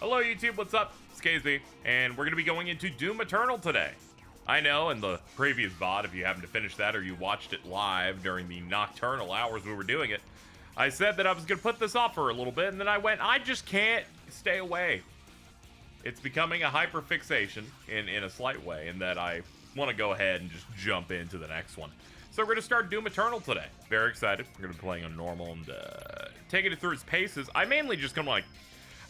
Hello YouTube, what's up? It's KZ, and we're going to be going into Doom Eternal today. I know in the previous VOD, if you happen to finish that or you watched it live during the nocturnal hours we were doing it, I said that I was going to put this off for a little bit, and then I went, I just can't stay away. It's becoming a hyperfixation in a slight way, in that I want to go ahead and just jump into the next one. So we're going to start Doom Eternal today. Very excited. We're going to be playing on normal and taking it through its paces. I mainly just come like,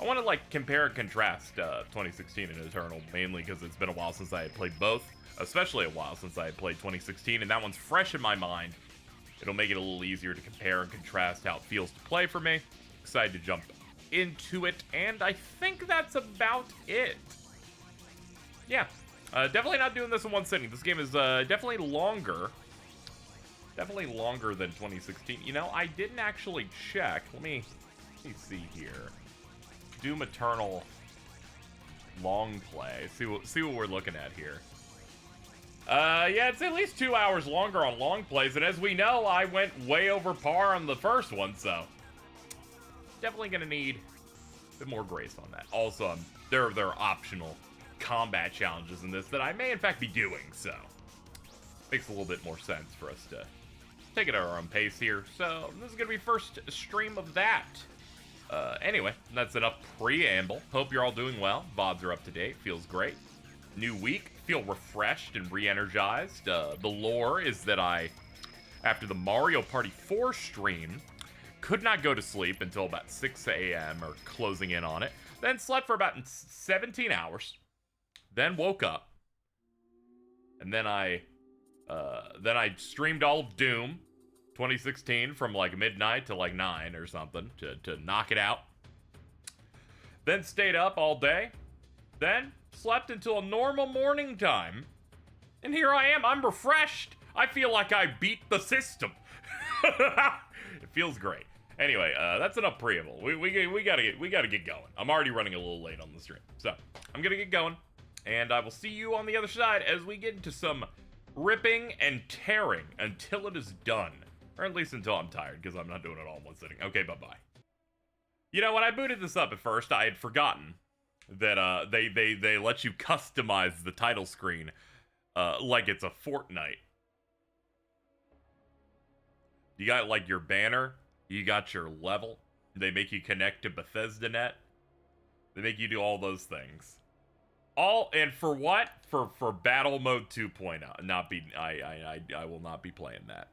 I want to like compare and contrast 2016 and Eternal, mainly because it's been a while since I had played both, especially a while since I had played 2016, and that one's fresh in my mind. It'll make it a little easier to compare and contrast how it feels to play for me. Excited to jump into it, and I think that's about it. Yeah, definitely not doing this in one sitting. This game is definitely longer. Definitely longer than 2016. You know, I didn't actually check. Let me see here. Doom Eternal long play. See what we're looking at here. Yeah, it's at least 2 hours longer on long plays, and as we know, I went way over par on the first one, so definitely gonna need a bit more grace on that. Also, there are optional combat challenges in this that I may in fact be doing, so makes a little bit more sense for us to take it at our own pace here. So this is gonna be first stream of that. Anyway, that's enough preamble. Hope you're all doing well. VODs are up to date. Feels great. New week. Feel refreshed and re-energized. The lore is that I, after the Mario Party 4 stream, could not go to sleep until about 6 a.m. or closing in on it. Then slept for about 17 hours. Then woke up. And then I streamed all of Doom 2016 from like midnight to like 9 or something to knock it out. Then stayed up all day. Then slept until a normal morning time. And here I am. I'm refreshed. I feel like I beat the system. It feels great. Anyway, that's enough preamble. We gotta get going. I'm already running a little late on the stream. So I'm gonna get going. And I will see you on the other side as we get into some ripping and tearing until it is done. Or at least until I'm tired, because I'm not doing it all in one sitting. Okay, bye-bye. You know, when I booted this up at first, I had forgotten that they let you customize the title screen like it's a Fortnite. You got, like, your banner. You got your level. They make you connect to BethesdaNet. They make you do all those things. All, and for what? For Battle Mode 2.0. I will not be playing that.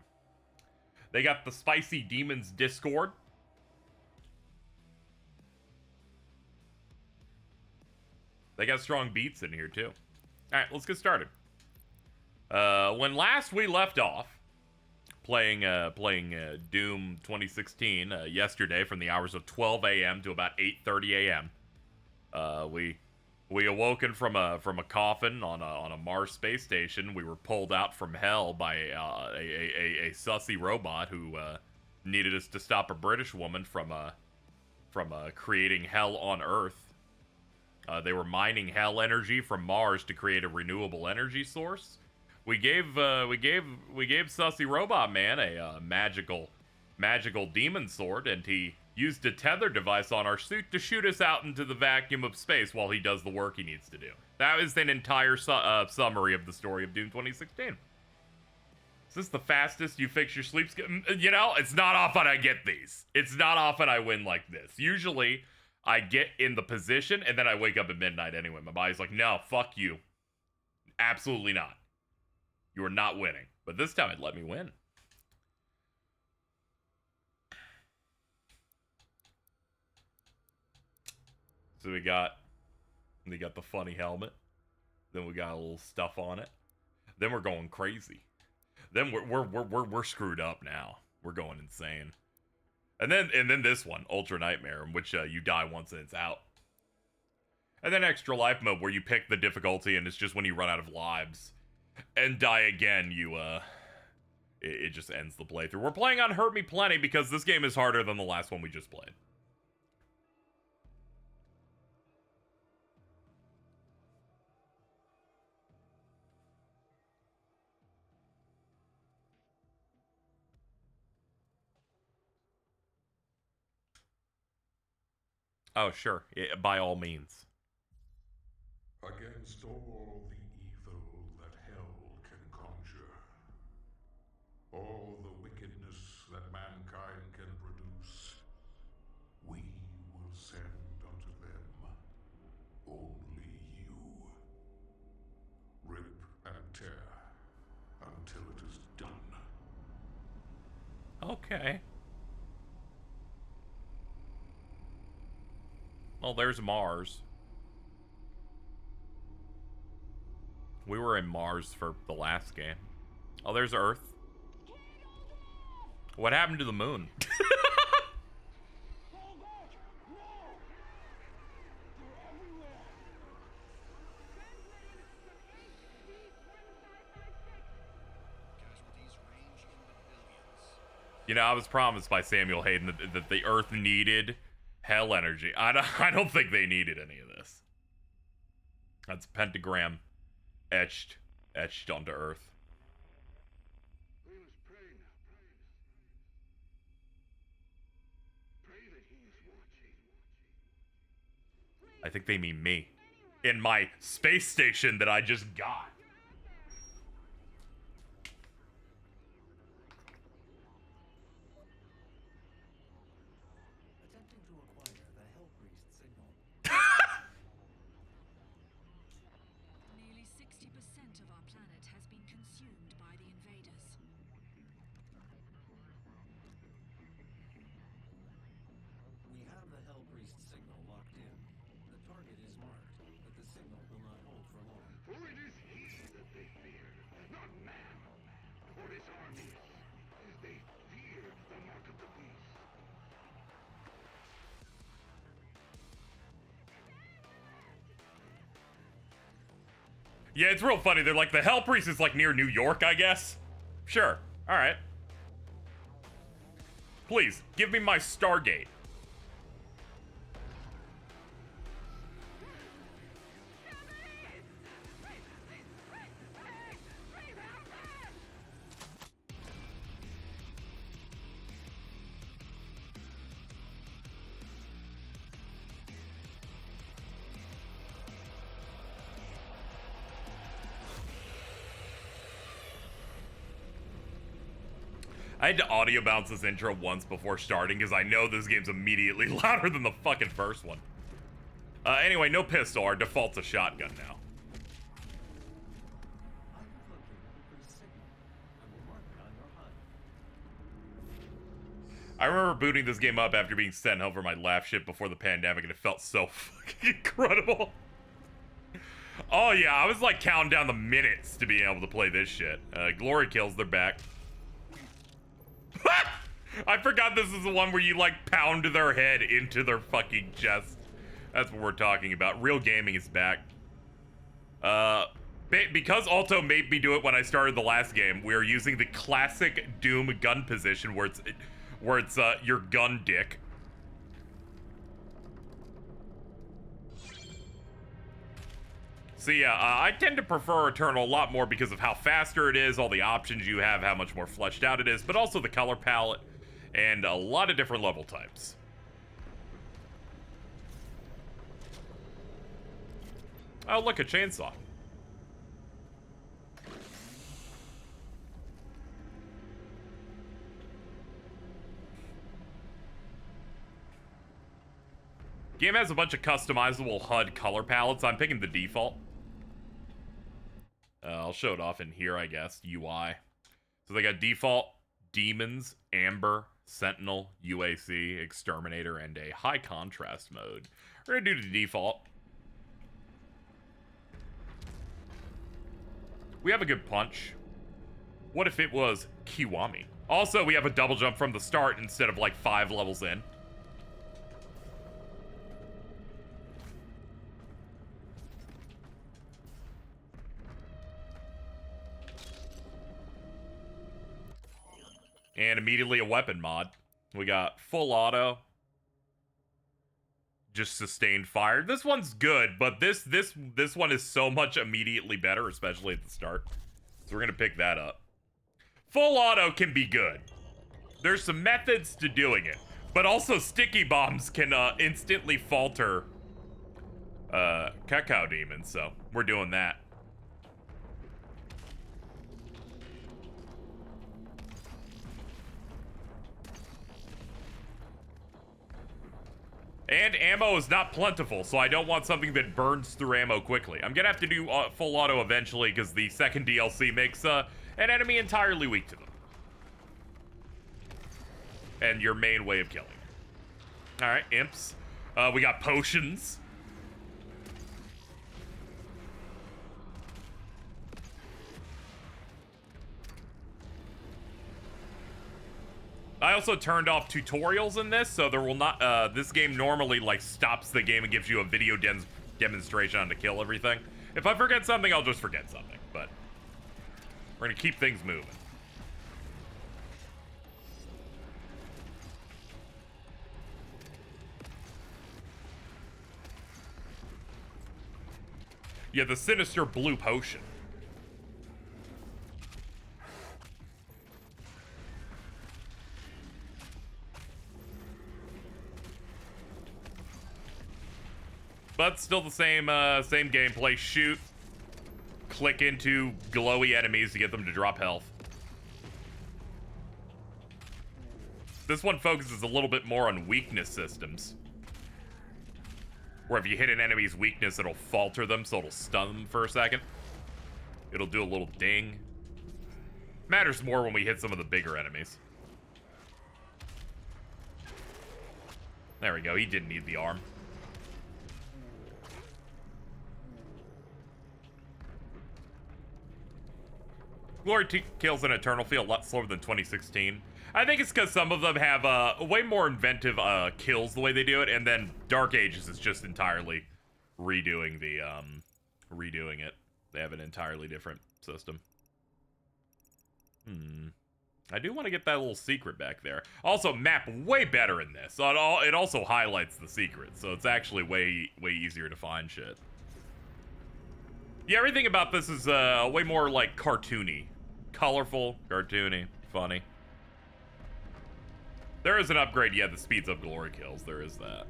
They got the Spicy Demons Discord. They got strong beats in here, too. Alright, let's get started. When last we left off, playing Doom 2016 yesterday from the hours of 12 a.m. to about 8:30 a.m., we awoken from a coffin on a Mars space station. We were pulled out from hell by a sussy robot who needed us to stop a British woman from creating hell on Earth. They were mining hell energy from Mars to create a renewable energy source. We gave sussy robot man a magical demon sword, and he used a tether device on our suit to shoot us out into the vacuum of space while he does the work he needs to do. That is an entire summary of the story of Doom 2016. Is this the fastest you fix your sleep? You know, it's not often I get these. It's not often I win like this. Usually, I get in the position, and then I wake up at midnight anyway. My body's like, no, fuck you. Absolutely not. You are not winning. But this time, it let me win. So we got the funny helmet. Then we got a little stuff on it. Then we're going crazy. Then we're screwed up now. We're going insane. And then this one, Ultra Nightmare, in which you die once and it's out. And then Extra Life Mode, where you pick the difficulty and it's just when you run out of lives and die again, it just ends the playthrough. We're playing on Hurt Me Plenty because this game is harder than the last one we just played. Oh, sure. By all means. Against all the evil that hell can conjure, all the wickedness that mankind can produce, we will send unto them only you. Rip and tear until it is done. Okay. Well, there's Mars. We were in Mars for the last game. Oh, there's Earth. What happened to the moon? You know, I was promised by Samuel Hayden that the Earth needed hell energy. I don't think they needed any of this. That's pentagram etched onto Earth. We must pray now. Pray that he is watching. I think they mean me. In my space station that I just got. Attempting to acquire the Hell Priest signal. Nearly 60% of our planet has been consumed by the invaders. We have the Hell Priest signal locked in. The target is marked, but the signal will not hold for long. For it is he that they feared, not man, or his armies. They feared the mark of the beast. Yeah, it's real funny. They're like, the Hell Priest is like near New York, I guess. Sure. All right. Please, give me my Stargate. I had to audio bounce this intro once before starting because I know this game's immediately louder than the fucking first one. Anyway, no pistol. Our default's a shotgun now. I have located the priest signal. I will mark it on your HUD. I remember booting this game up after being sent home for my laugh shit before the pandemic, and it felt so fucking incredible. Oh yeah, I was like counting down the minutes to being able to play this shit. Glory kills, they're back. I forgot this is the one where you like pound their head into their fucking chest. That's what we're talking about. Real gaming is back. Because Alto made me do it when I started the last game, we are using the classic Doom gun position where it's your gun dick. So yeah, I tend to prefer Eternal a lot more because of how faster it is, all the options you have, how much more fleshed out it is, but also the color palette and a lot of different level types. Oh, look, a chainsaw. Game has a bunch of customizable HUD color palettes. I'm picking the default. I'll show it off in here, I guess. UI. So they got default, demons, amber, sentinel, UAC, exterminator, and a high contrast mode. We're gonna do the default. We have a good punch. What if it was Kiwami? Also, we have a double jump from the start instead of like 5 levels in. And immediately a weapon mod. We got full auto. Just sustained fire. This one's good, but this one is so much immediately better, especially at the start. So we're gonna pick that up. Full auto can be good. There's some methods to doing it. But also sticky bombs can instantly falter cacao demons, so we're doing that. And ammo is not plentiful, so I don't want something that burns through ammo quickly. I'm gonna have to do full auto eventually because the second DLC makes an enemy entirely weak to them. And your main way of killing. Alright, imps. We got potions. I also turned off tutorials in this, so there will not, this game normally, like, stops the game and gives you a video demonstration on to kill everything. If I forget something, I'll just forget something, but we're gonna keep things moving. Yeah, the sinister blue potion. But still the same same gameplay. Shoot, click into glowy enemies to get them to drop health. This one focuses a little bit more on weakness systems. Where if you hit an enemy's weakness, it'll falter them, so it'll stun them for a second. It'll do a little ding. Matters more when we hit some of the bigger enemies. There we go, he didn't need the arm. Glory kills in Eternal feel a lot slower than 2016. I think it's because some of them have way more inventive kills the way they do it, and then Dark Ages is just entirely redoing the redoing it. They have an entirely different system. I do want to get that little secret back there. Also, map way better in this. It also highlights the secret, so it's actually way easier to find shit. Yeah, everything about this is way more like cartoony. Colorful, cartoony, funny. There is an upgrade, yeah, that speeds up glory kills. There is that.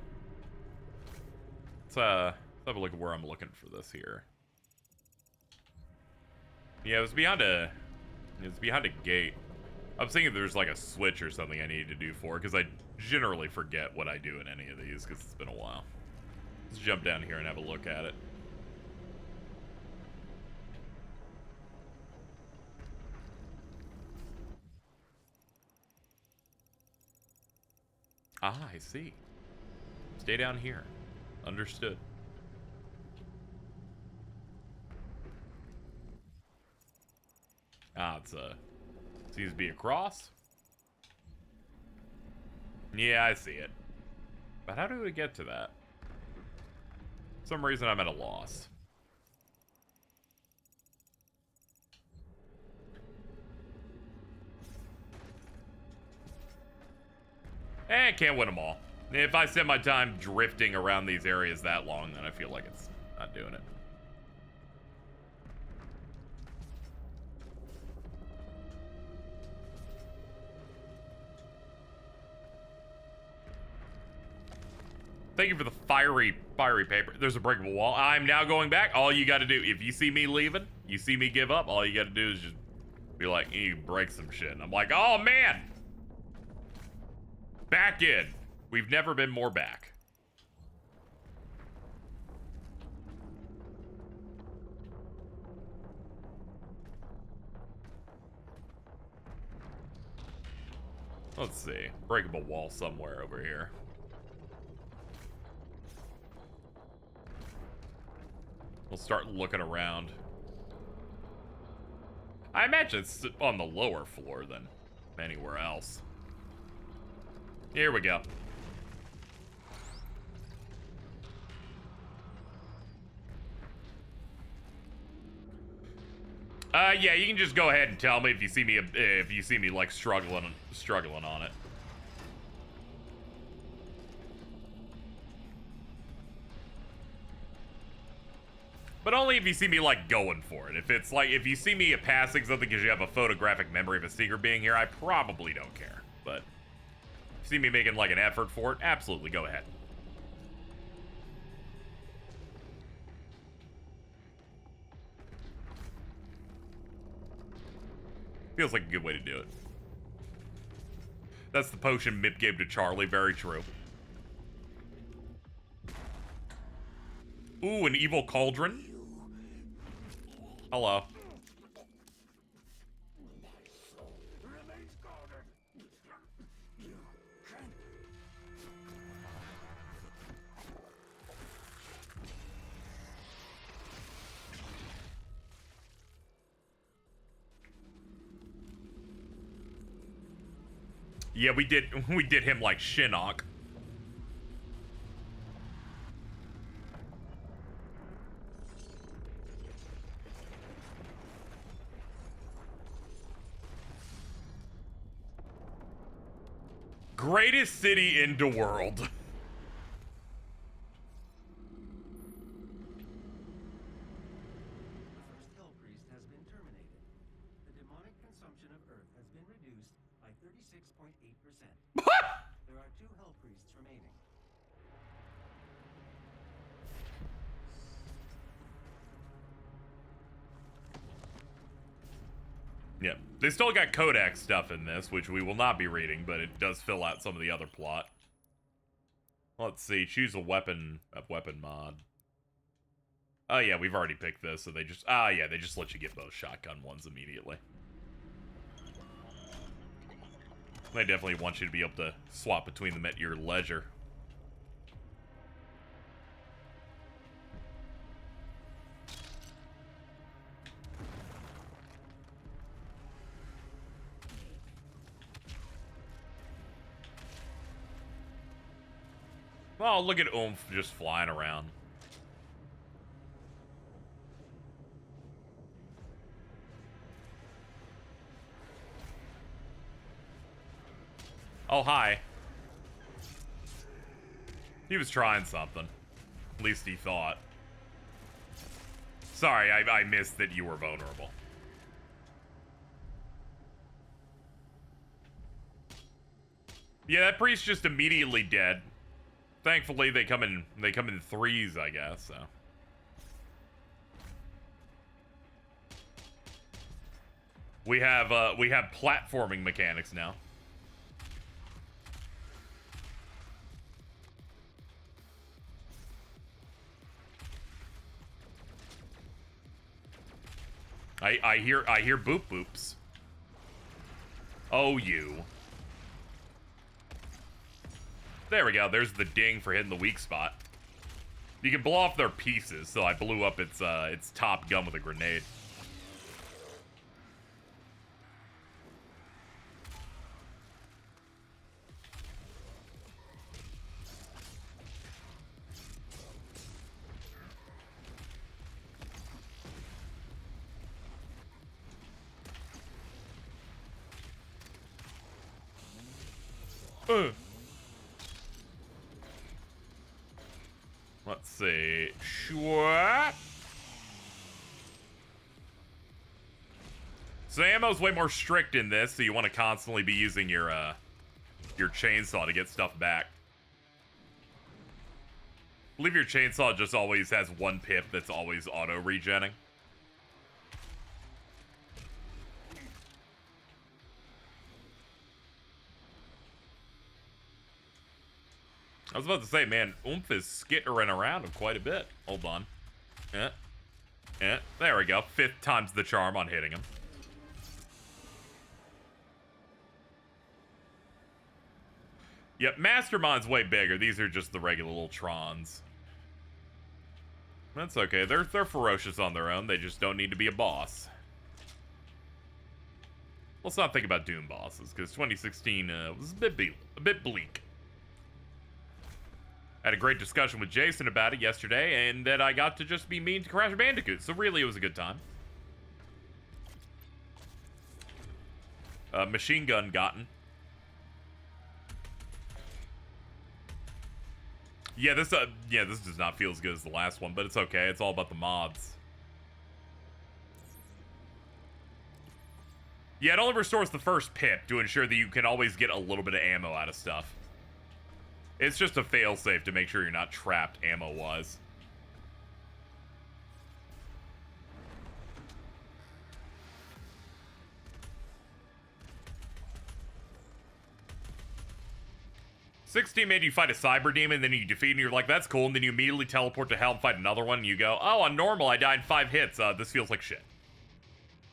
Let's have a look at where I'm looking for this here. Yeah, it was behind a gate. I was thinking there's like a switch or something I need to do for it, because I generally forget what I do in any of these, because it's been a while. Let's jump down here and have a look at it. Ah, I see. Stay down here. Understood. Ah, it's seems to be a cross. Yeah, I see it. But how do we get to that? For some reason I'm at a loss. Can't win them all. If I spend my time drifting around these areas that long, then I feel like it's not doing it. Thank you for the fiery paper. There's a breakable wall. I'm now going back. All you got to do, if you see me leaving, you see me give up, all you got to do is just be like, you break some shit. And I'm like, oh man! Back in. We've never been more back. Let's see. Breakable wall somewhere over here. We'll start looking around. I imagine it's on the lower floor than anywhere else. Here we go. Yeah, you can just go ahead and tell me if you see me like struggling on it. But only if you see me like going for it. If it's like, if you see me passing something because you have a photographic memory of a secret being here, I probably don't care. But See me making like an effort for it? Absolutely, go ahead. Feels like a good way to do it. That's the potion Mip gave to Charlie, very true. Ooh, an evil cauldron? Hello. Yeah, we did him like Shinnok. Greatest city in the world. The first Hell Priest has been terminated. The demonic consumption of Earth has been reduced by 36.8%. There are 2 Hell Priests remaining. Yep. They still got Codex stuff in this, which we will not be reading, but it does fill out some of the other plot. Let's see. Choose a weapon mod. Oh, yeah, we've already picked this, so they just... yeah, they just let you get both shotgun ones immediately. They definitely want you to be able to swap between them at your leisure. Oh, look at Oomph just flying around. Oh, hi. He was trying something. At least he thought. Sorry, I missed that you were vulnerable. Yeah, that priest's just immediately dead. Thankfully, they come in threes, I guess, so. We have platforming mechanics now. I hear boop boops. Oh, you. There we go. There's the ding for hitting the weak spot. You can blow off their pieces, so I blew up its top gun with a grenade. Let's see. Sure. So ammo's way more strict in this, so you want to constantly be using your chainsaw to get stuff back. I believe your chainsaw just always has one pip that's always auto-regenning. I was about to say, man, Oomph is skittering around quite a bit. Hold on. There we go. 5th time's the charm on hitting him. Yep, Mastermind's way bigger. These are just the regular little Trons. That's okay. They're ferocious on their own. They just don't need to be a boss. Let's not think about Doom bosses, because 2016 was a bit bleak. Had a great discussion with Jason about it yesterday, and that I got to just be mean to Crash Bandicoot, so really it was a good time. Machine gun gotten. Yeah, this does not feel as good as the last one, but it's okay. It's all about the mods. Yeah, it only restores the first pip to ensure that you can always get a little bit of ammo out of stuff. It's just a failsafe to make sure you're not trapped ammo-wise. "16 made you fight a cyber demon, then you defeat, and you're like, that's cool, and then you immediately teleport to hell and fight another one, and you go, oh, on normal, I died in 5 hits, this feels like shit.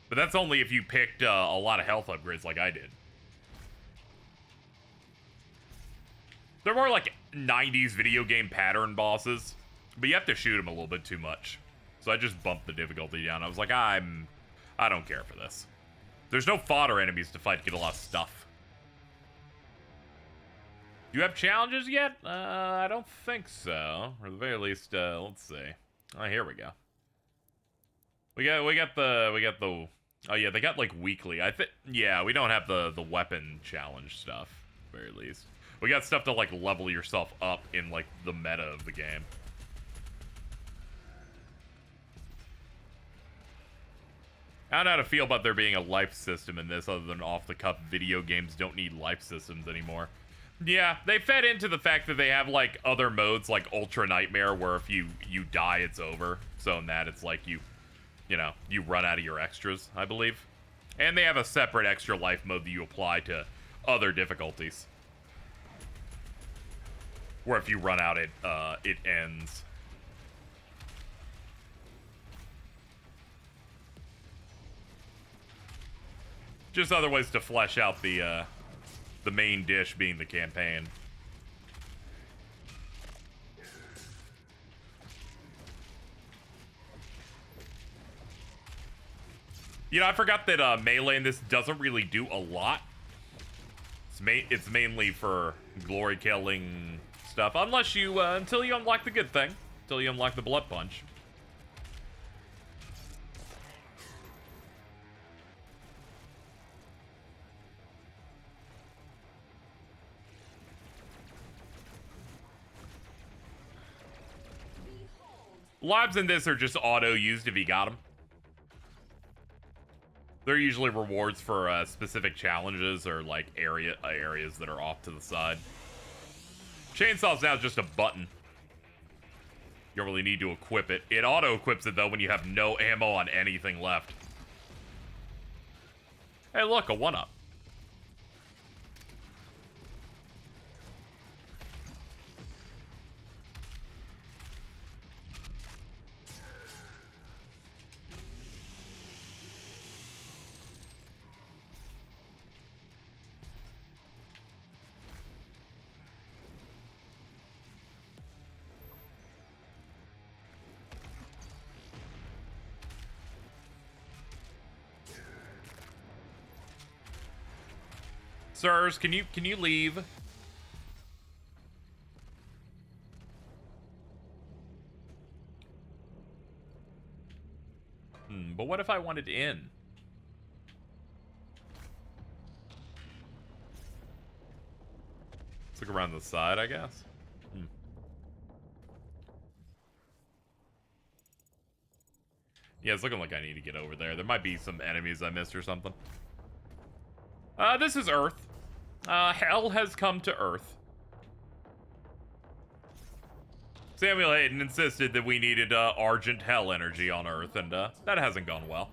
But that's only if you picked a lot of health upgrades like I did. They're more like 90s video game pattern bosses, but you have to shoot them a little bit too much. So I just bumped the difficulty down. I was like, I don't care for this. There's no fodder enemies to fight to get a lot of stuff. Do you have challenges yet? I don't think so. Or at the very least, let's see. Oh, here we go. We got the. Oh yeah, they got like weekly. Yeah, we don't have the weapon challenge stuff. At the very least, we got stuff to like level yourself up in like the meta of the game. I don't know how to feel about there being a life system in this, other than off the cuff video games don't need life systems anymore. Yeah, they fed into the fact that they have like other modes like Ultra Nightmare where if you die, it's over. So in that, it's like you run out of your extras, I believe. And they have a separate extra life mode that you apply to other difficulties. Where if you run out, it ends. Just other ways to flesh out the main dish being the campaign. You know, I forgot that melee in this doesn't really do a lot. It's mainly for glory killing stuff, unless you until you unlock the good thing, until you unlock the blood punch. Lives in this are just auto-used if you got them. They're usually rewards for specific challenges or like areas that are off to the side. Chainsaw's now just a button. You don't really need to equip it. It auto-equips it though when you have no ammo on anything left. Hey look, a 1-up. Sirs, can you leave? But what if I wanted in? Let's look around the side, I guess. Yeah, it's looking like I need to get over there. There might be some enemies I missed or something. This is Earth. Hell has come to Earth. Samuel Hayden insisted that we needed Argent Hell energy on Earth, and that hasn't gone well.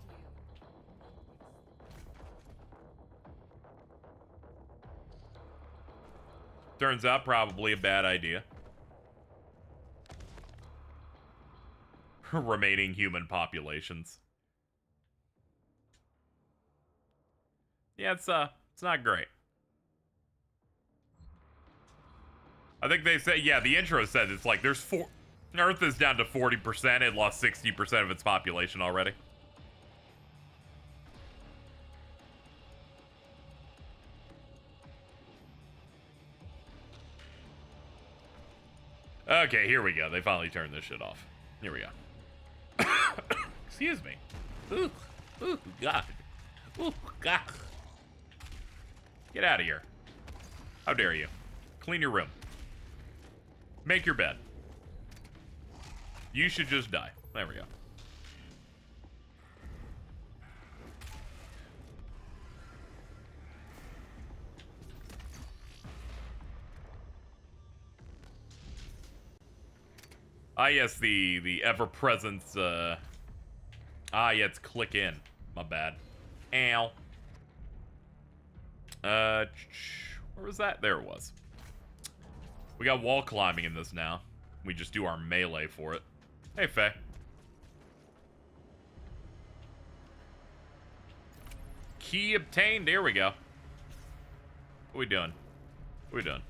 Turns out probably a bad idea. Remaining human populations. Yeah, it's not great. I think they say, yeah, the intro says it's like there's Earth is down to 40%. It lost 60% of its population already. Okay, here we go. They finally turned this shit off. Here we go. Excuse me. Ooh, ooh, God. Ooh, God. Get out of here. How dare you? Clean your room. Make your bed. You should just die. There we go. Ah, yes, the ever-present, yeah, it's click in. My bad. Ow. Where was that? There it was. We got wall climbing in this now. We just do our melee for it. Hey, Faye. Key obtained. There we go. What we doing? What we doing?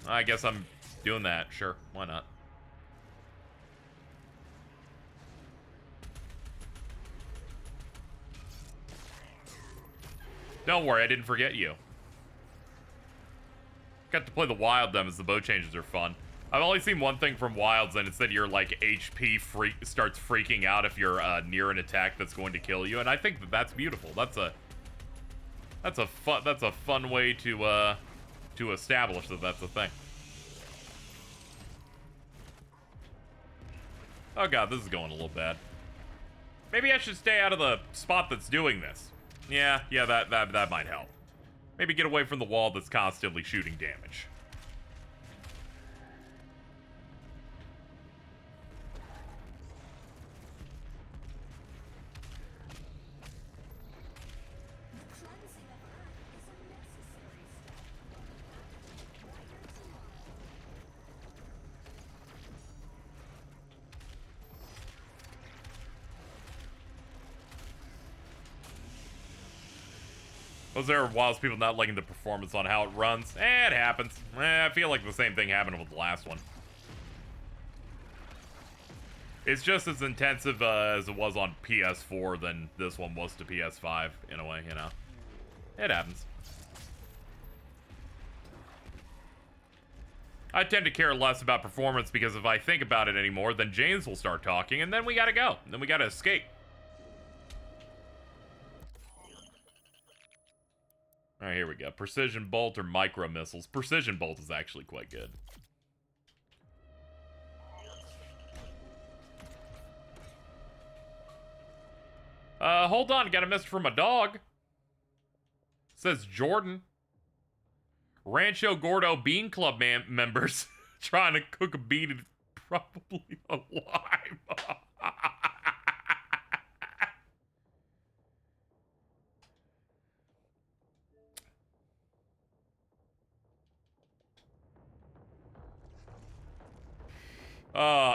I guess I'm doing that. Sure. Why not? Don't worry. I didn't forget you. Got to play the wild them as the bow changes are fun. I've only seen one thing from wilds, and it's that your like HP starts freaking out if you're near an attack that's going to kill you, and I think that that's beautiful. That's a fun way to establish that that's a thing. Oh god, this is going a little bad. Maybe I should stay out of the spot that's doing this. Yeah, that might help. Maybe get away from the wall that's constantly shooting damage. Was there whilst people not liking the performance on how it runs? It happens. I feel like the same thing happened with the last one. It's just as intensive as it was on PS4 than this one was to PS5, in a way, you know. It happens. I tend to care less about performance because if I think about it anymore, then James will start talking, and then we gotta go. Then we gotta escape. Alright, here we go. Precision bolt or micro missiles. Precision bolt is actually quite good. Hold on. Got a message from a dog. Says Jordan. Rancho Gordo Bean Club members trying to cook a bean and probably alive.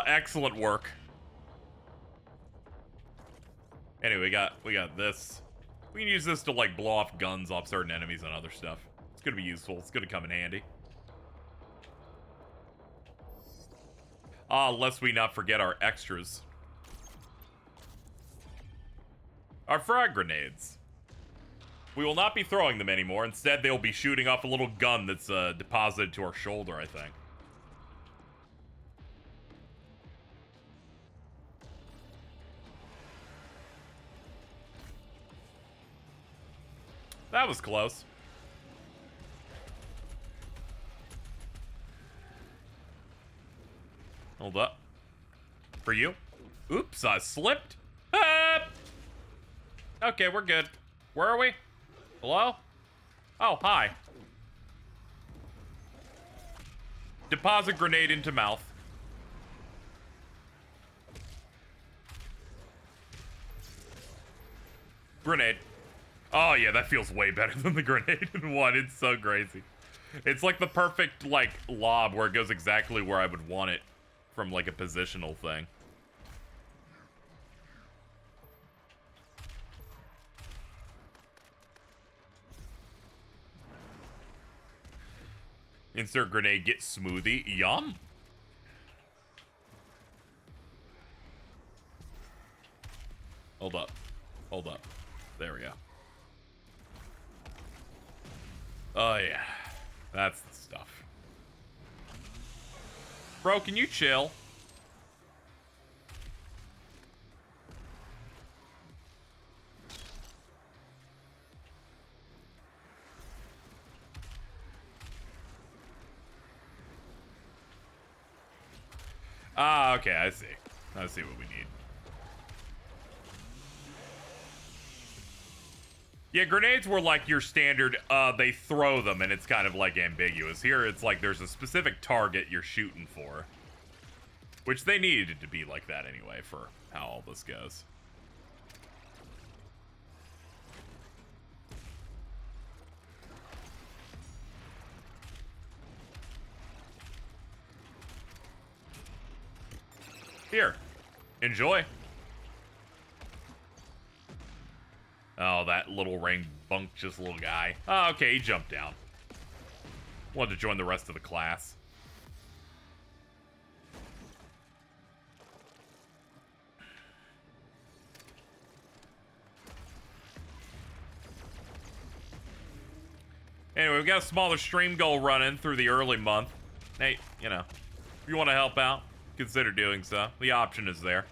Excellent work. Anyway, we got this. We can use this to like blow off guns off certain enemies and other stuff. It's gonna be useful. It's gonna come in handy. Lest we not forget our extras. Our frag grenades. We will not be throwing them anymore. Instead, they will be shooting off a little gun that's deposited to our shoulder, I think. That was close. Hold up. For you. Oops, I slipped. Ah! Okay, we're good. Where are we? Hello? Oh, hi. Deposit grenade into mouth. Grenade. Oh, yeah, that feels way better than the grenade in one. It's so crazy. It's like the perfect, like, lob where it goes exactly where I would want it from, like, a positional thing. Insert grenade, get smoothie. Yum. Hold up. Hold up. There we go. Oh, yeah. That's the stuff. Bro, can you chill? Ah, okay, I see. I see what we need. Yeah, grenades were like your standard, they throw them and it's kind of like ambiguous. Here it's like there's a specific target you're shooting for. Which they needed it to be like that anyway for how all this goes. Here, enjoy. Oh, that little rambunctious little guy. Oh, okay, he jumped down. Wanted to join the rest of the class. Anyway, we've got a smaller stream goal running through the early month. Hey, you know, if you want to help out, consider doing so. The option is there.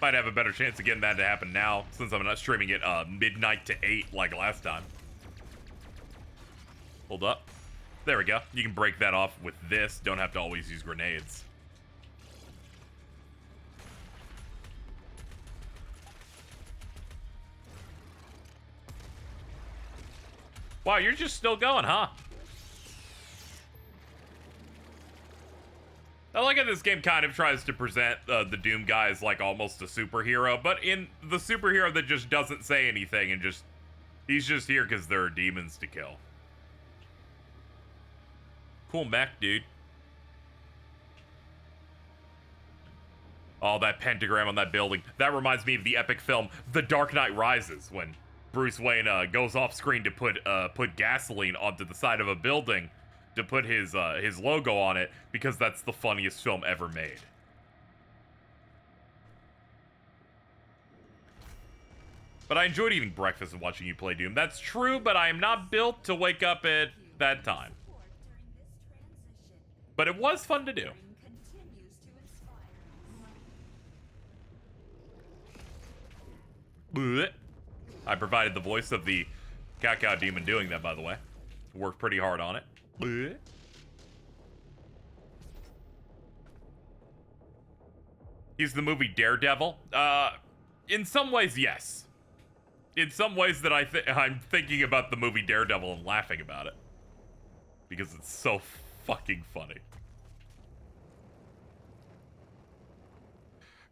Might have a better chance of getting that to happen now, since I'm not streaming it midnight to 8 like last time. Hold up. There we go. You can break that off with this. Don't have to always use grenades. Wow, you're just still going, huh? I like how this game kind of tries to present the Doom guy as like almost a superhero, but in the superhero that just doesn't say anything and just, he's just here because there are demons to kill. Cool mech, dude. Oh, that pentagram on that building. That reminds me of the epic film The Dark Knight Rises, when Bruce Wayne goes off screen to put gasoline onto the side of a building to put his logo on it, because that's the funniest film ever made. But I enjoyed eating breakfast and watching you play Doom. That's true, but I am not built to wake up at that time. But it was fun to do. Blech. I provided the voice of the Cacao Demon doing that, by the way. Worked pretty hard on it. Blech. He's the movie Daredevil? In some ways, yes. In some ways that I'm thinking about the movie Daredevil and laughing about it. Because it's so fucking funny.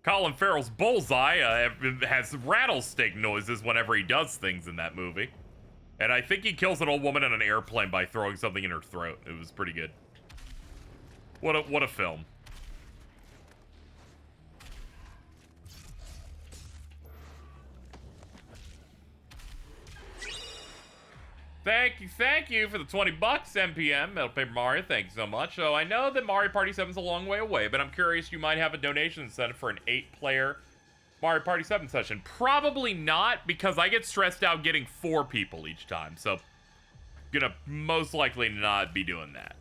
Colin Farrell's Bullseye has rattlesnake noises whenever he does things in that movie. And I think he kills an old woman on an airplane by throwing something in her throat. It was pretty good. What a film. Thank you for the 20 bucks, MPM, Metal Paper Mario, thank you so much. So I know that Mario Party 7 is a long way away, but I'm curious, you might have a donation incentive for an 8-player Mario Party 7 session. Probably not, because I get stressed out getting 4 people each time, so gonna most likely not be doing that.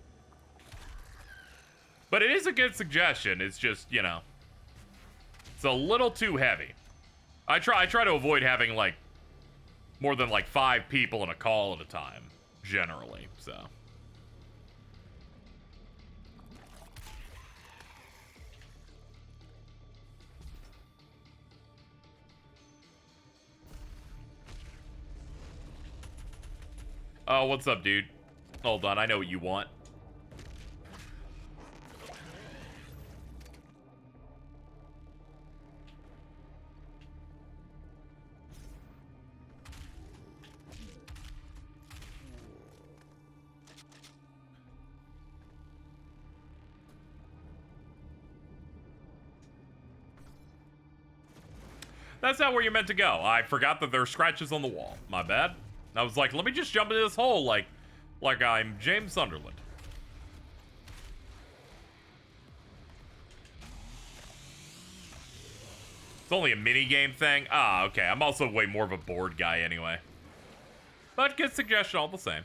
But it is a good suggestion, it's just, you know, it's a little too heavy. I try to avoid having, like, more than like 5 people in a call at a time, generally, so. Oh, what's up, dude? Hold on, I know what you want. That's not where you're meant to go. I forgot that there are scratches on the wall. My bad. I was like, let me just jump into this hole like I'm James Sunderland. It's only a mini-game thing? Ah, okay. I'm also way more of a board guy anyway. But good suggestion all the same.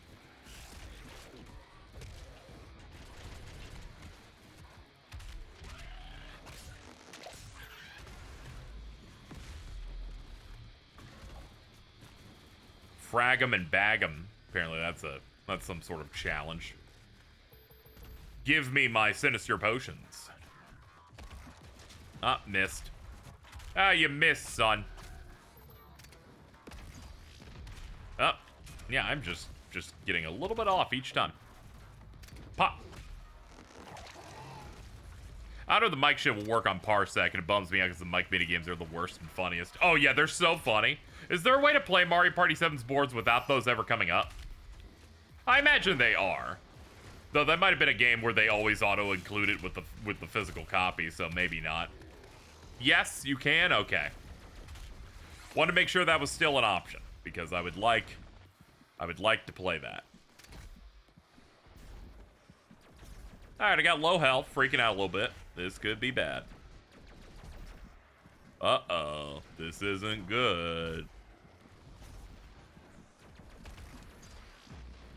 Frag 'em and bag 'em. Apparently that's some sort of challenge. Give me my sinister potions. Ah, missed. Ah, you missed, son. Oh, yeah, I'm just getting a little bit off each time. Pop. I know the mic shit will work on Parsec, and it bums me out because the mic minigames are the worst and funniest. Oh yeah, they're so funny. Is there a way to play Mario Party 7's boards without those ever coming up? I imagine they are. Though that might have been a game where they always auto-include it with the physical copy, so maybe not. Yes, you can? Okay. Want to make sure that was still an option, because I would like to play that. Alright, I got low health, freaking out a little bit. This could be bad. Uh-oh. This isn't good.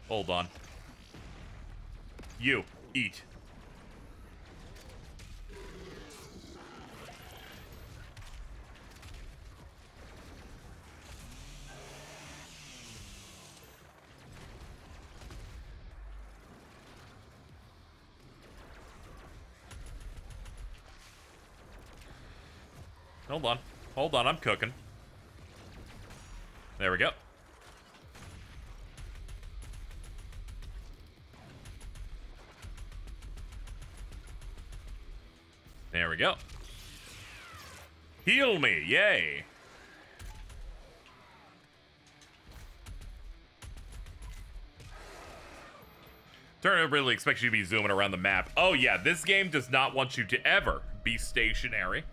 Hold on. You, eat. Hold on. Hold on, I'm cooking. There we go. There we go. Heal me, yay. Turner really expects you to be zooming around the map. Oh yeah, this game does not want you to ever be stationary.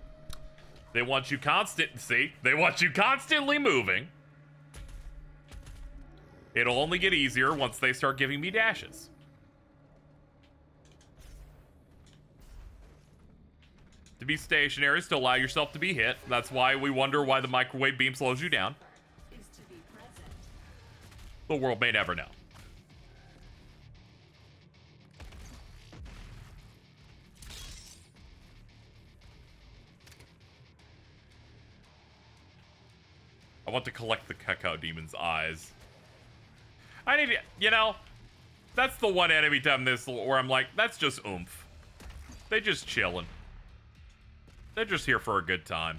They want you they want you constantly moving. It'll only get easier once they start giving me dashes. To be stationary is to allow yourself to be hit. That's why we wonder why the microwave beam slows you down. The world may never know. I want to collect the Cacao Demon's eyes. I need to, you know, that's the one enemy time this where I'm like, that's just oomph. They just chilling. They're just here for a good time.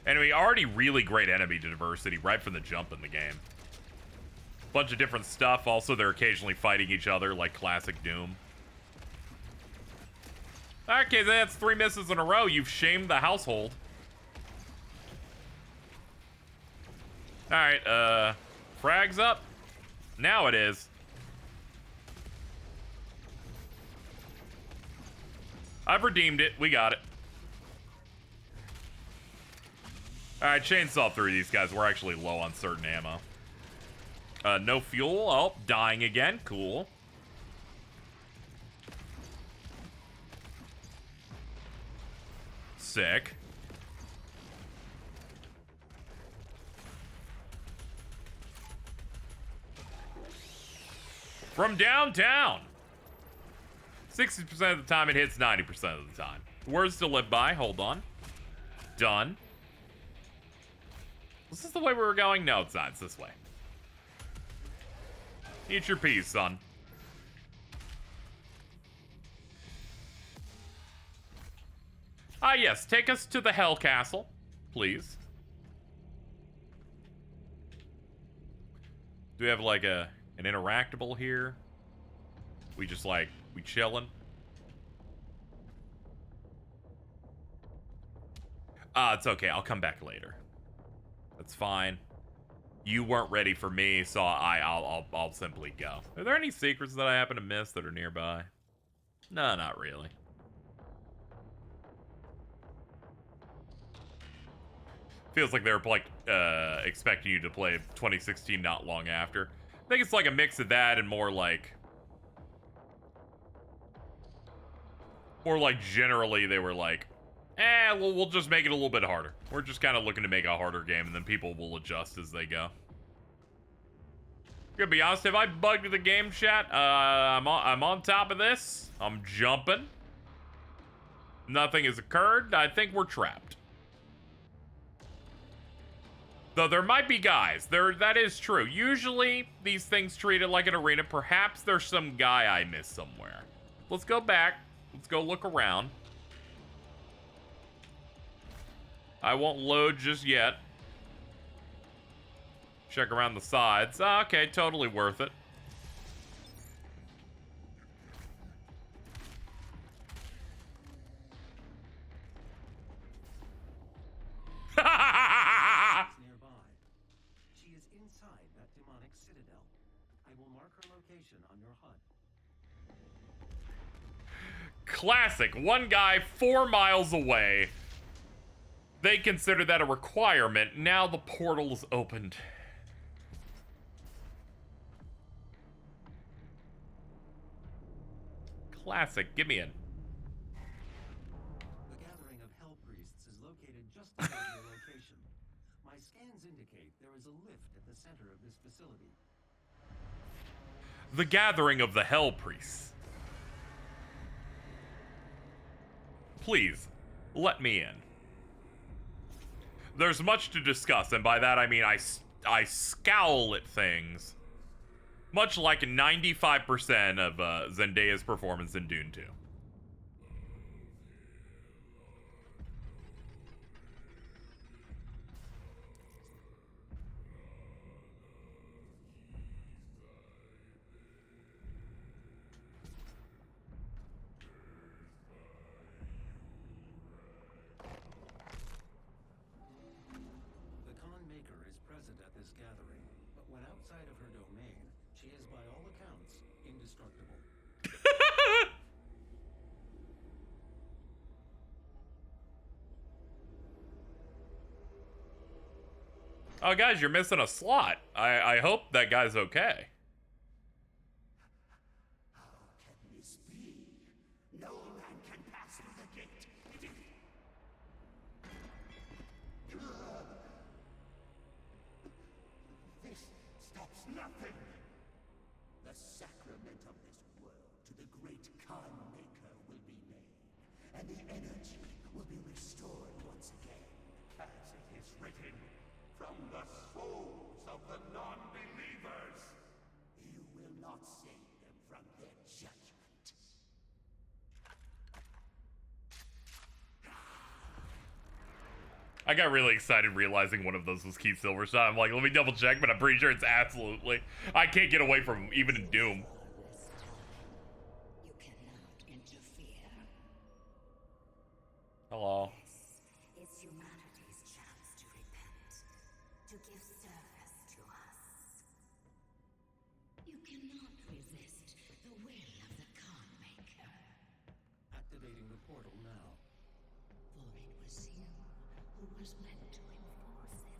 Anyway, already really great enemy diversity right from the jump in the game. Bunch of different stuff. Also, they're occasionally fighting each other like classic Doom. Okay, that's 3 misses in a row. You've shamed the household. Alright, frag's up. Now it is. I've redeemed it. We got it. Alright, chainsaw through these guys. We're actually low on certain ammo. No fuel. Oh, dying again. Cool. Sick. From downtown. 60% of the time it hits 90% of the time. Words to live by. Hold on. Done. Is this the way we were going? No, it's not. It's this way. Eat your peas, son. Ah, yes. Take us to the Hell Castle, please. Do we have, like, an interactable here? We just, like, we chillin'? It's okay. I'll come back later. That's fine. You weren't ready for me, so I'll simply go. Are there any secrets that I happen to miss that are nearby? No, not really. Feels like they were like expecting you to play 2016 not long after. I think it's like a mix of that and more like generally they were like, we'll just make it a little bit harder. We're just kind of looking to make a harder game, and then people will adjust as they go. Gonna be honest, have I bugged the game chat? I'm on top of this. I'm jumping. Nothing has occurred. I think we're trapped. Though there might be guys. That is true. Usually, these things treat it like an arena. Perhaps there's some guy I missed somewhere. Let's go back. Let's go look around. I won't load just yet. Check around the sides. Ah, okay, totally worth it. Nearby. She is inside that demonic citadel. I will mark her location on your HUD. Classic. One guy 4 miles away. They consider that a requirement. Now the portal is opened. Classic. Give me in. The gathering of Hell Priests is located just above your location. My scans indicate there is a lift at the center of this facility. The gathering of the Hell Priests. Please, let me in. There's much to discuss, and by that I mean I scowl at things. Much like 95% of Zendaya's performance in Dune 2. The Khan Maker is present at this gathering, but when outside of her domain, she is by all accounts indestructible. Oh, guys, you're missing a slot. I hope that guy's okay. How can this be? No man can pass through the gate. This stops nothing. The sacrament of this world to the great Khan Maker will be made, and the energy will be restored once again, as it is written, from the souls of the non-believers. You will not save them from their judgment. I got really excited realizing one of those was Keith Silverstein. I'm like, let me double check, but I'm pretty sure it's absolutely. I can't get away from him, even in Doom. You cannot interfere. Hello. It's humanity's chance to repent, to give service to us. You cannot resist the will of the Khan Maker, Activating the portal now. for it was you who was meant to enforce it.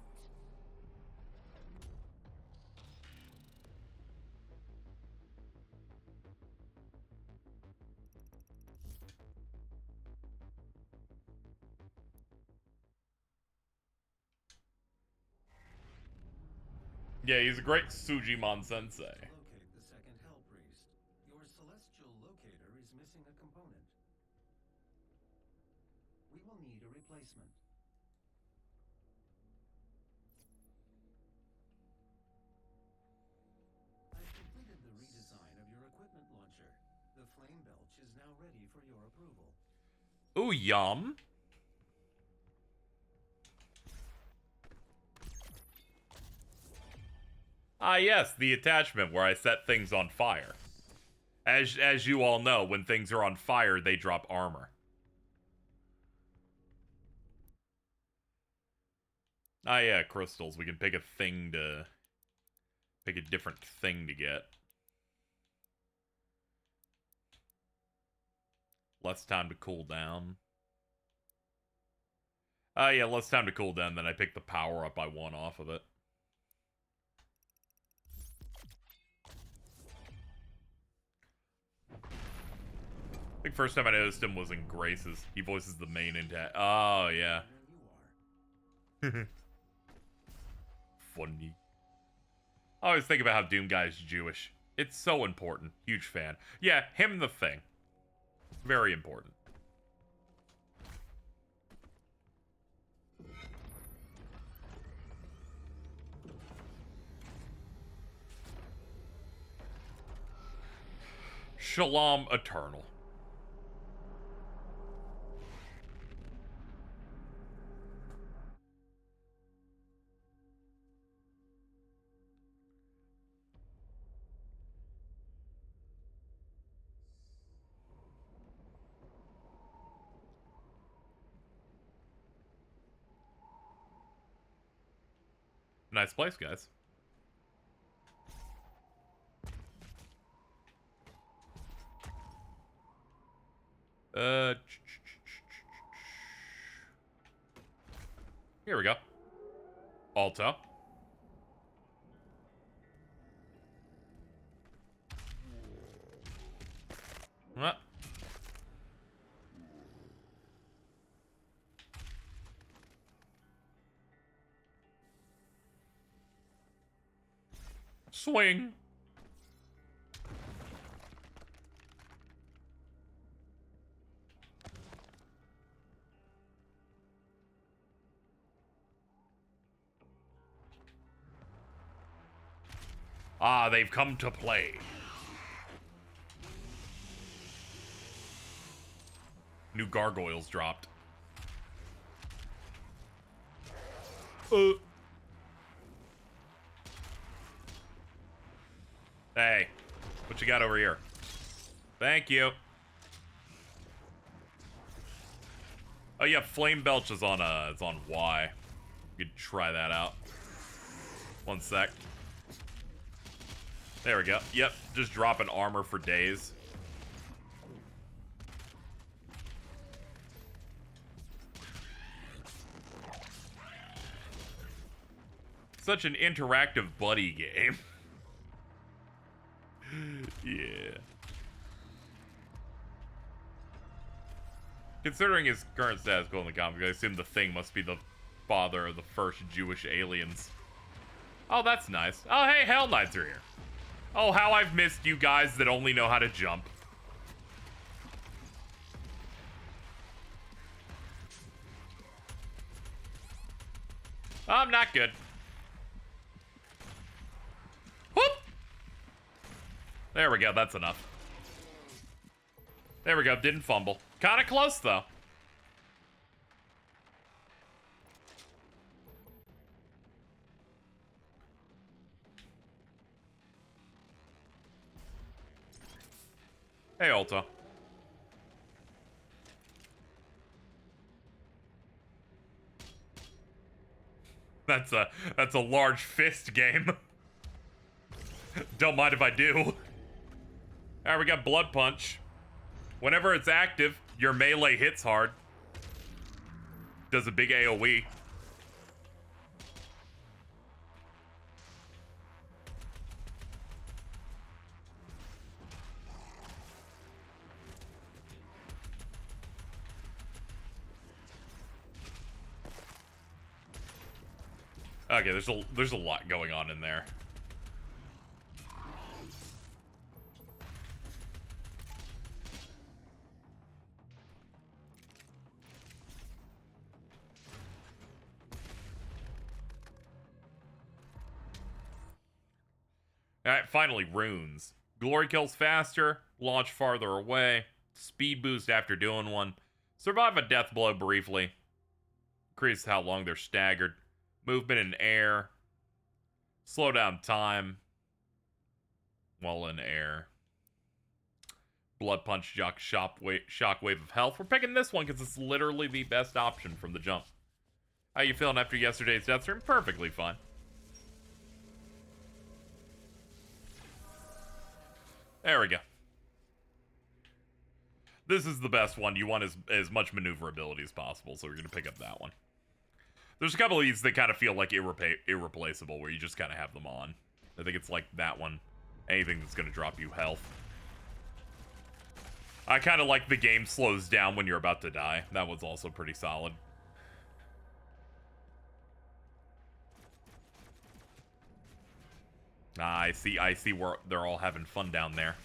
Yeah, he's a great Sujimon sensei. Locate the second Hell Priest. Your celestial locator is missing a component. We will need a replacement. I've completed the redesign of your equipment launcher. The flame belch is now ready for your approval. Ooh, yum. Ah, yes, the attachment where I set things on fire. As you all know, when things are on fire, they drop armor. Ah, yeah, crystals. We can pick a thing to... Pick a different thing to get. Less time to cool down. Ah, yeah, less time to cool down, then I pick the power up I want off of it. I think first time I noticed him was in Grace's. He voices the main intact. Oh, yeah. There you are. Funny. I always think about how Doom Guy's Jewish. It's so important. Huge fan. Yeah, him the thing. Very important. Shalom Eternal. Nice place, guys. Here we go. Alto. What? Swing. Ah, they've come to play. New gargoyles dropped. Hey, what you got over here? Thank you. Oh yeah, Flame Belch is on it's on Y. You could try that out. One sec. There we go. Yep, just dropping armor for days. Such an interactive buddy game. Yeah. Considering his current status quo in the comics, I assume the Thing must be the father of the first Jewish aliens. Oh, that's nice. Oh, hey, Hell Knights are here. Oh, how I've missed you guys that only know how to jump. I'm not good. Whoop! There we go, that's enough. There we go, didn't fumble. Kinda close, though. Hey, Alto. That's a large fist game. Don't mind if I do. Alright, we got Blood Punch. Whenever it's active, your melee hits hard. Does a big AoE. Okay, there's a lot going on in there. Alright, finally, runes. Glory kills faster, launch farther away, speed boost after doing one, survive a death blow briefly, increase how long they're staggered, movement in air, slow down time while in air. Blood Punch, Shockwave of Health. We're picking this one because it's literally the best option from the jump. How you feeling after yesterday's death stream? Perfectly fine. There we go. This is the best one. You want as much maneuverability as possible, so we're going to pick up that one. There's a couple of these that kind of feel like irreplaceable, where you just kind of have them on. I think it's like that one. Anything that's going to drop you health. I kind of like the game slows down when you're about to die. That was also pretty solid. I see where they're all having fun down there.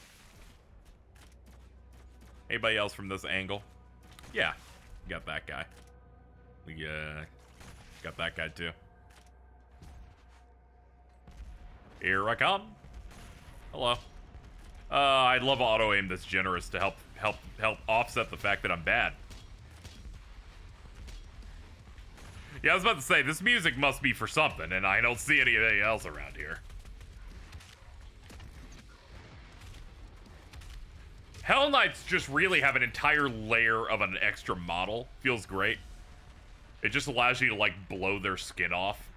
Anybody else from this angle? Yeah, got that guy. We got that guy too. Here I come. Hello. I love auto aim that's generous to help offset the fact that I'm bad. Yeah, I was about to say, this music must be for something, and I don't see anything else around here. Hell Knights just really have an entire layer of an extra model. Feels great. It just allows you to, like, blow their skin off.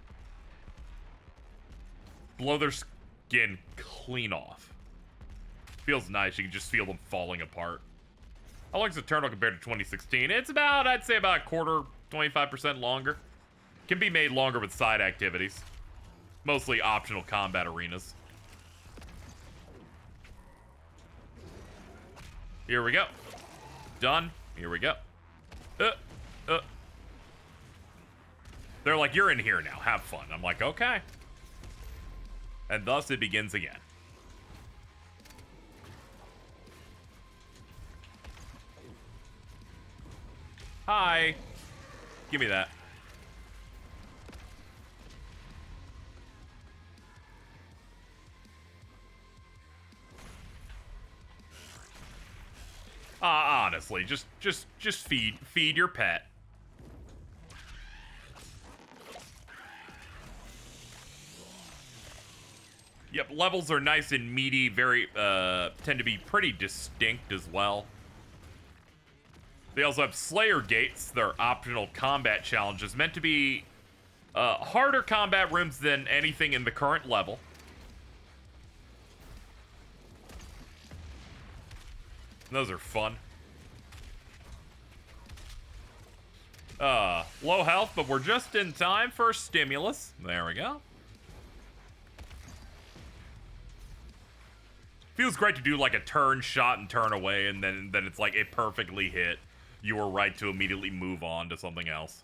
blow their skin clean off. Feels nice. You can just feel them falling apart. How long is Eternal compared to 2016? It's about, I'd say about a quarter, 25% longer. Can be made longer with side activities. Mostly optional combat arenas. Here we go. Done. Here we go. They're like, you're in here now. Have fun. I'm like, okay. And thus it begins again. Hi. Give me that. Honestly, just feed your pet. Yep, levels are nice and meaty, very, tend to be pretty distinct as well. They also have Slayer Gates, their optional combat challenges, meant to be, harder combat rooms than anything in the current level. Those are fun. Low health, but we're just in time for a stimulus. There we go. Feels great to do like a turn shot and turn away, and then it's like it perfectly hit. You were right to immediately move on to something else.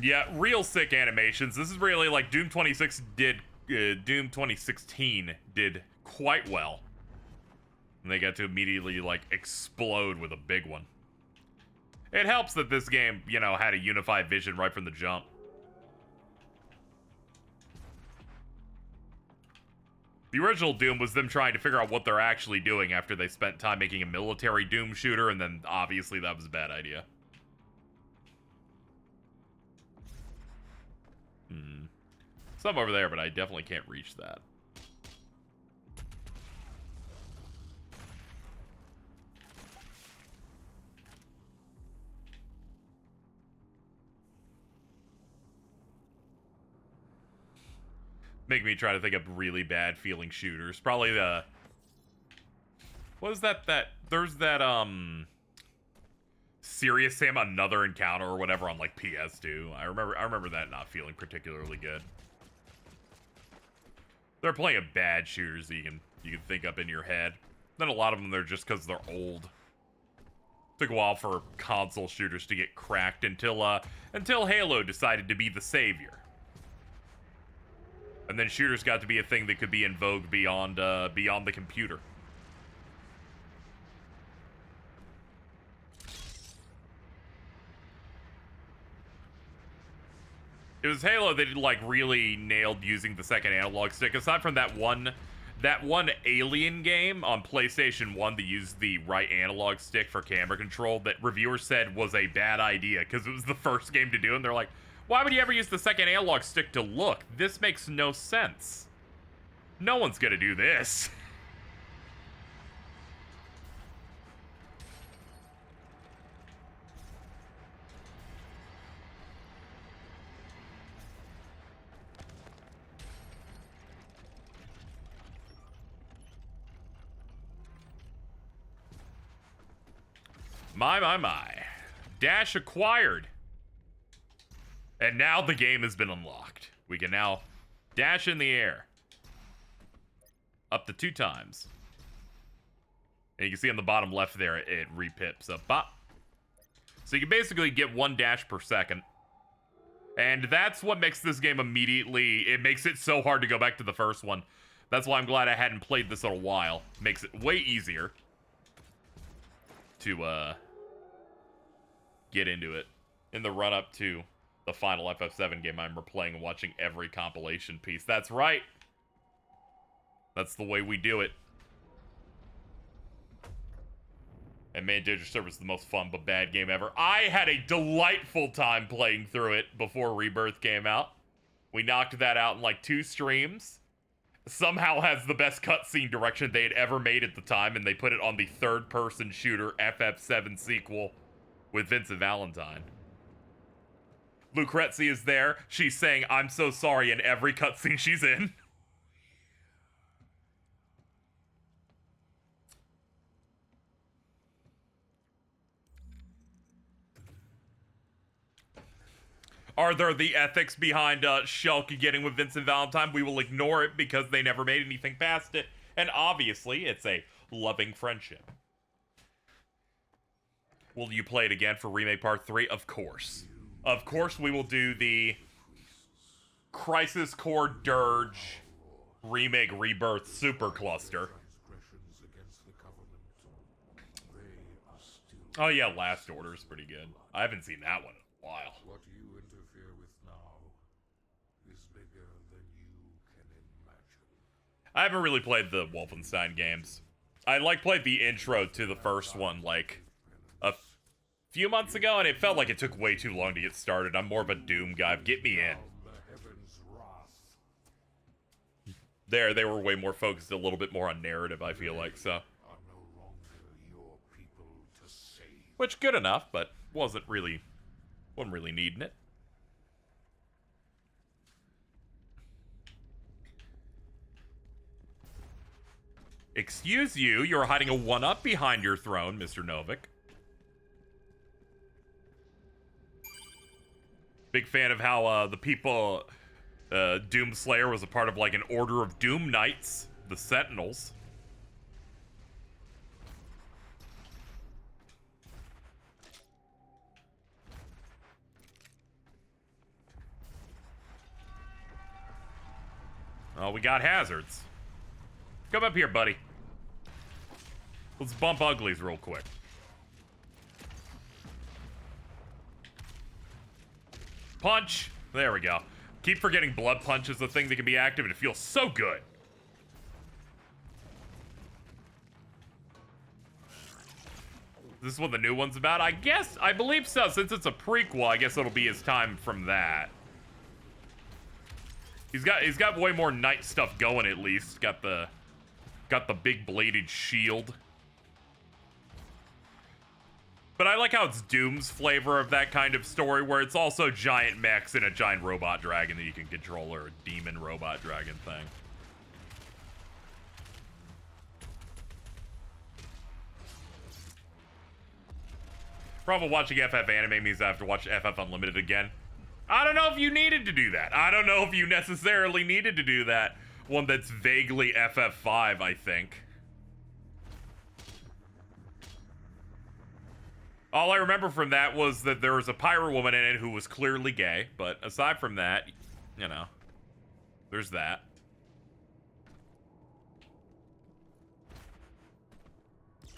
Yeah, real sick animations. This is really like Doom 2016 did quite well. And they got to immediately like explode with a big one. It helps that this game, you know, had a unified vision right from the jump. The original Doom was them trying to figure out what they're actually doing after they spent time making a military Doom shooter, and then obviously that was a bad idea. Some over there, but I definitely can't reach that. Make me try to think of really bad feeling shooters. Probably the... What is that? There's that, Serious Sam Another Encounter or whatever on, like, PS2. I remember that not feeling particularly good. There are plenty of bad shooters that you can think up in your head. Then a lot of them, they're just because they're old. Took a while for console shooters to get cracked until Halo decided to be the savior. And then shooters got to be a thing that could be in vogue beyond the computer. It was Halo that like really nailed using the second analog stick. Aside from that one Alien game on PlayStation 1 that used the right analog stick for camera control that reviewers said was a bad idea because it was the first game to do it, and they're like, why would you ever use the second analog stick to look? This makes no sense. No one's gonna do this. My. Dash acquired. And now the game has been unlocked. We can now dash in the air. Up to 2 times. And you can see on the bottom left there, it repips up. Bop. So you can basically get 1 dash per second. And that's what makes this game immediately... It makes it so hard to go back to the first one. That's why I'm glad I hadn't played this in a while. Makes it way easier to get into it. In the run-up to the final FF7 game, I remember playing and watching every compilation piece. That's right. That's the way we do it. And man, Danger Server is the most fun but bad game ever. I had a delightful time playing through it before Rebirth came out. We knocked that out in like 2 streams. somehow has the best cutscene direction they had ever made at the time, and they put it on the third-person shooter FF7 sequel with Vincent Valentine. Lucrezia is there. She's saying, "I'm so sorry" in every cutscene she's in. Are there the ethics behind Shulk getting with Vincent Valentine? We will ignore it because they never made anything past it. And obviously, it's a loving friendship. Will you play it again for Remake Part 3? Of course. Of course we will do the Crisis Core Dirge Remake Rebirth Super Cluster. Transgressions against the covenant. They are still. Oh yeah, Last Order is pretty good. I haven't seen that one in a while. What you interfere with now is bigger than you can imagine. I haven't really played the Wolfenstein games. I played the intro to the first one like a few months ago, and it felt like it took way too long to get started. I'm more of a Doom guy. Get me in. The heavens' wrath. They were way more focused a little bit more on narrative, I feel like, so. Are no longer your people to save. Which, good enough, but wasn't really needing it. Excuse you, you're hiding a 1-up behind your throne, Mr. Novik. Big fan of how the people, Doomslayer was a part of like an Order of Doom Knights, the Sentinels. Oh, we got hazards. Come up here, buddy. Let's bump uglies real quick. Punch. There we go. Keep forgetting blood punch is the thing that can be active, and it feels so good. This is what the new one's about? I believe so. Since it's a prequel, I guess it'll be his time from that. He's got way more knight stuff going, at least. Got the big bladed shield. But I like how it's Doom's flavor of that kind of story, where it's also giant mechs and a giant robot dragon that you can control, or a demon robot dragon thing. Probably watching FF anime means I have to watch FF Unlimited again. I don't know if you needed to do that. I don't know if you necessarily needed to do that. One that's vaguely FF5, I think. All I remember from that was that there was a pirate woman in it who was clearly gay, but aside from that, you know, there's that. This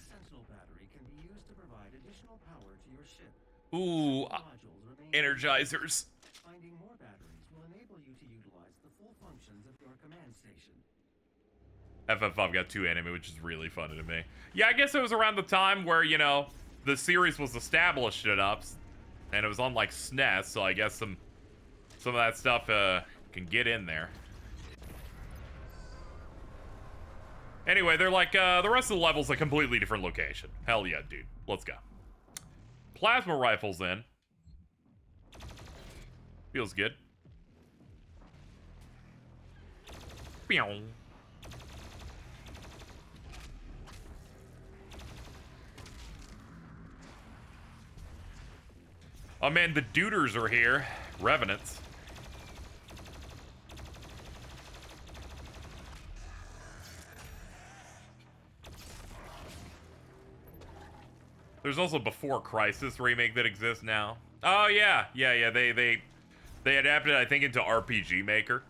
sentinel battery can be used to provide additional power to your ship. Ooh, Modules remain. energizers. Finding more batteries will enable you to utilize the full functions of your command station. FF5 got 2 anime, which is really funny to me. Yeah, I guess it was around the time where, you know, the series was established enough, and it was on, like, SNES, so I guess some of that stuff can get in there. Anyway, they're like, the rest of the level's a completely different location. Hell yeah, dude. Let's go. Plasma rifle's in. Feels good. Pew. Oh man, the duders are here. Revenants. There's also Before Crisis remake that exists now. Oh yeah, yeah. They adapted it, I think, into RPG Maker.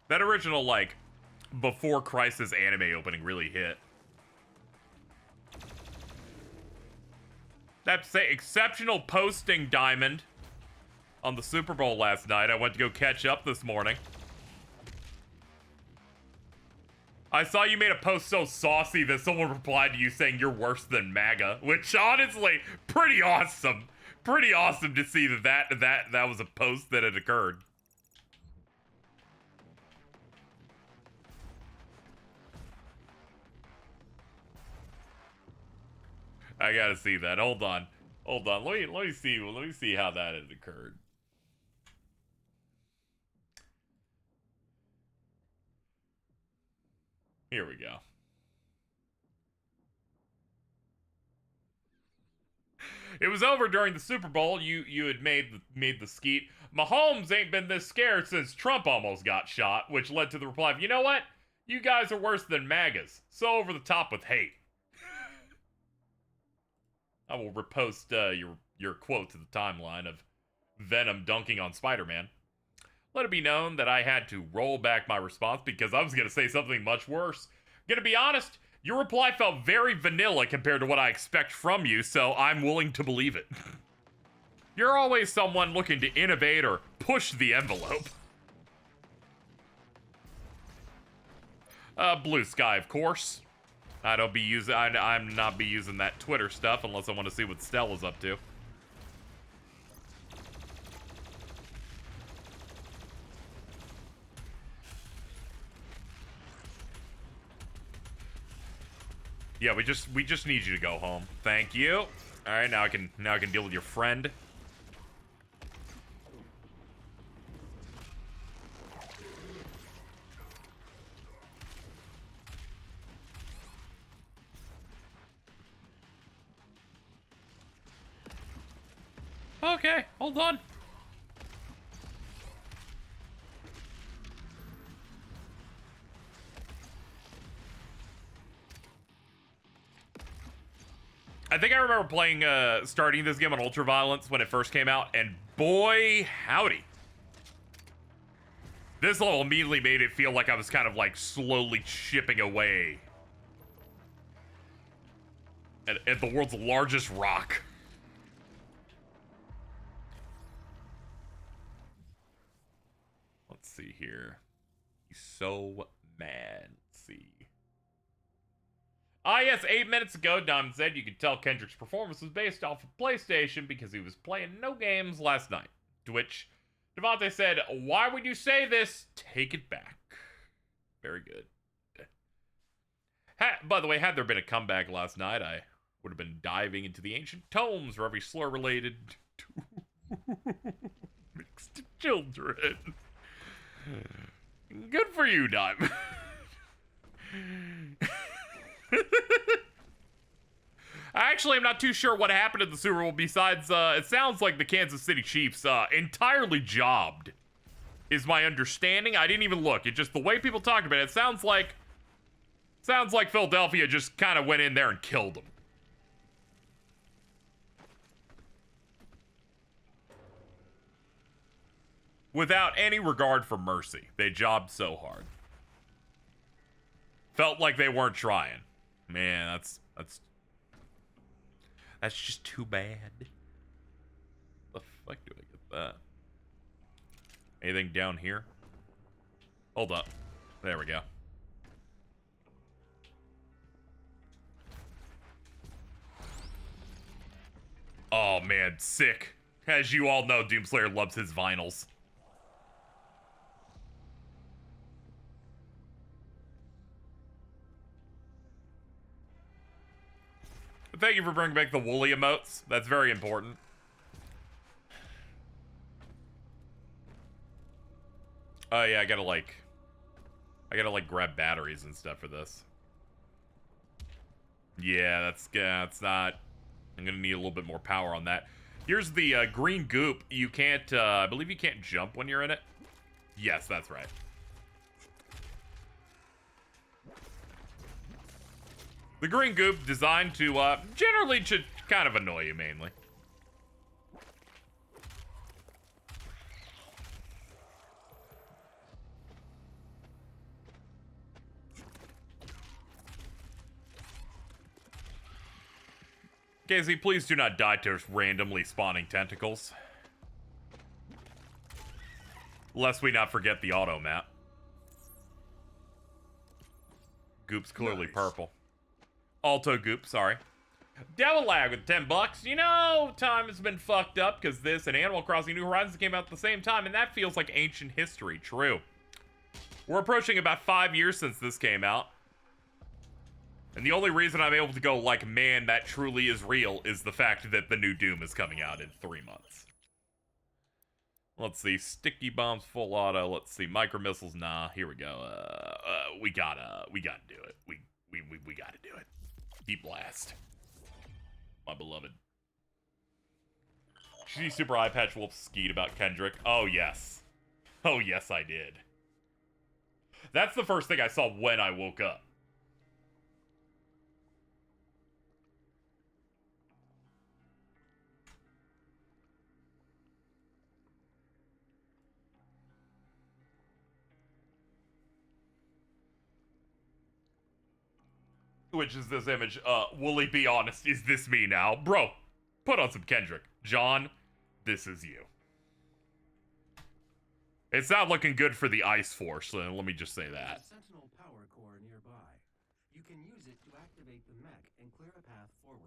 That original like Before Crisis anime opening really hit. That's say exceptional posting, Diamond, on the Super Bowl last night. I went to go catch up this morning. I saw you made a post so saucy that someone replied to you saying you're worse than MAGA, which honestly, pretty awesome. pretty awesome to see that was a post that had occurred. I gotta see that. Hold on. Let me see how that had occurred. Here we go. It was over during the Super Bowl. You had made the skeet. Mahomes ain't been this scared since Trump almost got shot, which led to the reply of, you know what? You guys are worse than MAGAs. So over the top with hate. I will repost your quote to the timeline of Venom dunking on Spider-Man. Let it be known that I had to roll back my response because I was going to say something much worse. Gonna be honest, your reply felt very vanilla compared to what I expect from you, so I'm willing to believe it. You're always someone looking to innovate or push the envelope. Blue sky, of course. I'm not be using that Twitter stuff unless I want to see what Stella's up to. Yeah, we just need you to go home. Thank you. All right, now I can deal with your friend. Okay, hold on. I think I remember playing, starting this game on Ultraviolence when it first came out, and boy, howdy. This level immediately made it feel like I was kind of like slowly chipping away at the world's largest rock. Let's see here. He's so mad. Let's see. Ah, yes, 8 minutes ago, Diamond said you could tell Kendrick's performance was based off of PlayStation because he was playing no games last night. To which Devontae said, why would you say this? Take it back. Very good. By the way, had there been a comeback last night, I would have been diving into the ancient tomes for every slur related to mixed children. Good for you, Dime. Actually, I'm not too sure what happened at the Super Bowl besides, it sounds like the Kansas City Chiefs, entirely jobbed, is my understanding. I didn't even look. It just, the way people talk about it, sounds like Philadelphia just kind of went in there and killed them. Without any regard for mercy. They jobbed so hard. Felt like they weren't trying. Man, that's just too bad. The fuck do I get that? Anything down here? Hold up. There we go. Oh man, sick. As you all know, Doomslayer loves his vinyls. Thank you for bringing back the woolly emotes. That's very important. Oh yeah, I gotta like grab batteries and stuff for this. Yeah, that's not. I'm gonna need a little bit more power on that. Here's the green goop. You can't, I believe you can't jump when you're in it. Yes, that's right. The green goop designed to, generally to kind of annoy you, mainly. KZ, please do not die to randomly spawning tentacles. Lest we not forget the auto map. Goop's clearly purple. Alto Goop, sorry. Devil Lag with 10 bucks. You know, time has been fucked up because this and Animal Crossing New Horizons came out at the same time, and that feels like ancient history. True. We're approaching about 5 years since this came out. And the only reason I'm able to go like, man, that truly is real is the fact that the new Doom is coming out in 3 months. Let's see, sticky bombs, full auto. Let's see, micro missiles. Nah, here we go. We gotta do it. We gotta do it. Heat blast, my beloved. She Super Eye Patch Wolf skeet about Kendrick. Oh yes, I did. That's the first thing I saw when I woke up. Which is this image, will he be honest, is this me now? Bro, put on some Kendrick. John, this is you. It's not looking good for the Ice Force, so let me just say that. There's a Sentinel power core nearby. You can use it to activate the mech and clear a path forward.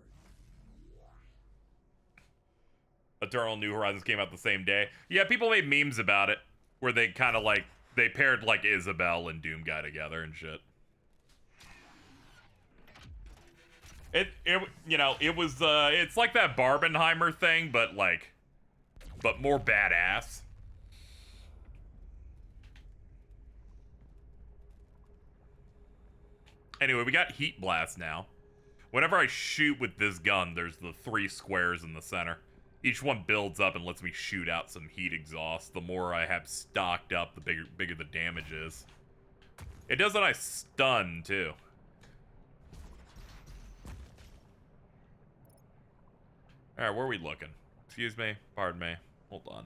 Eternal New Horizons came out the same day. Yeah, people made memes about it, where they kind of like, they paired like Isabel and Doom Guy together and shit. It's like that Barbenheimer thing, but more badass. Anyway, we got Heat Blast now. Whenever I shoot with this gun, there's the 3 squares in the center. Each one builds up and lets me shoot out some heat exhaust. The more I have stocked up, the bigger the damage is. It does a nice stun, too. Alright, where are we looking? Excuse me? Pardon me. Hold on.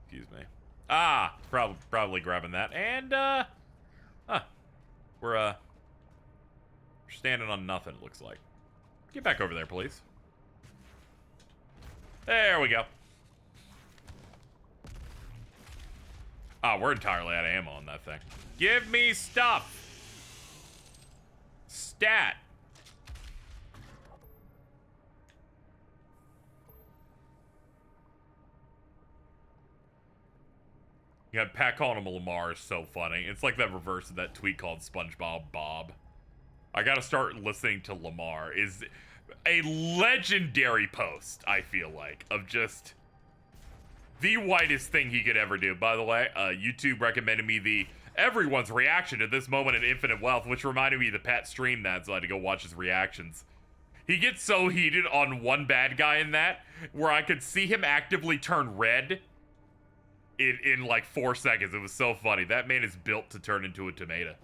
Excuse me. Ah! Probably grabbing that. And, we're standing on nothing, it looks like. Get back over there, please. There we go. Ah, we're entirely out of ammo on that thing. Give me stuff! Stat! Yeah, Pat calling him a Lamar is so funny. It's like that reverse of that tweet called SpongeBob Bob. I gotta start listening to Lamar. Is a legendary post, I feel like, of just the whitest thing he could ever do. By the way, YouTube recommended me everyone's reaction to this moment in Infinite Wealth, which reminded me that Pat streamed that, so I had to go watch his reactions. He gets so heated on one bad guy in that, where I could see him actively turn red in like 4 seconds. It was so funny. That man is built to turn into a tomato.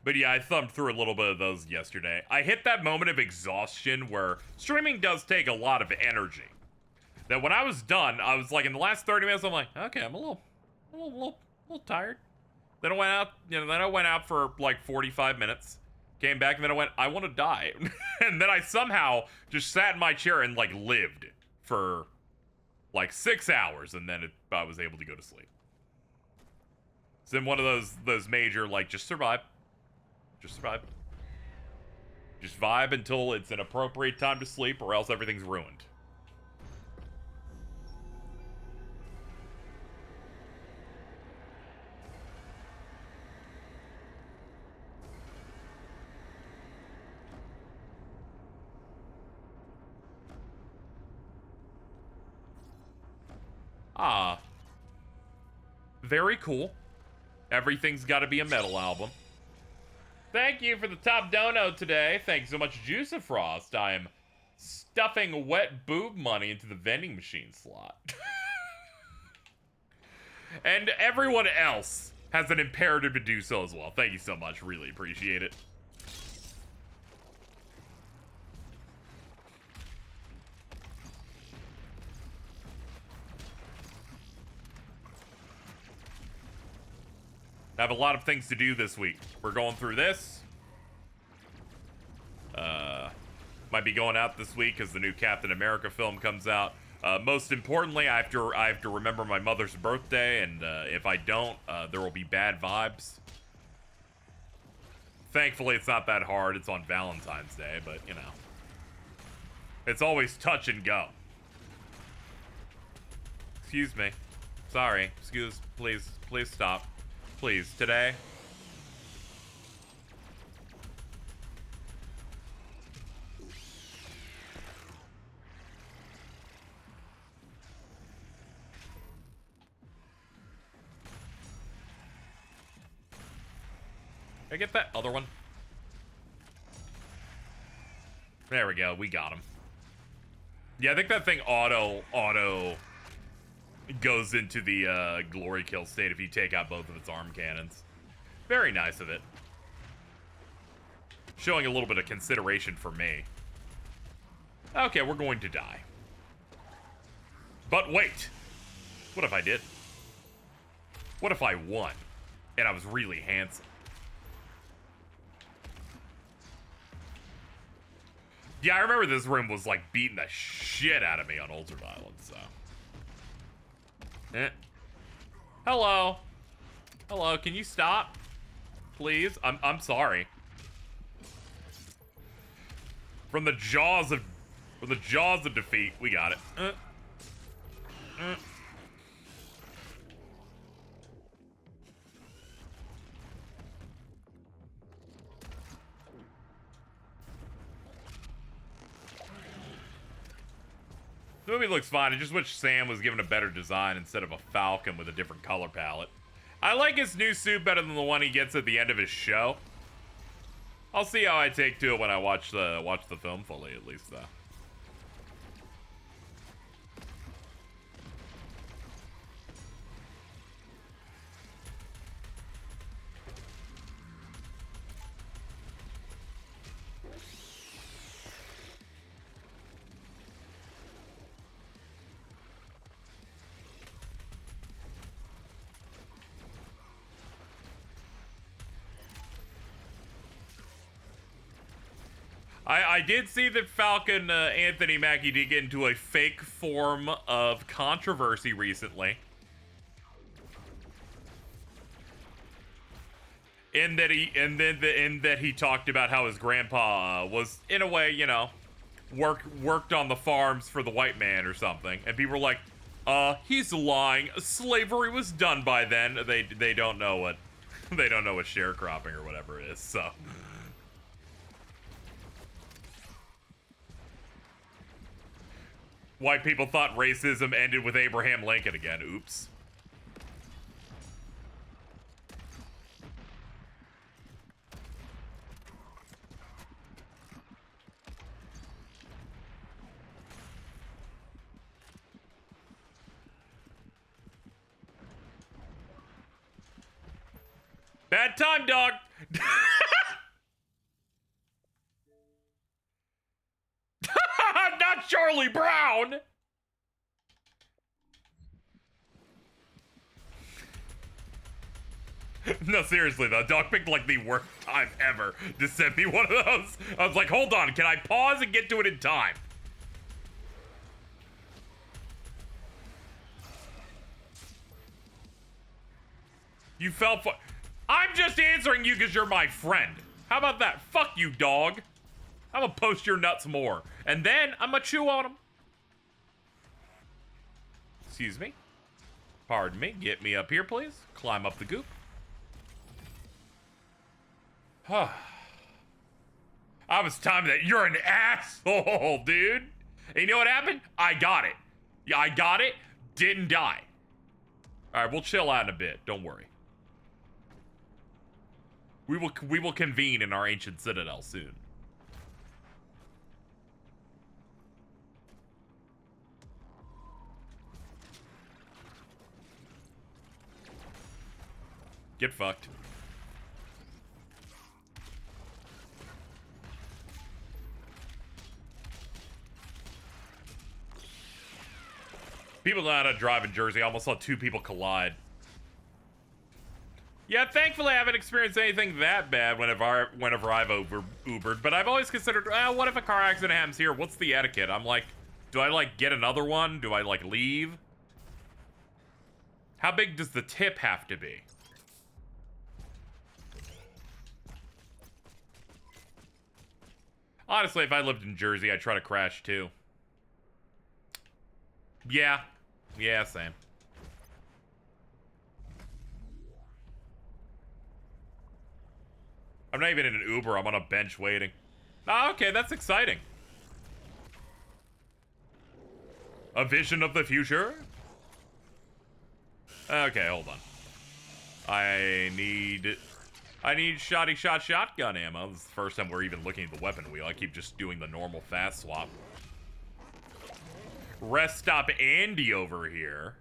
But yeah, I thumbed through a little bit of those yesterday. I hit that moment of exhaustion where streaming does take a lot of energy. That when I was done, I was like, in the last 30 minutes, I'm like, okay, I'm a little tired. Then I went out for like 45 minutes, came back, and then I went, I want to die. And then I somehow just sat in my chair and like lived for like 6 hours, and then I was able to go to sleep. It's in one of those major, like, just survive. Just survive. Just vibe until it's an appropriate time to sleep, or else everything's ruined. Ah. Very cool. Everything's got to be a metal album. Thank you for the top dono today. Thanks so much, Juice Frost. I am stuffing wet boob money into the vending machine slot. And everyone else has an imperative to do so as well. Thank you so much. Really appreciate it. I have a lot of things to do this week. We're going through this. Might be going out this week as the new Captain America film comes out. Most importantly, I have to remember my mother's birthday, and if I don't, there will be bad vibes. Thankfully, it's not that hard. It's on Valentine's Day, but, you know. It's always touch and go. Excuse me. Sorry. Please stop. Please, today. Can I get that other one? There we go. We got him. Yeah, I think that thing auto goes into the glory kill state if you take out both of its arm cannons. Very nice of it. Showing a little bit of consideration for me. Okay, we're going to die. But wait. What if I did? What if I won? And I was really handsome? Yeah, I remember this room was like beating the shit out of me on Ultraviolence, so. Hello. Hello, can you stop? Please? I'm sorry. From the jaws of defeat, we got it. The movie looks fine. I just wish Sam was given a better design instead of a Falcon with a different color palette. I like his new suit better than the one he gets at the end of his show. I'll see how I take to it when I watch the film fully, at least, though. I did see that Falcon Anthony Mackie did get into a fake form of controversy recently. In that he talked about how his grandpa was, in a way, you know, worked on the farms for the white man or something. And people were like, he's lying. Slavery was done by then. They don't know what sharecropping or whatever is, so. White people thought racism ended with Abraham Lincoln again. Oops. Bad time, dog. Not Charlie Brown. No, seriously though, dog picked like the worst time ever to send me one of those. I was like, hold on, can I pause and get to it in time? You fell for. I'm just answering you because you're my friend. How about that? Fuck you, dog. I'm gonna post your nuts more. And then I'm gonna chew on them. Excuse me. Pardon me. Get me up here, please. Climb up the goop. I was timing that. You're an asshole, dude. And you know what happened? I got it. Yeah, I got it. Didn't die. All right, we'll chill out in a bit. Don't worry. We will convene in our ancient citadel soon. Get fucked. People know how to drive in Jersey. I almost saw two people collide. Yeah, thankfully I haven't experienced anything that bad whenever I've Ubered, but I've always considered, what if a car accident happens here? What's the etiquette? I'm like, do I, like, get another one? Do I, like, leave? How big does the tip have to be? Honestly, if I lived in Jersey, I'd try to crash, too. Yeah. Yeah, same. I'm not even in an Uber. I'm on a bench waiting. Oh, okay, that's exciting. A vision of the future? Okay, hold on. I need shotgun ammo. This is the first time we're even looking at the weapon wheel. I keep just doing the normal fast swap. Rest stop Andy over here.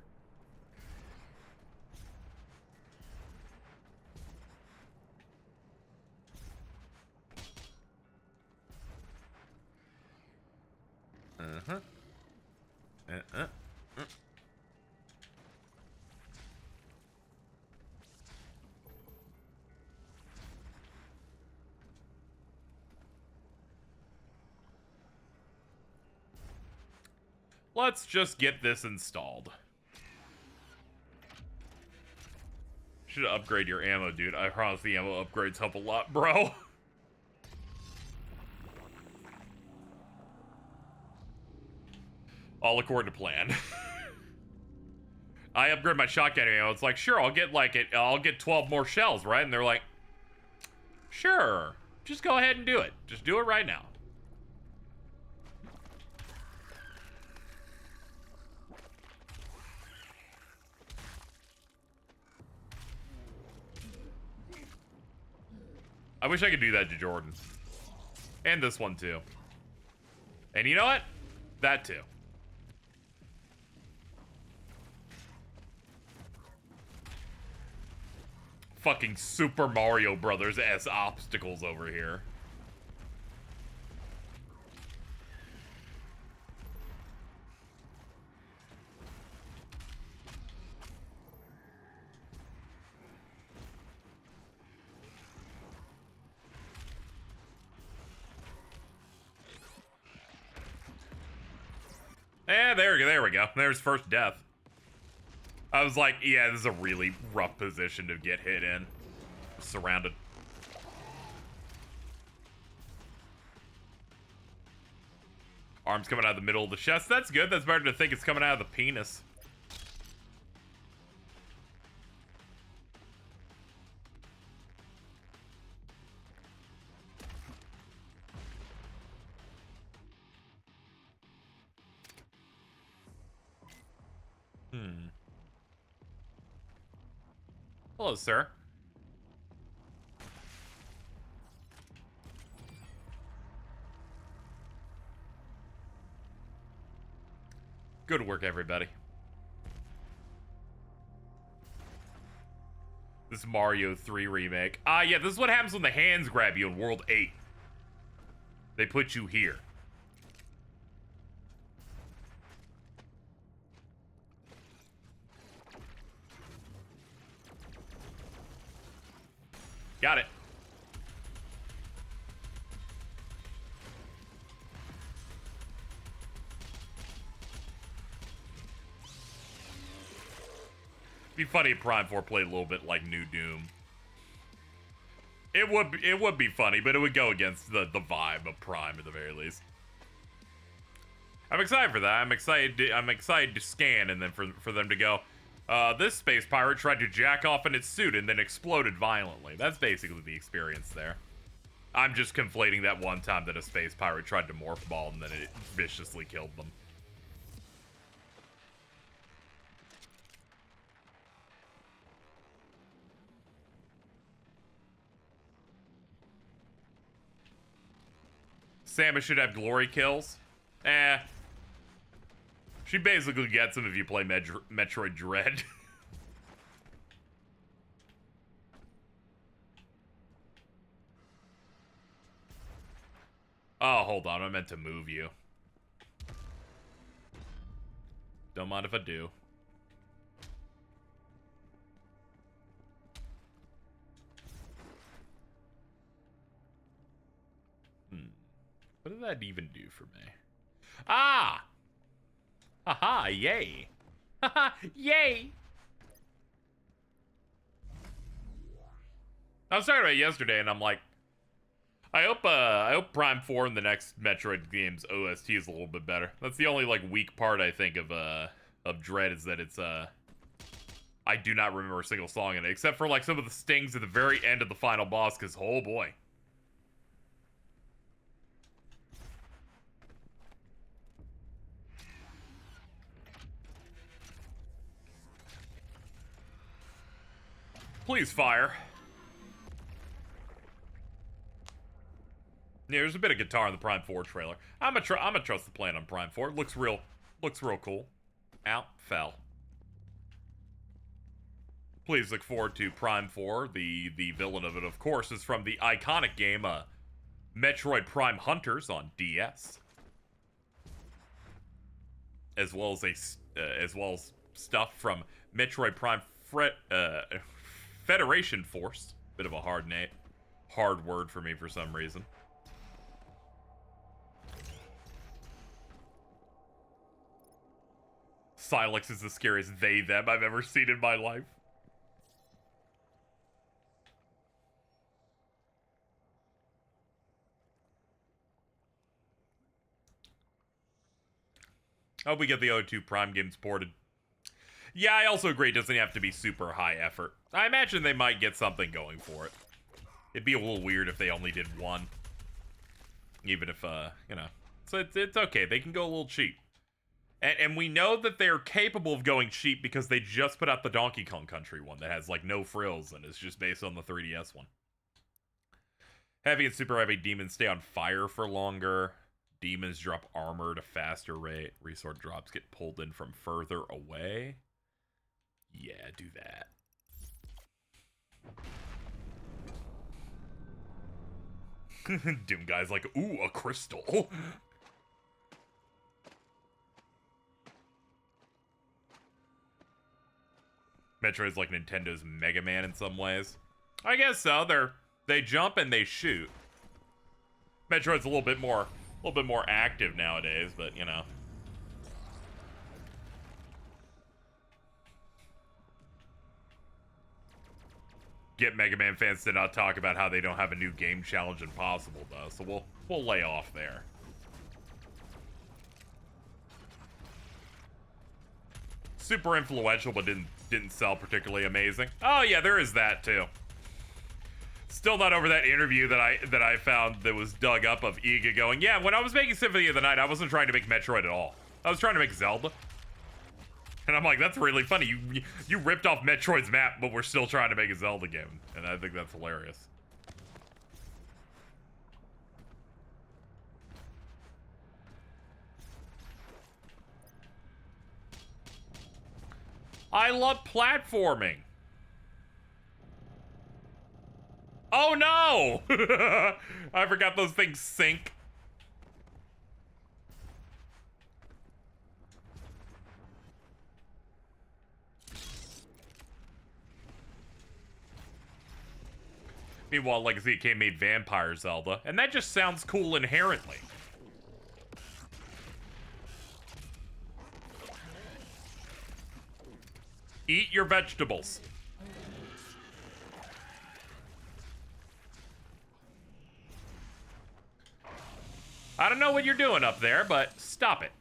Uh-huh. Let's just get this installed. Should upgrade your ammo, dude. I promise the ammo upgrades help a lot, bro. All according to plan. I upgrade my shotgun ammo. It's like, sure, I'll get 12 more shells, right? And they're like, sure, just go ahead and do it. Just do it right now. I wish I could do that to Jordan. And this one, too. And you know what? That, too. Fucking Super Mario Brothers-esque obstacles over here. There we go. There's first death. I was like, yeah, this is a really rough position to get hit in. Surrounded. Arms coming out of the middle of the chest. That's good. That's better to think it's coming out of the penis. Hello, sir. Good work, everybody. This Mario 3 remake. Yeah, this is what happens when the hands grab you in World 8. They put you here. Got it. Be funny if Prime 4 played a little bit like New Doom. It would be funny, but it would go against the vibe of Prime at the very least. I'm excited for that. I'm excited to scan and then for them to go, this space pirate tried to jack off in its suit and then exploded violently. That's basically the experience there. I'm just conflating that one time that a space pirate tried to morph ball and then it viciously killed them. Samus should have glory kills. She basically gets them if you play Metroid Dread. Oh, hold on. I meant to move you. Don't mind if I do. What did that even do for me? Ah! Haha, yay. Haha, yay! I was talking about it yesterday, and I'm like, I hope Prime 4 in the next Metroid game's OST is a little bit better. That's the only, like, weak part, I think, of Dread, is that it's, I do not remember a single song in it, except for, like, some of the stings at the very end of the final boss, because, oh boy. Please fire. Yeah, there's a bit of guitar in the Prime 4 trailer. I'm gonna trust the plan on Prime 4. It looks real cool. Ow, fell. Please look forward to Prime 4. The villain of it, of course, is from the iconic game Metroid Prime Hunters on DS. As well as stuff from Metroid Prime Federation Force. Bit of a hard word for me for some reason. Silex is the scariest they-them I've ever seen in my life. I hope we get the O2 Prime games ported. Yeah, I also agree it doesn't have to be super high effort. I imagine they might get something going for it. It'd be a little weird if they only did one. Even if, you know. So it's okay. They can go a little cheap. And we know that they're capable of going cheap because they just put out the Donkey Kong Country one that has, like, no frills and is just based on the 3DS one. Heavy and super heavy demons stay on fire for longer. Demons drop armor at a faster rate. Resort drops get pulled in from further away. Yeah, do that. Doom guy's like, ooh, a crystal. Metroid's like Nintendo's Mega Man in some ways. I guess so. They jump and they shoot. Metroid's a little bit more active nowadays, but you know. Get Mega Man fans to not talk about how they don't have a new game challenge Impossible though, so we'll lay off there. Super influential, but didn't sell particularly amazing. Oh yeah, there is that too. Still not over that interview that I found that was dug up of Iga going, yeah, when I was making Symphony of the Night, I wasn't trying to make Metroid at all. I was trying to make Zelda. And I'm like, that's really funny. You ripped off Metroid's map, but we're still trying to make a Zelda game. And I think that's hilarious. I love platforming. Oh no! I forgot those things sink. Meanwhile, Legacy of Kain made Vampire Zelda, and that just sounds cool inherently. Eat your vegetables. I don't know what you're doing up there, but stop it.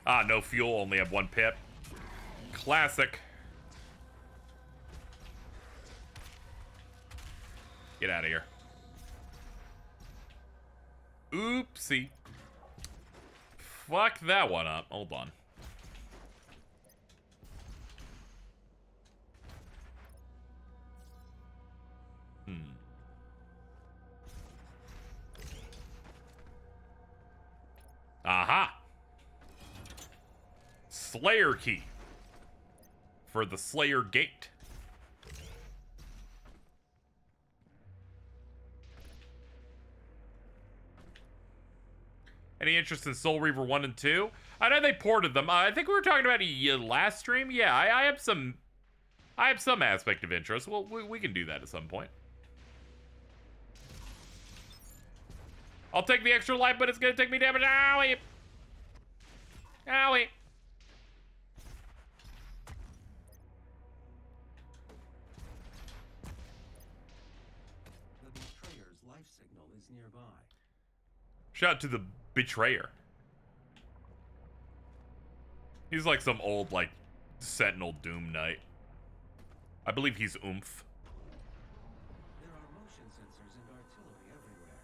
Ah, no fuel, only have one pip. Classic. Get out of here. Oopsie. Fuck that one up. Hold on. Aha! Slayer key. For the Slayer gate. Any interest in Soul Reaver 1 and 2? I know they ported them. I think we were talking about a last stream. Yeah, I have some aspect of interest. Well, we can do that at some point. I'll take the extra life, but it's gonna take me damage. Owie! Owie! The betrayer's life signal is nearby. Shout out to the betrayer. He's like some old, like, Sentinel Doom Knight. I believe he's oomph. There are motion sensors and artillery everywhere.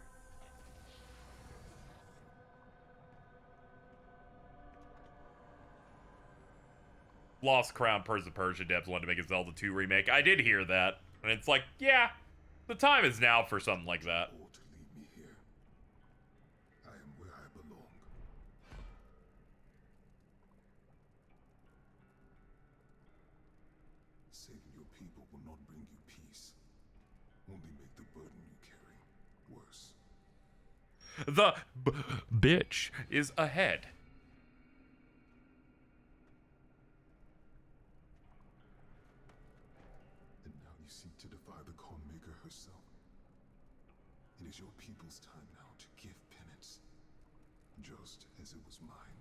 Lost Crown Prince of Persia devs wanted to make a Zelda 2 remake. I did hear that. And it's like, yeah, the time is now for something like that. Or to leave me here. I am where I belong. Saving your people will not bring you peace. Only make the burden you carry worse. The bitch is ahead. And now you seek to defy the Khan Maker herself. It is your people's time now to give penance, just as it was mine.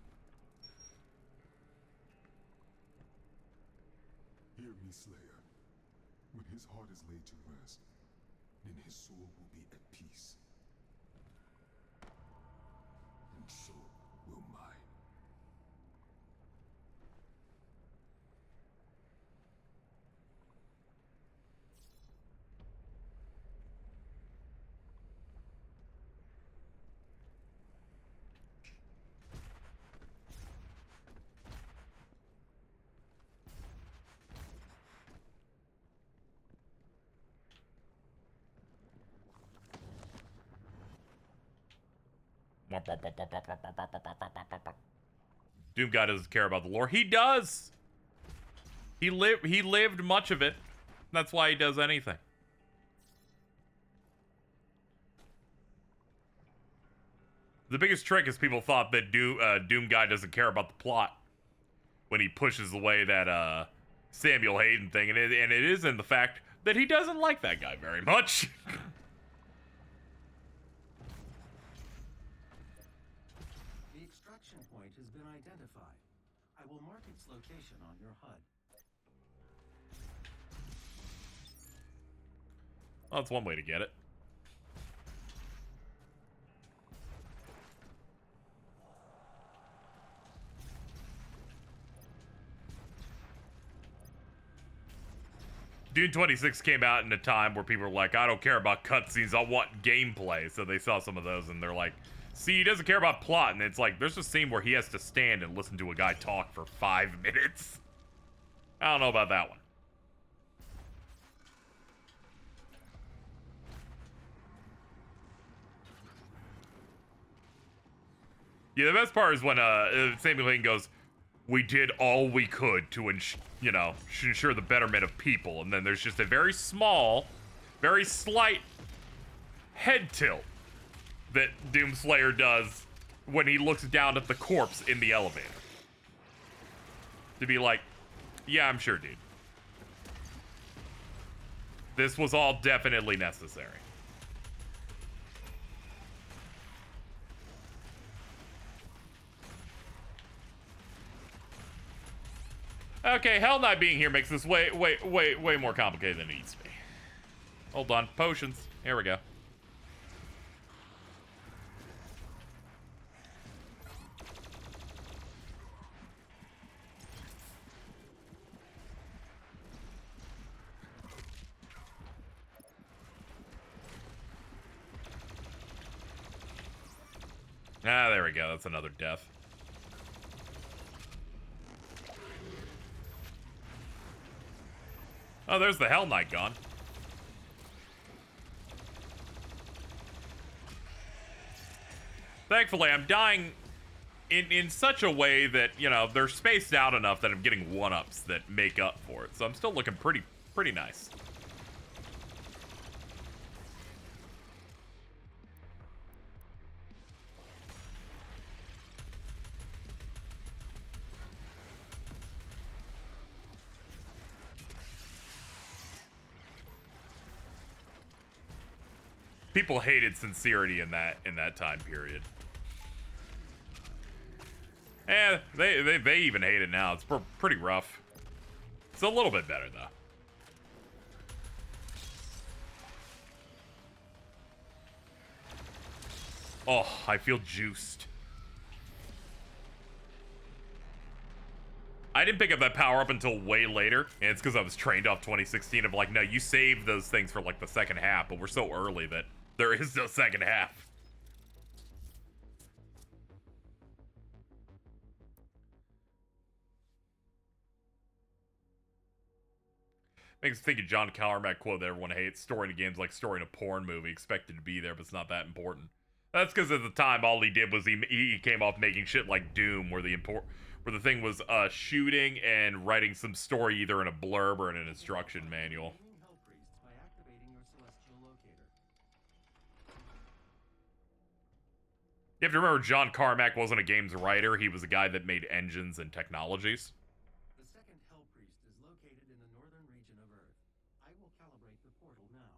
Hear me, Slayer. When his heart is laid to rest, then his soul will be at peace. And so will mine. Doom Guy doesn't care about the lore. He does. He lived much of it. That's why he does anything. The biggest trick is people thought that Doom Guy doesn't care about the plot when he pushes away that Samuel Hayden thing, and it is in the fact that he doesn't like that guy very much. The extraction point has been identified. I will mark its location on your HUD. Well, that's one way to get it. Dune 26 came out in a time where people were like, I don't care about cutscenes, I want gameplay. So they saw some of those and they're like, see, he doesn't care about plot. And it's like, there's a scene where he has to stand and listen to a guy talk for 5 minutes. I don't know about that one. Yeah, the best part is when Samuel Hayden goes, we did all we could to ensure the betterment of people. And then there's just a very small, very slight head tilt that Doomslayer does when he looks down at the corpse in the elevator. To be like, yeah, I'm sure, dude. This was all definitely necessary. Okay, Hell Knight being here makes this way more complicated than it needs to be. Hold on, potions. Here we go. Ah, there we go. That's another death. Oh, there's the Hell Knight gone. Thankfully, I'm dying in such a way that, you know, they're spaced out enough that I'm getting one-ups that make up for it. So I'm still looking pretty nice. People hated sincerity in that time period. Eh, they even hate it now. It's pretty rough. It's a little bit better though. Oh, I feel juiced. I didn't pick up that power up until way later, and it's because I was trained off 2016 of like, no, you save those things for like the second half, but we're so early that there is no second half. Makes me think of John Carmack quote that everyone hates: story in a game's like story in a porn movie, expected to be there, but it's not that important. That's because at the time, all he did was he came off making shit like Doom, where the thing was shooting and writing some story either in a blurb or in an instruction manual. By activating your celestial locator. You have to remember, John Carmack wasn't a games writer. He was a guy that made engines and technologies. The second Hell Priest is located in the northern region of Earth. I will calibrate the portal now.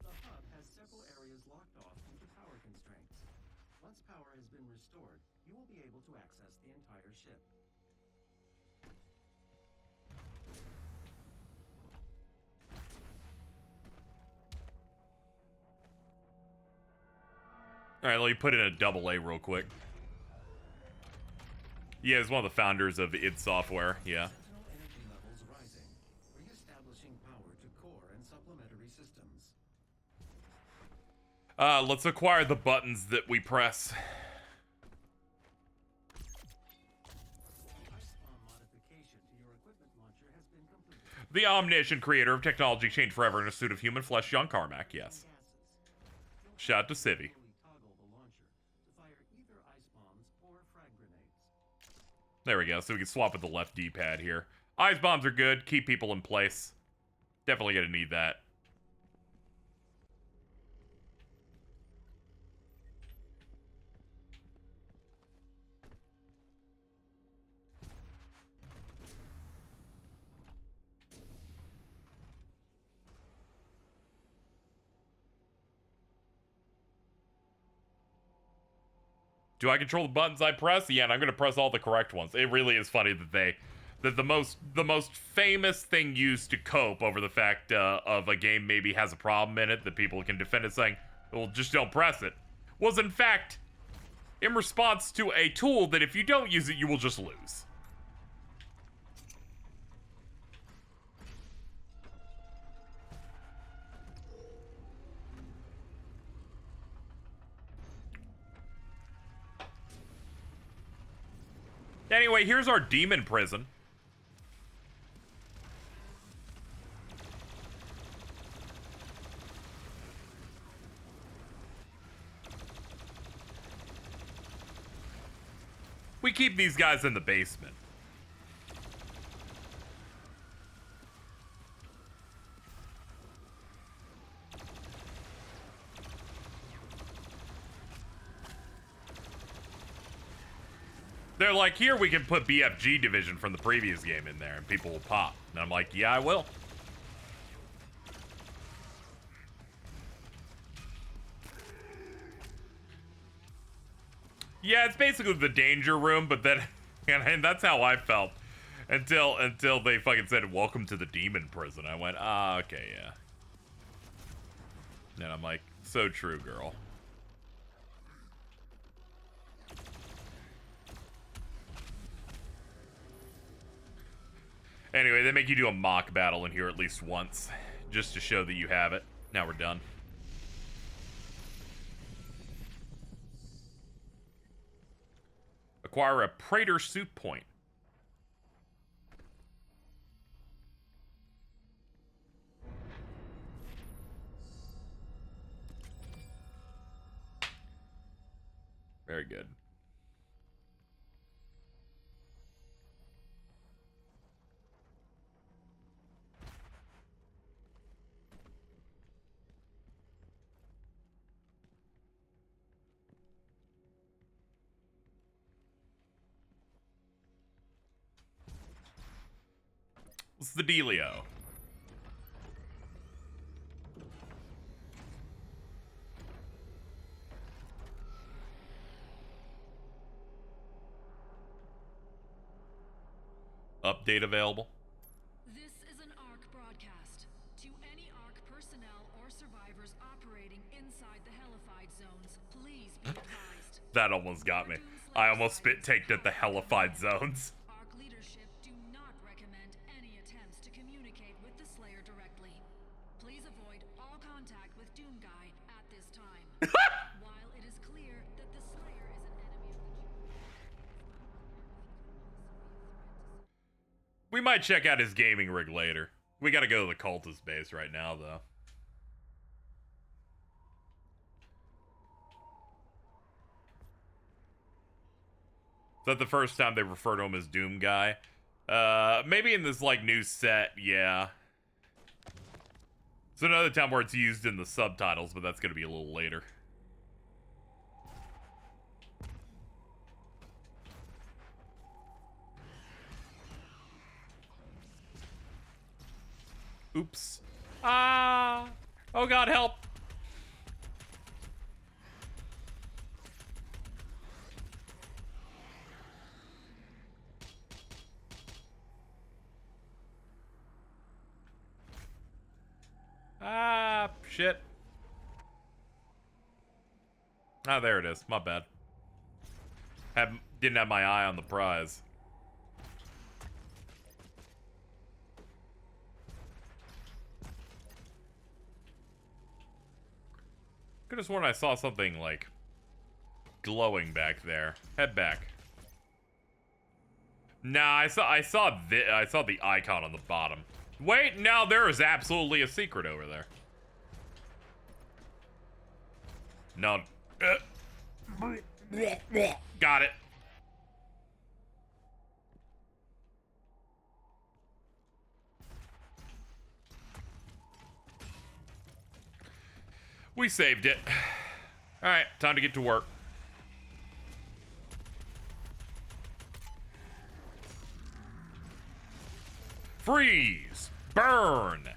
The hub has several areas locked off due to power constraints. Once power has been restored, you will be able to access the entire ship. Alright, let me put in a AA real quick. Yeah, he's one of the founders of id Software, yeah. Sentinel energy levels rising, re-establishing power to core and supplementary systems. Let's acquire the buttons that we press. Ice bomb modification to your equipment launcher has been completed. The omniscient creator of technology changed forever in a suit of human flesh, John Carmack, yes. Gases. Shout out to Civvy. Toggle the launcher to fire either ice bombs or frag grenades. There we go, so we can swap with the left D-pad here. Ice bombs are good, keep people in place. Definitely gonna need that. Do I control the buttons I press? Yeah, and I'm gonna press all the correct ones. It really is funny that the most famous thing used to cope over the fact of a game maybe has a problem in it that people can defend it saying, well, just don't press it, was in fact in response to a tool that if you don't use it, you will just lose. Anyway, here's our demon prison. We keep these guys in the basement. They're like, here we can put BFG division from the previous game in there and people will pop. And I'm like, yeah, I will. Yeah, it's basically the danger room, but then, and that's how I felt until they fucking said, welcome to the demon prison. I went, ah, okay, yeah. And I'm like, so true, girl. Anyway, they make you do a mock battle in here at least once, just to show that you have it. Now we're done. Acquire a Praetor soup point. Very good. What's the dealio? update available. This is an ARC broadcast. To any ARC personnel or survivors operating inside the hellified zones, please be advised. That almost got me. I almost spit taked at the hellified zones. ARC leadership do not recommend any attempts to communicate with the Slayer directly. Please avoid all contact with Doomguy at this time. While it is clear that the Slayer is an enemy of the We might check out his gaming rig later. We gotta go to the Cultist base right now, though. Is that the first time they refer to him as Doom Guy? Maybe in this, like, new set, yeah. It's another time where it's used in the subtitles, but that's gonna be a little later. Oops. Ah! Oh god, help! Ah, shit. Ah, there it is. My bad. Didn't have my eye on the prize. Could have sworn I saw something, like, glowing back there. Head back. Nah, I saw the icon on the bottom. Wait, now there is absolutely a secret over there. No. Got it. We saved it. Alright, time to get to work. Freeze! Burn!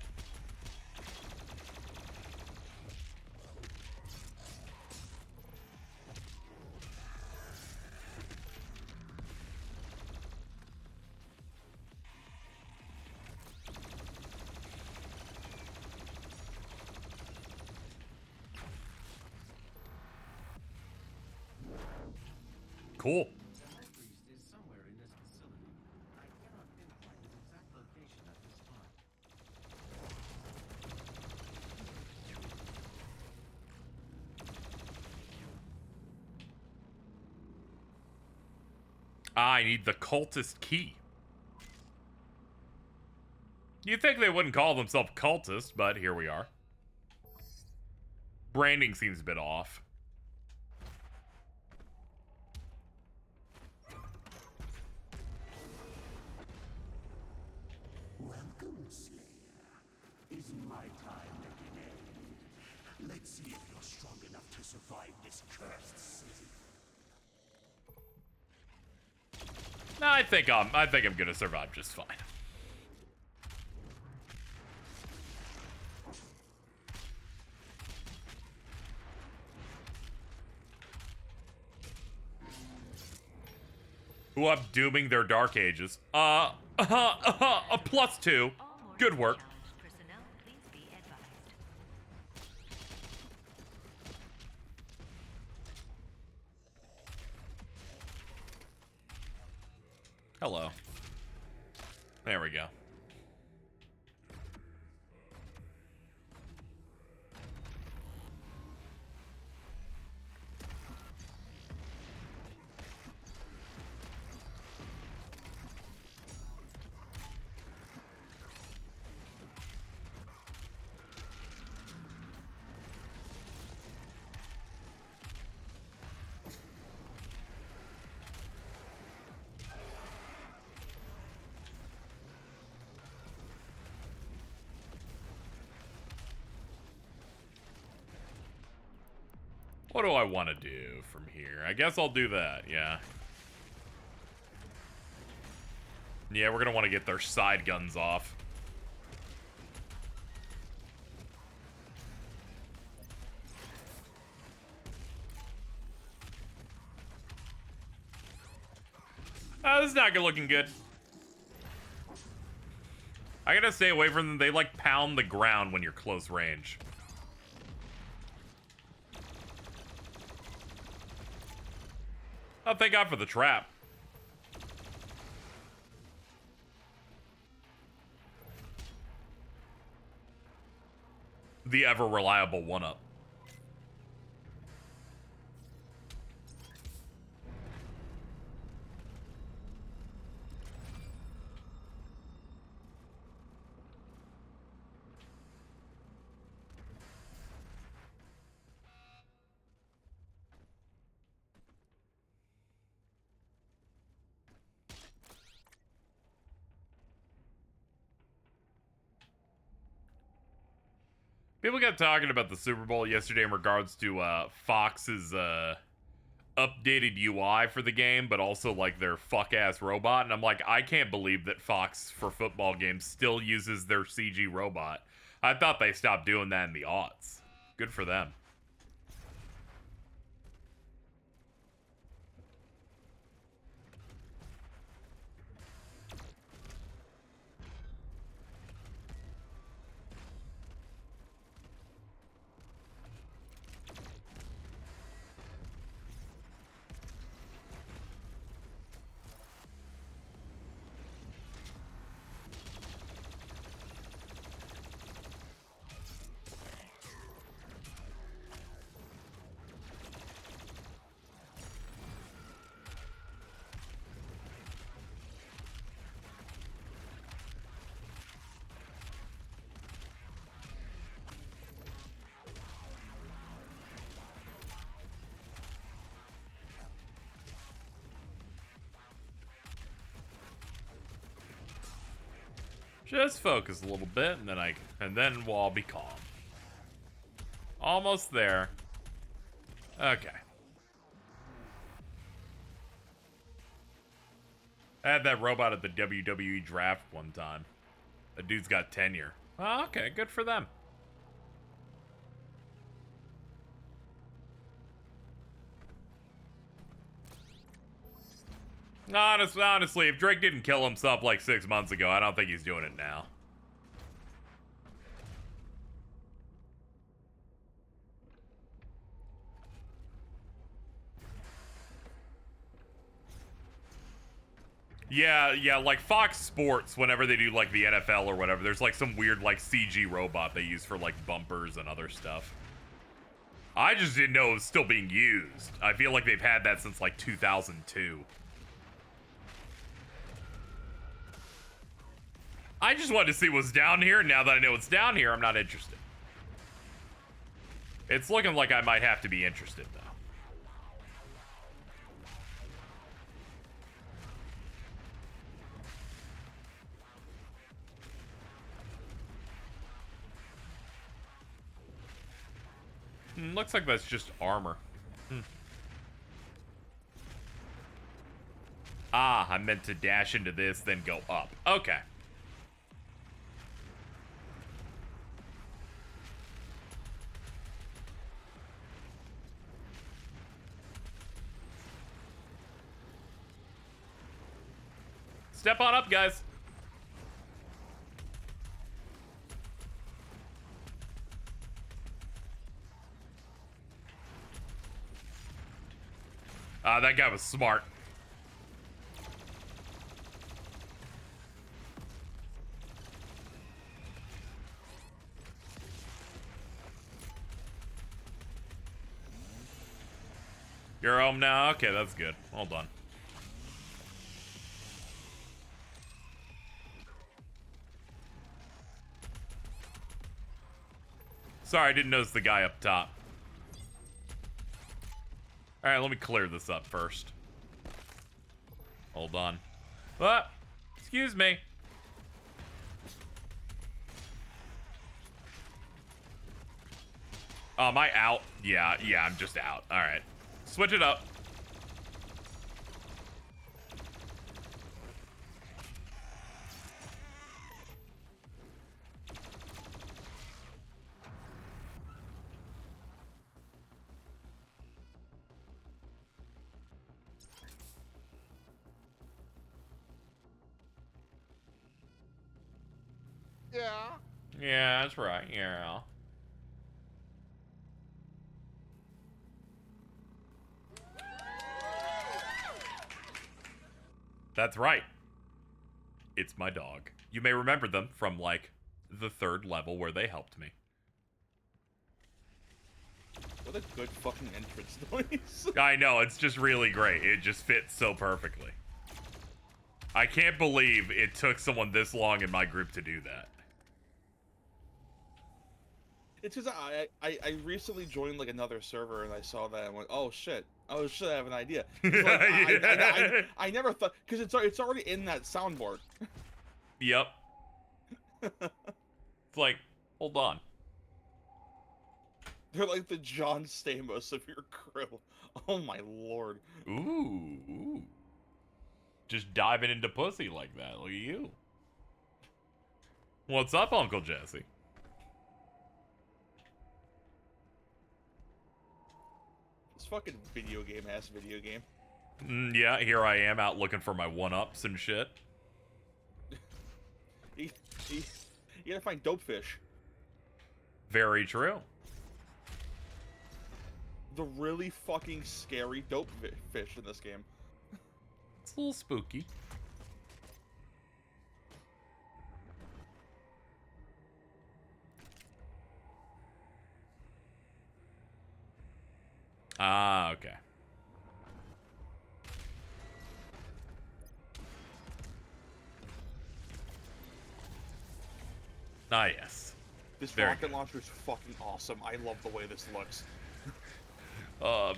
Cool. Priest is somewhere in this facility. I cannot pinpoint his exact location at this time. I need the cultist key. You'd think they wouldn't call themselves cultists, but here we are. Branding seems a bit off. Welcome, Slayer. Is my time at an end? Let's see if you're strong enough to survive this cursed city. No, I think I'm gonna survive just fine. Who I'm dooming their dark ages. A +2. Good work. Personnel, please be advised. Hello. There we go. What do I want to do from here? I guess I'll do that, yeah. Yeah, we're gonna want to get their side guns off. This is not looking good. I gotta stay away from them. They, like, pound the ground when you're close range. Oh, thank God for the trap. The ever-reliable one-up. People got talking about the Super Bowl yesterday in regards to Fox's updated UI for the game, but also like their fuck-ass robot. And I'm like, I can't believe that Fox for football games still uses their CG robot. I thought they stopped doing that in the aughts. Good for them. Just focus a little bit, and then we'll all be calm. Almost there. Okay. I had that robot at the WWE draft one time. A dude's got tenure. Oh, okay, good for them. Honestly, if Drake didn't kill himself like 6 months ago, I don't think he's doing it now. Yeah, like Fox Sports, whenever they do like the NFL or whatever, there's like some weird like CG robot they use for like bumpers and other stuff. I just didn't know it was still being used. I feel like they've had that since like 2002. I just wanted to see what's down here, and now that I know what's down here, I'm not interested. It's looking like I might have to be interested, though. Looks like that's just armor. Ah, I meant to dash into this, then go up. Okay. Step on up, guys. That guy was smart. You're home now? Okay, that's good. Hold on. Sorry, I didn't notice the guy up top. Alright, let me clear this up first. Hold on. What? Excuse me. Oh, am I out? Yeah, I'm just out. Alright. Switch it up. Yeah. Yeah, that's right. Yeah. That's right. It's my dog. You may remember them from, like, the 3rd level where they helped me. What a good fucking entrance noise. I know, it's just really great. It just fits so perfectly. I can't believe it took someone this long in my group to do that. It's because I recently joined like another server and I saw that and went, oh shit, I have an idea. 'Cause, like, I never thought, because it's already in that soundboard. Yep. It's like, hold on. They're like the John Stamos of your crew. Oh my lord. Ooh. Just diving into pussy like that. Look at you. What's up, Uncle Jesse? This fucking video game. Yeah, here I am out looking for my 1-ups and shit. You gotta find dope fish. Very true. The really fucking scary dope fish in this game. It's a little spooky. Ah, okay. Ah, yes. This Very rocket good. launcher is fucking awesome. I love the way this looks.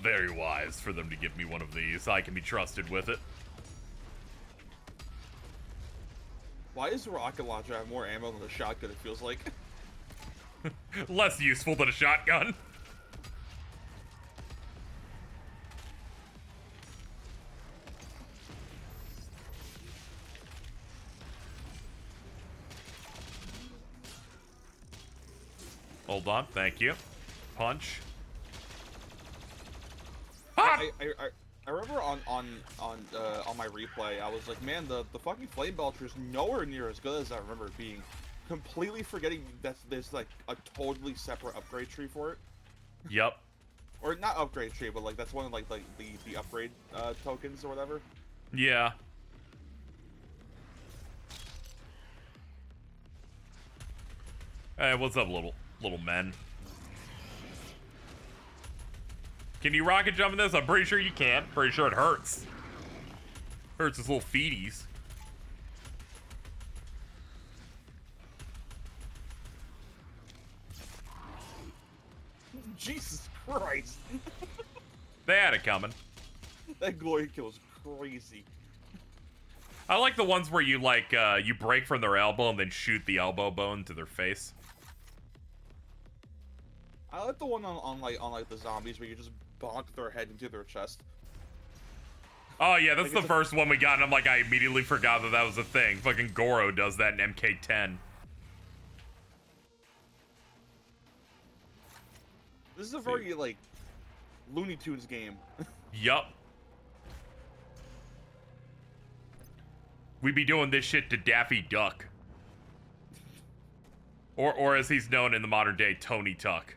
Very wise for them to give me one of these. I can be trusted with it. Why does the rocket launcher have more ammo than the shotgun, it feels like? Less useful than a shotgun. Hold on, thank you. Punch. Ah! I remember on my replay, I was like, man, the fucking flame belcher is nowhere near as good as I remember it being. Completely forgetting that there's like a totally separate upgrade tree for it. Yep. Or not upgrade tree, but like that's one of like the upgrade tokens or whatever. Yeah. Hey, what's up, little men? Can you rocket jump in this? I'm pretty sure you can. Pretty sure it hurts. Hurts his little feeties. Jesus Christ! They had it coming. That glory kill is crazy. I like the ones where you like you break from their elbow and then shoot the elbow bone to their face. I like the one on the zombies where you just bonk their head into their chest. Oh yeah, that's Like, the first one we got, and I'm like, I immediately forgot that was a thing. Fucking Goro does that in MK10. This is a very like Looney Tunes game. Yup. We be doing this shit to Daffy Duck. Or as he's known in the modern day, Tony Tuck.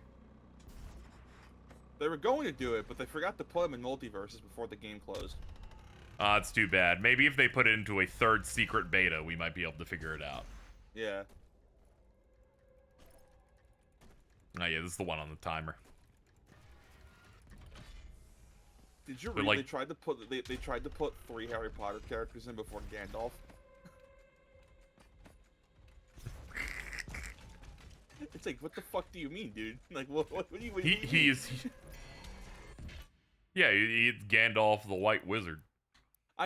They were going to do it, but they forgot to put them in multiverses before the game closed. It's too bad. Maybe if they put it into a 3rd secret beta, we might be able to figure it out. Yeah. Oh yeah, this is the one on the timer. Did you But, read like- they tried to put 3 Harry Potter characters in before Gandalf? It's like, what the fuck do you mean, dude? Like, what do you mean? He's... Yeah, he's Gandalf the White Wizard.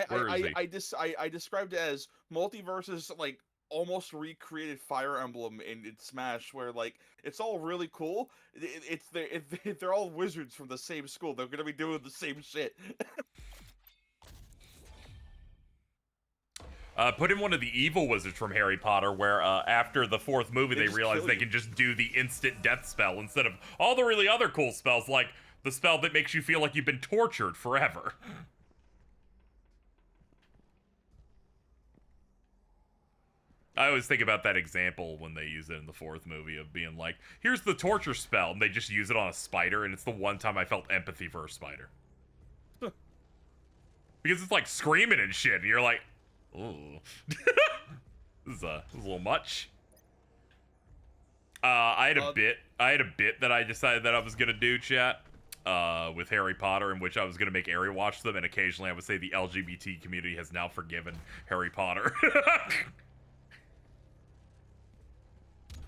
Where is he? I described it as multiverses, like almost recreated Fire Emblem in Smash, where like it's all really cool. They're all wizards from the same school. They're gonna be doing the same shit. Put in one of the evil wizards from Harry Potter, where after the 4th movie, They they just realize kill they you. can just do the instant death spell instead of all the really other cool spells, like the spell that makes you feel like you've been tortured forever. I always think about that example when they use it in the fourth movie of being like, here's the torture spell, and they just use it on a spider, and it's the one time I felt empathy for a spider. Because it's like screaming and shit, and you're like, ooh. This is a little much. I had a bit that I decided that I was gonna do, chat, with Harry Potter, in which I was gonna make Ari watch them, and occasionally I would say the LGBT community has now forgiven Harry Potter.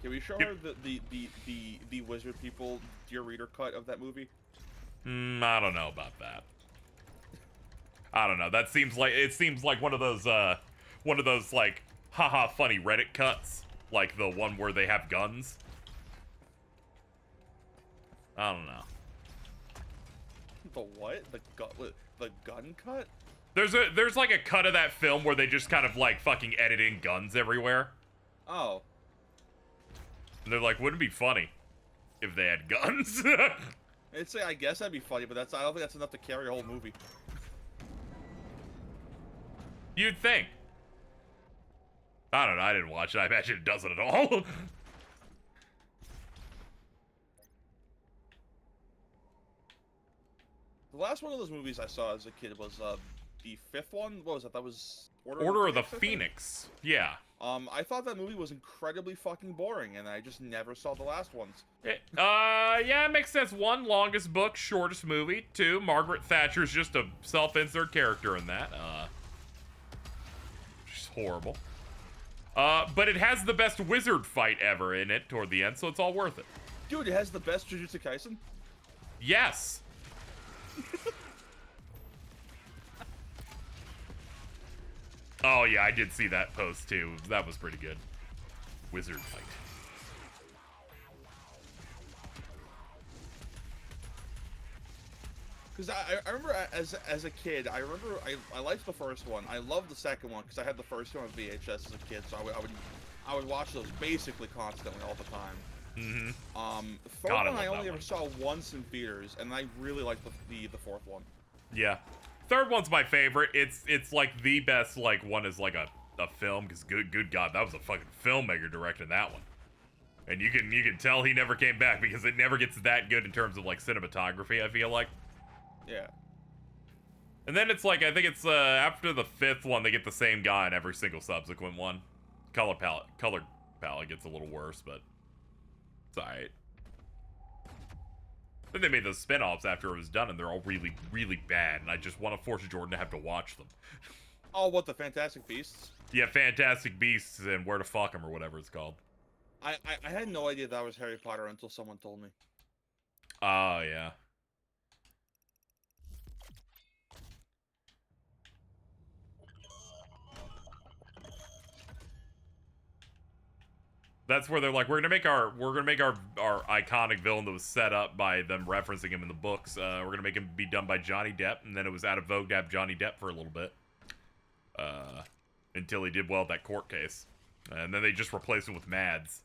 Can we show her the wizard people dear reader cut of that movie? I don't know about that. I don't know. That seems like one of those like haha funny Reddit cuts, like the one where they have guns. I don't know. The what? The gun cut? There's like a cut of that film where they just kind of like fucking edit in guns everywhere. Oh. And they're like, wouldn't it be funny if they had guns? I'd say I guess that'd be funny, but I don't think that's enough to carry a whole movie. You'd think. I don't know, I didn't watch it. I imagine it doesn't at all. The last one of those movies I saw as a kid was the fifth one. What was that? That was Order of the Phoenix. Yeah. I thought that movie was incredibly fucking boring, and I just never saw the last ones. Yeah, it makes sense. 1, longest book, shortest movie. 2, Margaret Thatcher's just a self-insert character in that. She's horrible. But it has the best wizard fight ever in it toward the end, so it's all worth it. Dude, it has the best Jujutsu Kaisen. Yes. Oh yeah, I did see that post too. That was pretty good. Wizard fight. Because I remember as a kid, I liked the first one. I loved the second one because I had the first one on VHS as a kid, so I would watch those basically constantly all the time. Mm-hmm. Third one I only ever saw once in theaters, and I really liked the fourth one. Yeah. Third one's my favorite. It's like the best like one is like a film, because good god, that was a fucking filmmaker directing that one. And you can tell he never came back because it never gets that good in terms of like cinematography, I feel like. Yeah. And then it's like, I think it's after the fifth one they get the same guy in every single subsequent one. Color palette gets a little worse, but it's alright. Then they made those spin-offs after it was done, and they're all really, really bad, and I just want to force Jordan to have to watch them. Oh, what, the Fantastic Beasts? Yeah, Fantastic Beasts and Where to Fuck 'Em, or whatever it's called. I had no idea that was Harry Potter until someone told me. Oh, yeah. That's where they're like, we're gonna make our iconic villain that was set up by them referencing him in the books. We're gonna make him be done by Johnny Depp, and then it was out of vogue to have Johnny Depp for a little bit, until he did well at that court case, and then they just replaced him with Mads.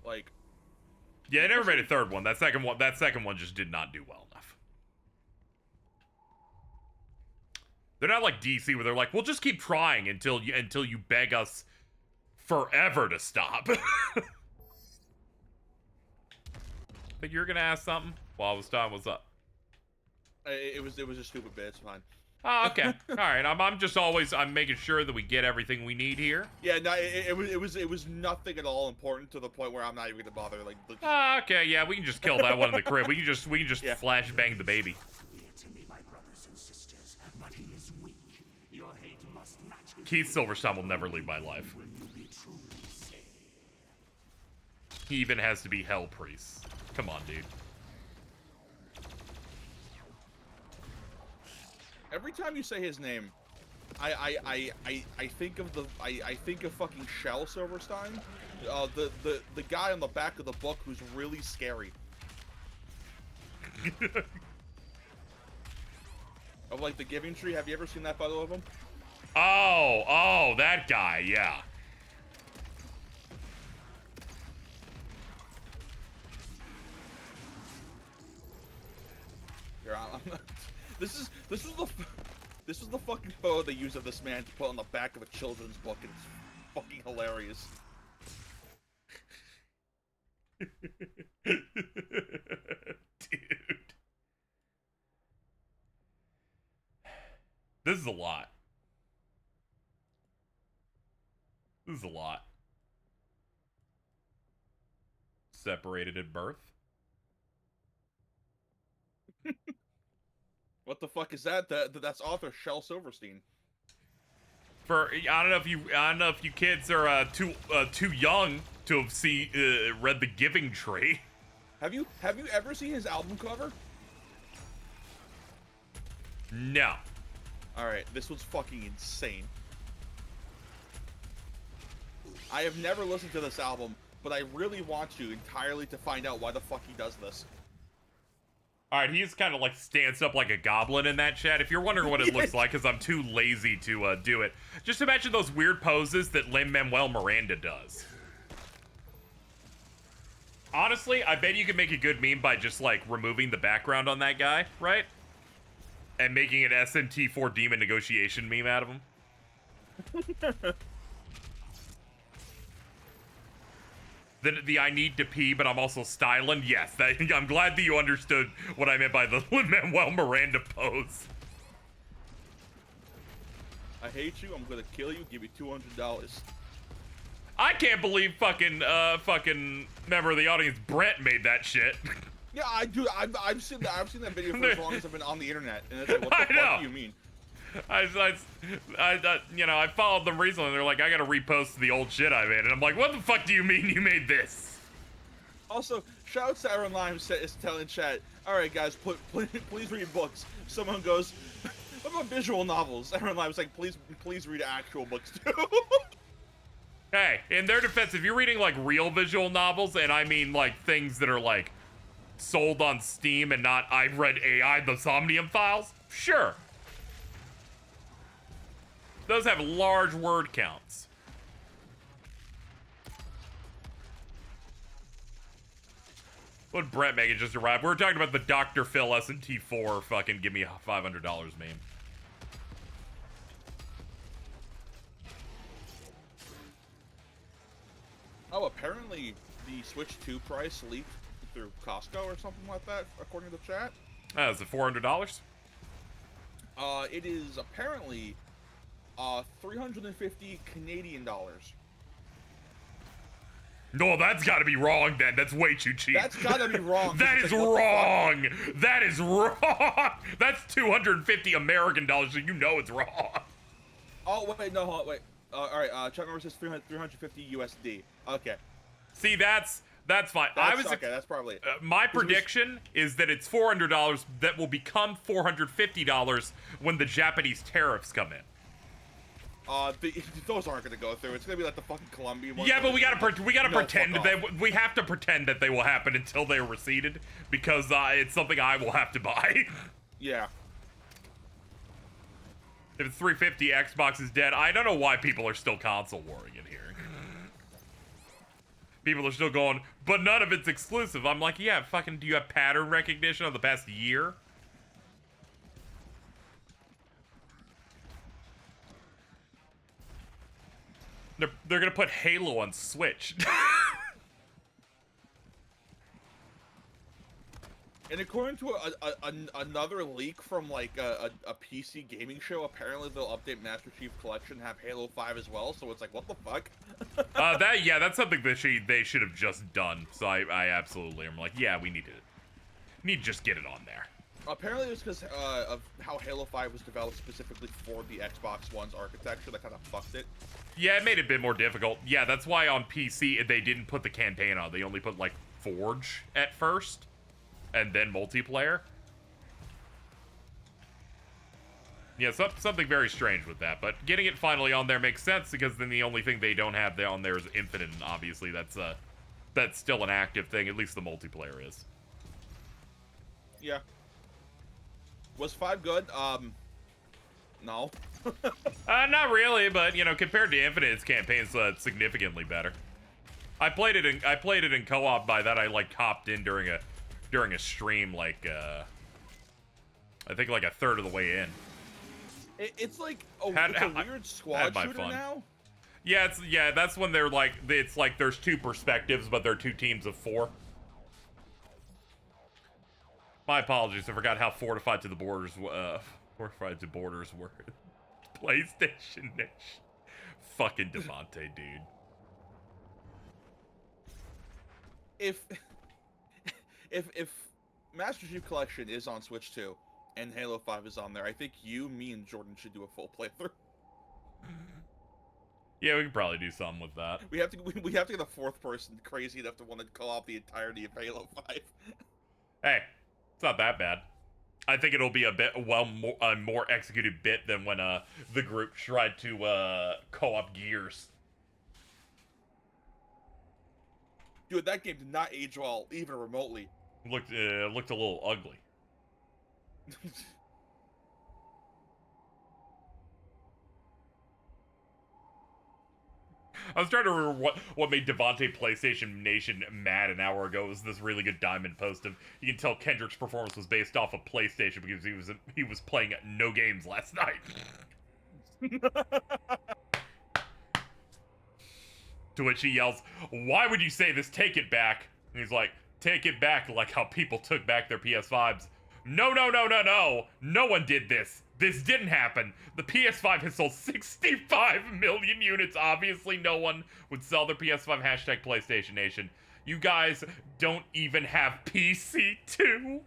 Like, yeah, they never made a third one. That second one just did not do well enough. They're not like DC where they're like, we'll just keep trying until you beg us forever to stop. Think you're gonna ask something while I was talking? What's up? it was a stupid bit. It's fine. Oh, okay. All right. I'm making sure that we get everything we need here. Yeah, no, it was nothing at all important to the point where I'm not even gonna bother. Like, Okay. Yeah, we can just kill that one in the crib. We can just Yeah. flash bang the baby. Keith Silverstein will never leave my life. He even has to be Hell Priest. Come on, dude. Every time you say his name, I think of I think of fucking Shell Silverstein, the guy on the back of the book who's really scary. Of like the Giving Tree. Have you ever seen that photo of him? Oh, that guy, yeah. Here, This was the fucking photo they used of this man to put on the back of a children's book, and it's fucking hilarious. Dude. This is a lot. This is a lot. Separated at birth. What the fuck is that? That's author Shel Silverstein. For I don't know if you kids are too young to have read The Giving Tree. Have you ever seen his album cover? No. All right, this was fucking insane. I have never listened to this album, but I really want to entirely to find out why the fuck he does this. All right, he's kind of like stands up like a goblin in that chat. If you're wondering what it looks like, because I'm too lazy to do it, just imagine those weird poses that Lin-Manuel Miranda does. Honestly, I bet you could make a good meme by just like removing the background on that guy, right? And making an SMT4 demon negotiation meme out of him. The I need to pee, but I'm also styling. Yes, I'm glad that you understood what I meant by the Lin-Manuel Miranda pose. I hate you. I'm gonna kill you. Give me $200. I can't believe fucking member of the audience Brent made that shit. Yeah, I do. I've seen that video for as long as I've been on the internet, and it's like, what the I know. fuck do you mean? I followed them recently. They're like, I gotta repost the old shit I made, and I'm like, what the fuck do you mean you made this? Also, shout out to Aaron Lime is telling chat, all right, guys, please read books. Someone goes, what about visual novels? Aaron Lime's like, please read actual books too. Hey, in their defense, if you're reading like real visual novels, and I mean like things that are like sold on Steam and not I've read AI, the Somnium Files, sure. Those have large word counts. What Brett make it just arrived? We were talking about the Dr. Phil SMT4 fucking give me a $500 meme. Oh, apparently the Switch 2 price leaked through Costco or something like that, according to the chat. Is it $400? It is apparently 350 Canadian dollars. No, that's got to be wrong then. That's way too cheap. That's gotta be wrong. That It's is like, what the wrong. That is wrong. That's 250 American dollars, so you know it's wrong. Oh, wait, no, hold on, wait. All right, chat number says 350 USD. Okay. See, that's fine. Okay, that's probably it. My prediction is that it's $400 that will become $450 when the Japanese tariffs come in. Those aren't gonna go through. It's gonna be like the fucking Colombian one. Yeah, but we gotta pretend fuck we have to pretend that they will happen until they're receded, because it's something I will have to buy. Yeah. If it's 350, Xbox is dead. I don't know why people are still console warring it here. People are still going, but none of it's exclusive. I'm like, yeah, fucking, do you have pattern recognition of the past year? They're gonna put Halo on Switch. And according to another leak from like a PC gaming show, apparently they'll update Master Chief Collection, have Halo 5 as well. So it's like, what the fuck? That's something that they should have just done. So I absolutely am like, yeah, we need to just get it on there. Apparently it's because of how Halo 5 was developed specifically for the Xbox One's architecture that kind of fucked it. Yeah, it made it a bit more difficult. Yeah, that's why on PC they didn't put the campaign on. They only put like Forge at first, and then multiplayer. Yeah, something very strange with that. But getting it finally on there makes sense, because then the only thing they don't have there on there is Infinite, and obviously that's still an active thing. At least the multiplayer is. Yeah. Was 5 good? No. Not really, but you know, compared to Infinite, its campaign's significantly better. I played it in co-op. By that, I like hopped in during a stream like I think like a third of the way in. It's like a I weird squad my shooter fun. now. Yeah, that's when they're like, it's like there's 2 perspectives, but they're 2 teams of 4. My apologies, I forgot how fortified to borders were. PlayStation Nation. Fucking Devontae, dude. If Master Chief Collection is on Switch 2 and Halo 5 is on there, I think you, me, and Jordan should do a full playthrough. Yeah, we could probably do something with that. We have to get a 4th person crazy enough to want to co-op the entirety of Halo 5. Hey, it's not that bad. I think it'll be a more executed bit than when the group tried to co-op Gears. Dude, that game did not age well, even remotely. Looked a little ugly. I was trying to remember what made Devontae PlayStation Nation mad an hour ago. It was this really good Diamond post of, you can tell Kendrick's performance was based off of PlayStation because he was playing no games last night. To which he yells, "Why would you say this? Take it back." And he's like, "Take it back like how people took back their PS5s." No, no, no, no, no. No one did this. This didn't happen. The PS5 has sold 65 million units. Obviously, no one would sell their PS5. Hashtag PlayStation Nation. You guys don't even have PC2.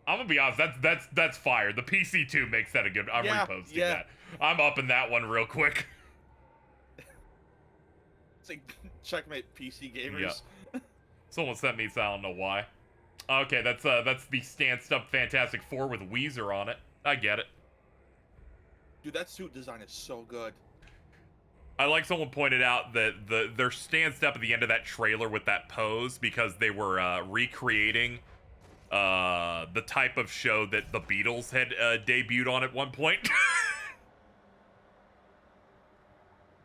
I'm gonna be honest. That's fire. The PC2 makes that a good. I'm reposting that. I'm upping that one real quick. It's like checkmate PC gamers. Yeah. Someone sent me, so I don't know why. Okay, that's the stanced up Fantastic Four with Weezer on it. I get it. Dude, that suit design is so good. I like someone pointed out that they're stanced up at the end of that trailer with that pose because they were recreating the type of show that the Beatles had debuted on at one point.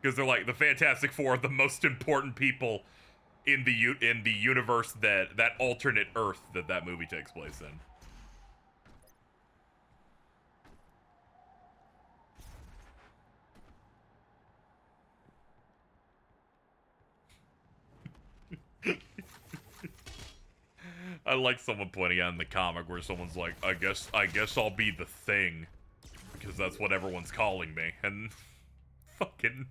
Because they're like, the Fantastic Four are the most important people in the universe that alternate Earth that movie takes place in. I like someone pointing out in the comic where someone's like, I guess I'll be the Thing because that's what everyone's calling me, and fucking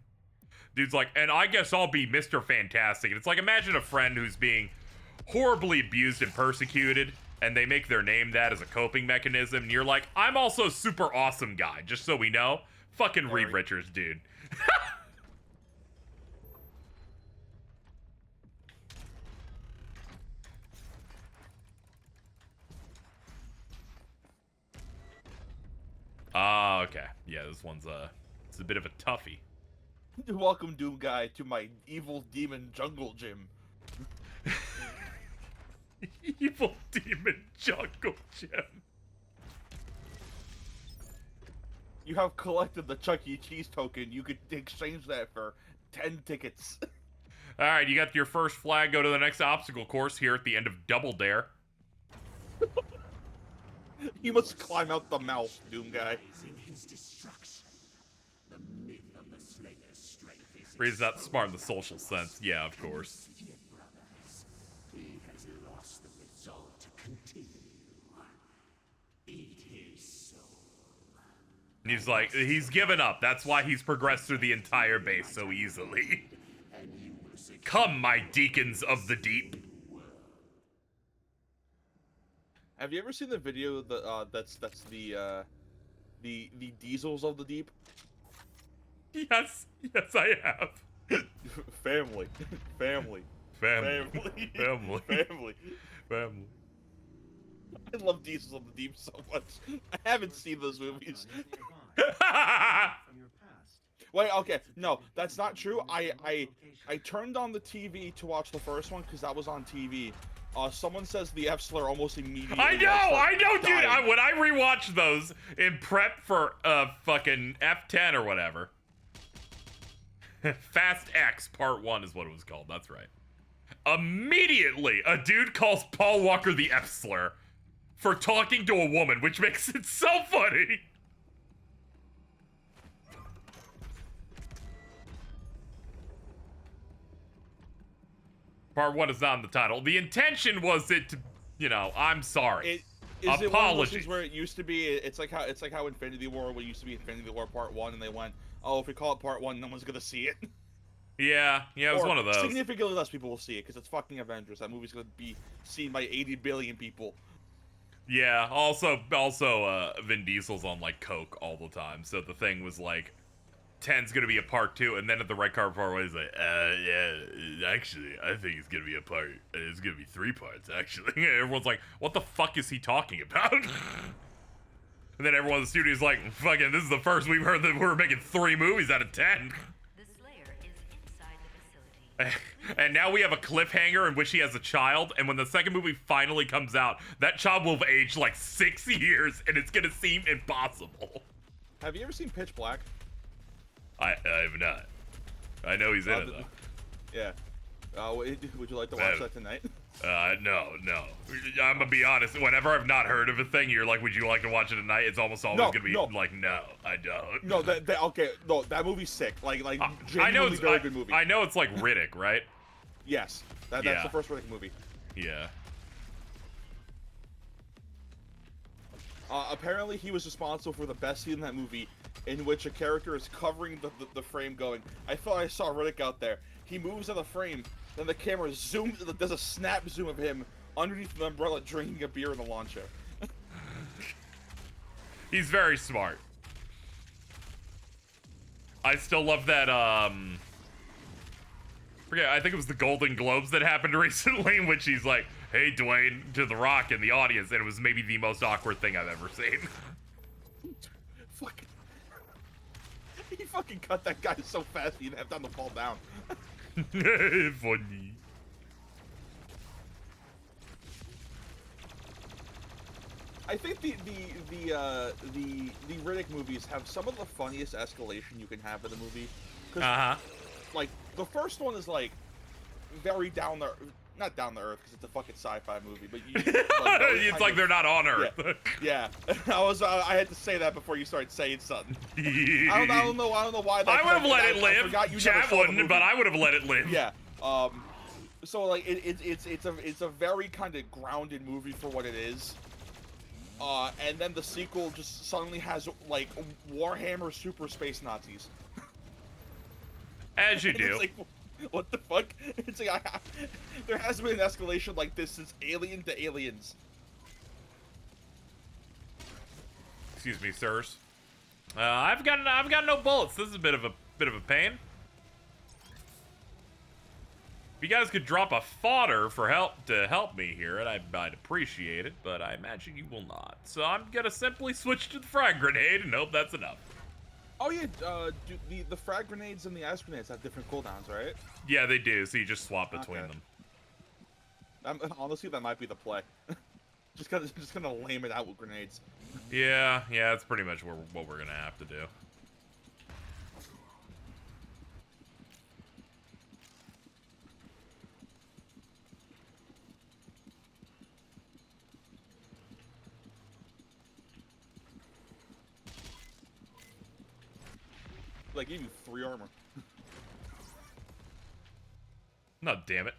dude's like, and I guess I'll be Mr. Fantastic. And it's like, imagine a friend who's being horribly abused and persecuted, and they make their name that as a coping mechanism, and you're like, I'm also super awesome guy, just so we know. Fucking Reed Richards, dude. Ah, okay. Yeah, this one's it's a bit of a toughie. Welcome, Doom Guy, to my evil demon jungle gym. Evil demon jungle gym. You have collected the Chuck E. Cheese token. You could exchange that for 10 tickets. All right, you got your first flag. Go to the next obstacle course here at the end of Double Dare. You must climb out the mouth, Doom Guy. Reed's not smart in the social sense. Yeah, of course. He has lost the resolve to continue. Eat his soul. And he's like, he's given up. That's why he's progressed through the entire base so easily. Come, my deacons of the deep. Have you ever seen the video that's the diesels of the deep? Yes, I have. Family. Family. I love Diesels of the Deep so much. I haven't seen those movies. Wait, okay, no, that's not true. I turned on the TV to watch the first one because that was on TV. Someone says the F slur almost immediately. I know, dude. When I rewatch those in prep for fucking F10 or whatever. Fast X Part 1 is what it was called. That's right. Immediately, a dude calls Paul Walker the F slur. for talking to a woman, which makes it so funny. Part 1 is not in the title. The intention was it to, you know, I'm sorry. Is it one of those Apologies. things where it used to be? It's like how Infinity War used to be Infinity War Part 1, and they went, oh, if we call it Part 1, no one's gonna see it. Yeah, it was Or one of those. significantly less people will see it because it's fucking Avengers. That movie's gonna be seen by 80 billion people. Yeah, also, Vin Diesel's on, like, coke all the time, so the thing was, like, 10's gonna be a part 2, and then at the red card part 1, he's like, yeah, actually, I think it's gonna be it's gonna be 3 parts, actually. And everyone's like, what the fuck is he talking about? And then everyone in the studio's like, fucking, this is the first we've heard that we're making 3 movies out of 10. The Slayer is inside the facility. And now we have a cliffhanger in which he has a child, and when the second movie finally comes out, that child will have aged like 6 years, and it's gonna seem impossible. Have you ever seen Pitch Black? I have not. I know he's in it, though. Yeah. Would you like to watch that tonight? No. I'm gonna be honest. Whenever I've not heard of a thing, you're like, would you like to watch it tonight? It's almost always gonna be like, no, I don't. No, okay, no, that movie's sick. Like I know genuinely it's very good movie. I know it's like Riddick, right? Yes, that's Yeah. the first Riddick movie. Yeah. Apparently, he was responsible for the best scene in that movie, in which a character is covering the frame, going, "I thought I saw Riddick out there." He moves out of the frame, then the camera zooms. There's a snap zoom of him underneath the umbrella drinking a beer in the lawn chair. He's very smart. I still love that, I think it was the Golden Globes that happened recently, in which he's like, hey, Dwayne, to The Rock in the audience, and it was maybe the most awkward thing I've ever seen. He fucking cut that guy so fast he didn't have time to fall down. Funny. I think the Riddick movies have some of the funniest escalation you can have in a movie. Like, the first one is, like, very not down the earth, because it's a fucking sci-fi movie, but it's like they're not on Earth. Yeah. I had to say that before you started saying something. I don't know why. I would have let it live. Chat wouldn't, but I would have let it live. Yeah. So like it's a very kind of grounded movie for what it is. And then the sequel just suddenly has like Warhammer Super Space Nazis. As you do. It's like, what the fuck? It's like there hasn't been an escalation like this since Alien to Aliens. Excuse me, sirs. I've got no bullets. This is a bit of a pain. If you guys could drop a fodder for help me here, and I'd appreciate it, but I imagine you will not. So I'm gonna simply switch to the frag grenade and hope that's enough. Oh yeah, the frag grenades and the ice grenades have different cooldowns, right? Yeah, they do. So you just swap between them. Honestly, that might be the play. just gonna lame it out with grenades. Yeah, that's pretty much what we're gonna have to do. Like, give you 3 armor. No, damn it.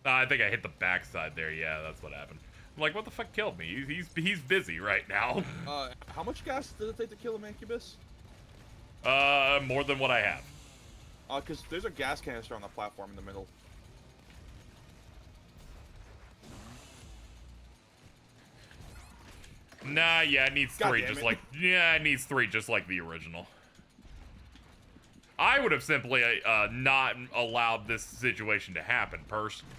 I think I hit the backside there. Yeah, that's what happened. I'm like, what the fuck killed me? He's busy right now. How much gas does it take to kill a Mancubus? More than what I have. Because there's a gas canister on the platform in the middle. Nah, yeah, it needs 3 just like... Yeah, it needs 3 just like the original. I would have simply not allowed this situation to happen, personally.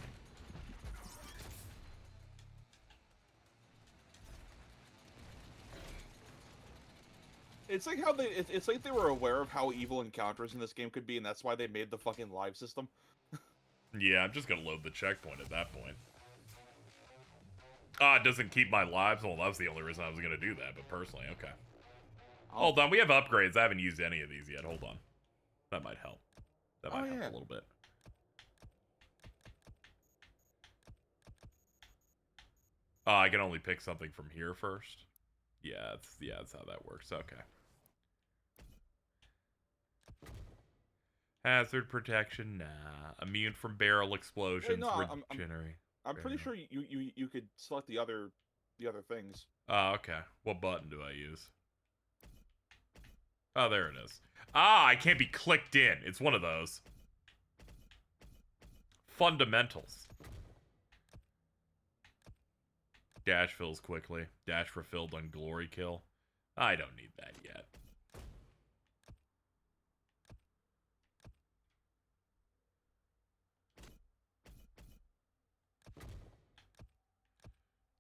It's like how it's like they were aware of how evil encounters in this game could be, and that's why they made the fucking live system. Yeah, I'm just gonna load the checkpoint at that point. It doesn't keep my lives. Well, that was the only reason I was gonna do that, but personally, okay. Hold on, we have upgrades. I haven't used any of these yet. Hold on. That might help. That might help a little bit. Oh, I can only pick something from here first. Yeah, that's how that works. Okay. Hazard protection, nah. Immune from barrel explosions. no, Regenerate. I'm pretty sure you could select the other things. Oh, okay. What button do I use? Oh, there it is. Ah, I can't be clicked in. It's one of those. Fundamentals. Dash fills quickly. Dash refilled on glory kill. I don't need that yet.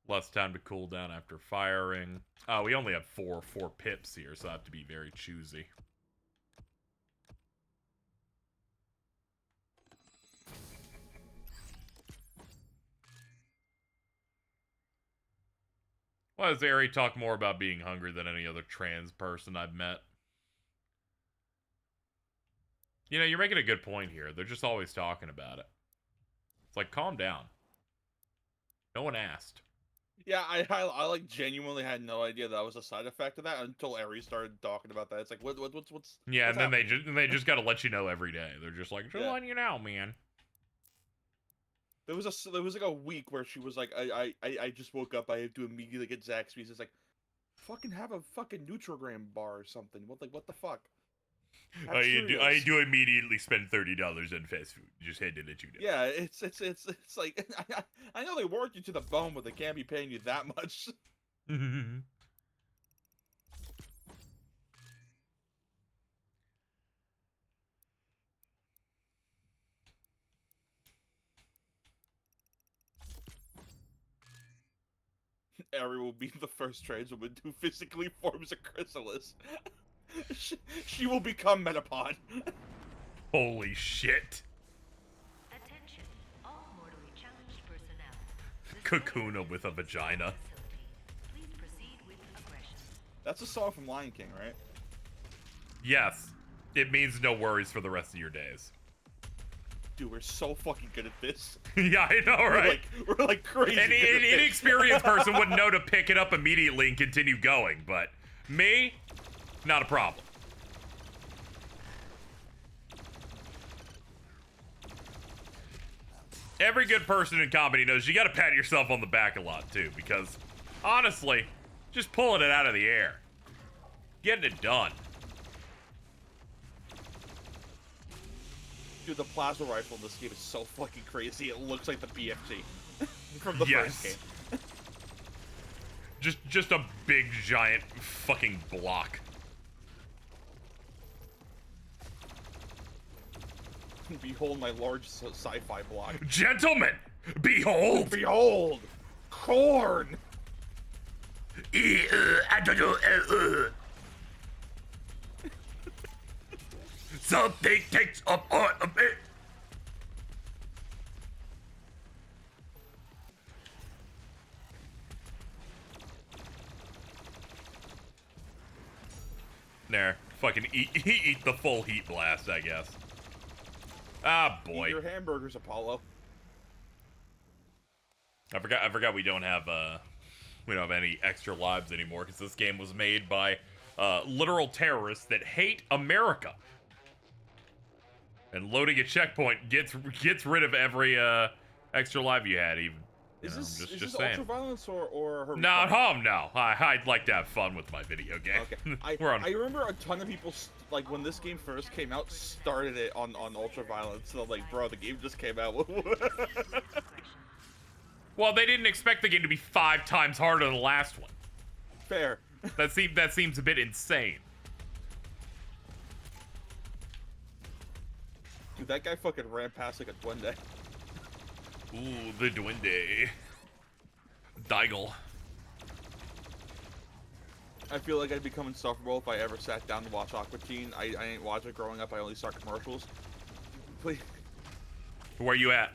Less time to cool down after firing. Oh, we only have four pips here, so I have to be very choosy. Why does Ari talk more about being hungry than any other trans person I've met? You know, you're making a good point here. They're just always talking about it. It's like, calm down. No one asked. Yeah, I like genuinely had no idea that was a side effect of that until Ari started talking about that. It's like, what's yeah, what's and then happening? they just got to let you know every day. They're just like, just Yeah. letting you know, man. There was like a week where she was like, I just woke up. I have to immediately get Zaxby's. It's like, fucking have a fucking Nutrigram bar or something. What the fuck? I do immediately spend $30 on fast food. Just had to let you know. Yeah, it's like I know they worked you to the bone, but they can't be paying you that much. Ari will be the first trans woman who physically forms a chrysalis. She will become Metapod. Holy shit. Attention, all mortally challenged personnel. Kakuna with a vagina. Please proceed with aggression. That's a song from Lion King, right? Yes. It means no worries for the rest of your days. Dude, we're so fucking good at this. Yeah, I know, right? We're like crazy. An inexperienced person wouldn't know to pick it up immediately and continue going, but me, not a problem. Every good person in comedy knows you gotta pat yourself on the back a lot, too, because, honestly, just pulling it out of the air. Getting it done. Dude, the plasma rifle in this game is so fucking crazy. It looks like the BFG from the first game. Just a big, giant fucking block. Behold my large sci-fi block. Gentlemen, behold! Behold! Corn! Something takes up on a bit. There, fucking eat the full heat blast, I guess. Ah, boy. Eat your hamburgers, Apollo. I forgot we don't have any extra lives anymore because this game was made by literal terrorists that hate America. And loading a checkpoint gets rid of every extra life you had, even. Is this saying. ultraviolence or her? No, no. I'd like to have fun with my video game. Okay. I remember a ton of people like when this game first came out started it on ultraviolence. So like, bro, the game just came out. Well, they didn't expect the game to be 5 times harder than the last one. Fair. That seems a bit insane. Dude, that guy fucking ran past like a duende. Ooh, the duende. Deigel. I feel like I'd become insufferable if I ever sat down to watch Aqua Teen. I ain't watch it growing up. I only saw commercials. Please. Where you at?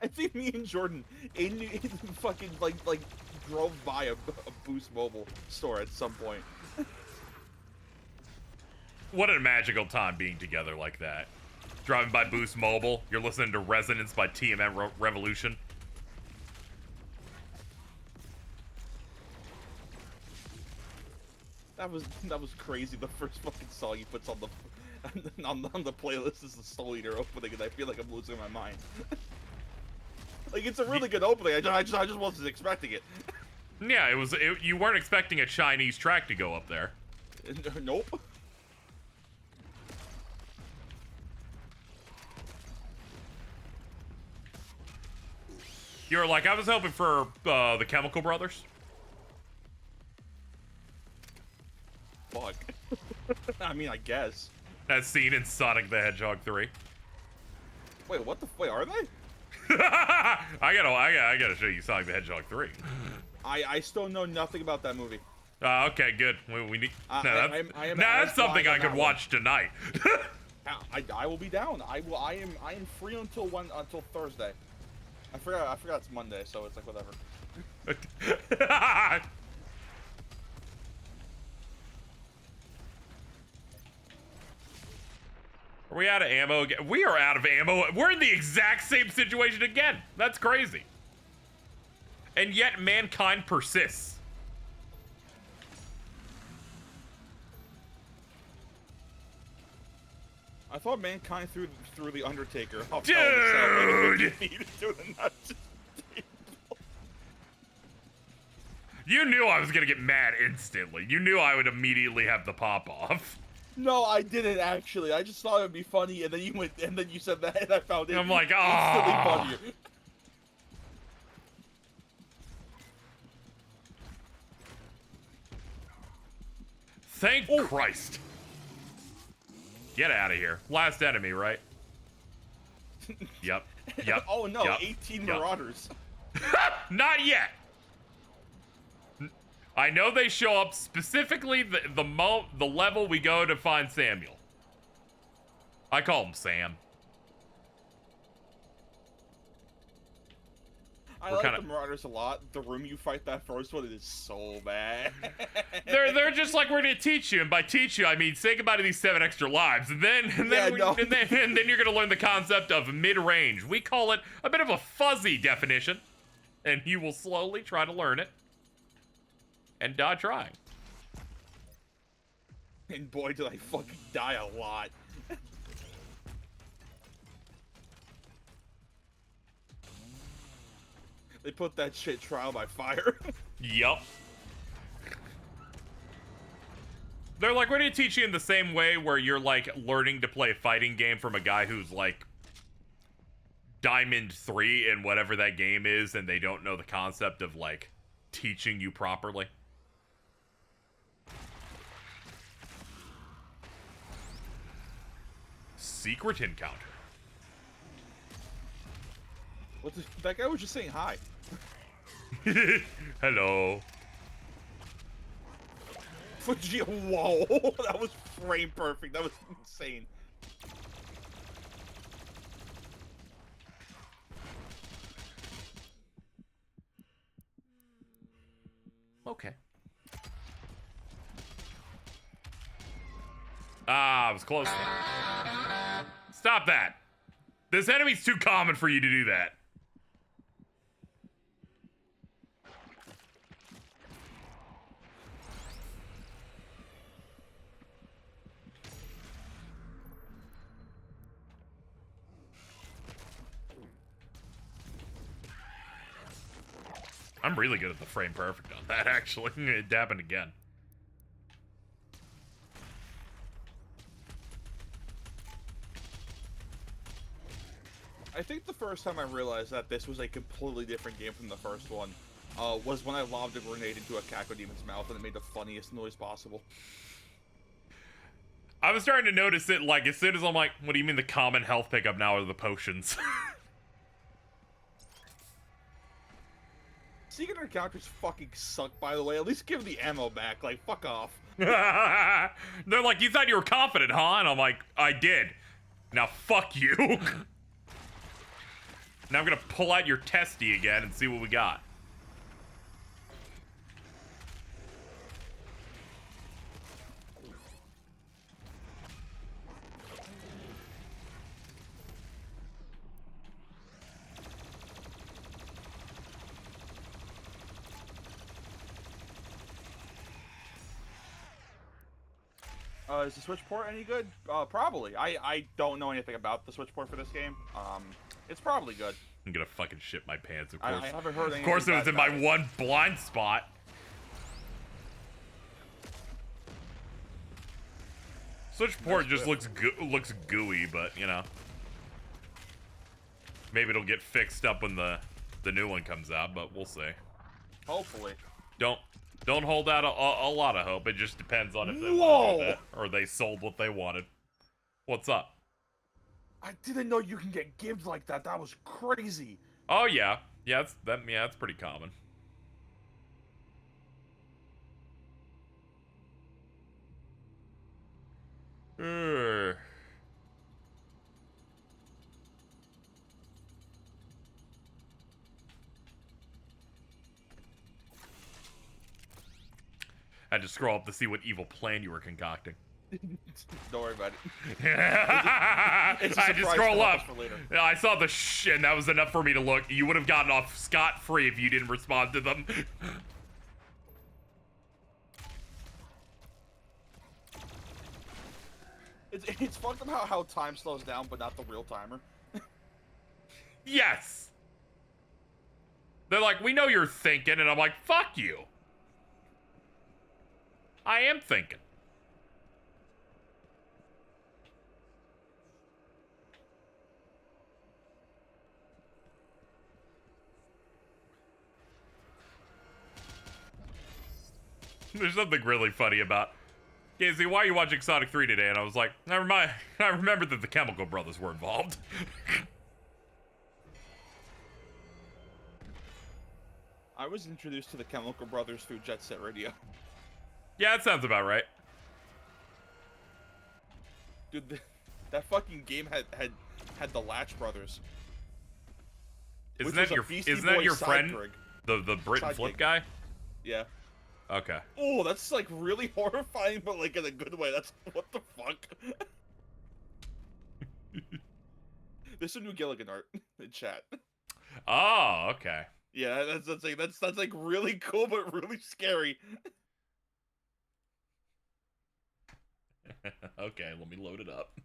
I think me and Jordan in fucking like drove by a Boost Mobile store at some point. What a magical time being together like that. Driving by Boost Mobile. You're listening to Resonance by TMM Revolution. That was crazy. The first fucking song he puts on the on the playlist is the Soul Eater opening, and I feel like I'm losing my mind. Like, it's a really good opening. I just wasn't expecting it. Yeah, it was. You weren't expecting a Chinese track to go up there. Nope. You were like, I was hoping for the Chemical Brothers. Fuck. I mean, I guess. As seen in Sonic the Hedgehog 3. Wait, what the? Wait, are they? I gotta show you Sonic the Hedgehog 3. I still know nothing about that movie. Okay, good. We need. I am that's something I on could that watch tonight. I will be down. I am free until Thursday. I forgot it's Monday, so it's like whatever. Are we out of ammo again? We are out of ammo. We're in the exact same situation again. That's crazy. And yet mankind persists. I thought mankind threw the Undertaker off. Dude! You knew I was gonna get mad instantly. You knew I would immediately have the pop off. No, I didn't actually. I just thought it would be funny, and then you said that, and I found it. I'm like, instantly oh. funnier. Thank Christ. Get out of here. Last enemy, right? Yep. Yep. Oh no, yep. 18 yep. Marauders. Not yet. I know they show up specifically the level we go to find Samuel. I call him Sam. I like the Marauders a lot. The room you fight that first one is so bad. they're just like, we're gonna teach you, and by teach you I mean say goodbye to these 7 extra lives, and then you're gonna learn the concept of mid-range. We call it a bit of a fuzzy definition, and you will slowly try to learn it and die trying. And boy, did I fucking die a lot. They put that shit trial by fire. Yup. They're like, we're gonna teach you in the same way where you're like learning to play a fighting game from a guy who's like Diamond 3 in whatever that game is, and they don't know the concept of like teaching you properly. Secret encounter. That guy was just saying hi. Hello. Whoa, that was frame perfect. That was insane. Okay. Ah, I was close there. Stop that. This enemy's too common for you to do that. I'm really good at the frame perfect on that, actually. It happened again. I think the first time I realized that this was a completely different game from the first one was when I lobbed a grenade into a Cacodemon's mouth and it made the funniest noise possible. I was starting to notice it, like, as soon as I'm like, what do you mean the common health pickup now are the potions? Secret encounters fucking suck, by the way. At least give the ammo back. Like, fuck off. They're like, you thought you were confident, huh? And I'm like, I did. Now fuck you. Now I'm gonna pull out your testy again and see what we got. Is the Switch port any good? Probably. I don't know anything about the Switch port for this game. It's probably good. I'm gonna fucking shit my pants, of I course. haven't heard anything. Of course, it was bad in my about it. one blind spot. Switch port just looks gooey, but you know, maybe it'll get fixed up when the new one comes out. But we'll see. Hopefully. Don't hold out a lot of hope. It just depends on if they Whoa! want to do that or they sold what they wanted. What's up? I didn't know you can get gibs like that. That was crazy. Oh yeah, that's pretty common. I had to scroll up to see what evil plan you were concocting. Don't worry about it. I It's a had to surprise scroll to up. us for later. I saw the shit, and that was enough for me to look. You would have gotten off scot-free if you didn't respond to them. It's fucked up how time slows down, but not the real timer. Yes! They're like, we know you're thinking, and I'm like, fuck you. I am thinking. There's something really funny about, Casey, why are you watching Sonic 3 today? And I was like, never mind. I remember that the Chemical Brothers were involved. I was introduced to the Chemical Brothers through Jet Set Radio. Yeah, that sounds about right. Dude, that fucking game had the Latch Brothers. Isn't which that was a your Beastie isn't that Boys your side friend? gig. The Brit and Side Flip gig. guy? Yeah. Okay. Oh, that's like really horrifying, but like in a good way. That's what the fuck. There's some new Gilligan art in chat. Oh, okay. Yeah, that's like really cool, but really scary. Okay, let me load it up.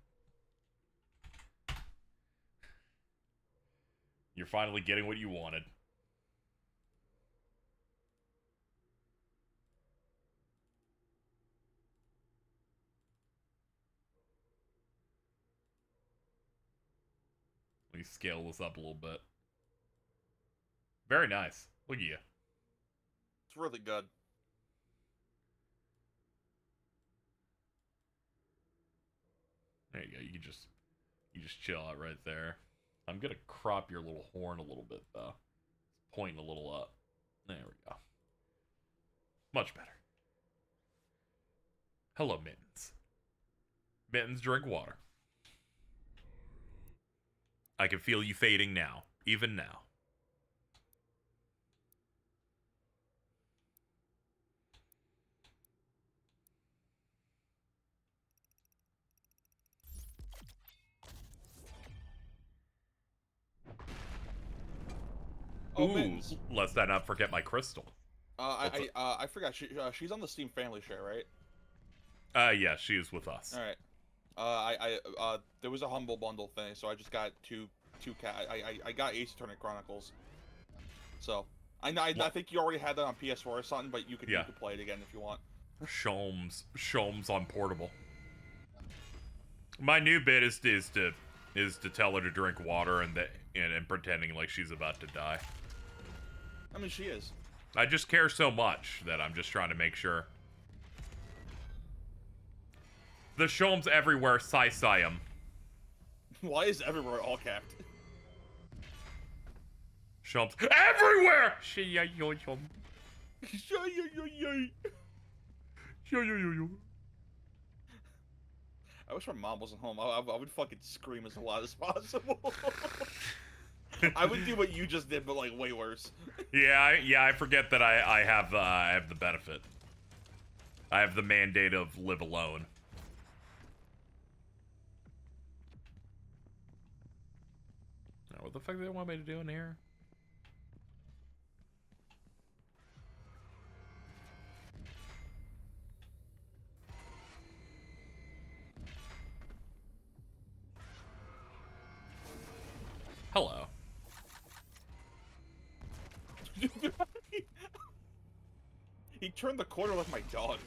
You're finally getting what you wanted. Let me scale this up a little bit. Very nice. Look at you. It's really good. There you go. You just chill out right there. I'm gonna crop your little horn a little bit though. It's pointing a little up. There we go. Much better. Hello, Mittens. Mittens, drink water. I can feel you fading now, even now. Oh, Ooh, Mittens. lest I not forget my crystal. I forgot. She's on the Steam Family Share, right? Yeah, she is with us. All right. There was a Humble Bundle thing, so I just got two I got Ace Attorney Chronicles. So I think you already had that on PS4 or something, but you could play it again if you want. Shomes on portable. My new bit is to tell her to drink water and pretending like she's about to die. I mean, she is. I just care so much that I'm just trying to make sure. The Shomes everywhere, Siam. Why is everywhere all capped? Shomes everywhere! I wish my mom wasn't home. I would fucking scream as loud as possible. I would do what you just did, but like way worse. Yeah, I forget that I have the benefit. I have the mandate of live alone. Now, what the fuck do they want me to do in here? Hello. He turned the corner like my dog.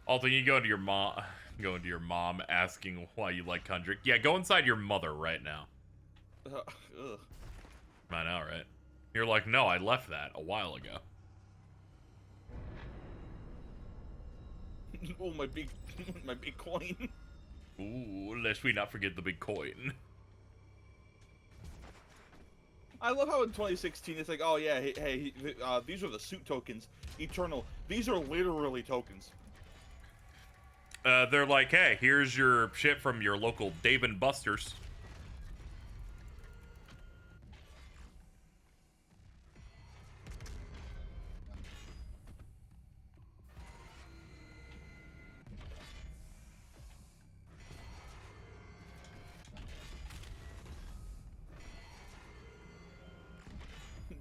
Although you go into your mom asking why you like Kundrik. Yeah, go inside your mother right now. Ugh. I know, right? You're like, no, I left that a while ago. Oh, my big coin. Ooh, lest we not forget the big coin. I love how in 2016 it's like, oh yeah, hey, these are the suit tokens. Eternal. These are literally tokens. They're like, hey, here's your shit from your local Dave & Buster's.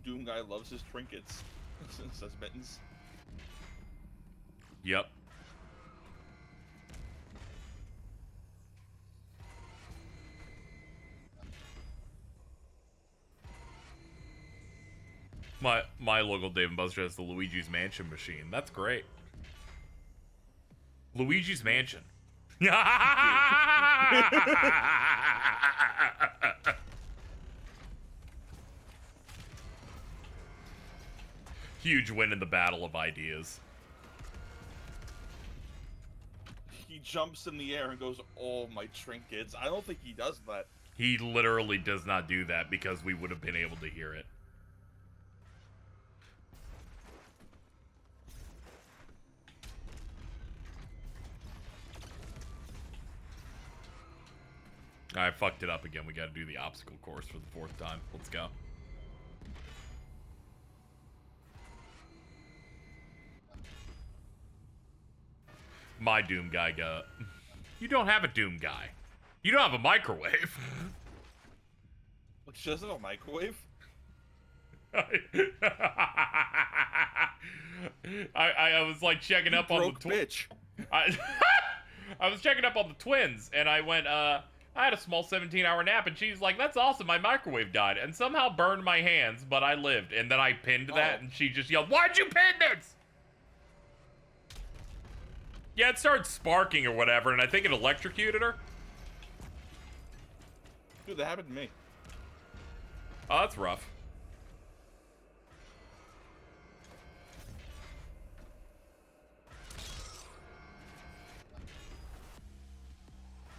Doom guy loves his trinkets. Says Mittens. Yep. My local Dave & Buster has the Luigi's Mansion machine. That's great. Luigi's Mansion. Huge win in the battle of ideas. He jumps in the air and goes, oh, my trinkets. I don't think he does that. He literally does not do that because we would have been able to hear it. I fucked it up again. We gotta do the obstacle course for the 4th time. Let's go. My Doom guy go. You don't have a Doom guy. You don't have a microwave. Which doesn't have a microwave? I was like checking up on the bitch. I was checking up on the twins, and I went, I had a small 17-hour nap, and she's like, that's awesome, my microwave died, and somehow burned my hands, but I lived. And then I pinned that, and she just yelled, why'd you pin this? Yeah, it started sparking or whatever, and I think it electrocuted her. Dude, that happened to me. Oh, that's rough.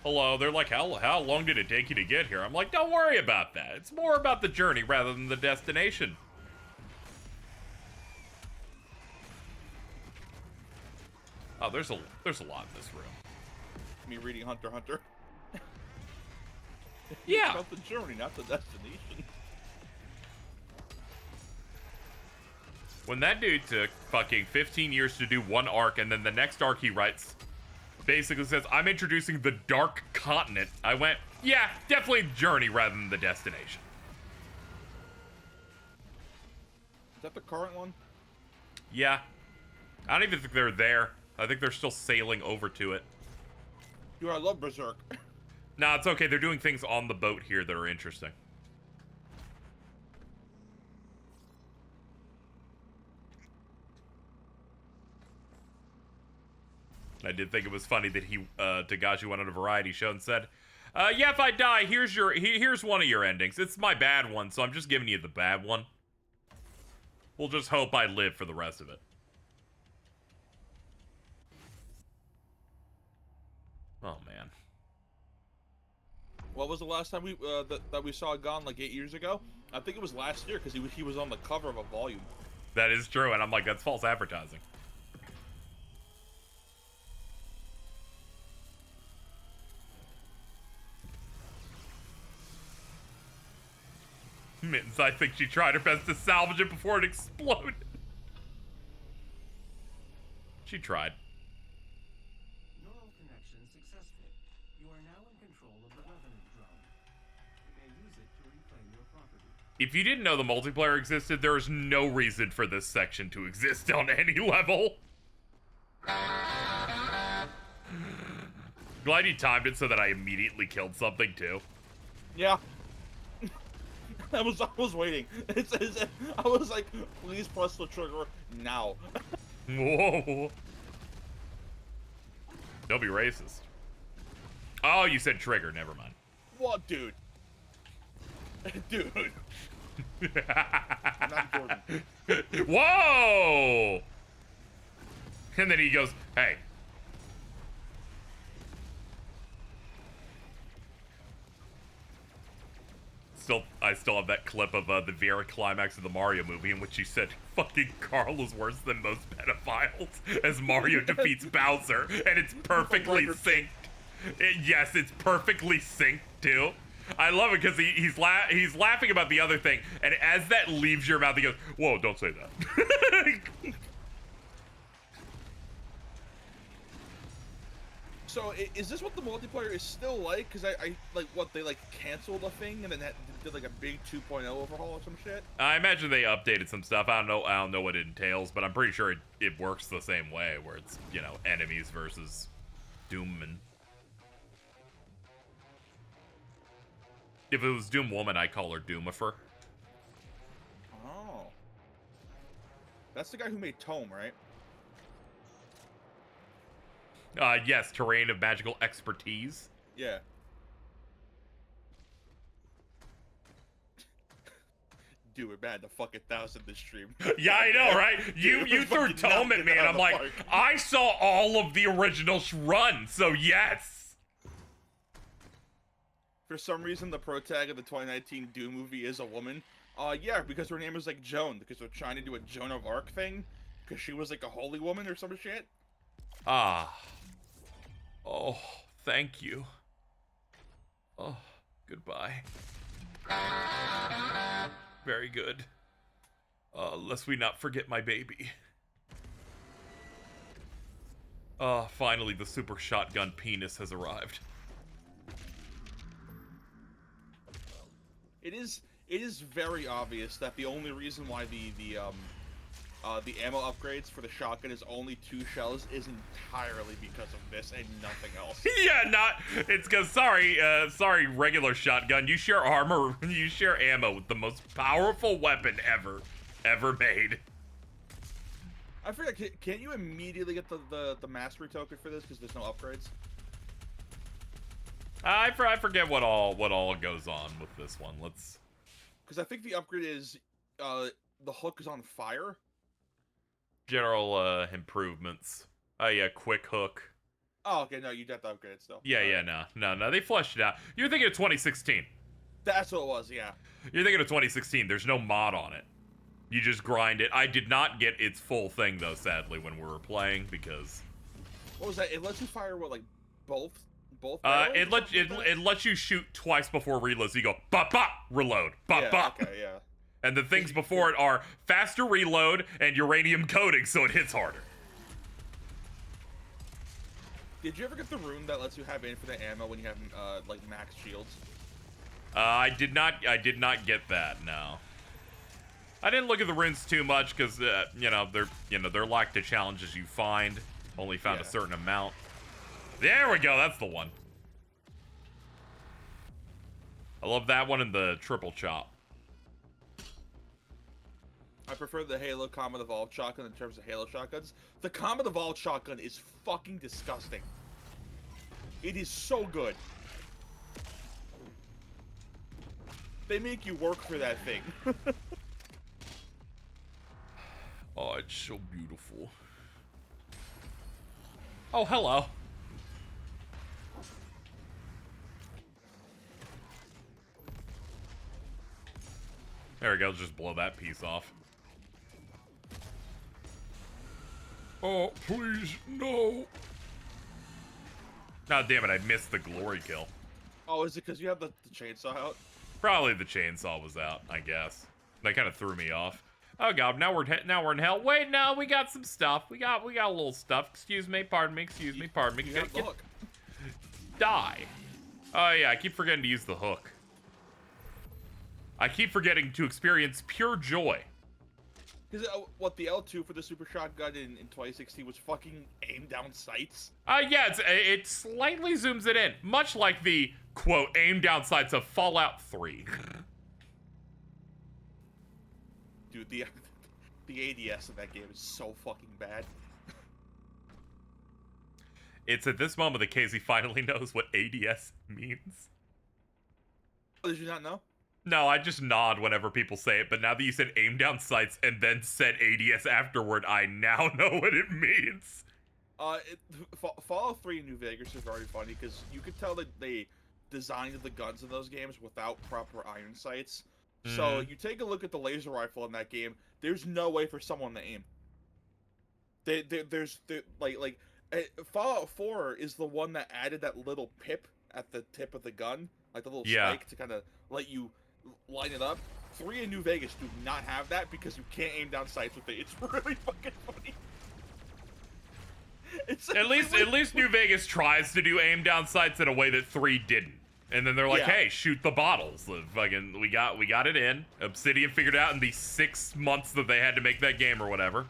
Hello, they're like, how long did it take you to get here? I'm like, don't worry about that. It's more about the journey rather than the destination. Oh, there's a lot in this room. Me reading Hunter x Hunter. Yeah. It's about the journey, not the destination. When that dude took fucking 15 years to do one arc, and then the next arc he writes basically says, I'm introducing the Dark Continent, I went, yeah, definitely journey rather than the destination. Is that the current one? Yeah. I don't even think they're there. I think they're still sailing over to it. Dude, I love Berserk. Nah, it's okay. They're doing things on the boat here that are interesting. I did think it was funny that Tagashi went on a variety show and said, yeah, if I die, here's one of your endings. It's my bad one, so I'm just giving you the bad one. We'll just hope I live for the rest of it. Oh, man. What was the last time we that we saw Gon, like 8 years ago? I think it was last year, because he was on the cover of a volume. That is true, and I'm like, that's false advertising. Mittens, I think she tried her best to salvage it before it exploded. She tried. Neural connection successful. You are now in control of the Revenant drone. You may use it to reclaim your property. If you didn't know the multiplayer existed, there is no reason for this section to exist on any level. Glad you timed it so that I immediately killed something too. Yeah. I was waiting. I was like, please press the trigger now. Whoa. Don't be racist. Oh, you said trigger. Never mind. What, dude? Dude. Not Jordan. Whoa! And then he goes, hey. I still have that clip of the very climax of the Mario movie in which he said, fucking Carl is worse than most pedophiles, as Mario defeats Bowser, and it's perfectly synced. Yes, it's perfectly synced, too. I love it because he's laughing about the other thing, and as that leaves your mouth, he goes, whoa, don't say that. So is this what the multiplayer is still like? Because I like what they like canceled a thing and then did like a big 2.0 overhaul or some shit. I imagine they updated some stuff. I don't know what it entails, but I'm pretty sure it works the same way, where it's, you know, enemies versus Doommen. If it was Doom Woman, I'd call her Doomifer. Oh, that's the guy who made Tome, right? Yes, Terrain of Magical Expertise. Yeah. Dude, we're bad to fucking 1,000 this stream. Yeah, I know, right? You threw Tome at me, and I'm like, I saw all of the original run, so yes. For some reason, the pro tag of the 2019 Doom movie is a woman. Yeah, because her name is like Joan, because they're trying to do a Joan of Arc thing, because she was like a holy woman or some shit. Ah. Oh, thank you. Oh, goodbye. Very good. Lest we not forget my baby. Finally the super shotgun penis has arrived. It is very obvious that the only reason why the ammo upgrades for the shotgun is only 2 shells is entirely because of this and nothing else. Yeah, it's because, sorry, regular shotgun, you share armor, you share ammo with the most powerful weapon ever made. I forget, can't you immediately get the mastery token for this because there's no upgrades? I forget what all goes on with this one. Let's... Because I think the upgrade is, the hook is on fire. General improvements. Oh yeah, quick hook. Oh, okay, no, you'd have to upgrade it still. Yeah, no, they fleshed it out. You're thinking of 2016. That's what it was, yeah. You're thinking of 2016. There's no mod on it. You just grind it. I did not get its full thing though, sadly, when we were playing, because... What was that? It lets you fire, what, like, both it lets you shoot twice before reload, so you go, bop, bop, reload, bop, bop. Okay, yeah. And the things before it are faster reload and uranium coating, so it hits harder. Did you ever get the rune that lets you have infinite ammo when you have like max shields? I did not get that. No. I didn't look at the runes too much because they're like the challenges you find. Only found a certain amount. There we go. That's the one. I love that one and the triple chop. I prefer the Halo Combat Evolved shotgun in terms of Halo shotguns. The Combat Evolved shotgun is fucking disgusting. It is so good. They make you work for that thing. Oh, it's so beautiful. Oh, hello. There we go, just blow that piece off. Oh, please, no. Oh, damn it, I missed the glory kill. Oh, is it because you have the chainsaw out? Probably the chainsaw was out, I guess. That kind of threw me off. Oh god, now we're in hell. Wait, no, we got some stuff. We got a little stuff. Excuse me, pardon me, pardon me. You have the hook. Die. Oh yeah, I keep forgetting to use the hook. I keep forgetting to experience pure joy. Because what the L2 for the super shotgun in 2016 was fucking aim down sights. Yeah, it slightly zooms it in, much like the quote aim down sights of Fallout 3. Dude, the ADS in that game is so fucking bad. It's at this moment that Casey finally knows what ADS means. Did you not know? No, I just nod whenever people say it, but now that you said aim down sights and then said ADS afterward, I now know what it means. Fallout 3 in New Vegas is very funny because you could tell that they designed the guns in those games without proper iron sights. So you take a look at the laser rifle in that game. There's no way for someone to aim. Fallout 4 is the one that added that little pip at the tip of the gun, like the little spike to kind of let you line it up. 3 in New Vegas do not have that because you can't aim down sights with it. It's really fucking funny. At least New Vegas tries to do aim down sights in a way that 3 didn't. And then they're like, hey, shoot the bottles. Fucking, we got it in. Obsidian figured it out in the 6 months that they had to make that game or whatever.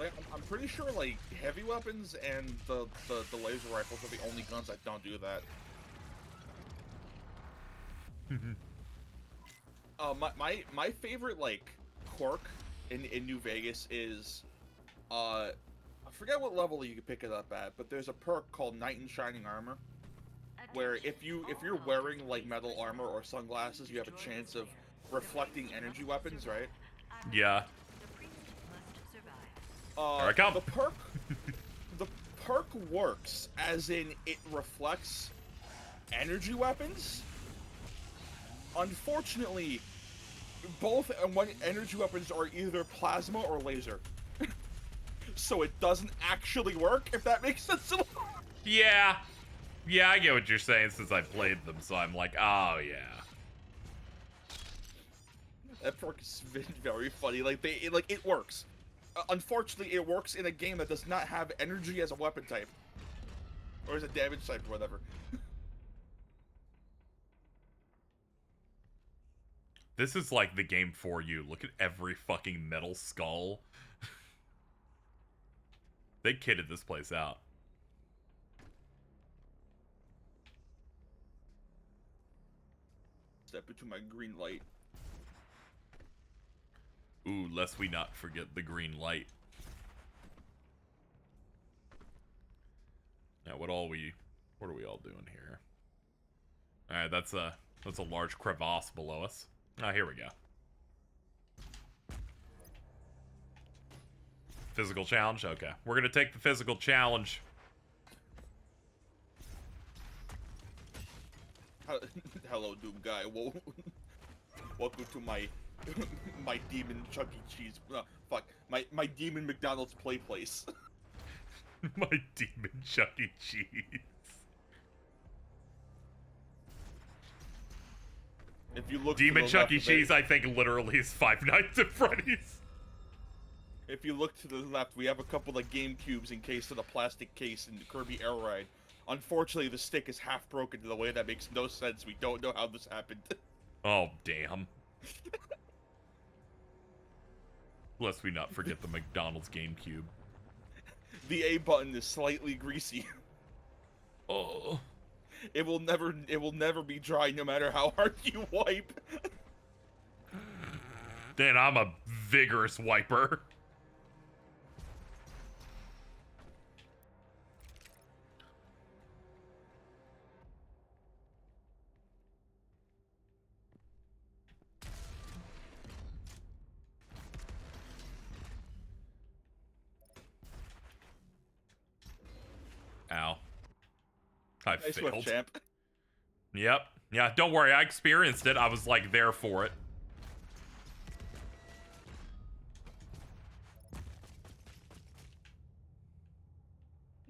Like, I'm pretty sure like heavy weapons and the laser rifles are the only guns that don't do that. My favorite like quirk in New Vegas is I forget what level you can pick it up at, but there's a perk called Knight in Shining Armor, where if you're wearing like metal armor or sunglasses, you have a chance of reflecting energy weapons, right? Yeah. Here I come. The perk works as in it reflects energy weapons. Unfortunately, both energy weapons are either plasma or laser. So it doesn't actually work, if that makes sense at all. Yeah. Yeah, I get what you're saying since I played them, so I'm like, oh yeah. That perk is very funny. Like it works. Unfortunately, it works in a game that does not have energy as a weapon type. Or as a damage type or whatever. This is like the game for you. Look at every fucking metal skull. They kitted this place out. Step into my green light. Ooh, lest we not forget the green light. Now, what are we all doing here? All right, that's a large crevasse below us. Ah, here we go. Physical challenge? Okay. We're gonna take the physical challenge. Hello, Doom Guy. Whoa. Welcome to my my demon Chuck E. Cheese. My demon McDonald's play place. My demon Chuck E. Cheese. If you look Demon Chuck E. Cheese, I think literally is Five Nights at Freddy's. If you look to the left, we have a couple of Game Cubes encased in a plastic case in Kirby Air Ride. Unfortunately, the stick is half broken in a way that makes no sense. We don't know how this happened. Oh, damn. Lest we not forget the McDonald's GameCube. The A button is slightly greasy. Oh. It will never be dry no matter how hard you wipe. Then I'm a vigorous wiper. Ow. I nice failed. Whip, champ. Yep. Yeah, don't worry. I experienced it. I was, like, there for it.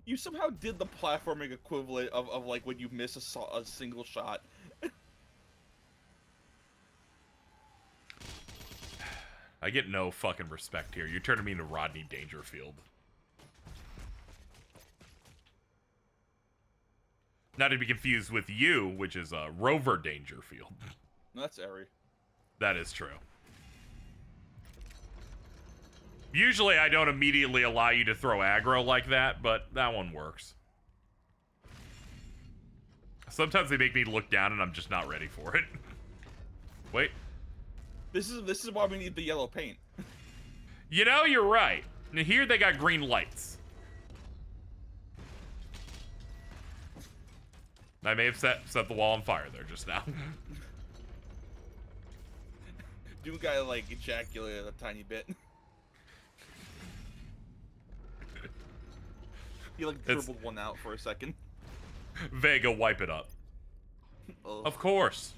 You somehow did the platforming equivalent of like, when you miss a single shot. I get no fucking respect here. You're turning me into Rodney Dangerfield. Not to be confused with you, which is Rover Dangerfield. That's airy. That is true. Usually I don't immediately allow you to throw aggro like that, but that one works. Sometimes they make me look down and I'm just not ready for it. Wait. This is why we need the yellow paint. You know, you're right. Here they got green lights. I may have set the wall on fire there just now. Doom guy like ejaculated a tiny bit. He like dribbled one out for a second. Vega, wipe it up. Ugh. Of course.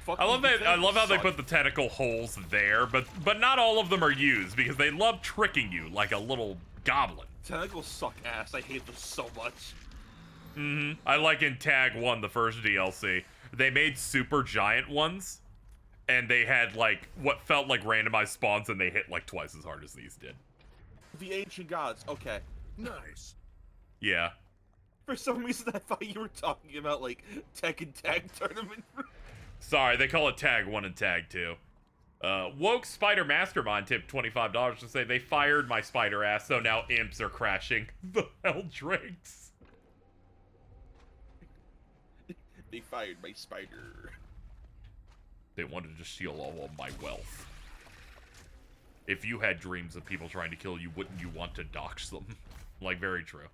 I love that. I love how they put the tentacle holes there, but not all of them are used because they love tricking you like a little goblin. Tentacles suck ass. I hate them so much. I like in Tag 1, the first DLC, they made super giant ones, and they had like what felt like randomized spawns, and they hit like twice as hard as these did. The ancient gods. Okay. Nice. Yeah. For some reason, I thought you were talking about like Tekken Tag Tournament. Sorry, they call it Tag 1 and Tag 2. Woke Spider Mastermind tipped $25 to say they fired my spider ass, so now imps are crashing the hell drakes. They fired my spider. They wanted to steal all of my wealth. If you had dreams of people trying to kill you, wouldn't you want to dox them? Like, very true.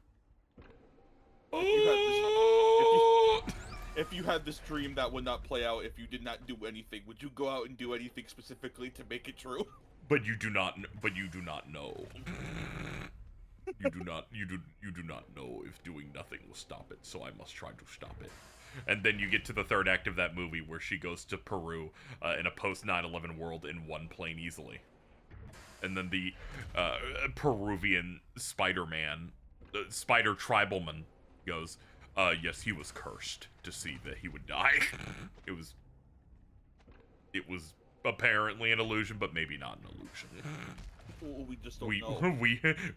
If you had this dream that would not play out if you did not do anything, would you go out and do anything specifically to make it true? But you do not. But you do not know. You do not. You do not know if doing nothing will stop it. So I must try to stop it. And then you get to the third act of that movie where she goes to Peru in a post 9/11 world in one plane easily. And then the Peruvian Spider-Man, Spider Tribalman, goes, yes, he was cursed to see that he would die. It was apparently an illusion, but maybe not an illusion. Well, we just don't know.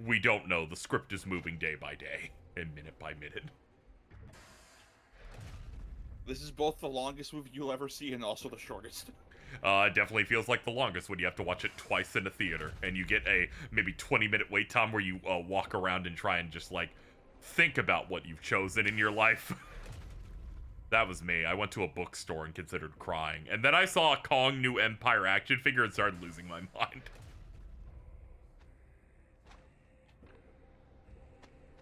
We don't know. The script is moving day by day and minute by minute. This is both the longest movie you'll ever see and also the shortest. It definitely feels like the longest when you have to watch it twice in a theater, and you get a maybe 20-minute wait time where you walk around and try and just like think about what you've chosen in your life. That was me. I went to a bookstore and considered crying, and then I saw a Kong New Empire action figure and started losing my mind.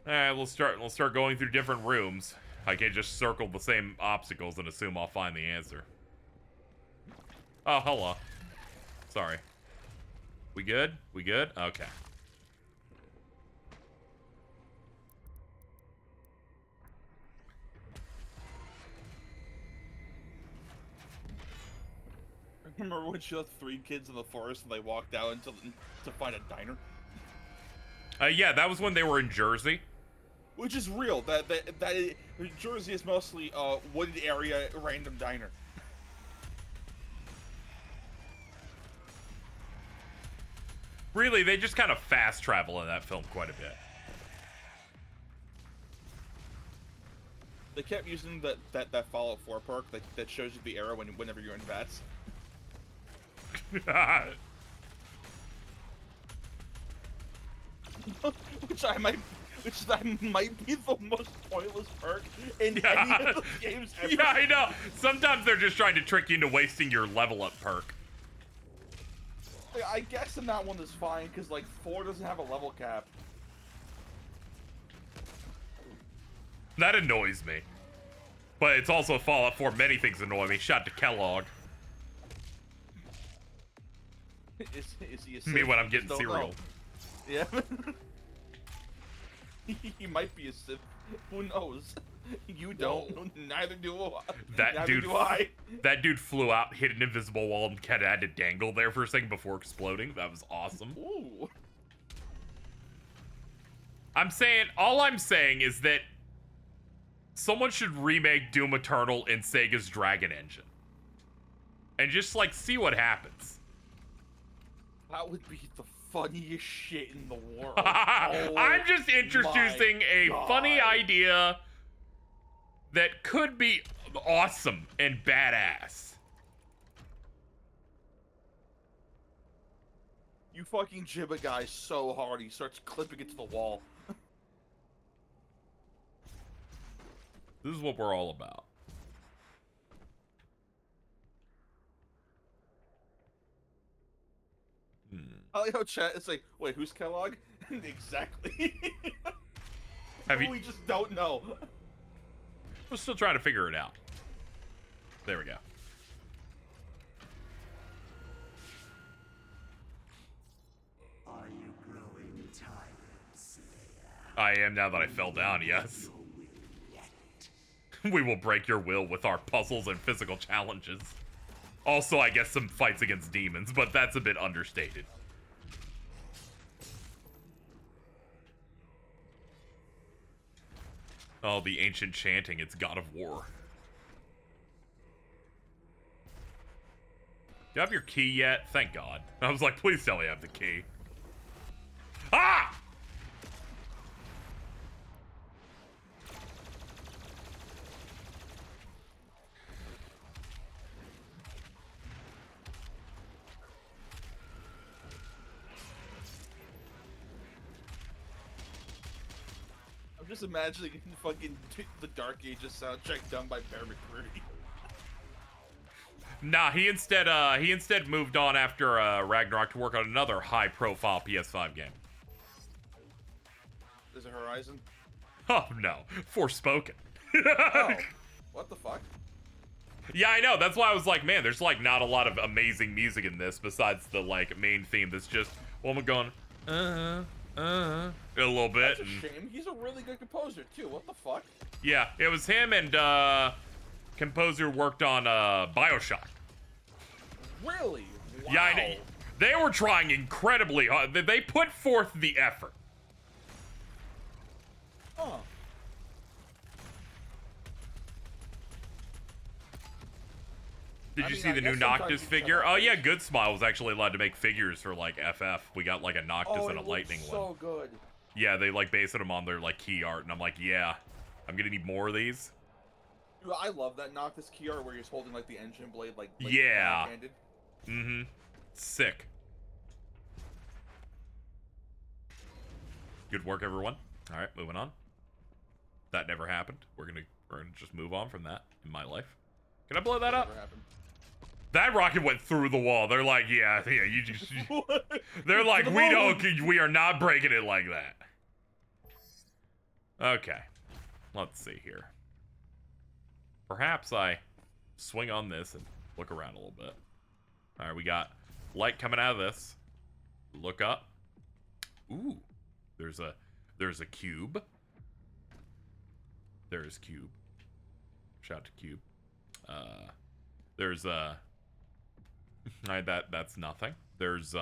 Alright, we'll start going through different rooms. I can't just circle the same obstacles and assume I'll find the answer. Oh, hello. Sorry. We good? We good? Okay. Remember when she left 3 kids in the forest and they walked out to find a diner? Yeah, that was when they were in Jersey. Which is real. That Jersey is mostly wooded area, random diner. Really, they just kind of fast travel in that film quite a bit. They kept using that Fallout 4 perk that shows you the arrow whenever you're in VATS. which might be the most pointless perk in any of the games ever. Yeah, I know. Sometimes they're just trying to trick you into wasting your level up perk. I guess in that one is fine, because, like, 4 doesn't have a level cap. That annoys me. But it's also Fallout 4. Many things annoy me. Shout to Kellogg. Is he a Me Sith? when I'm getting Don't cereal. know. Yeah. He might be a Sith. Who knows? You don't. No. Neither do I. Neither do I. That dude flew out, hit an invisible wall, and kind of had to dangle there for a second before exploding. That was awesome. Ooh. All I'm saying is that someone should remake Doom Eternal in Sega's Dragon Engine. And just, like, see what happens. That would be the funniest shit in the world. I'm just introducing a funny God. idea that could be awesome and badass. You fucking jib a guy so hard he starts clipping it to the wall. This is what we're all about. I like how chat is like, wait, who's Kellogg? Exactly. Have you? We just don't know. We're still trying to figure it out. There we go. Are you growing tired, Citadel? I am now that I fell down, yes. We will break your will with our puzzles and physical challenges. Also, I guess some fights against demons, but that's a bit understated. Oh, the ancient chanting, it's God of War. Do you have your key yet? Thank God. I was like, please tell me I have the key. Ah! I'm just imagining fucking the Dark Ages soundtrack done by Bear McCreary. Nah, he instead moved on after Ragnarok to work on another high-profile PS5 game. Is it Horizon? Oh no, Forspoken. Oh, what the fuck? Yeah, I know. That's why I was like, man, there's like not a lot of amazing music in this besides the like main theme. That's just woman going, a little bit. That's a shame. He's a really good composer too. What the fuck? Yeah, it was him and composer worked on BioShock. Really? Wow. Yeah, I know. They were trying incredibly hard. They put forth the effort. Huh. Did I you mean, see I the new guess sometimes Noctis you figure? can- Oh yeah, Good Smile was actually allowed to make figures for like FF. We got like a Noctis Oh, and it a Lightning looks one. so good. Yeah, they like based them on their like key art, and I'm like, yeah, I'm gonna need more of these. Dude, I love that Noctis key art where he's holding like the engine blade like Yeah. backhanded. Mm-hmm. Sick. Good work, everyone. All right, moving on. That never happened. We're gonna just move on from that in my life. Can I blow that up? Never happened. That rocket went through the wall. They're like, yeah, you just. They're like, To the we are not breaking it like that. Okay, let's see here. Perhaps I swing on this and look around a little bit. All right, we got light coming out of this. Look up. Ooh, there's a cube. There's cube. Shout out to cube. There's alright, that's nothing. There's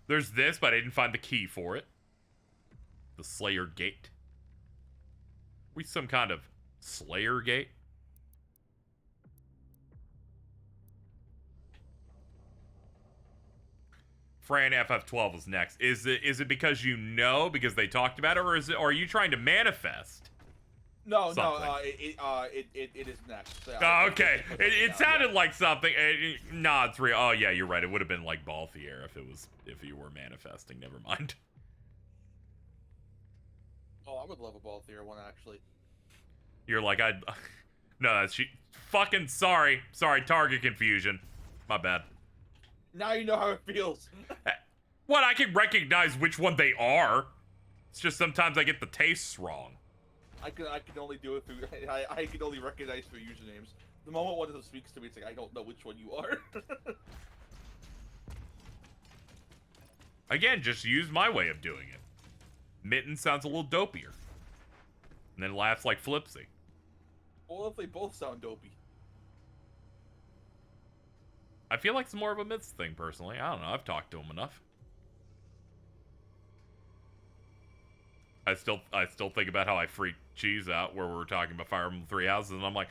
this, but I didn't find the key for it. The Slayer Gate. We some kind of Slayer Gate? Fran FF12 was next. Is it because you know because they talked about it, or are you trying to manifest? No, Something. it is next. Oh, okay. It sounded like something. Nah, it's real. Oh yeah, you're right. It would have been like Balthier if you were manifesting. Never mind. Oh, I would love a ball theory one actually. You're like no, that's she. Fucking sorry, target confusion. My bad. Now you know how it feels. What? I can recognize which one they are. It's just sometimes I get the tastes wrong. I can only do it through. I can only recognize through usernames. The moment one of them speaks to me, it's like I don't know which one you are. Again, just use my way of doing it. Mitten sounds a little dopier. And then laughs like Flipsy. Well, if they both sound dopey. I feel like it's more of a Mitts thing, personally. I don't know. I've talked to him enough. I still think about how I freaked Cheese out where we were talking about Fire Emblem Three Houses, and I'm like,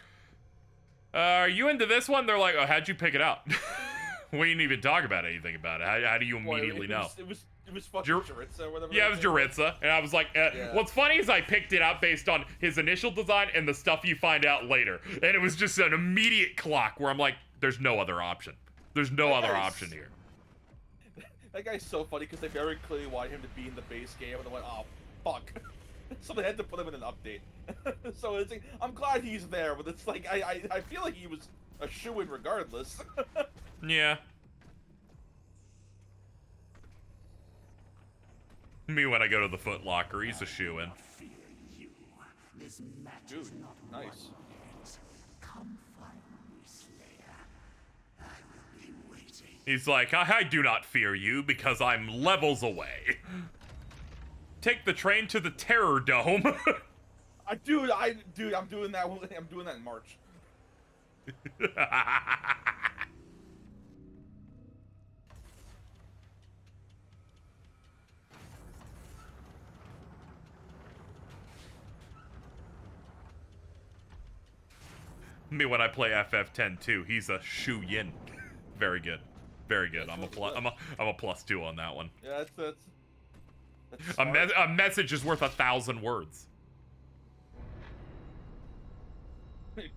are you into this one? They're like, oh, how'd you pick it out? We didn't even talk about anything about it. How do you Well, immediately know? It was fucking Jur- Jaritza, or whatever. Yeah, it was Jaritza, and I was like, Yeah. what's funny is I picked it up based on his initial design and the stuff you find out later, and it was just an immediate clock where I'm like, there's no other option. There's no That other guy's- option here. That guy's so funny because they very clearly wanted him to be in the base game, and they went, oh, fuck. So they had to put him in an update. So it's like, I'm glad he's there, but it's like, I feel like he was a shoo-in regardless. Yeah. Me when I go to the Foot Locker, he's a shoo-in. Fear you. This match Dude, is not nice. won yet. Come find me, Slayer. I will be waiting. He's like, I do not fear you because I'm levels away. Take the train to the Terror Dome. Dude, I'm doing that. I'm doing that in March. Me when I play FF10 too, he's a shoo-yin. Very good. Very good. I'm a +2 on that one. Yeah, that's A smart. message is worth 1,000 words.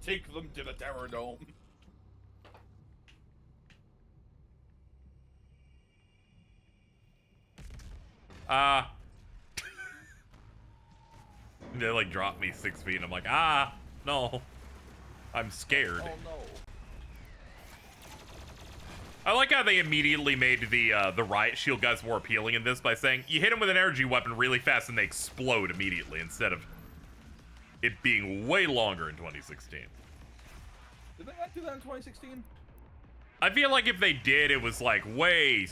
Take them to the Terror Dome. They like dropped me 6 feet and I'm like, no. I'm scared. Oh no. I like how they immediately made the riot shield guys more appealing in this by saying you hit them with an energy weapon really fast and they explode immediately instead of it being way longer in 2016. Did they not do that in 2016? I feel like if they did, it was like way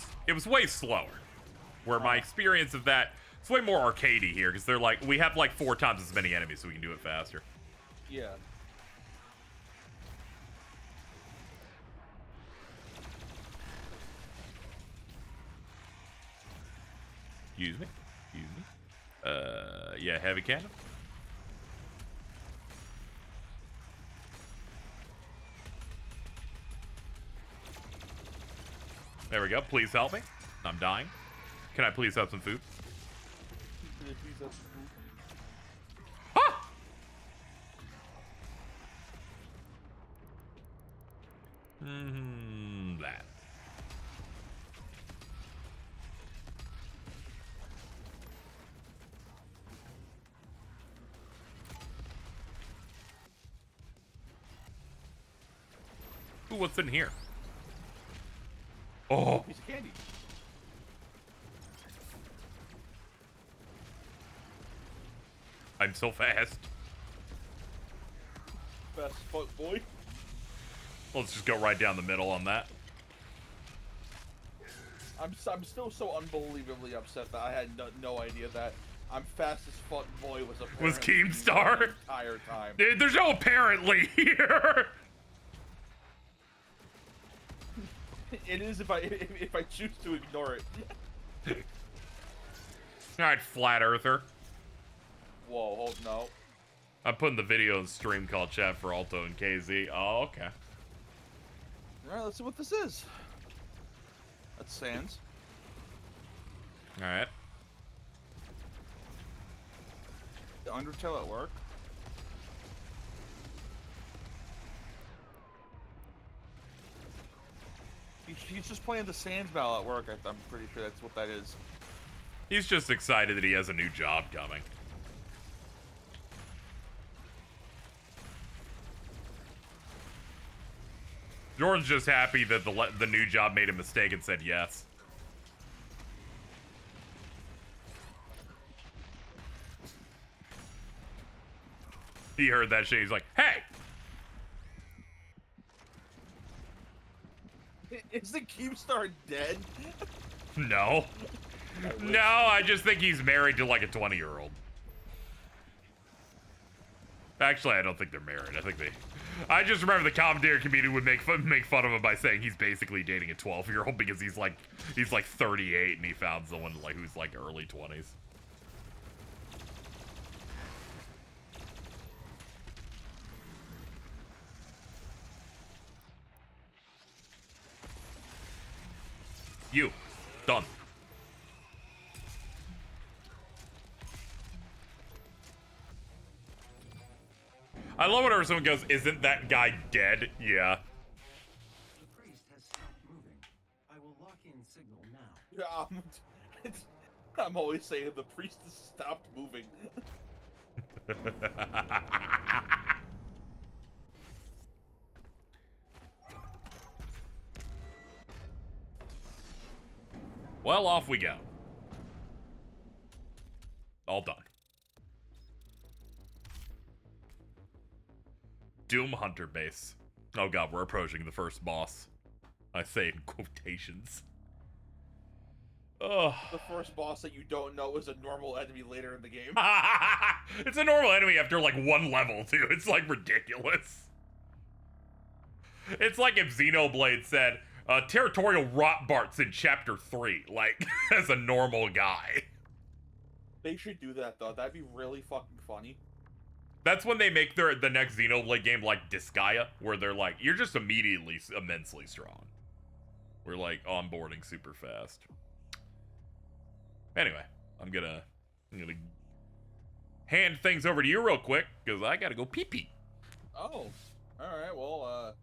slower. Where my experience of that, it's way more arcadey here because they're like, we have like 4 times as many enemies so we can do it faster. Yeah. Excuse me. Yeah, heavy cannon. There we go. Please help me. I'm dying. Can I please have some food? Ah! That. Ooh, what's in here? Oh, Piece of candy. I'm so fast. Best fuck boy. Let's just go right down the middle on that. I'm still so unbelievably upset that I had no idea that I'm fast as fuck boy was Keemstar? the entire time. Dude, there's no apparently here. It is if I choose to ignore it. All right, flat earther. Whoa, hold no. I'm putting the video in stream call chat for Alto and KZ. Oh, okay. All right, let's see what this is. That's Sans. All right. The Undertale at work. He's just playing the Sans battle at work. I'm pretty sure that's what that is. He's just excited that he has a new job coming. Jordan's just happy that the new job made a mistake and said yes. He heard that shit. He's like, hey! Is the Keemstar dead? No. No, I just think he's married to like a 20-year-old. Actually, I don't think they're married. I just remember the commentary community would make fun of him by saying he's basically dating a 12-year-old because he's like 38 and he found someone like who's like early 20s. You. Done. I love whenever someone goes, isn't that guy dead? Yeah. The priest has stopped moving. I will lock in signal now. Yeah, I'm always saying the priest has stopped moving. Well, off we go. All done. Doom Hunter base. Oh god, we're approaching the first boss. I say in quotations. Ugh. The first boss that you don't know is a normal enemy later in the game. It's a normal enemy after like one level, too. It's like ridiculous. It's like if Xenoblade said, territorial Rotbart's in chapter 3, like, as a normal guy. They should do that, though. That'd be really fucking funny. That's when they make the next Xenoblade game like Disgaea, where they're like, you're just immediately immensely strong. We're like onboarding super fast. Anyway, I'm gonna hand things over to you real quick, because I gotta go pee-pee. Oh, alright, well,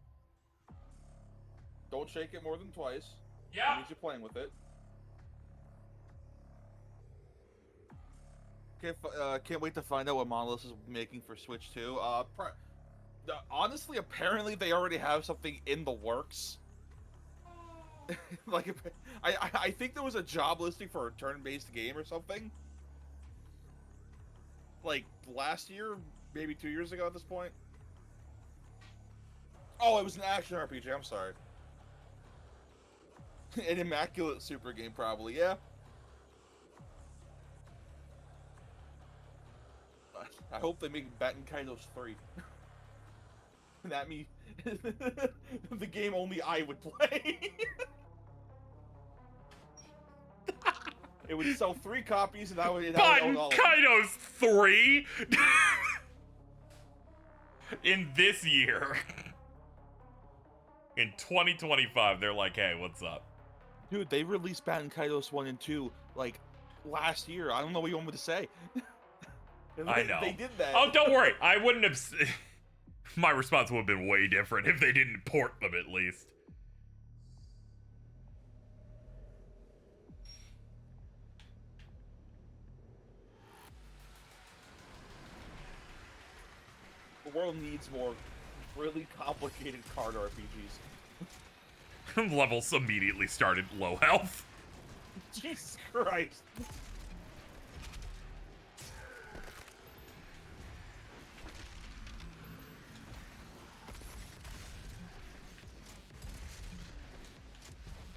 don't shake it more than twice. Yeah. That means you're playing with it. Can't wait to find out what Monolith is making for Switch 2. Honestly, apparently they already have something in the works. Like, I think there was a job listing for a turn-based game or something. Like, last year, maybe 2 years ago at this point. Oh, it was an action RPG, I'm sorry. An immaculate super game, probably, yeah. I hope they make Batten Kaitos 3. That me, the game only I would play. It would sell 3 copies, and I would own all of them. Kaitos 3 in this year. In 2025, they're like, hey, what's up? Dude, they released Batten Kaitos 1 and 2, like, last year. I don't know what you want me to say. I know. They did that. Oh, don't worry. I wouldn't have... My response would have been way different if they didn't port them, at least. The world needs more really complicated card RPGs. Levels immediately started low health. Jesus Christ.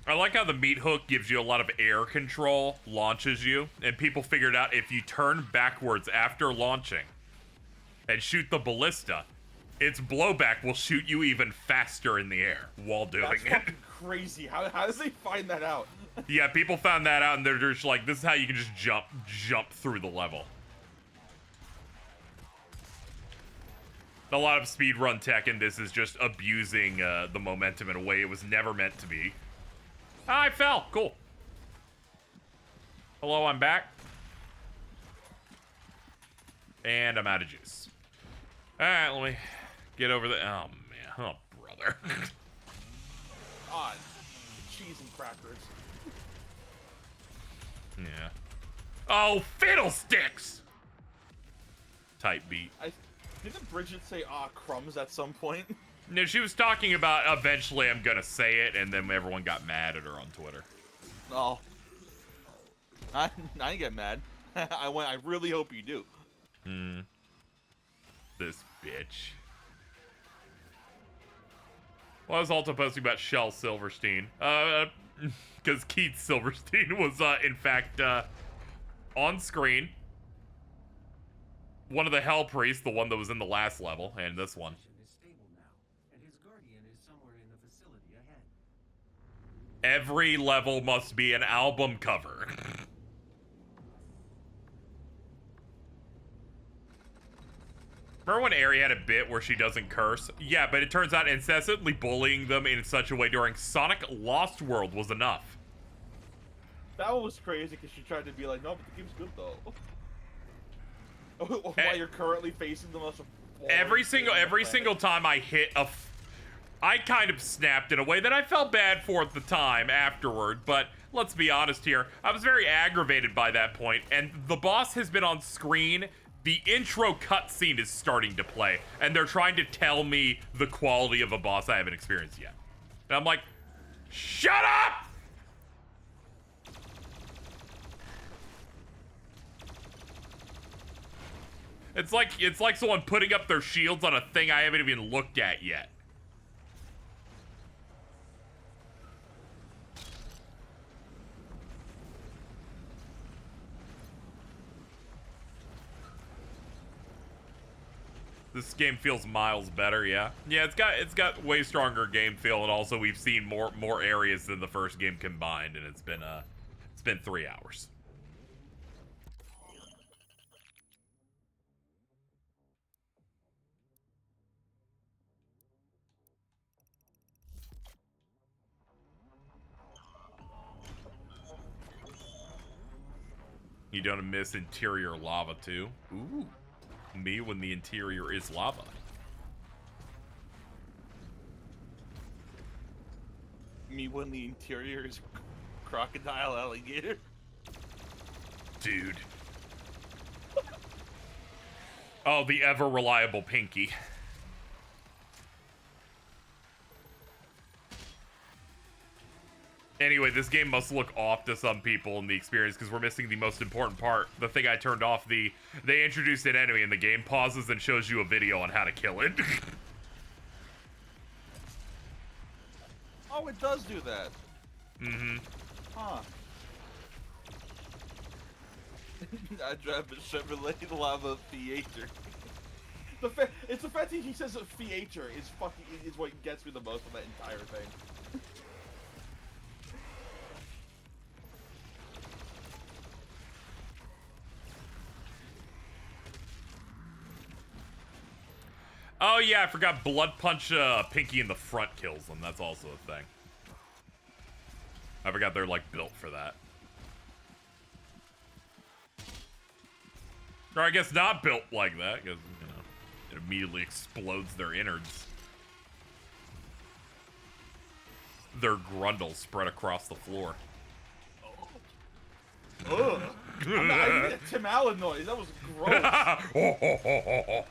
I like how the meat hook gives you a lot of air control, launches you, and people figured out if you turn backwards after launching and shoot the ballista, its blowback will shoot you even faster in the air while doing That's it. fucking crazy. How does they find that out? Yeah, people found that out and they're just like, this is how you can just jump through the level. A lot of speedrun tech in this is just abusing the momentum in a way it was never meant to be. I fell. Cool. Hello, I'm back. And I'm out of juice. Alright, let me get over the... Oh, man. Oh, brother. God. Cheese and crackers. Yeah. Oh, fiddlesticks! Type beat. Didn't Bridget say, crumbs at some point? No, she was talking about eventually I'm gonna say it, and then everyone got mad at her on Twitter. Oh. I didn't get mad. I really hope you do. This bitch. Well, I was also posting about Shel Silverstein. Because Keith Silverstein was, in fact, on screen. One of the Hell Priests, the one that was in the last level, and this one. Is stable now, and his guardian is somewhere in the facility ahead. Every level must be an album cover. Remember when Aerie had a bit where she doesn't curse? Yeah, but it turns out incessantly bullying them in such a way during Sonic Lost World was enough. That one was crazy because she tried to be like, no, but the game's good though. While you're currently facing the most Every single time I hit I kind of snapped in a way that I felt bad for at the time afterward, but let's be honest here. I was very aggravated by that point, and the boss has been on screen. The intro cutscene is starting to play, and they're trying to tell me the quality of a boss I haven't experienced yet. And I'm like, shut up! It's like someone putting up their shields on a thing I haven't even looked at yet. This game feels miles better, yeah. Yeah, it's got way stronger game feel, and also we've seen more areas than the first game combined, and it's been 3 hours. You don't miss interior lava too? Ooh. Me when the interior is lava. Me when the interior is crocodile alligator. Dude. Oh, the ever reliable Pinky. Anyway, this game must look off to some people in the experience because we're missing the most important part. The thing I turned off, they introduced an enemy and the game pauses and shows you a video on how to kill it. Oh, it does do that. Mm-hmm. Huh. I drive a Chevrolet Lava Theater. It's the fact that he says a theater is what gets me the most of that entire thing. Oh yeah, I forgot Blood Punch Pinky in the front kills them. That's also a thing. I forgot they're like built for that. Or I guess not built like that, because, you know, it immediately explodes their innards. Their grundle spread across the floor. Ugh. I did a Tim Allen noise. That was gross.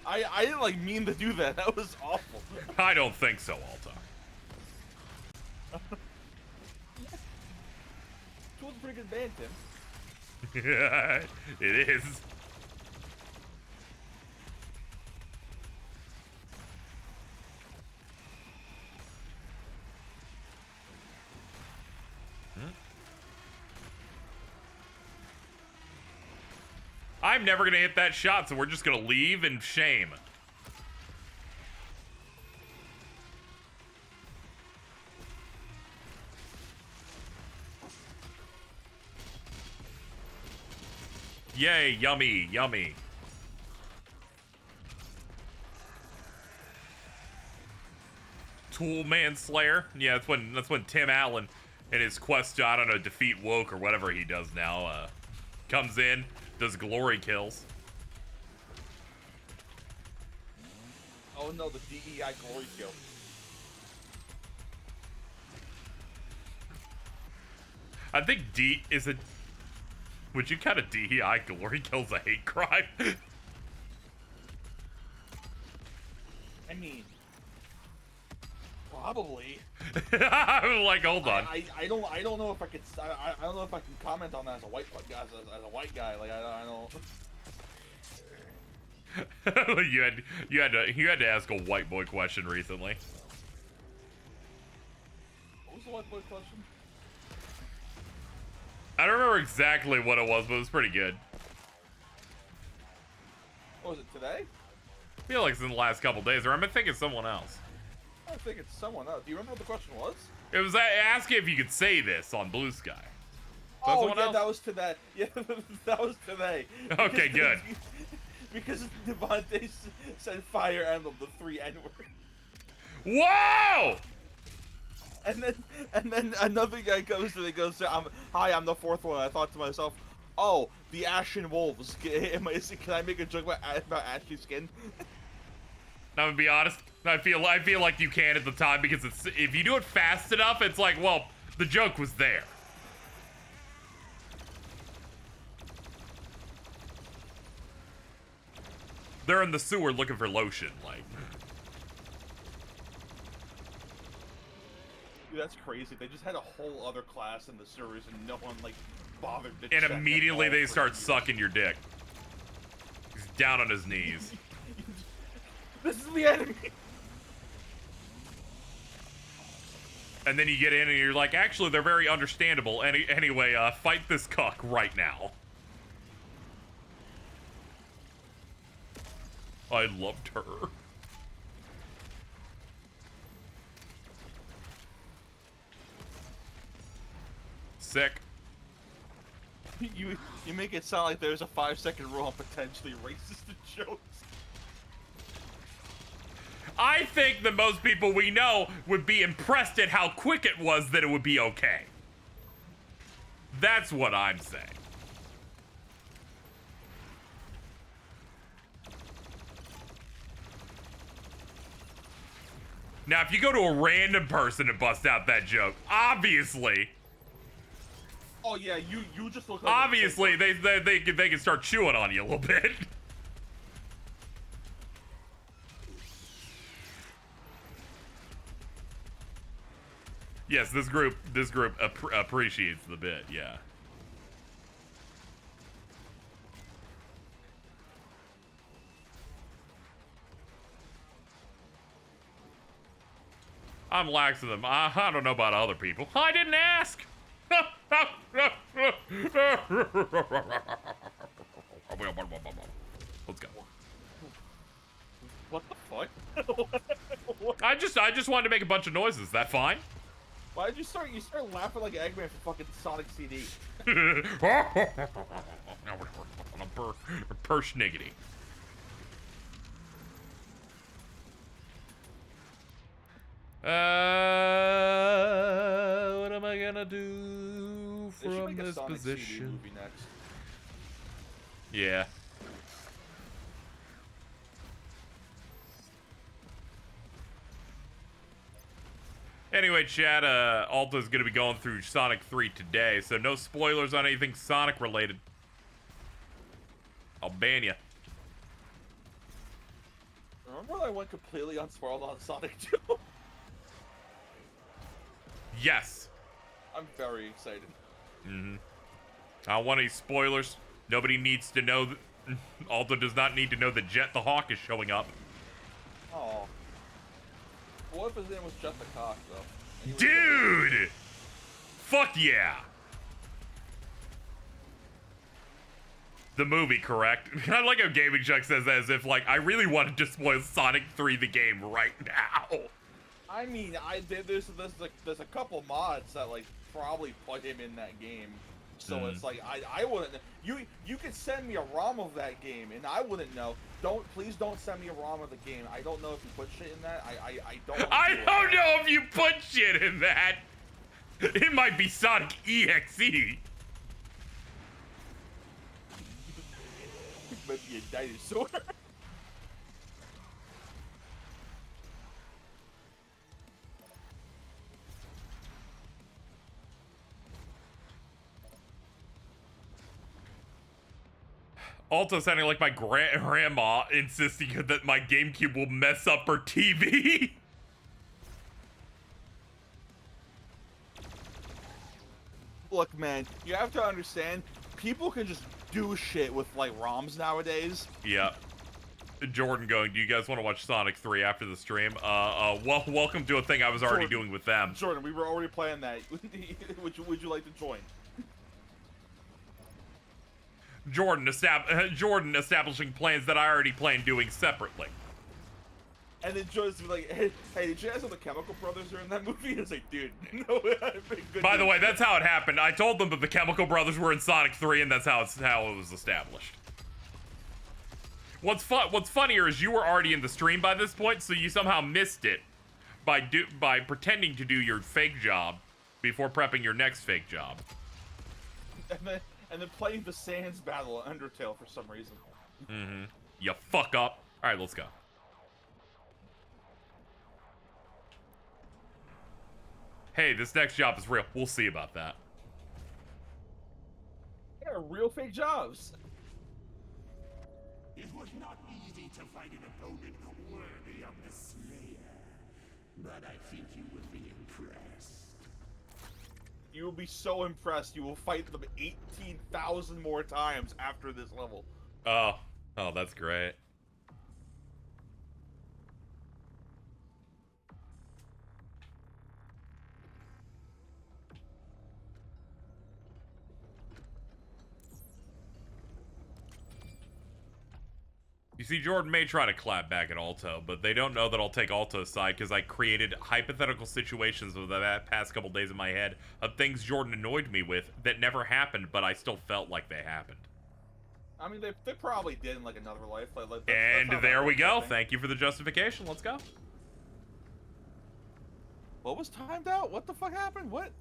I didn't like mean to do that. That was awful. I don't think so, Alta. Tool's a pretty good band, Tim. It is. I'm never gonna hit that shot, so we're just gonna leave in shame. Yay, yummy, yummy. Tool Manslayer. Yeah, that's when Tim Allen in his quest to, I don't know, defeat Woke or whatever he does now, comes in, does glory kills. Oh no, the DEI glory kill. I think would you count a DEI glory kills a hate crime? I mean, probably. I'm like, hold on. I don't know if I could. I don't know if I can comment on that as a white guy. As a white guy, like I don't. you had to ask a white boy question recently. What was the white boy question? I don't remember exactly what it was, but it was pretty good. What was it, today? I feel like it's in the last couple days, or I'm thinking someone else. I think it's someone else. Do you remember what the question was? It was asking if you could say this on Blue Sky. Oh yeah, that was today. Yeah, that was today. Okay, good. Because Devontae said Fire Emblem, the 3 N-word. Whoa! And then another guy comes and he goes, "Hi, I'm the fourth one." I thought to myself, "Oh, the Ashen Wolves. Can I make a joke about ashy skin?" I'm gonna be honest. I feel like you can at the time because it's if you do it fast enough, it's like, well, the joke was there. They're in the sewer looking for lotion, like. Dude, that's crazy. They just had a whole other class in the sewers and no one, like, bothered to And check immediately them all they for start years. sucking your dick. He's down on his knees. This is the enemy! And then you get in and you're like, actually, they're very understandable. Anyway, fight this cuck right now. I loved her. Sick. You make it sound like there's a 5-second rule on potentially racist jokes. I think that most people we know would be impressed at how quick it was that it would be okay. That's what I'm saying. Now, if you go to a random person and bust out that joke, obviously, Oh yeah, you just look like obviously they can start chewing on you a little bit. Yes, this group appreciates the bit, yeah. I'm lax with them. I don't know about other people. I didn't ask. Let's go. What the fuck? I just wanted to make a bunch of noises. Is that fine? Why did you start laughing like Eggman for fucking Sonic CD? Persniggity. What am I gonna do They should from make a this Sonic CD position? movie next. Yeah. Anyway, chat, Alta's gonna be going through Sonic 3 today, so no spoilers on anything Sonic related. I'll ban ya. Remember when I went completely unspoiled on Sonic 2? Yes. I'm very excited. Mm-hmm. I don't want any spoilers. Nobody needs to know. Alta does not need to know that Jet the Hawk is showing up. Oh. What if his name was Jet the Cock, though? Dude! Fuck yeah! The movie, correct? I like how Gaming Chuck says that as if, like, I really wanted to spoil Sonic 3 the game right now. I mean, there's a couple mods that like probably put him in that game, so it's like I wouldn't. You could send me a ROM of that game, and I wouldn't know. Please don't send me a ROM of the game. I don't know if you put shit in that. I don't. I don't know if you put shit in that. It might be Sonic EXE. It might be a dinosaur. Also sounding like my grandma insisting that my GameCube will mess up her TV. Look, man, you have to understand, people can just do shit with like ROMs nowadays. Yeah. Jordan going, do you guys want to watch Sonic 3 after the stream? Welcome to a thing I was already doing with them. Jordan, we were already playing that. Would you like to join? Jordan establishing plans that I already planned doing separately. And then Jordan's like, hey, did you guys know the Chemical Brothers are in that movie? It's like, dude, no. By the way, that's how it happened. I told them that the Chemical Brothers were in Sonic 3, and that's how it was established. What's funnier is you were already in the stream by this point, so you somehow missed it. by pretending to do your fake job before prepping your next fake job. And then playing the Sands battle in Undertale for some reason. Mm-hmm. You fuck up. All right, let's go. Hey, this next job is real. We'll see about that. Yeah, real fake jobs. It was not easy to find an opponent worthy of the Slayer, but I think you will be impressed. You will be so impressed. You will fight them 18,000 more times after this level. Oh, that's great. You see, Jordan may try to clap back at Alto, but they don't know that I'll take Alto's side because I created hypothetical situations over the past couple days in my head of things Jordan annoyed me with that never happened, but I still felt like they happened. I mean, they probably did in like another life. Like, And there we go. Thank you for the justification. Let's go. What was timed out? What the fuck happened? What?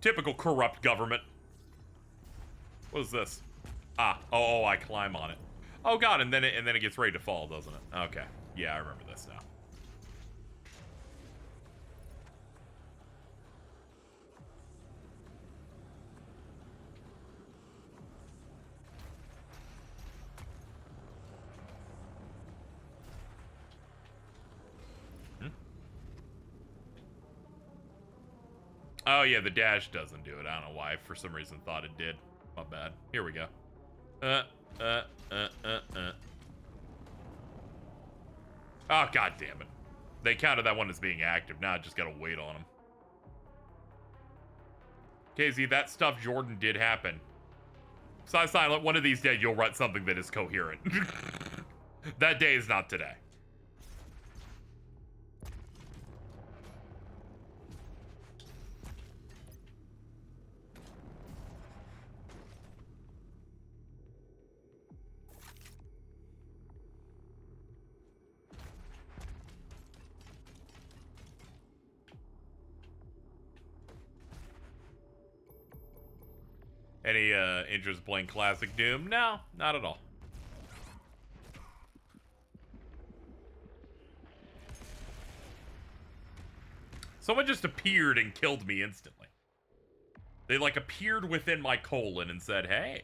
Typical corrupt government. What is this? Ah, oh, I climb on it. Oh god, and then it gets ready to fall, doesn't it? Okay. Yeah, I remember this now. Oh yeah, the dash doesn't do it. I don't know why. For some reason thought it did. My bad. Here we go. Oh, god damn it. They counted that one as being active. Now I just gotta wait on them. KZ, that stuff Jordan did happen. Silent, one of these days you'll write something that is coherent. That day is not today. Any interest in playing classic Doom? No, not at all. Someone just appeared and killed me instantly. They like appeared within my colon and said, hey.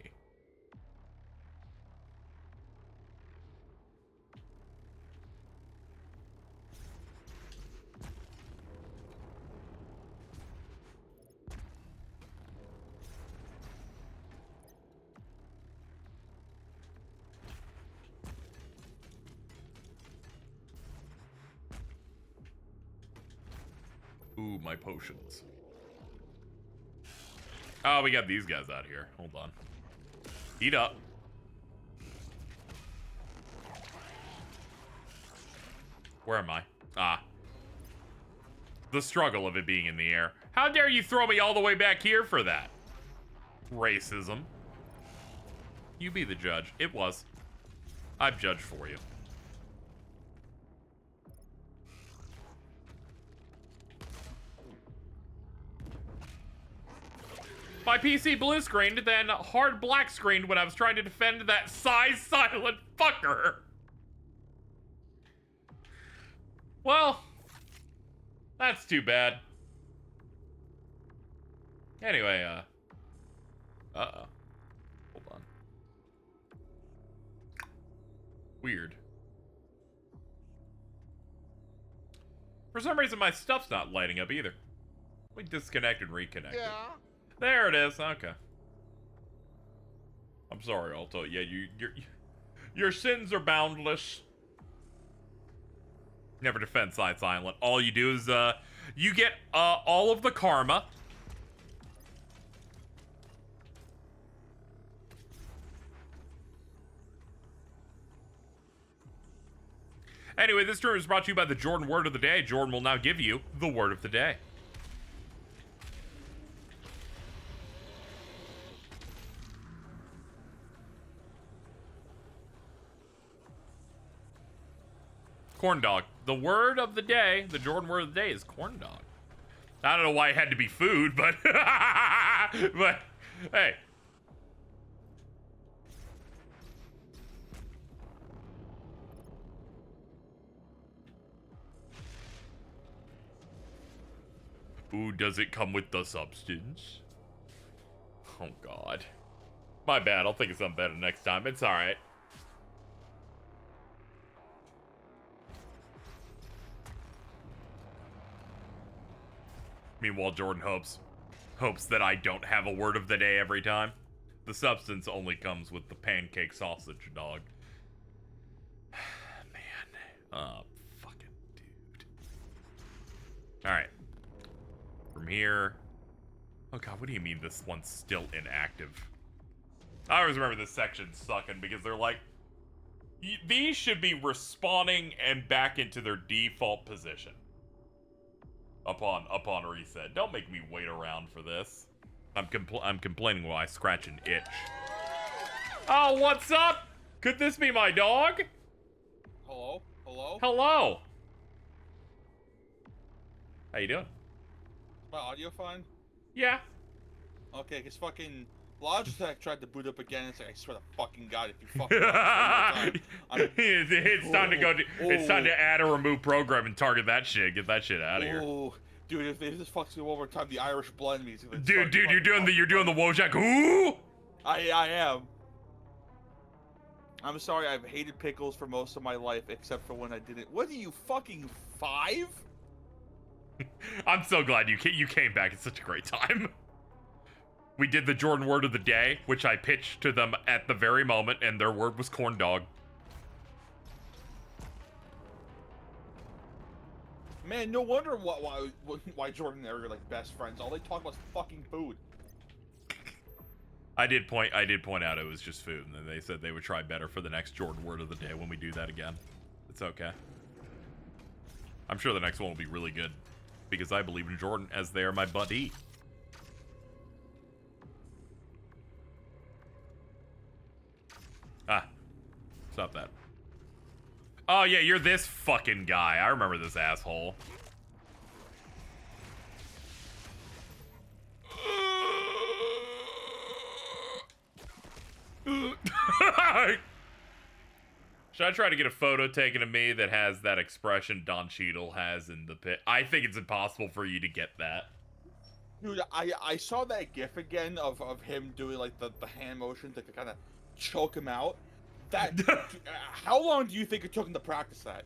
Ooh, my potions. Oh, we got these guys out here. Hold on. Heat up. Where am I? Ah. The struggle of it being in the air. How dare you throw me all the way back here for that? Racism. You be the judge. It was. I've judged for you. My PC blue screened, then hard black screened when I was trying to defend that silent fucker. Well, that's too bad. Anyway, uh-oh. Hold on. Weird. For some reason, my stuff's not lighting up either. We disconnect and reconnect. Yeah. There it is. Okay. I'm sorry, Alto. Yeah, your sins are boundless. Never defend silent. All you do is you get all of the karma. Anyway, this stream is brought to you by the Jordan Word of the Day. Jordan will now give you the Word of the Day. corn dog. The word of the day, the Jordan word of the day is corn dog. I don't know why it had to be food, but but hey. Ooh, does it come with the substance? Oh God. My bad, I'll think of something better next time. It's alright. Meanwhile, Jordan hopes that I don't have a word of the day every time. The substance only comes with the pancake sausage, dog. Man. Oh, fucking dude. Alright. From here. Oh god, what do you mean this one's still inactive? I always remember this section sucking because they're like, these should be respawning and back into their default position. Upon reset. Don't make me wait around for this. I'm complaining while I scratch an itch. Oh, what's up? Could this be my dog? Hello? Hello? Hello. How you doing? Is my audio fine? Yeah. Okay, because fucking Logitech tried to boot up again. It's like, I swear to fucking God, if you fucking one more time, it's time to go. It's time to add or remove program and target that shit. Get that shit out of here. Oh, dude, if this fucks you one more time, the Irish blend music. Dude, you're doing the Wojak. Ooh. I am. I'm sorry, I've hated pickles for most of my life, except for when I didn't. What are you, fucking 5? I'm so glad you came back. It's such a great time. We did the Jordan word of the day, which I pitched to them at the very moment, and their word was corn dog. Man, no wonder why Jordan and Eric are like best friends. All they talk about is fucking food. I did point out it was just food, and then they said they would try better for the next Jordan word of the day when we do that again. It's okay. I'm sure the next one will be really good, because I believe in Jordan as they are my buddy. Ah. Stop that. Oh, yeah, you're this fucking guy. I remember this asshole. Should I try to get a photo taken of me that has that expression Don Cheadle has in the pit? I think it's impossible for you to get that. Dude, I saw that gif again of him doing like the hand motion to kind of choke him out. That how long do you think it took him to practice that?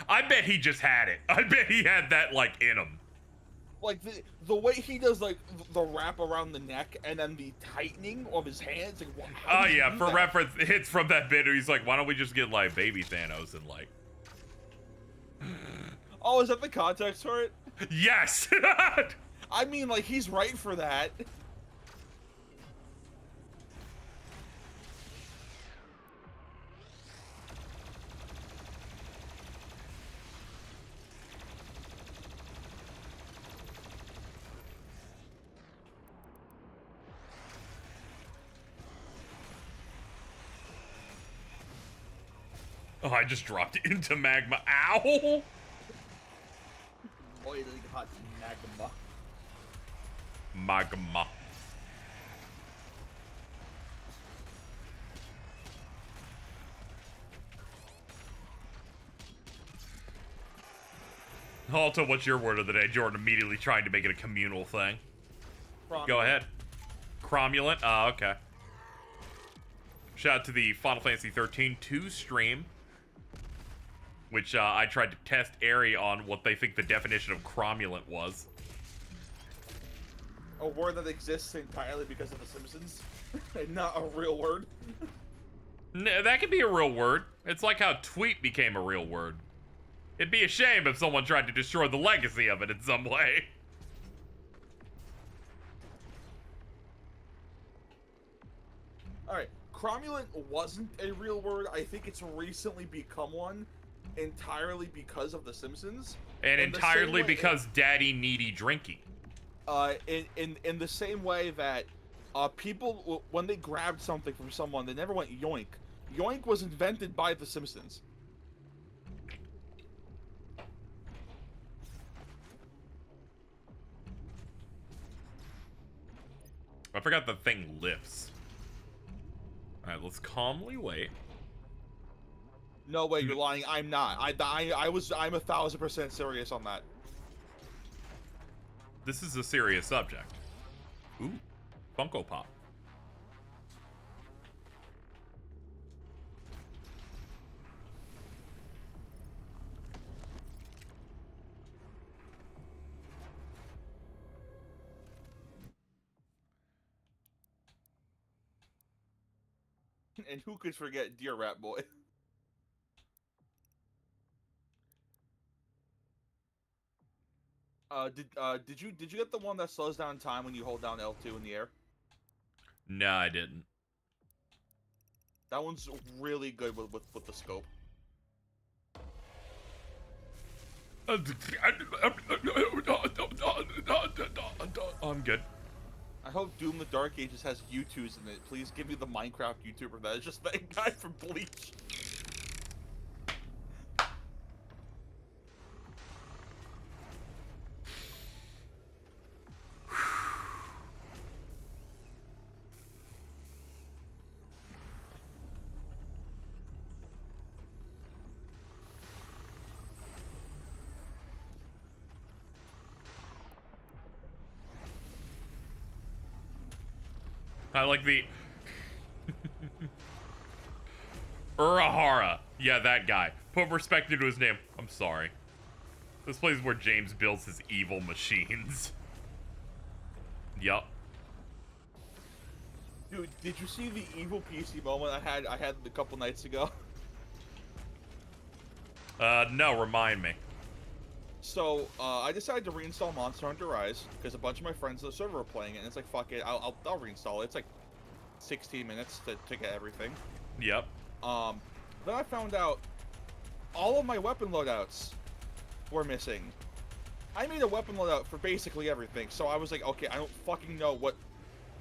I bet he just had it. I bet he had that like in him. Like the way he does like the wrap around the neck and then the tightening of his hands. Like, oh yeah, for reference, it's from that bit where he's like, "Why don't we just get like baby Thanos and like?" Oh, is that the context for it? Yes. I mean, like he's right for that. Oh, I just dropped it into magma. Ow! Boiling hot magma. Magma. Alto, what's your word of the day? Jordan immediately trying to make it a communal thing. Go ahead. Cromulent? Oh, okay. Shout out to the Final Fantasy 13 2 stream, which I tried to test Airy on what they think the definition of cromulent was. A word that exists entirely because of The Simpsons, and not a real word. That could be a real word. It's like how tweet became a real word. It'd be a shame if someone tried to destroy the legacy of it in some way. Alright, cromulent wasn't a real word. I think it's recently become one. Entirely because of The Simpsons, and entirely because daddy needy drinking. In the same way that people, when they grabbed something from someone, they never went yoink. Yoink was invented by The Simpsons. I forgot the thing lifts. Alright, let's calmly wait. No way, you're lying. I'm not. I'm 1000% serious on that. This is a serious subject. Ooh, Funko Pop. And who could forget Dear Rat Boy? Did you get the one that slows down time when you hold down L2 in the air? No, I didn't. That one's really good with the scope. I'm good. I hope Doom the Dark Ages has U2s in it. Please give me the Minecraft YouTuber that is just that guy from Bleach. I like the Urahara. Yeah, that guy. Put respect into his name. I'm sorry. This place is where James builds his evil machines. Yup. Dude, did you see the evil PC moment I had a couple nights ago? No, remind me. So, I decided to reinstall Monster Hunter Rise because a bunch of my friends on the server were playing it, and it's like, fuck it, I'll reinstall it. It's like 16 minutes to get everything. Yep. Then I found out all of my weapon loadouts were missing. I made a weapon loadout for basically everything, so I was like, okay, I don't fucking know what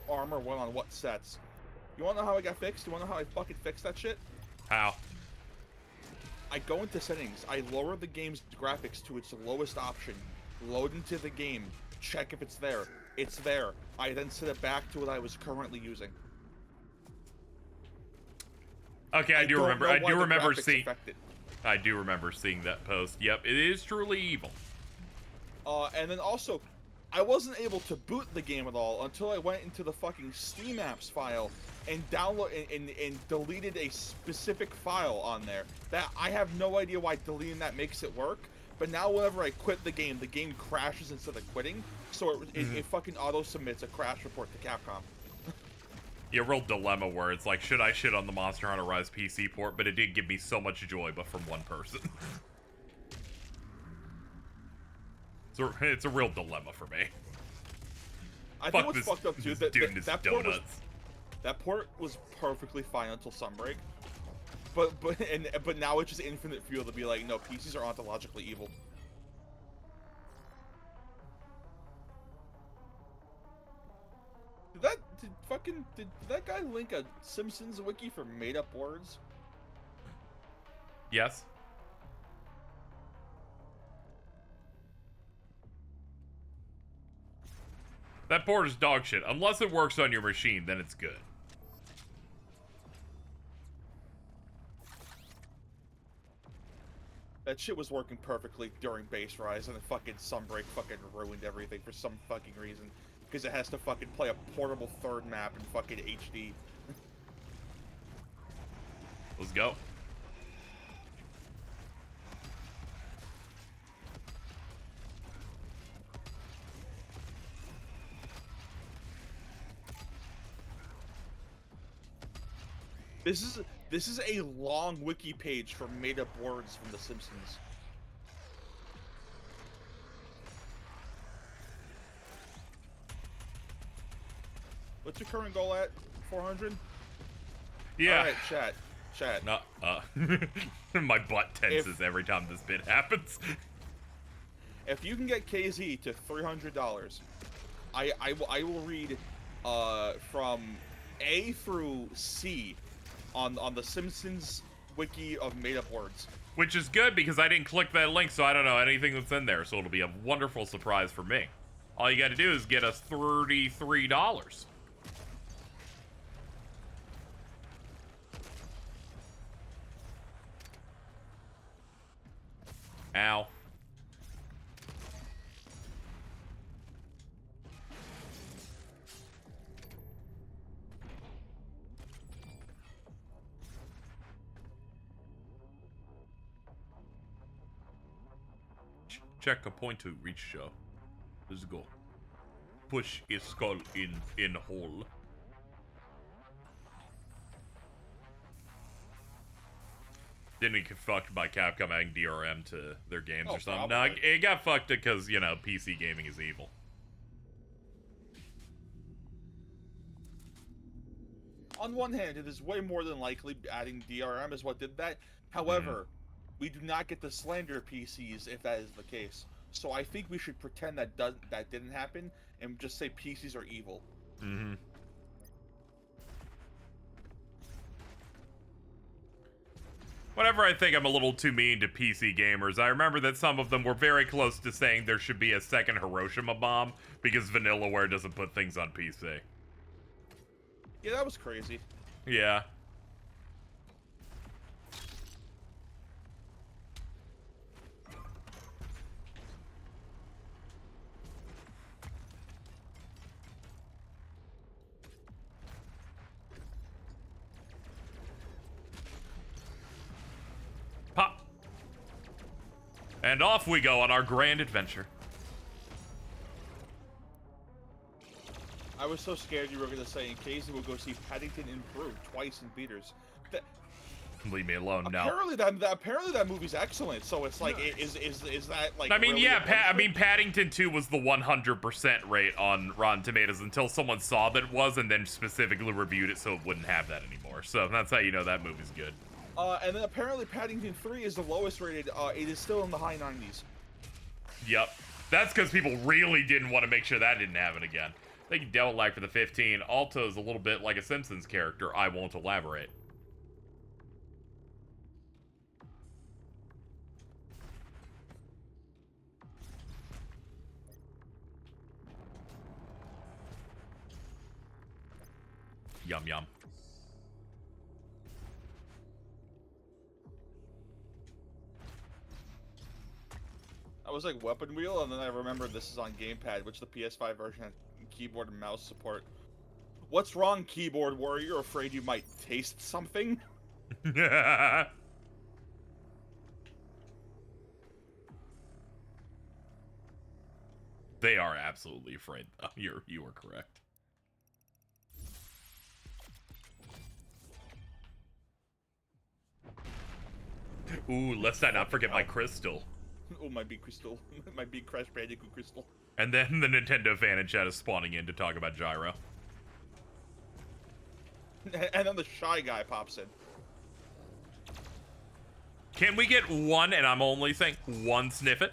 armor went on what sets. You wanna know how I got fixed? You wanna know how I fucking fixed that shit? How? I go into settings, I lower the game's graphics to its lowest option, load into the game, check if it's there. It's there. I then set it back to what I was currently using. Okay, I do remember. I do remember seeing. Affected. I do remember seeing that post. Yep, it is truly evil. And then also, I wasn't able to boot the game at all until I went into the fucking Steam apps file and and deleted a specific file on there. That I have no idea why deleting that makes it work. But now whenever I quit the game crashes instead of quitting. So it fucking auto submits a crash report to Capcom. Yeah, real dilemma where it's like, should I shit on the Monster Hunter Rise PC port? But it did give me so much joy, but from one person. So it's a real dilemma for me. I think what's fucked up too that that port was perfectly fine until Sunbreak, but now it's just infinite fuel to be like, no, PCs are ontologically evil. Did that guy link a Simpsons wiki for made up words? Yes. That port is dog shit. Unless it works on your machine, then it's good. That shit was working perfectly during base rise, and then fucking Sunbreak fucking ruined everything for some fucking reason. Because it has to fucking play a portable third map in fucking HD. Let's go. This is a long wiki page for made up words from The Simpsons. What's your current goal at? 400? Yeah. Alright, chat. No, my butt tenses every time this bit happens. If you can get KZ to $300, I will read from A through C on the Simpsons wiki of made up words. Which is good because I didn't click that link, so I don't know anything that's in there. So it'll be a wonderful surprise for me. All you got to do is get us $33. Ow. Check a point to reach show. Let's go. Push his skull in hole. Didn't it get fucked by Capcom adding DRM to their games or something? No, Probably. it got fucked because, you know, PC gaming is evil. On one hand, it is way more than likely adding DRM is what did that. However, we do not get to slander PCs if that is the case. So I think we should pretend that didn't happen and just say PCs are evil. Mm-hmm. Whenever I think I'm a little too mean to PC gamers, I remember that some of them were very close to saying there should be a second Hiroshima bomb because Vanillaware doesn't put things on PC. Yeah, that was crazy. Yeah. Pop. And off we go on our grand adventure. I was so scared you were going to say in case we'll go see Paddington Improved twice in theaters. Leave me alone now. Apparently that movie's excellent. So it's like, is that like? I mean, really yeah, Paddington 2 was the 100% rate on Rotten Tomatoes until someone saw that it was and then specifically reviewed it so it wouldn't have that anymore. So that's how you know that movie's good. And then apparently Paddington 3 is the lowest rated. It is still in the high 90s. Yep. That's because people really didn't want to make sure that didn't happen again. Thank you, Devil Light, for the 15. Alto's a little bit like a Simpsons character. I won't elaborate. Yum, yum. I was like weapon wheel, and then I remembered this is on gamepad, which the PS5 version had keyboard and mouse support. What's wrong, keyboard warrior? Afraid you might taste something? They are absolutely afraid, though. You are correct. Ooh, let's not forget my crystal. Oh, my big crystal. My big Crash Bandicoot crystal. And then the Nintendo fan in chat is spawning in to talk about Gyro. And then the shy guy pops in. Can we get one, and I'm only saying one sniffet?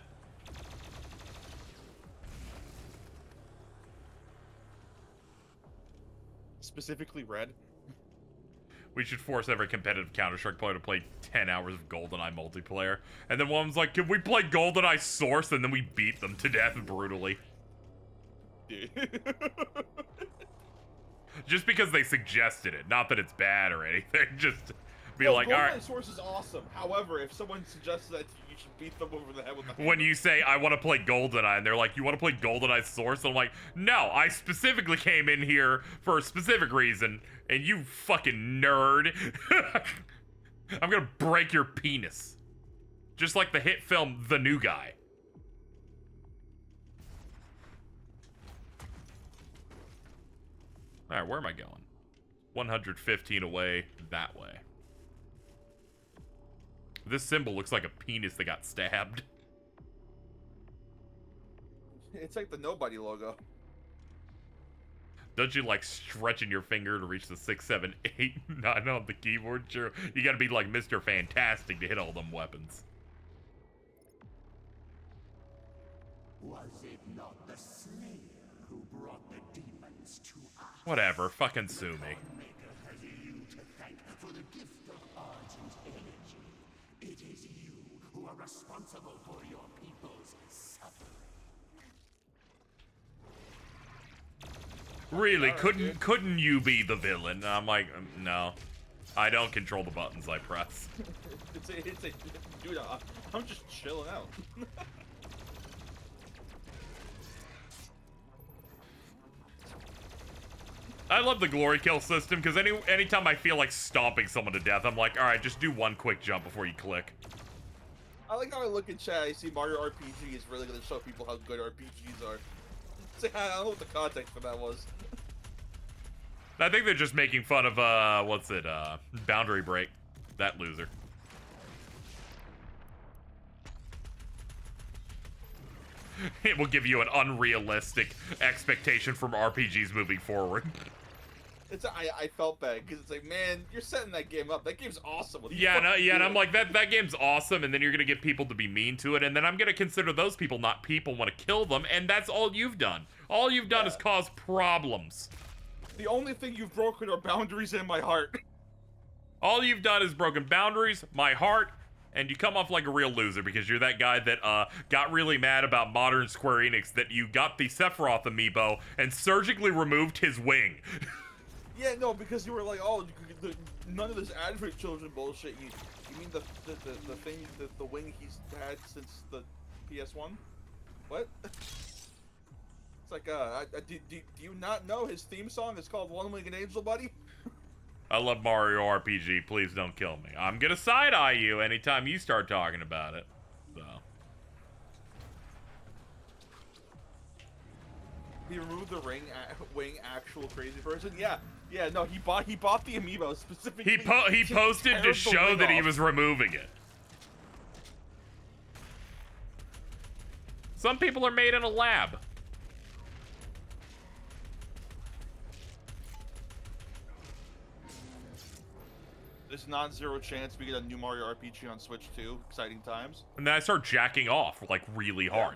Specifically red. We should force every competitive Counter-Strike player to play 10 hours of GoldenEye multiplayer. And then one was like, can we play GoldenEye Source? And then we beat them to death brutally. Dude. Just because they suggested it. Not that it's bad or anything. Just be No, like, all right. Source is awesome. However, if someone suggests that you should beat them over the head with a When you say, I want to play GoldenEye, and they're like, you want to play GoldenEye Source? And I'm like, no, I specifically came in here for a specific reason, and you fucking nerd. I'm gonna break your penis. Just like the hit film The New Guy. Alright, where am I going? 115 away, that way. This symbol looks like a penis that got stabbed. It's like the Nobody logo. Don't you like stretching your finger to reach the 6, 7, 8, 9 on the keyboard? Sure. You gotta be like Mr. Fantastic to hit all them weapons. Was it not the Slayer who brought the demons to us? Whatever, fucking sue me. Maker has you to thank for the gift of Argent energy. It is you who are responsible for your people's suffering. Really, couldn't you be the villain? I'm like, no. I don't control the buttons I press. Dude, I'm just chilling out. I love the glory kill system because anytime I feel like stomping someone to death, I'm like, all right, just do one quick jump before you click. I like how I look in chat. I see Mario RPG is really going to show people how good RPGs are. I don't know what the context for that was. I think they're just making fun of what's it? Boundary Break. That loser. It will give you an unrealistic expectation from RPGs moving forward. I felt bad because it's like, man, you're setting that game up. That game's awesome. Yeah, and I'm like, that game's awesome, and then you're gonna get people to be mean to it, and then I'm gonna consider those people not people, want to kill them, and that's all you've done. All you've done is cause problems. The only thing you've broken are boundaries in my heart. All you've done is broken boundaries, my heart, and you come off like a real loser because you're that guy that got really mad about modern Square Enix that you got the Sephiroth amiibo and surgically removed his wing. Yeah, no, because you were like, oh, none of this Advent Children bullshit. You mean the thing, the wing he's had since the PS1? What? It's like, do you not know his theme song is called One Winged Angel, buddy? I love Mario RPG. Please don't kill me. I'm gonna side-eye you anytime you start talking about it. So. He removed the wing actual crazy person? Yeah, no, he bought the amiibo specifically. He posted to show that he was removing it. Some people are made in a lab. There's non-zero chance we get a new Mario RPG on Switch 2. Exciting times. And then I start jacking off, like, really hard.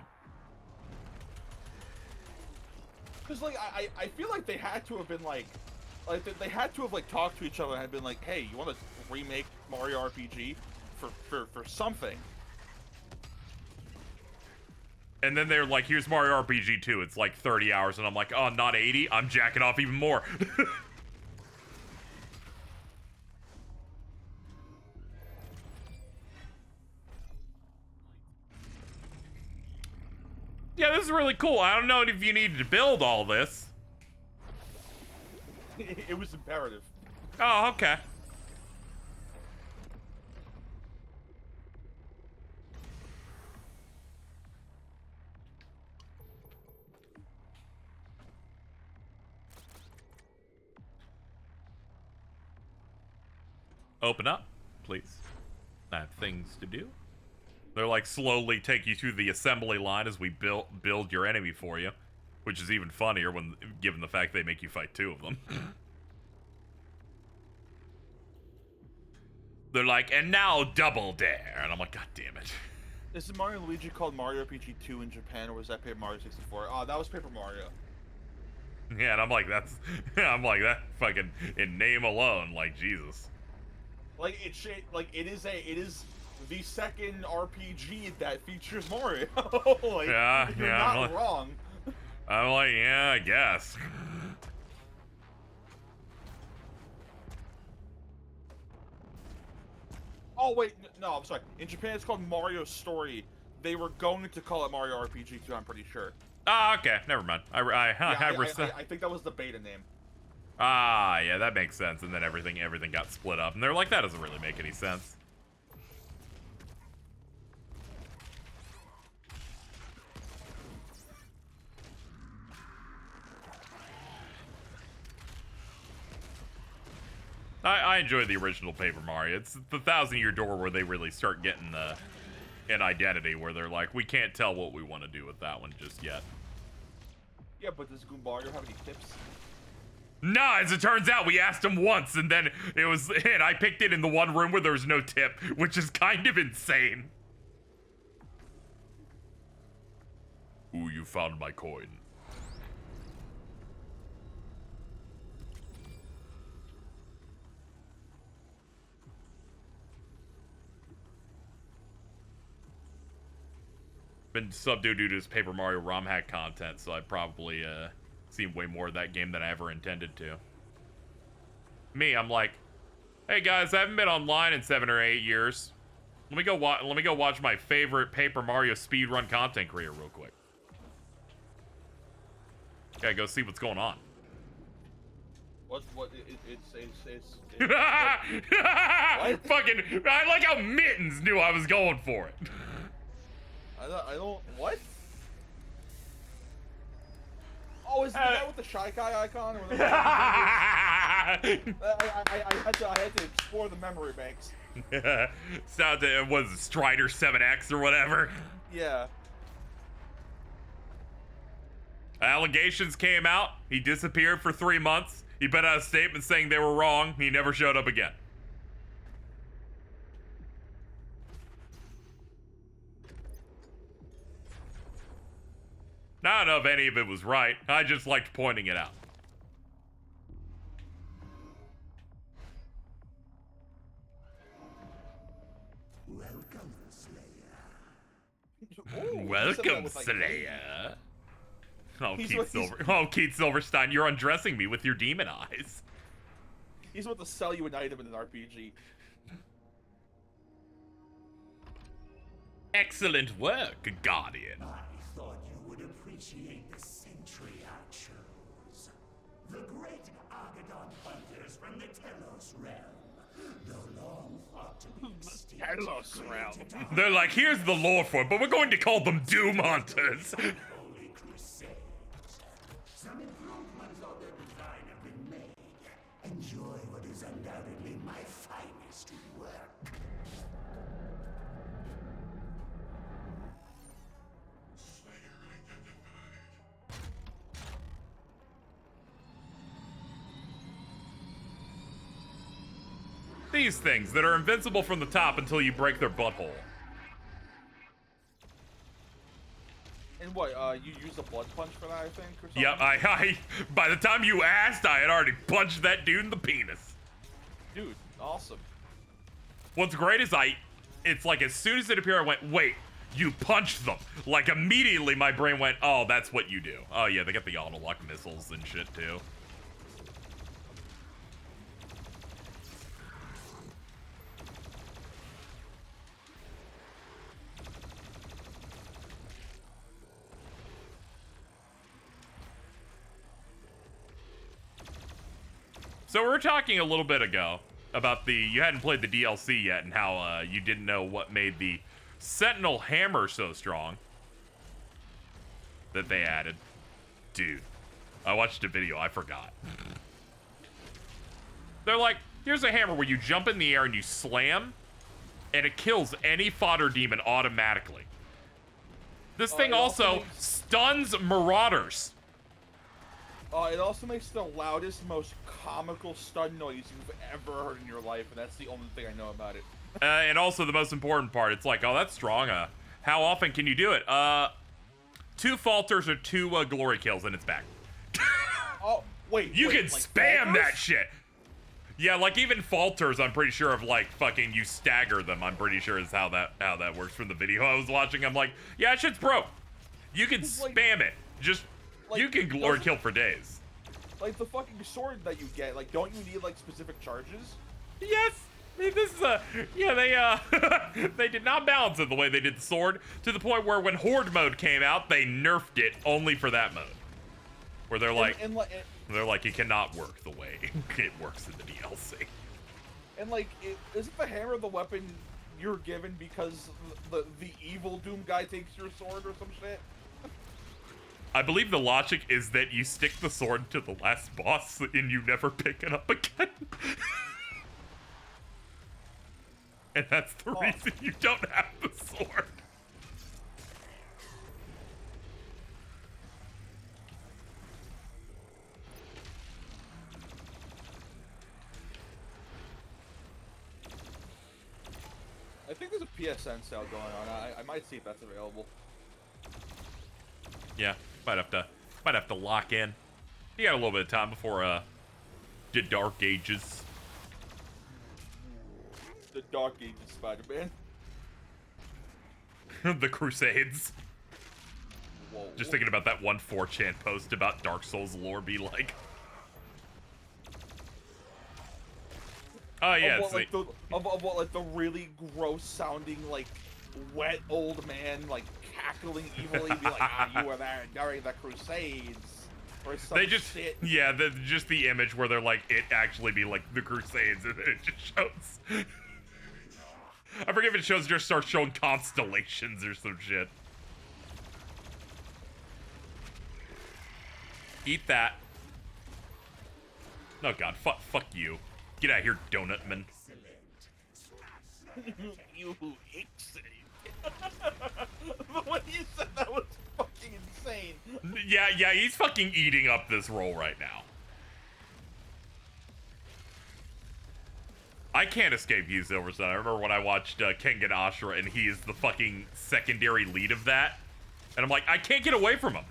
Because, like, I feel like they had to have been, like they had to have, like, talked to each other and had been like, hey, you want to remake Mario RPG for something? And then they're like, here's Mario RPG 2. It's like 30 hours. And I'm like, oh, not 80? I'm jacking off even more. Yeah, this is really cool. I don't know if you needed to build all this. It was imperative. Oh, okay. Open up, please. I have things to do. They're like slowly take you through the assembly line as we build your enemy for you, which is even funnier when given the fact they make you fight two of them. They're like, and now double dare, and I'm like, god damn it. Is Mario and Luigi called Mario RPG 2 in Japan, or was that Paper Mario 64? Oh, that was Paper Mario. Yeah, and I'm like, I'm like, that fucking in name alone, like, Jesus. Like it is the second RPG that features Mario. Like, yeah, you're yeah, not wrong. I'm like, yeah, I guess. Oh wait, no, I'm sorry. In Japan, it's called Mario Story. They were going to call it Mario RPG 2. I'm pretty sure. Ah, okay, never mind. I think that was the beta name. Ah, yeah, that makes sense. And then everything got split up, and they're like, that doesn't really make any sense. I enjoy the original Paper Mario. It's the 1,000-Year Door where they really start getting an identity where they're like, we can't tell what we want to do with that one just yet. Yeah, but does Goombario have any tips? Nah, as it turns out, we asked him once, and then I picked it in the one room where there was no tip, which is kind of insane. Ooh, you found my coin. Been subbed due to his Paper Mario ROM hack content, so I've probably seen way more of that game than I ever intended to. Me, I'm like, Hey guys, I haven't been online in 7 or 8 years. Let me go watch my favorite Paper Mario speedrun content creator real quick. Gotta go see what's going on. What? It's Fucking, I like how Mittens knew I was going for it. I don't. What? Oh, is it the guy with the Shy Guy icon? Or the I had to explore the memory banks. Sounds it was Strider 7X or whatever. Yeah. Allegations came out. He disappeared for 3 months. He put out a statement saying they were wrong. He never showed up again. Now, I don't know if any of it was right. I just liked pointing it out. Welcome, Slayer. Ooh, Welcome, with, like, Slayer. Oh, He's Keith Keith Silverstein, you're undressing me with your demon eyes. He's about to sell you an item in an RPG. Excellent work, Guardian. I thought you would appreciate the century I chose. The great Argadon hunters from the Telos realm. Though long thought to be extinct. Telos realm. They're like, here's the lore for it, but we're going to call them Doom Hunters. Holy Crusade. Some improvements on their design have been made. Enjoy what is undoubtedly my finest work. These things that are invincible from the top until you break their butthole. And what, you used a blood punch for that, I think, or something? Yep, I by the time you asked, I had already punched that dude in the penis. Dude, awesome. What's great is it's like as soon as it appeared, I went, wait, you punched them. Like immediately my brain went, oh, that's what you do. Oh yeah, they got the auto-lock missiles and shit too. So we were talking a little bit ago about you hadn't played the DLC yet and how you didn't know what made the Sentinel hammer so strong that they added. Dude, I watched a video, I forgot. They're like, here's a hammer where you jump in the air and you slam, and it kills any fodder demon automatically. This thing it also also makes- stuns marauders. It also makes the loudest, most comical stun noise you've ever heard in your life, and that's the only thing I know about it. And also the most important part, it's like, oh, that's strong. How often can you do it? 2 falters or 2 glory kills and it's back. Oh, wait. You wait, can like spam falters? that shit. Yeah, like even falters, I'm pretty sure of like fucking you stagger them. I'm pretty sure is how that works from the video I was watching. I'm like, yeah, shit's broke. You can It's like- spam it. Just like, you can glory doesn't- kill for days. Like the fucking sword that you get, like, don't you need, like, specific charges? Yes. This is they did not balance it the way they did the sword, to the point where when Horde mode came out, they nerfed it only for that mode. Where they're like, they're like, it cannot work the way it works in the DLC. And like, isn't the hammer the weapon you're given because the evil Doom guy takes your sword or some shit? I believe the logic is that you stick the sword to the last boss and you never pick it up again. And that's the reason you don't have the sword. I think there's a PSN sale going on. I might see if that's available. Yeah, might have to lock in. You got a little bit of time before the Dark Ages. The Dark Ages Spider-Man. The Crusades. Whoa. Just thinking about that one 4chan post about Dark Souls lore be like. Oh yeah, of it's what, like the of what like the really gross sounding like wet old man like cackling evilly be like, ah, you were there during the Crusades or some they just shit. yeah, just the image where they're like it actually be like the Crusades, and then it just shows. I forget if it shows just starts showing constellations or some shit. Eat that. Oh god, fuck you. Get out of here, donut man. You excellent. The way you said that was fucking insane. Yeah, he's fucking eating up this role right now. I can't escape Hugh Silverstone. I remember when I watched Kengan Ashura, and he is the fucking secondary lead of that. And I'm like, I can't get away from him.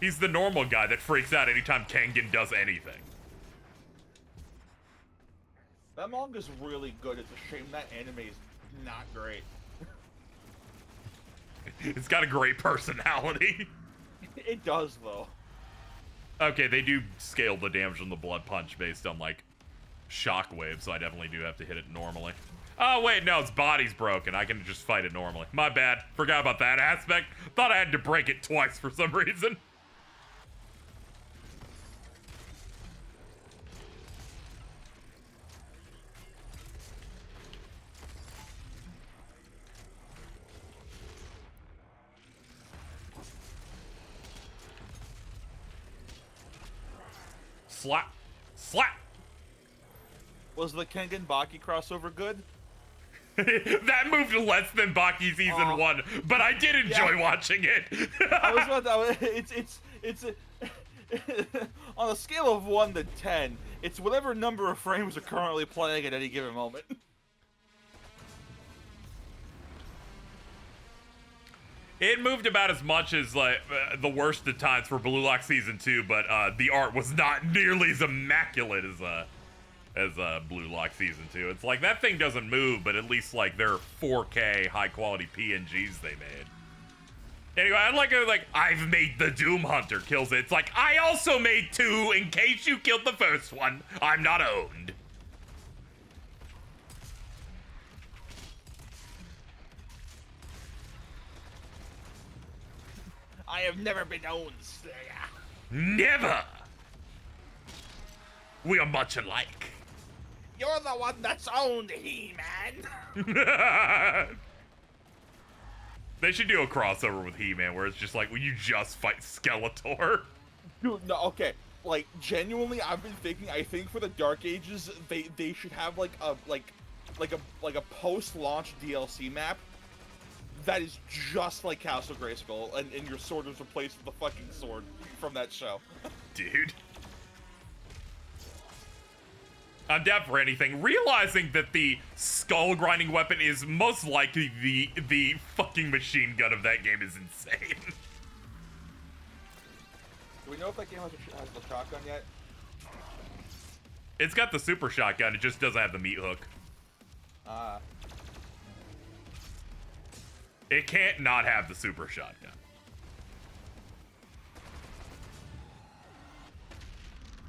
He's the normal guy that freaks out anytime Kengan does anything. That manga's really good. It's a shame that anime is not great. It's got a great personality. It does, though. Okay, they do scale the damage on the blood punch based on, like, shockwave, so I definitely do have to hit it normally. Oh, wait, no, its body's broken. I can just fight it normally. My bad. Forgot about that aspect. Thought I had to break it twice for some reason. Slap. Slap. Was the Kengan Baki crossover good? That moved less than Baki season 1, but I did enjoy watching it. I was about to, it's on a scale of 1 to 10, it's whatever number of frames are currently playing at any given moment. It moved about as much as like the worst of times for Blue Lock season 2, but the art was not nearly as immaculate as Blue Lock season 2. It's like that thing doesn't move, but at least like they're 4K high quality PNGs they made. Anyway, I'd like to I've made the Doom Hunter kills it. It's like I also made 2 in case you killed the first one. I'm not owned. I have never been owned, Slayer. Never. We are much alike. You're the one that's owned, He-Man. They should do a crossover with He-Man where it's just like, will you just fight Skeletor? Dude, no, okay. Like, genuinely, I've been thinking, I think for the Dark Ages, they should have like a post-launch DLC map that is just like Castle Grayskull, and your sword is replaced with the fucking sword from that show. Dude. I'm down for anything. Realizing that the skull grinding weapon is most likely the fucking machine gun of that game is insane. Do we know if that game has the shotgun yet? It's got the super shotgun, it just doesn't have the meat hook. It can't not have the super shotgun.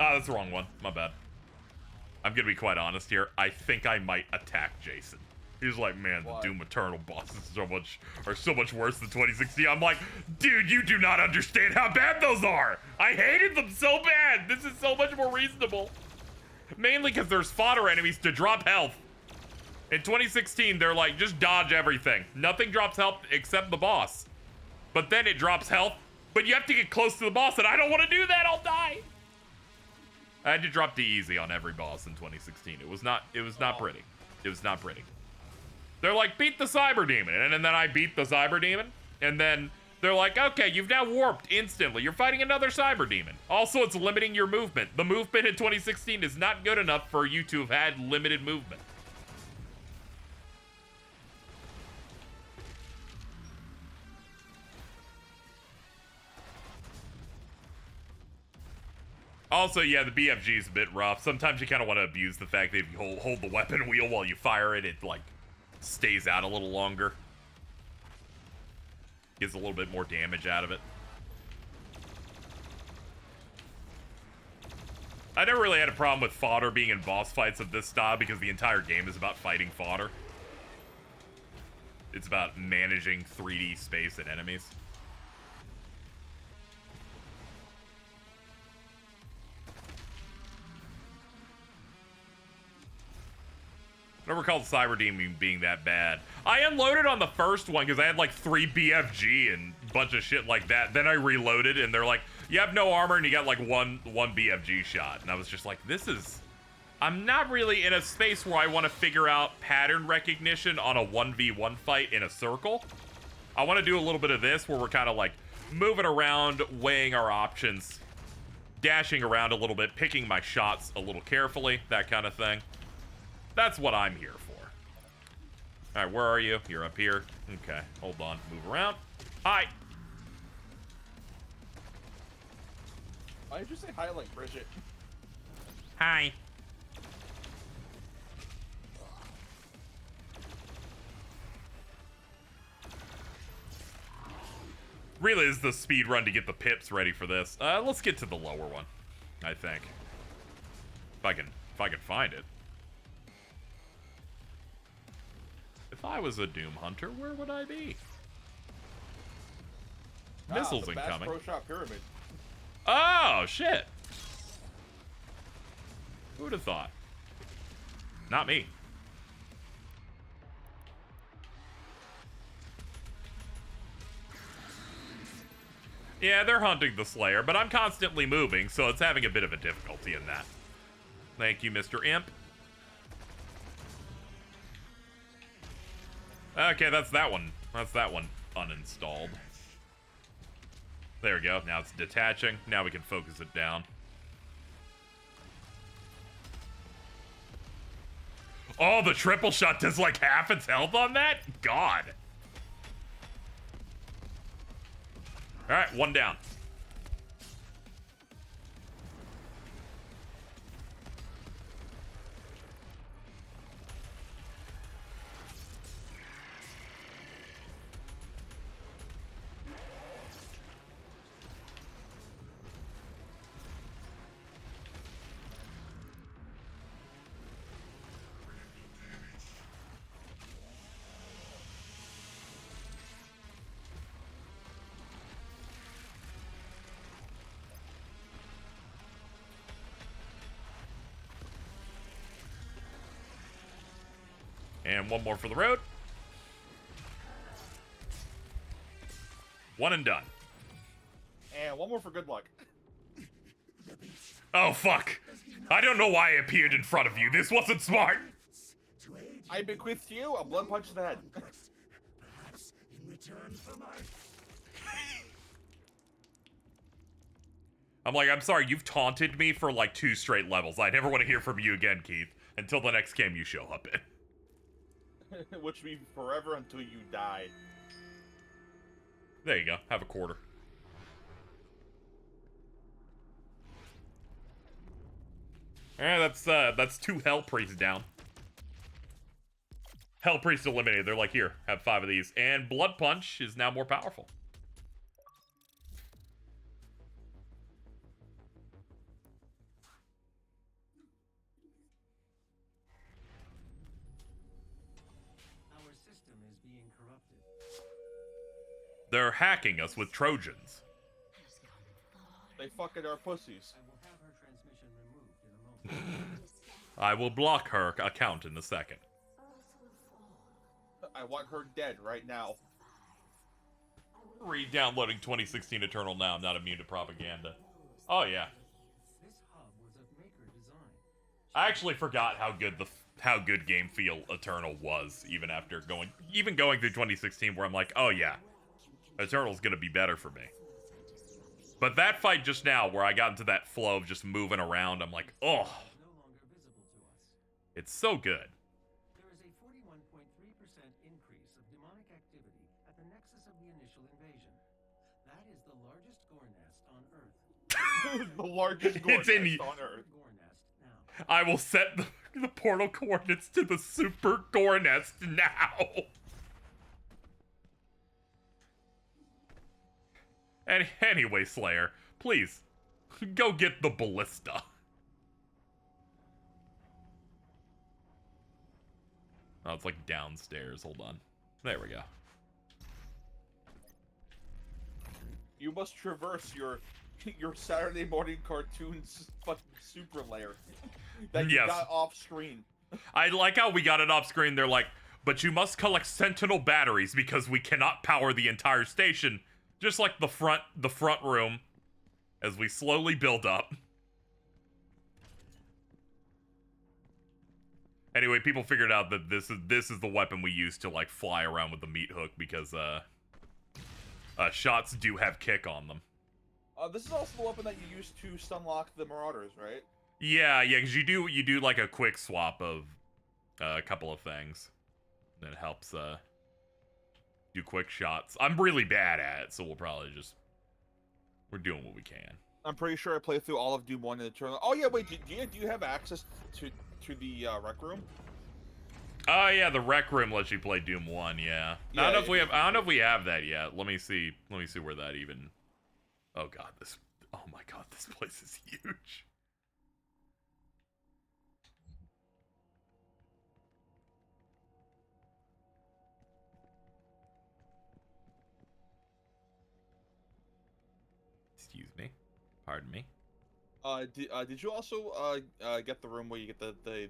Ah, that's the wrong one. My bad. I'm gonna be quite honest here. I think I might attack Jason. He's like, man, Why? the Doom Eternal bosses are so much worse than 2016. I'm like, dude, you do not understand how bad those are. I hated them so bad. This is so much more reasonable. Mainly because there's fodder enemies to drop health. In 2016, they're like, just dodge everything. Nothing drops health except the boss. But then it drops health, but you have to get close to the boss, and I don't want to do that. I'll die. I had to drop the easy on every boss in 2016. It was not pretty. It was not pretty. They're like, beat the Cyber Demon. And then I beat the Cyber Demon. And then they're like, okay, you've now warped instantly. You're fighting another Cyber Demon. Also, it's limiting your movement. The movement in 2016 is not good enough for you to have had limited movement. Also, yeah, the BFG is a bit rough. Sometimes you kind of want to abuse the fact that if you hold the weapon wheel while you fire it, it, like, stays out a little longer. Gets a little bit more damage out of it. I never really had a problem with fodder being in boss fights of this style because the entire game is about fighting fodder. It's about managing 3D space and enemies. I don't recall Cyber Demon being that bad. I unloaded on the first one because I had like 3 BFG and a bunch of shit like that. Then I reloaded and they're like, you have no armor and you got like one BFG shot. And I was just like, this is... I'm not really in a space where I want to figure out pattern recognition on a 1v1 fight in a circle. I want to do a little bit of this where we're kind of like moving around, weighing our options, dashing around a little bit, picking my shots a little carefully, that kind of thing. That's what I'm here for. All right, where are you? You're up here. Okay, hold on. Move around. Hi. Why did you say hi like Bridget? Hi. Really is the speed run to get the pips ready for this. Let's get to the lower one, I think. If I can find it. If I was a Doom Hunter, where would I be? Missiles incoming. Pro Shop Pyramid. Oh, shit. Who would have thought? Not me. Yeah, they're hunting the Slayer, but I'm constantly moving, so it's having a bit of a difficulty in that. Thank you, Mr. Imp. Okay, that's that one. That's that one uninstalled. There we go. Now it's detaching. Now we can focus it down. Oh, the triple shot does like half its health on that? God. All right, one down. And one more for the road. One and done. And one more for good luck. Oh, fuck. I don't know why I appeared in front of you. This wasn't smart. I bequeath you a blood punch to the head. Perhaps in return for my... I'm like, I'm sorry, you've taunted me for like 2 straight levels. I never want to hear from you again, Keith, until the next game you show up in. Which will be forever until you die. There you go. Have a quarter. Alright, that's 2 Hell Priests down. Hell Priest eliminated. They're like, here, have 5 of these. And Blood Punch is now more powerful. Our system is being corrupted. They're hacking us with Trojans. They fucking are pussies. I will have her transmission removed in a moment. I will block her account in a second. I want her dead right now. Re-downloading 2016 Eternal now. I'm not immune to propaganda. Oh, yeah. This hub was of Maker design. I actually forgot how good Game Feel Eternal was, even after going through 2016, where I'm like, oh yeah, Eternal's gonna be better for me. But that fight just now, where I got into that flow of just moving around, I'm like, oh, No longer visible to us. it's so good. There is a 41.3% increase of demonic activity at the nexus of the initial invasion. That is the largest gore nest on Earth. The largest gore It's in nest on Earth. Gore nest now. I will set the portal coordinates to the super gore nest now. And anyway, Slayer, please, go get the ballista. Oh, it's like downstairs. Hold on. There we go. You must traverse your Saturday morning cartoons fucking super layer that you Yes. got off screen. I like how we got it off screen. They're like, but you must collect Sentinel batteries because we cannot power the entire station. Just like the front room, as we slowly build up. Anyway, people figured out that this is the weapon we use to like fly around with the meat hook because shots do have kick on them. This is also the weapon that you use to stunlock the Marauders, right? Yeah, because you do like a quick swap of a couple of things. That helps do quick shots. I'm really bad at it, so we'll probably we're doing what we can. I'm pretty sure I played through all of Doom 1 in the tournament. Oh yeah, wait, do you have access to the rec room? Oh yeah, the rec room lets you play Doom 1, yeah. I don't know if we have that yet. Let me see where that even. Oh my god, this place is huge. Excuse me. Pardon me. Did you also get the room where you get the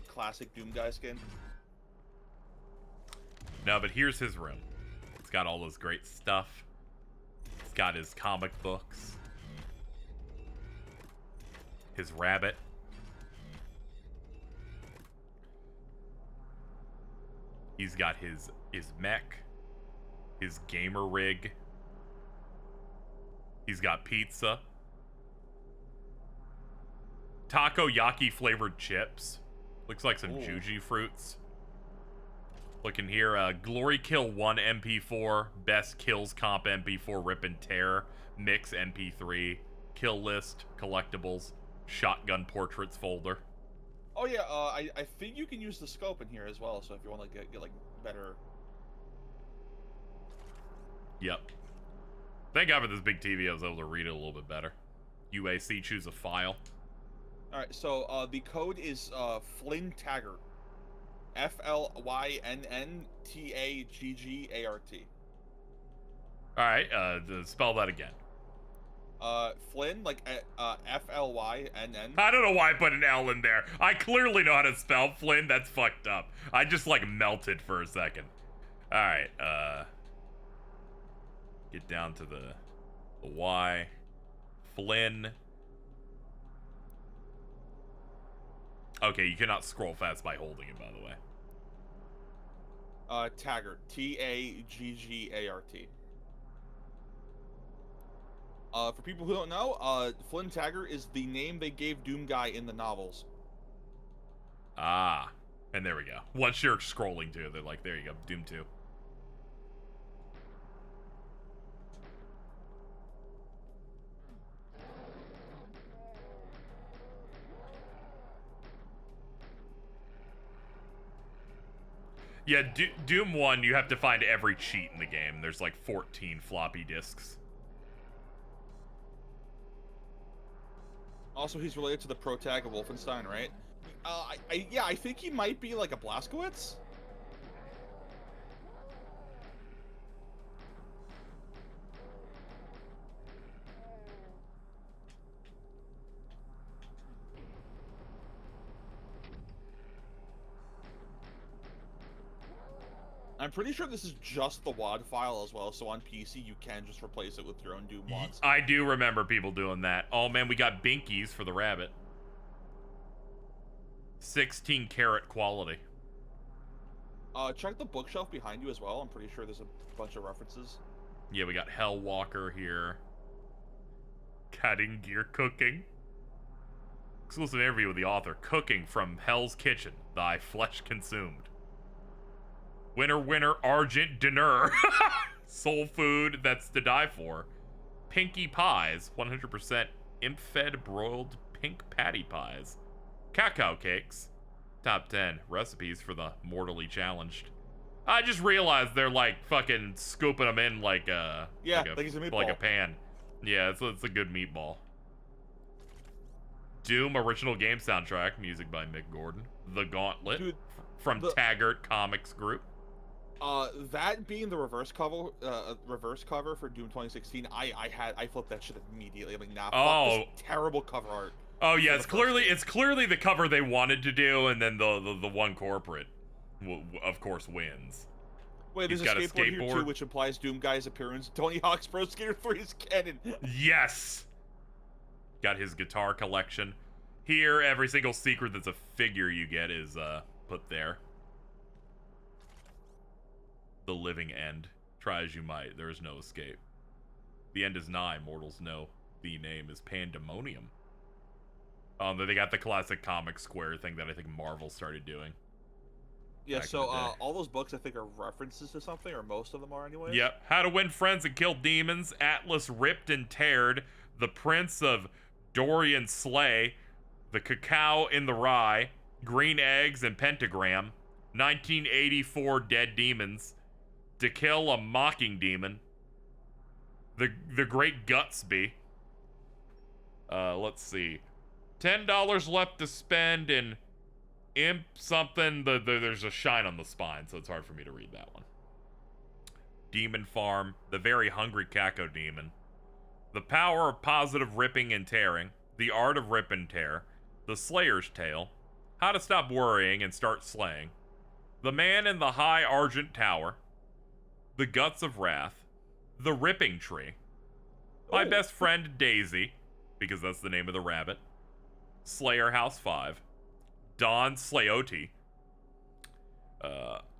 classic Doom guy skin? No, but here's his room. It's got all this great stuff. It's got his comic books. His rabbit. He's got his mech. His gamer rig. He's got pizza. Takoyaki flavored chips. Looks like some Juji fruits. Looking here, Glory Kill 1 MP4, Best Kills Comp MP4 Rip and Tear, Mix MP3, Kill List, Collectibles, Shotgun Portraits folder. Oh yeah, I think you can use the scope in here as well, so if you want to get like better... Yep. Thank God for this big TV, I was able to read it a little bit better. UAC, choose a file. Alright, so the code is Flynn Taggart. FLYNNTAGGART. Alright, spell that again. Flynn, like FLYNN. I don't know why I put an L in there. I clearly know how to spell Flynn, that's fucked up. I just like melted for a second. Alright, get down to the Y. Flynn. Okay, you cannot scroll fast by holding it, by the way. Taggart. TAGGART. For people who don't know, Flynn Taggart is the name they gave Doom Guy in the novels. Ah, and there we go. Once you're scrolling to it, they're like, there you go, Doom 2. Yeah, Doom 1, you have to find every cheat in the game. There's like 14 floppy disks. Also, he's related to the protag of Wolfenstein, right? Yeah, I think he might be like a Blazkowicz. I'm pretty sure this is just the WAD file as well, so on PC you can just replace it with your own Doom mods. I do remember people doing that. Oh man, we got binkies for the rabbit. 16 karat quality. Check the bookshelf behind you as well. I'm pretty sure there's a bunch of references. Yeah, we got Hellwalker here. Cutting gear cooking. Exclusive interview with the author. Cooking from Hell's Kitchen. Thy flesh consumed. Winner, Argent Dinner. Soul food that's to die for. Pinky pies. 100% imp-fed broiled pink patty pies. Cacao cakes. Top 10 recipes for the mortally challenged. I just realized they're like fucking scooping them in like a yeah, like it's a meatball. Like a pan. Yeah, it's a good meatball. Doom original game soundtrack, music by Mick Gordon. The Gauntlet, Dude, from Taggart Comics Group. That being the reverse cover for Doom 2016, I flipped that shit immediately. I'm like, nah, fuck this terrible cover art. Oh yeah, it's clearly the cover they wanted to do, and then the one corporate, of course, wins. Wait, there's a skateboard here too, which implies Doom Guy's appearance. Tony Hawk's Pro Skater 3 is canon. Yes. Got his guitar collection. Here, every single secret that's a figure you get is put there. The living end. Try as you might, there is no escape. The end is nigh, mortals know. The name is Pandemonium. They got the classic comic square thing that I think Marvel started doing. Yeah, so all those books I think are references to something, or most of them are anyway. Yep. How to Win Friends and Kill Demons, Atlas Ripped and Teared, The Prince of Dorian Slay, The Cacao in the Rye, Green Eggs and Pentagram, 1984 Dead Demons, To Kill a Mocking Demon, The Great Gutsby. Let's see. $10 left to spend in Imp something. There's a shine on the spine, so it's hard for me to read that one. Demon Farm, The Very Hungry Caco Demon, The Power of Positive Ripping and Tearing, The Art of Rip and Tear, The Slayer's Tale, How to Stop Worrying and Start Slaying, The Man in the High Argent Tower, The Guts of Wrath, The Ripping Tree, My Best Friend Daisy, because that's the name of the rabbit, Slayer House 5, Don Slayote,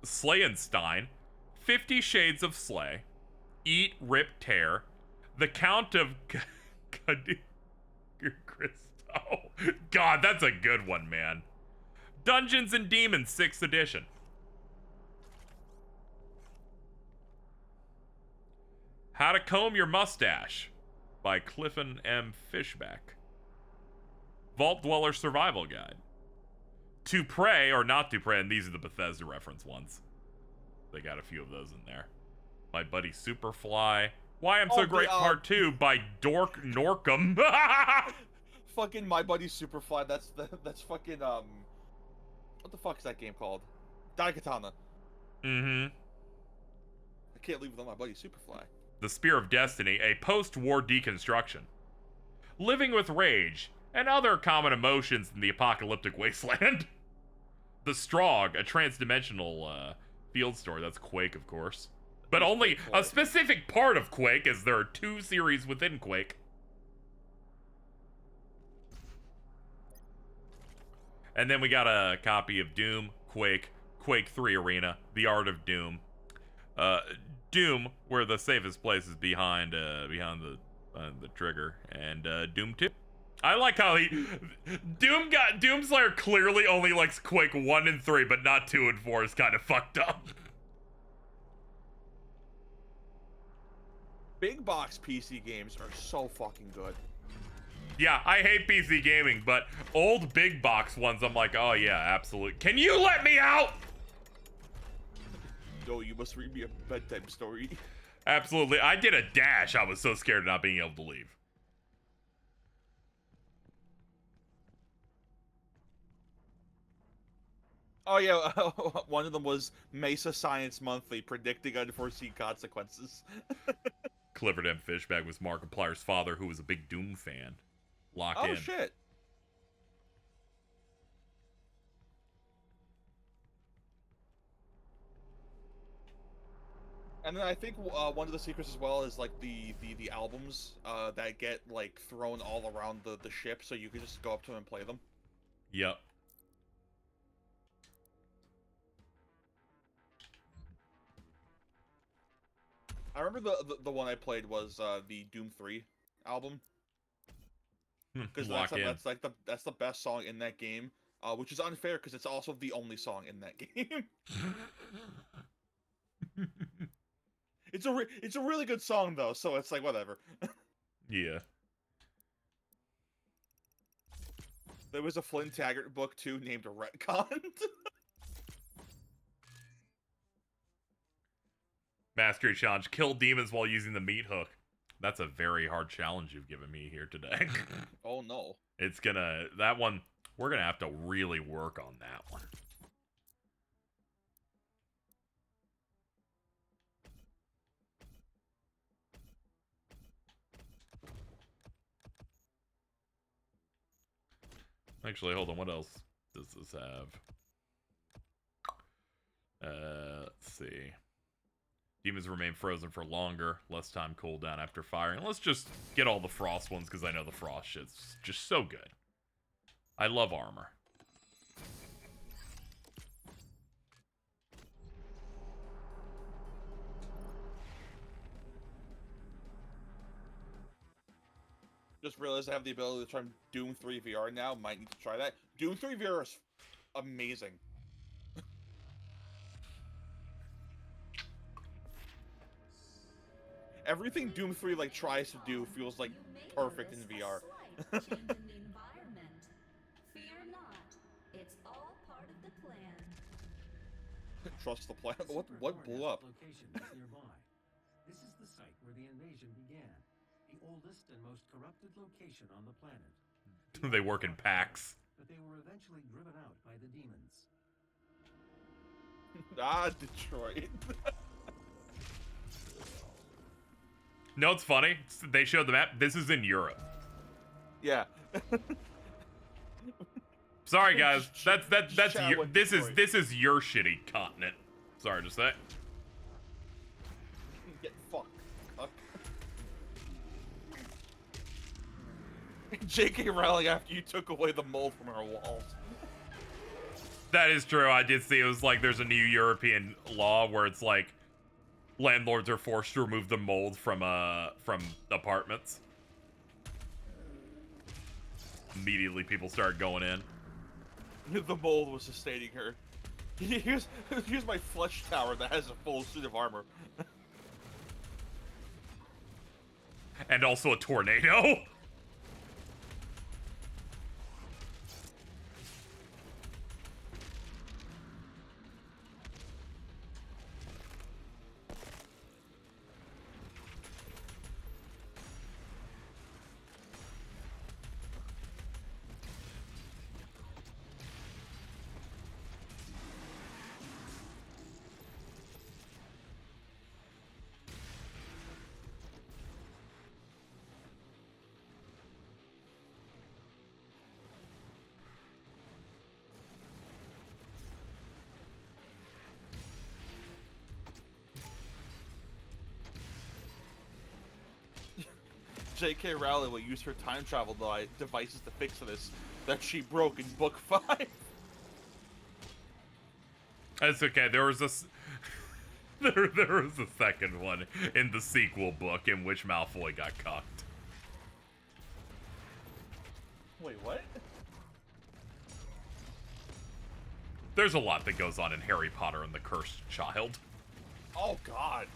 Slayenstein, 50 Shades of Slay, Eat, Rip, Tear, The Count of Cristo. God, that's a good one, man. Dungeons and Demons 6th edition. How to Comb Your Mustache by Clifton M. Fishback. Vault Dweller Survival Guide. To Pray or Not to Pray, and these are the Bethesda reference ones. They got a few of those in there. My Buddy Superfly. Why I'm So Great Part 2 by Dork Norcom. Fucking My Buddy Superfly, that's fucking, what the fuck is that game called? Daikatana. Mm-hmm. I can't leave without My Buddy Superfly. The Spear of Destiny, a post-war deconstruction. Living with Rage, and other common emotions in the apocalyptic wasteland. The Strog, a trans-dimensional field story. That's Quake, of course. But only a specific part of Quake, as there are 2 series within Quake. And then we got a copy of Doom, Quake, Quake 3 Arena, The Art of Doom. Doom, where the safest place is behind the trigger, and Doom 2. I like how Doomslayer clearly only likes Quake 1 and 3, but not 2 and 4 is kind of fucked up. Big box PC games are so fucking good. Yeah, I hate PC gaming, but old big box ones, I'm like, oh yeah, absolutely. Can you let me out? No, you must read me a bedtime story. Absolutely. I did a dash. I was so scared of not being able to leave. Oh yeah, one of them was Mesa Science Monthly, predicting unforeseen consequences. Clifford M. Fishback was Markiplier's father, who was a big Doom fan. Lock in. Oh shit. And then I think one of the secrets as well is like the albums that get like thrown all around the ship, so you can just go up to them and play them. Yep. I remember the one I played was the Doom 3 album. Because that's the best song in that game, which is unfair because it's also the only song in that game. It's a really good song though, so it's like whatever. Yeah. There was a Flynn Taggart book too named Retcon. Mastery challenge: kill demons while using the meat hook. That's a very hard challenge you've given me here today. Oh no. It's gonna, that one, we're gonna have to really work on that one. Actually, hold on, what else does this have? Let's see. Demons remain frozen for longer, less time cooldown after firing. Let's just get all the frost ones, because I know the frost shit's just so good. I love armor. Just realized I have the ability to try Doom 3 VR now. Might need to try that. Doom 3 VR is amazing. Everything Doom 3 like tries to do feels like perfect in VR. Fear not. It's all part of the plan. Trust the plan. The What blew up? location is nearby. This is the site where the invasion began. The oldest and most corrupted location on the planet. They work in packs. But they were eventually driven out by the demons. Ah, Detroit. No, it's funny. They showed the map. This is in Europe. Yeah. Sorry, guys. That's Chat your, with this is Detroit. your shitty continent. Sorry to say. Get fucked. Fuck. J.K. Rowling after you took away the mold from our walls. That is true. I did see it was like there's a new European law where it's like landlords are forced to remove the mold from apartments. Immediately, people started going in. The mold was sustaining her. Here's my flesh tower that has a full suit of armor. And also a tornado. J.K. Rowling will use her time travel devices to fix this that she broke in book 5. That's okay. There was a there was a second one in the sequel book in which Malfoy got cucked. Wait, what? There's a lot that goes on in Harry Potter and the Cursed Child. Oh God.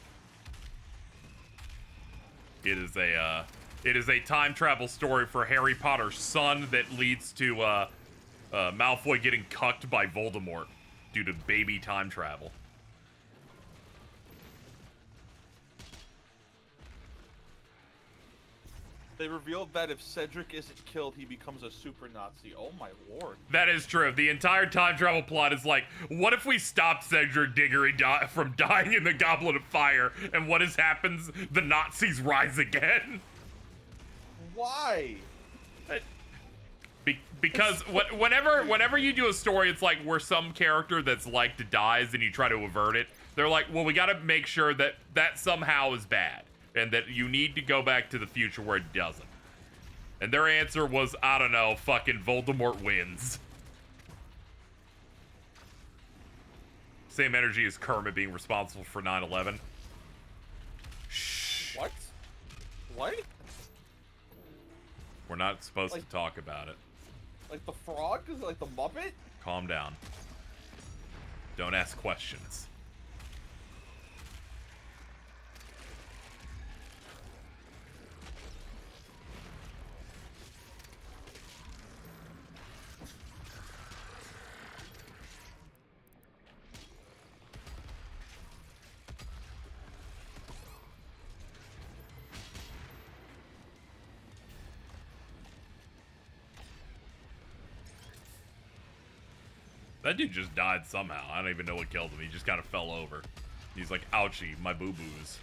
It is a time travel story for Harry Potter's son that leads to Malfoy getting cucked by Voldemort due to baby time travel. They revealed that if Cedric isn't killed, he becomes a super Nazi. Oh my lord. That is true. The entire time travel plot is like, what if we stop Cedric Diggory from dying in the Goblet of Fire, and what happens? The Nazis rise again. Why? Because whenever you do a story, it's like where some character that's liked dies and you try to avert it. They're like, well, we got to make sure that somehow is bad, and that you need to go back to the future where it doesn't. And their answer was, I don't know, fucking Voldemort wins. Same energy as Kermit being responsible for 9/11. Shh. What? What? We're not supposed to talk about it. Like the frog? Is it like the Muppet? Calm down. Don't ask questions. That dude just died somehow. I don't even know what killed him. He just kind of fell over. He's like, ouchie, my boo-boos.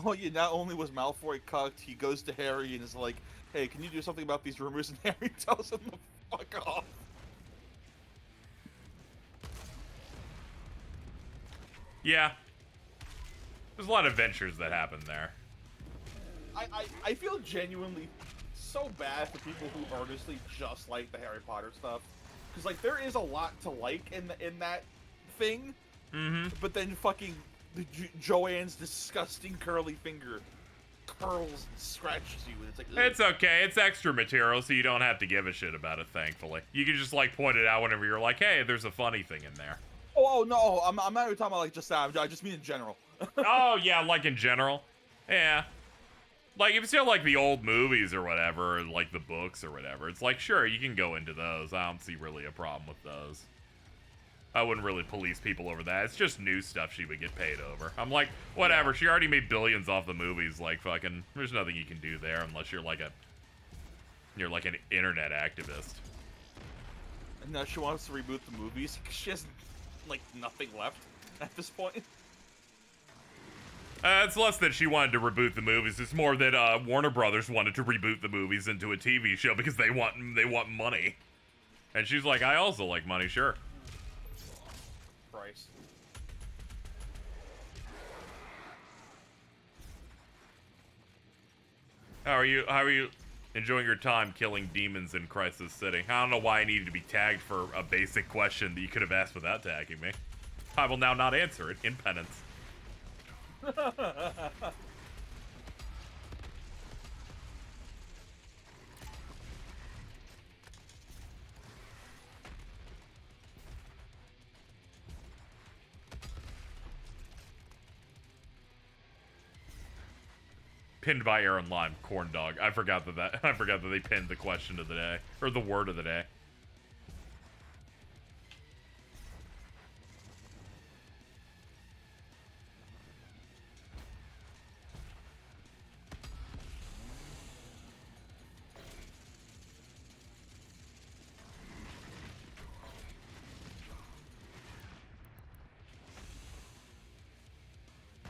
Oh yeah, not only was Malfoy cucked, he goes to Harry and is like, hey, can you do something about these rumors? And Harry tells him to fuck off. Yeah. There's a lot of adventures that happen there. I feel genuinely so bad for people who earnestly just like the Harry Potter stuff. Because, like, there is a lot to like in that thing. Mm-hmm. But then fucking Joanne's disgusting curly finger curls and scratches you, and it's like, ugh. It's okay. It's extra material, so you don't have to give a shit about it, thankfully. You can just, like, point it out whenever you're like, hey, there's a funny thing in there. Oh, no, I'm not even talking about, like, just that. I just mean in general. Oh, yeah, like in general? Yeah. Like, if it's still, like, the old movies or whatever, or, like, the books or whatever, it's like, sure, you can go into those. I don't see really a problem with those. I wouldn't really police people over that. It's just new stuff she would get paid over. I'm like, whatever. Yeah. She already made billions off the movies. Like, fucking, there's nothing you can do there unless you're like an internet activist. And now she wants to reboot the movies. She has, like, nothing left at this point. It's less that she wanted to reboot the movies. It's more that Warner Brothers wanted to reboot the movies into a TV show because they want money. And she's like, I also like money, sure. Price. How are you enjoying your time killing demons in Crisis City? I don't know why I needed to be tagged for a basic question that you could have asked without tagging me. I will now not answer it in penance. Pinned by Aaron Lime, corn dog. I forgot that they pinned the question of the day, or the word of the day.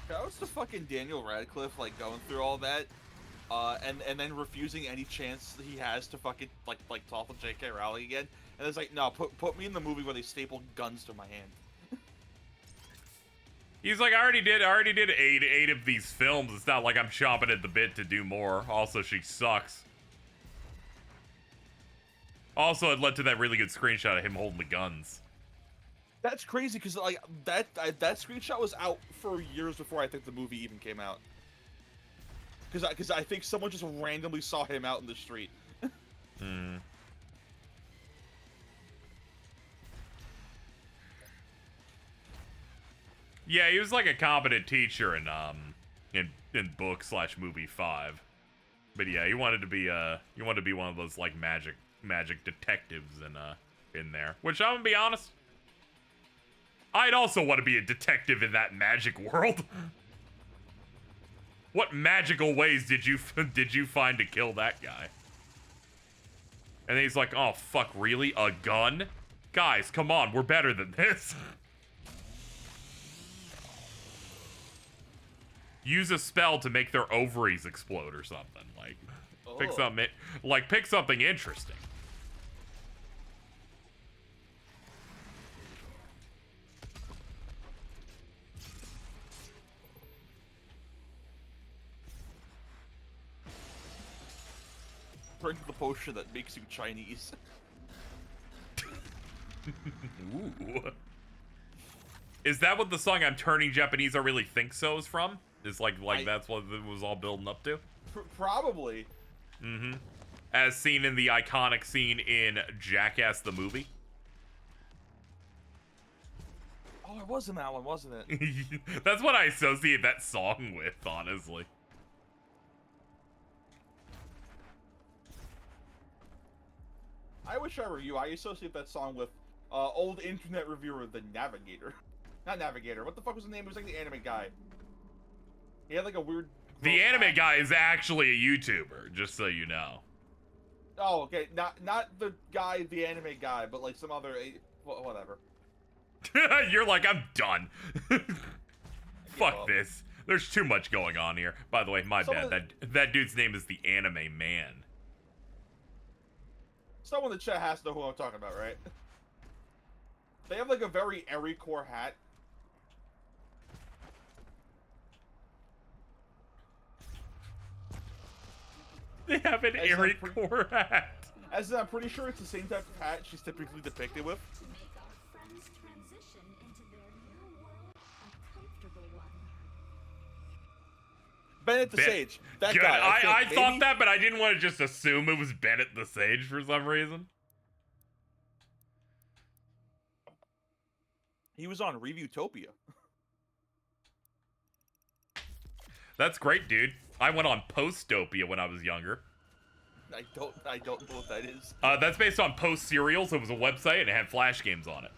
That was the fucking Daniel Radcliffe, like, going through all that, and then refusing any chance he has to fucking, like talk with J.K. Rowling again. And it's like, no, put me in the movie where they staple guns to my hand. He's like, I already did eight of these films. It's not like I'm chomping at the bit to do more. Also, she sucks. Also, it led to that really good screenshot of him holding the guns. That's crazy, because, like, that screenshot was out for years before I think the movie even came out. Because I think someone just randomly saw him out in the street. Hmm. Yeah, he was like a competent teacher in book/movie 5. But yeah, he wanted to be one of those like magic detectives in there. Which I'm gonna be honest, I'd also want to be a detective in that magic world. What magical ways did you find to kill that guy? And then he's like, oh fuck, really? A gun? Guys, come on, we're better than this. Use a spell to make their ovaries explode or something. Like, pick something interesting. Drink the potion that makes you Chinese. Ooh. Is that what the song "I'm Turning Japanese I Really Think So" is from? It's like that's what it was all building up to? Probably. Mm-hmm. As seen in the iconic scene in Jackass the movie. Oh, it was in that one, wasn't it? That's what I associate that song with, honestly. I wish I were you. I associate that song with old internet reviewer, The Navigator. Not Navigator. What the fuck was the name? It was like the anime guy. He had like a weird... The anime guy is actually a YouTuber, just so you know. Oh, okay. Not the guy, the anime guy, but like some other... Whatever. You're like, I'm done. Fuck up. this. There's too much going on here. By the way, my Someone- bad. That dude's name is the Anime Man. Someone in the chat has to know who I'm talking about, right? They have like a very airy core hat. They have an As airy I'm pre- core hat. As in, I'm pretty sure it's the same type of hat she's typically depicted with. Make our friends transition into their new world a comfortable one. Bennett the Ben- Sage. That Good. guy. I think thought maybe- that, but I didn't want to just assume it was Bennett the Sage for some reason. He was on Reviewtopia. That's great, dude. I went on Postopia when I was younger. I don't know what that is. That's based on Post Serials. It was a website and it had Flash games on it.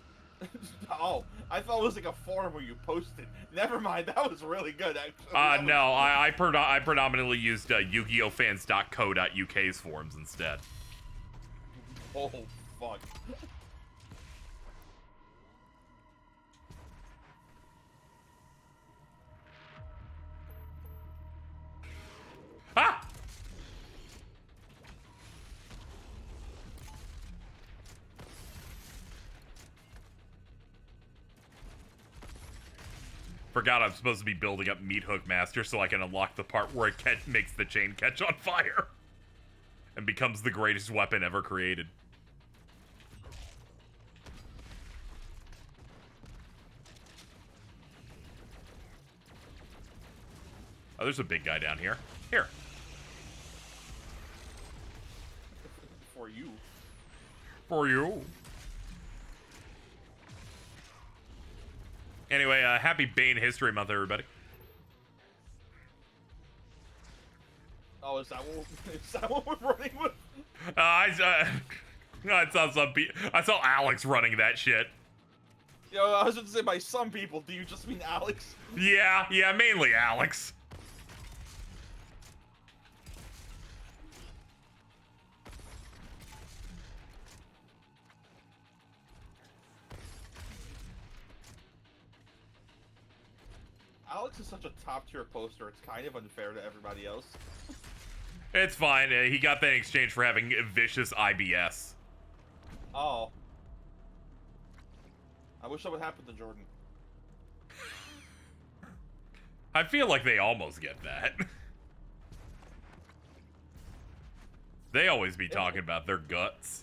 Oh, I thought it was like a forum where you posted. Never mind, that was really good, actually. No, I predominantly used Yu-Gi-Oh! Fans.co.uk's forums instead. Oh, fuck. Ah! Forgot I'm supposed to be building up Meat Hook Master so I can unlock the part where it makes the chain catch on fire. And becomes the greatest weapon ever created. Oh, there's a big guy down here. Here. For you. For you. Anyway, happy Bane History Month, everybody. Oh, is that what we're running with? I saw Alex running that shit. Yo, I was going to say by some people, do you just mean Alex? Yeah, mainly Alex. Alex is such a top tier poster, it's kind of unfair to everybody else. It's fine. He got that in exchange for having vicious IBS. Oh. I wish that would happen to Jordan. I feel like they almost get that. They always be talking about their guts.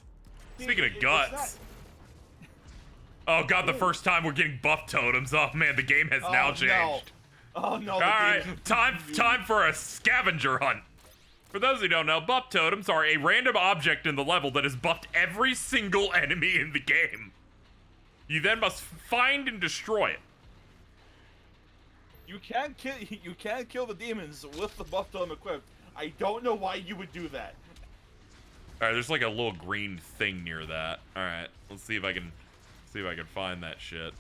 Speaking of guts. Oh god, the first time we're getting buff totems. Oh man, the game has now changed. No. Oh no. Alright, time for a scavenger hunt. For those who don't know, buff totems are a random object in the level that has buffed every single enemy in the game. You then must find and destroy it. You can kill the demons with the buff totem equipped. I don't know why you would do that. Alright, there's like a little green thing near that. Alright, let's see if I can find that shit.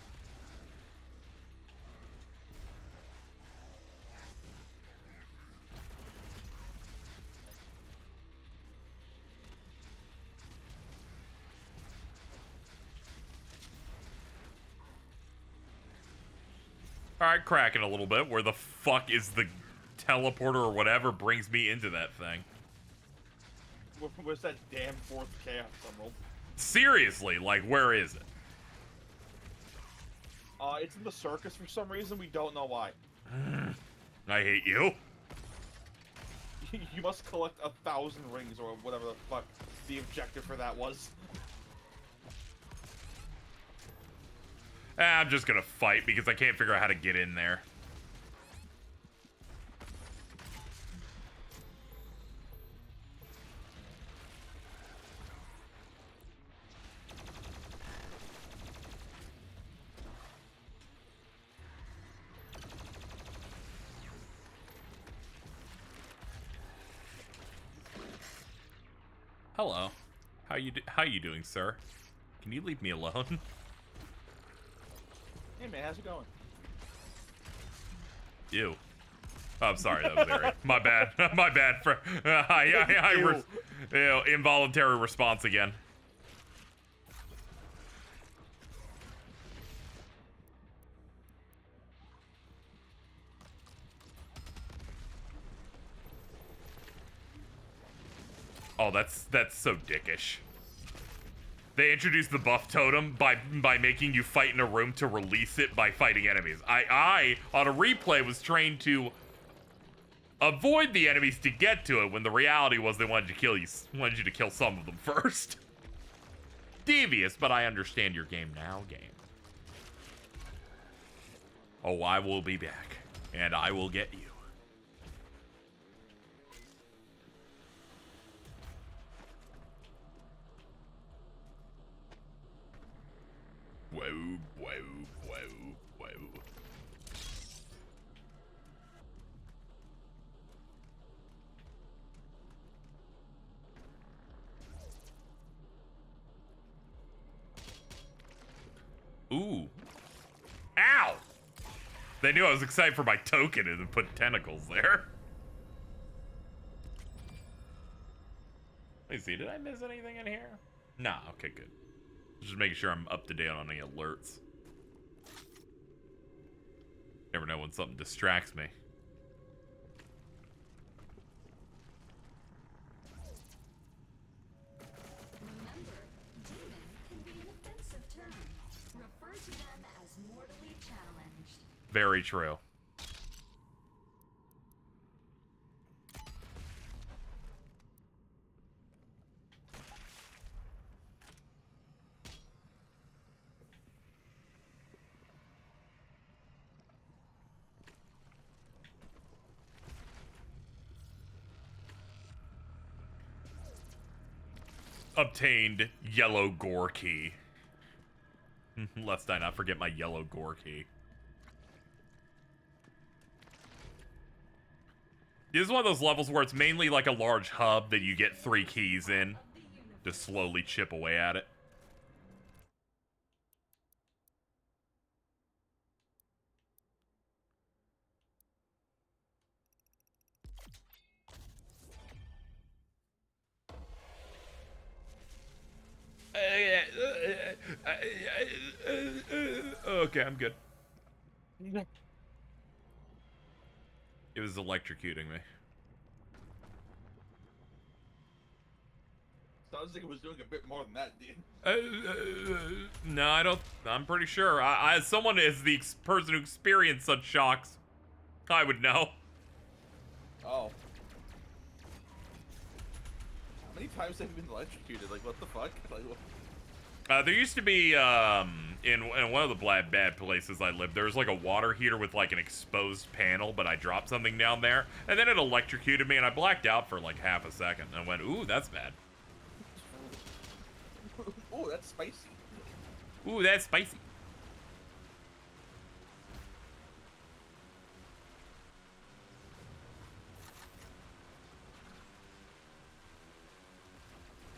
Alright, cracking a little bit. Where the fuck is the teleporter or whatever brings me into that thing? Where's that damn fourth Chaos Emerald? Seriously, like, where is it? It's in the circus for some reason. We don't know why. I hate you. You must collect 1,000 rings or whatever the fuck the objective for that was. I'm just gonna fight because I can't figure out how to get in there. Hello. How you doing, sir? Can you leave me alone? Hey man, how's it going? Ew. Oh, I'm sorry, that was Eric. My bad. My bad. For involuntary response again. Oh, that's so dickish. They introduced the buff totem by making you fight in a room to release it by fighting enemies. I on a replay was trained to avoid the enemies to get to it when the reality was they wanted you to kill some of them first. Devious, but I understand your game now, game. Oh, I will be back, and I will get you. Whoa, whoa, whoa, whoa. Ooh. Ow! They knew I was excited for my token and put tentacles there. Let me see, did I miss anything in here? Nah, okay, good. Just making sure I'm up to date on any alerts. Never know when something distracts me. Remember, demon can be an offensive term. Refer to them as mortally challenged. Very true. Obtained yellow gore key. Lest I not forget my yellow gore key. This is one of those levels where it's mainly like a large hub that you get 3 keys in to slowly chip away at it. Okay, I'm good. It was electrocuting me. Sounds like it was doing a bit more than that, dude. No, I don't. I'm pretty sure. As someone as the person who experienced such shocks, I would know. Oh. How many times have you been electrocuted? Like, what the fuck? Like, what? There used to be, in one of the bad places I lived, there was like a water heater with like an exposed panel, but I dropped something down there, and then it electrocuted me, and I blacked out for like half a second, and I went, ooh, that's bad. Ooh, that's spicy. Ooh, that's spicy.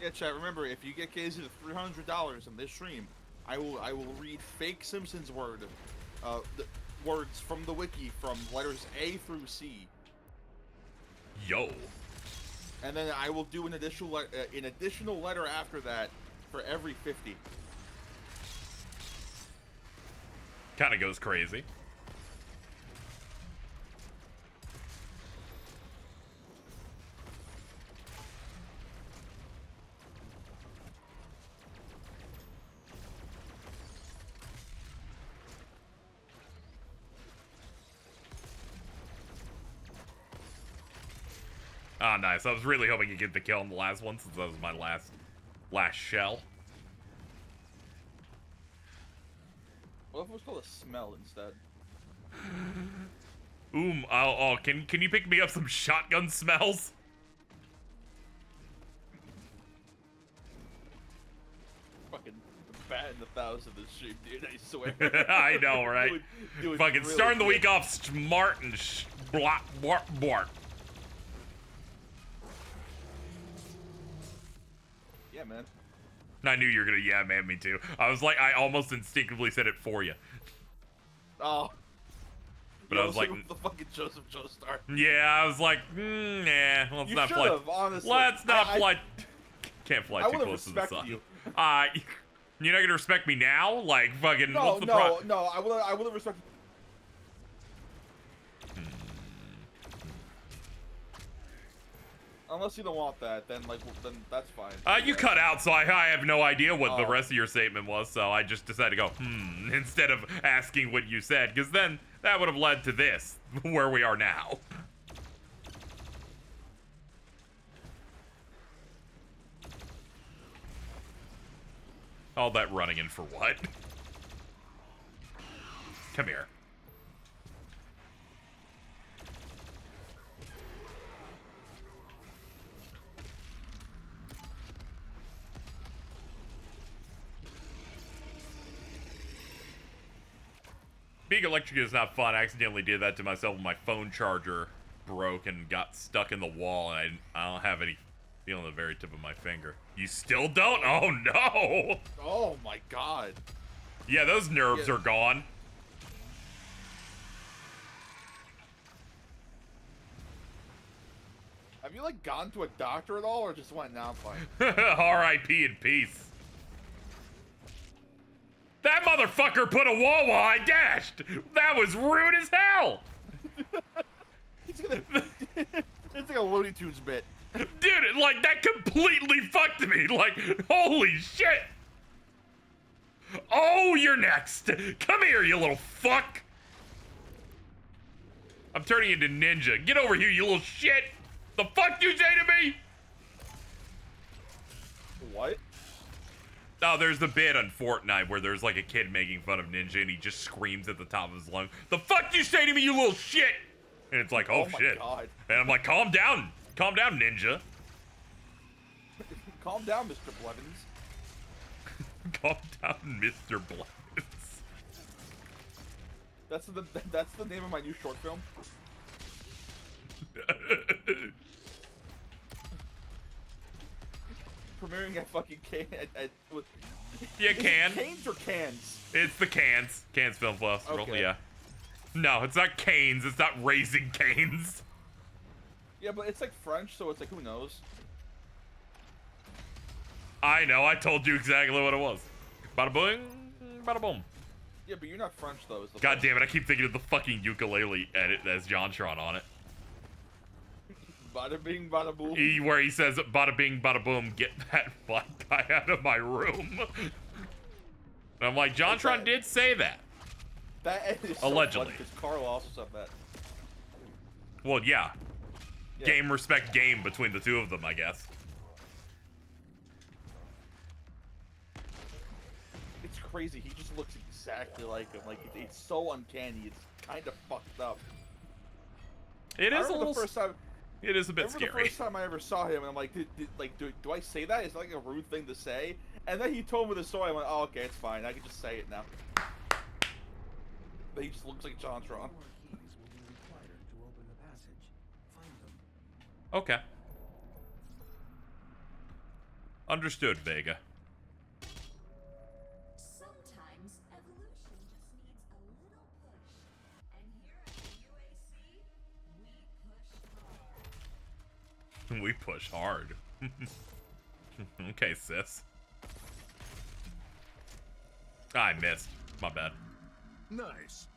Yeah, chat. Remember, if you get KZ to $300 in this stream, I will read fake Simpsons words from the wiki from letters A through C. Yo. And then I will do an additional letter after that for every 50. Kind of goes crazy. Ah, nice. I was really hoping to get the kill on the last one since that was my last shell. What if it was called a smell instead? Can you pick me up some shotgun smells? Fucking bat in the thousand this stream, dude. I swear. I know, right? Doing Fucking really starting the good. week off smart and blart. Yeah, man. I knew you were gonna yeah man me too. I was like, I almost instinctively said it for you. Oh. But You I was almost like, went with the fucking Joseph Joestar. yeah, I was like, nah, let's You not fly. should've, honestly. Let's not I- fly. Can't fly I too would've close to the respected sun. you. You're not gonna respect me now? Like, fucking, No, what's the no. I would have respected. Unless you don't want that, then like then that's fine. You cut out, so I have no idea what the rest of your statement was, so I just decided to go, instead of asking what you said, because then that would have led to this, where we are now. All that running in for what? Come here. Being electrocuted is not fun. I accidentally did that to myself when my phone charger broke and got stuck in the wall, and I don't have any feeling the very tip of my finger. You still don't? Oh no! Oh my god. Yeah, those nerves are gone. Have you like gone to a doctor at all, or just went now fine? R.I.P. in peace. That motherfucker put a wall while I dashed! That was rude as hell! It's like a Looney Tunes bit. Dude, like, that completely fucked me. Like, holy shit! Oh, you're next! Come here, you little fuck! I'm turning into ninja. Get over here, you little shit! The fuck you say to me? What? Oh, there's the bit on Fortnite where there's like a kid making fun of Ninja and he just screams at the top of his lungs, "The fuck you say to me, you little shit!" And it's like, oh shit. God. And I'm like, calm down, Ninja. Calm down, Mr. Blevins. Calm down, Mr. Blevins. That's the name of my new short film. Premiering at fucking Yeah, can. Canes or Cans? It's the Cans Film Festival. Okay. Yeah. No, it's not Canes. It's not Raising Canes. Yeah, but it's like French, so it's like, who knows? I know. I told you exactly what it was. Bada boing, bada boom. Yeah, but you're not French though. Is the God damn it! I keep thinking of the fucking ukulele edit that has JonTron on it. Bada bing, bada boom. Where he says, "Bada bing, bada boom, get that black guy out of my room." And I'm like, JonTron did say that. That is Allegedly. Because Carl also said that. Well, yeah. Game respect game between the two of them, I guess. It's crazy. He just looks exactly like him. Like it's so uncanny. It's kind of fucked up. It is a little. The first time. It is a bit scary. The first time I ever saw him, and I'm like, do I say that? Is that like a rude thing to say? And then he told me the story. I went, oh, okay, it's fine. I can just say it now. But he just looks like JonTron. More keys will be required to open the passage. Find them. Okay. Understood, Vega. Sometimes evolution just needs a little push. And here at the UAC, we push hard. We push hard. Okay, sis. I missed. My bad. Nice.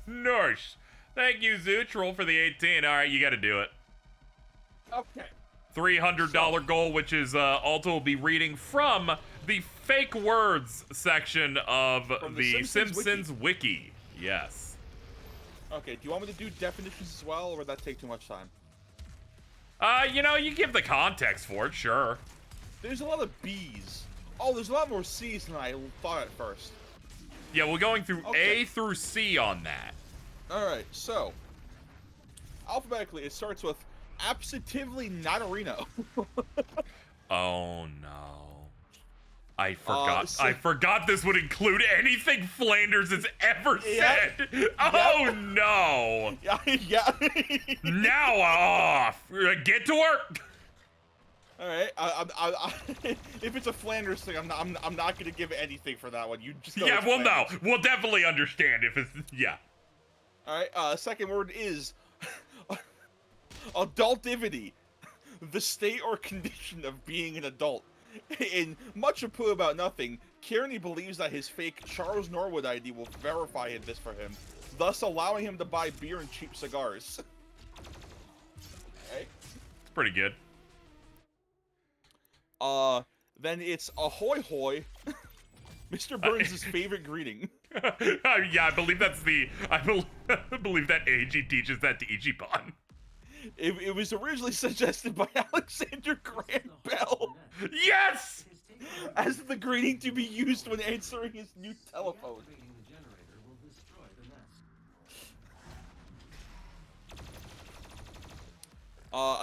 Nice. Thank you, Zootroll, for the 18. All right, you got to do it. Okay. $300 goal, which is Alta will be reading from the fake words section of the Simpsons Wiki. Yes. Okay, do you want me to do definitions as well, or would that take too much time? You know, you give the context for it, sure. There's a lot of B's. Oh, there's a lot more C's than I thought at first. Yeah, we're going through A through C on that. Alright, so. Alphabetically, it starts with absentively Natarino. Oh, no. I forgot. I forgot this would include anything Flanders has ever said. Oh, no. Yeah. Now off. Get to work. All right. If it's a Flanders thing, I'm not gonna give anything for that one. You just go with we'll Flanders. know. We'll definitely understand if it's All right. Second word is adultivity, the state or condition of being an adult. In Much Ado About Nothing, Kearney believes that his fake Charles Norwood ID will verify this for him, thus allowing him to buy beer and cheap cigars. Okay. pretty good. Then it's ahoy hoy, Mr. Burns' favorite greeting. Yeah, I believe that's I believe that AG teaches that to Ichiban. It was originally suggested by Alexander Graham Bell Yes! as the greeting to be used when answering his new telephone. Deactivating the generator will destroy the nest.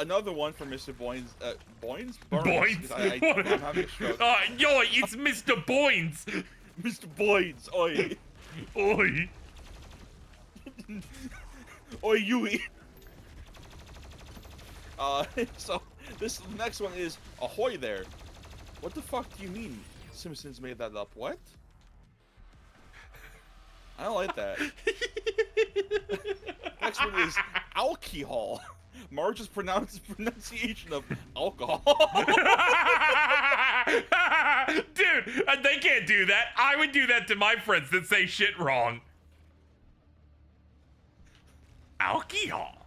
Another one for Mr. Boynes. Boynes? Burns. Boynes? 'Cause I'm having a stroke. Yo, it's Mr. Boynes! Mr. Boynes, oi. Oi! Oi, Yui. So this next one is ahoy there. What the fuck do you mean Simpsons made that up? What? I don't like that. Next one is alcohol. Marge's pronunciation of alcohol. Dude, they can't do that. I would do that to my friends that say shit wrong. Alcohol.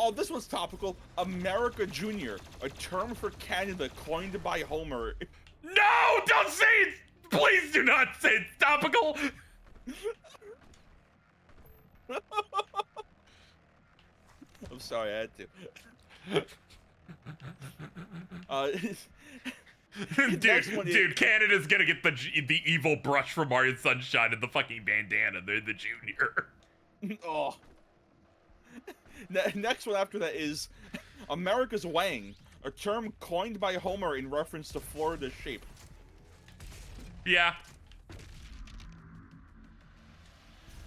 Oh, this one's topical. America Junior, a term for Canada coined by Homer. No, don't say it. Please do not say it's topical. I'm sorry, I had to. Dude, Canada's gonna get the evil brush from Mario Sunshine and the fucking bandana. They're the junior. Oh. Next one after that is America's Wang, a term coined by Homer in reference to Florida's shape. Yeah.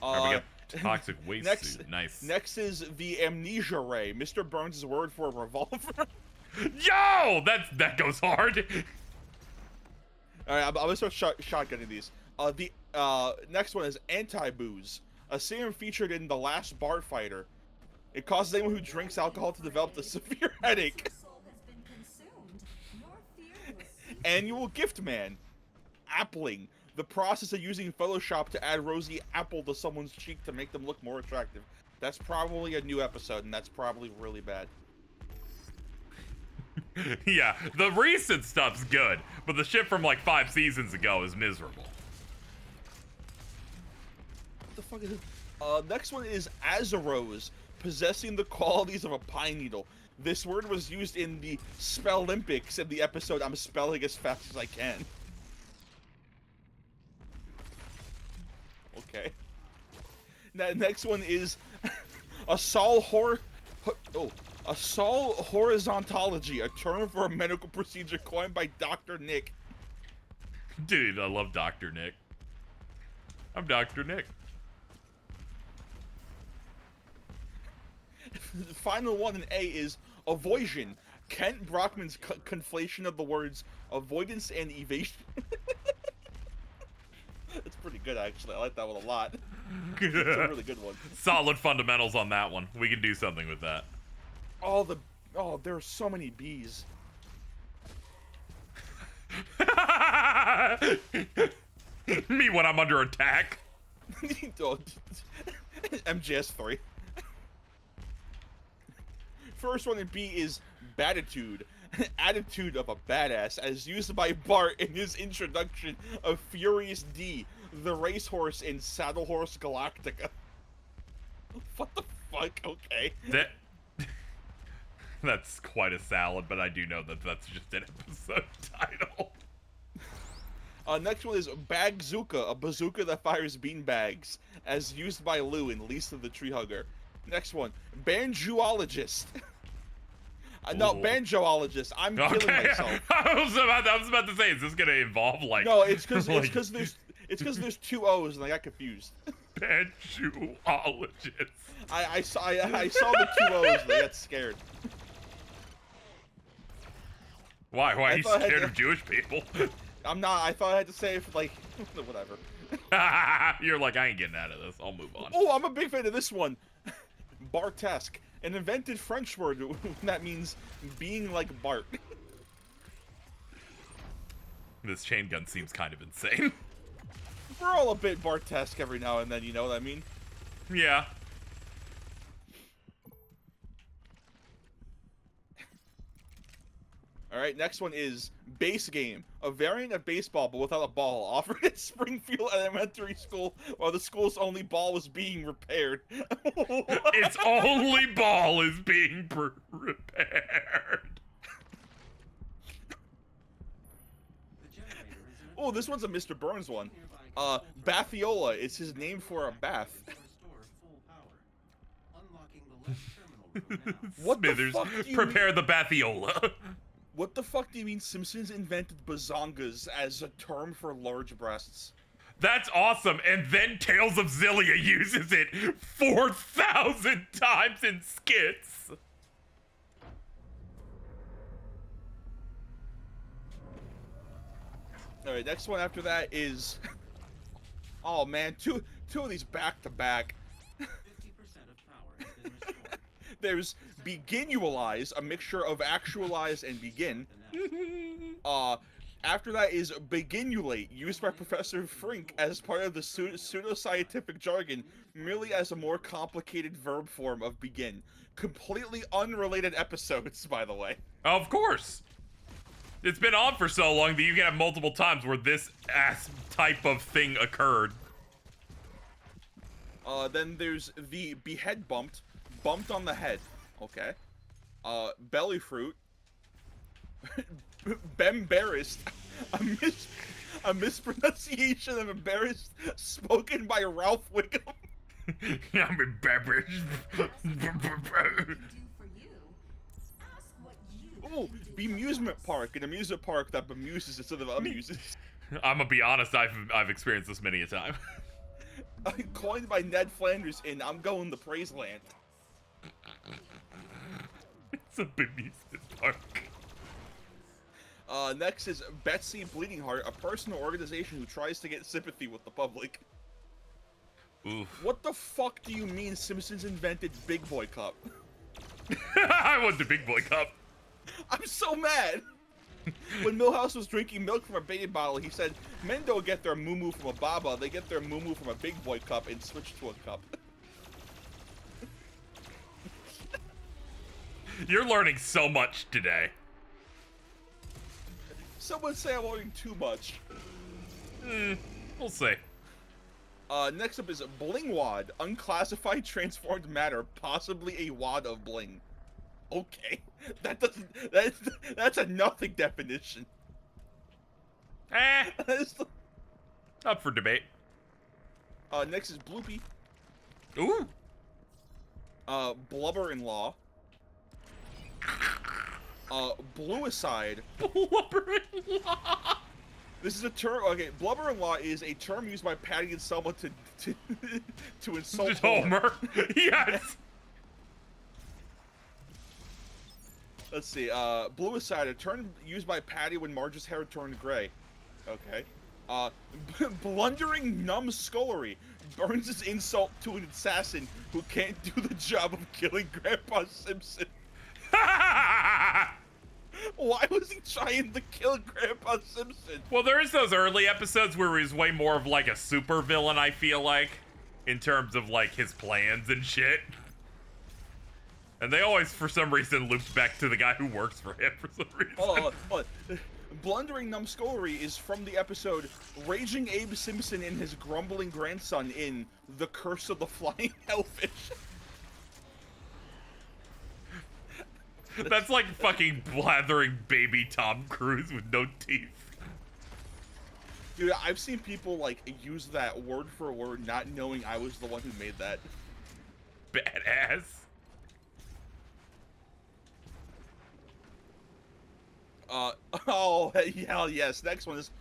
We got toxic waste suit. Nice. Next is the amnesia ray, Mr. Burns' word for a revolver. Yo, that goes hard. All right, I'm gonna start shotgunning these. The next one is anti-booze, a serum featured in The Last Bar Fighter. It causes anyone who drinks alcohol to develop a severe headache. Annual gift man, appling, the process of using Photoshop to add rosy apple to someone's cheek to make them look more attractive. That's probably a new episode, and that's probably really bad. Yeah, the recent stuff's good, but the shit from like 5 seasons ago is miserable. What the fuck is it? Next one is Azarose, possessing the qualities of a pine needle. This word was used in the Spellimpics in the episode I'm spelling as fast as I can. Okay. Next one is a sol horizontology, a term for a medical procedure coined by Dr. Nick. Dude, I love Dr. Nick. I'm Dr. Nick. The final one in A is avoision, Kent Brockman's conflation of the words avoidance and evasion. It's pretty good, actually. I like that one a lot. It's a really good one. Solid fundamentals on that one. We can do something with that. Oh, there are so many B's. Me when I'm under attack. MGS3. First one in B is Batitude, attitude of a badass, as used by Bart in his introduction of Furious D, the racehorse in Saddle Horse Galactica. What the fuck? Okay. That's quite a salad, but I do know that that's just an episode title. Next one is Bagzooka, a bazooka that fires beanbags, as used by Lou in Lisa the Tree Hugger. Next one, Banjoologist. No, Banjoologist. I'm killing myself. I was about to say, is this gonna involve like? No, it's because there's 2 O's and I got confused. Banjoologist. I saw the 2 O's and I got scared. Why? Why are you scared of Jewish people? I'm not. I thought I had to say it like whatever. You're like, I ain't getting out of this. I'll move on. Oh, I'm a big fan of this one. Bartesque, an invented French word that means being like Bart. This chain gun seems kind of insane. We're all a bit Bartesque every now and then, you know what I mean? Yeah. All right, next one is base game, a variant of baseball but without a ball, offered at Springfield Elementary School while the school's only ball was being repaired. Its only ball is being repaired. Oh, this one's a Mr. Burns one. Bathiola is his name for a bath. What the Smithers, fuck do you prepare the Bathiola. What the fuck do you mean Simpsons invented bazongas as a term for large breasts? That's awesome. And then Tales of Zillia uses it 4,000 times in skits. All right, next one after that is, oh man, two of these back to back. 50% of power has been restored. There's Beginualize, a mixture of actualize and begin. After that is Beginulate, used by Professor Frink as part of the pseudoscientific jargon, merely as a more complicated verb form of begin. Completely unrelated episodes, by the way. Of course. It's been on for so long that you can have multiple times where this type of thing occurred. Then there's the Behead bumped on the head. Okay. Belly fruit. Bembarrassed. A mispronunciation of embarrassed spoken by Ralph Wiggum. I'm embarrassed. Oh, Bemusement Park, an amusement park that bemuses instead of amuses. I'm gonna be honest, I've experienced this many a time. Coined by Ned Flanders in I'm Going to Praise Land. It's a bemusement park. Next is Betsy Bleeding Heart, a person or organization who tries to get sympathy with the public. Oof. What the fuck do you mean Simpsons invented Big Boy Cup? I want the Big Boy Cup. I'm so mad! When Milhouse was drinking milk from a baby bottle, he said, men don't get their moo-moo from a baba, they get their moo-moo from a Big Boy Cup and switch to a cup. You're learning so much today. Someone say I'm learning too much. We'll see. Next up is Bling Wad, unclassified transformed matter, possibly a wad of bling. Okay, that's a nothing definition. Up for debate. Next is Bloopy. Ooh. Blubber-in-law. Bluicide. Blubber-in-law. This is a term. Okay, blubber-in-law is a term used by Patty and Selma to insult Homer. Yes. Let's see. Bluicide, a term used by Patty when Marge's hair turned gray. Okay. Blundering numbskullery, Burns' insult to an assassin who can't do the job of killing Grandpa Simpson. Why was he trying to kill Grandpa Simpson? Well, there is those early episodes where he's way more of like a super villain, I feel like, in terms of like his plans and shit. And they always, for some reason, looped back to the guy who works for him for some reason. Blundering numbskullery is from the episode Raging Abe Simpson and his grumbling grandson in The Curse of the Flying Hellfish. That's like fucking blathering baby Tom Cruise with no teeth. Dude, I've seen people, like, use that word for word, not knowing I was the one who made that. Badass. Oh, hell yes. Next one is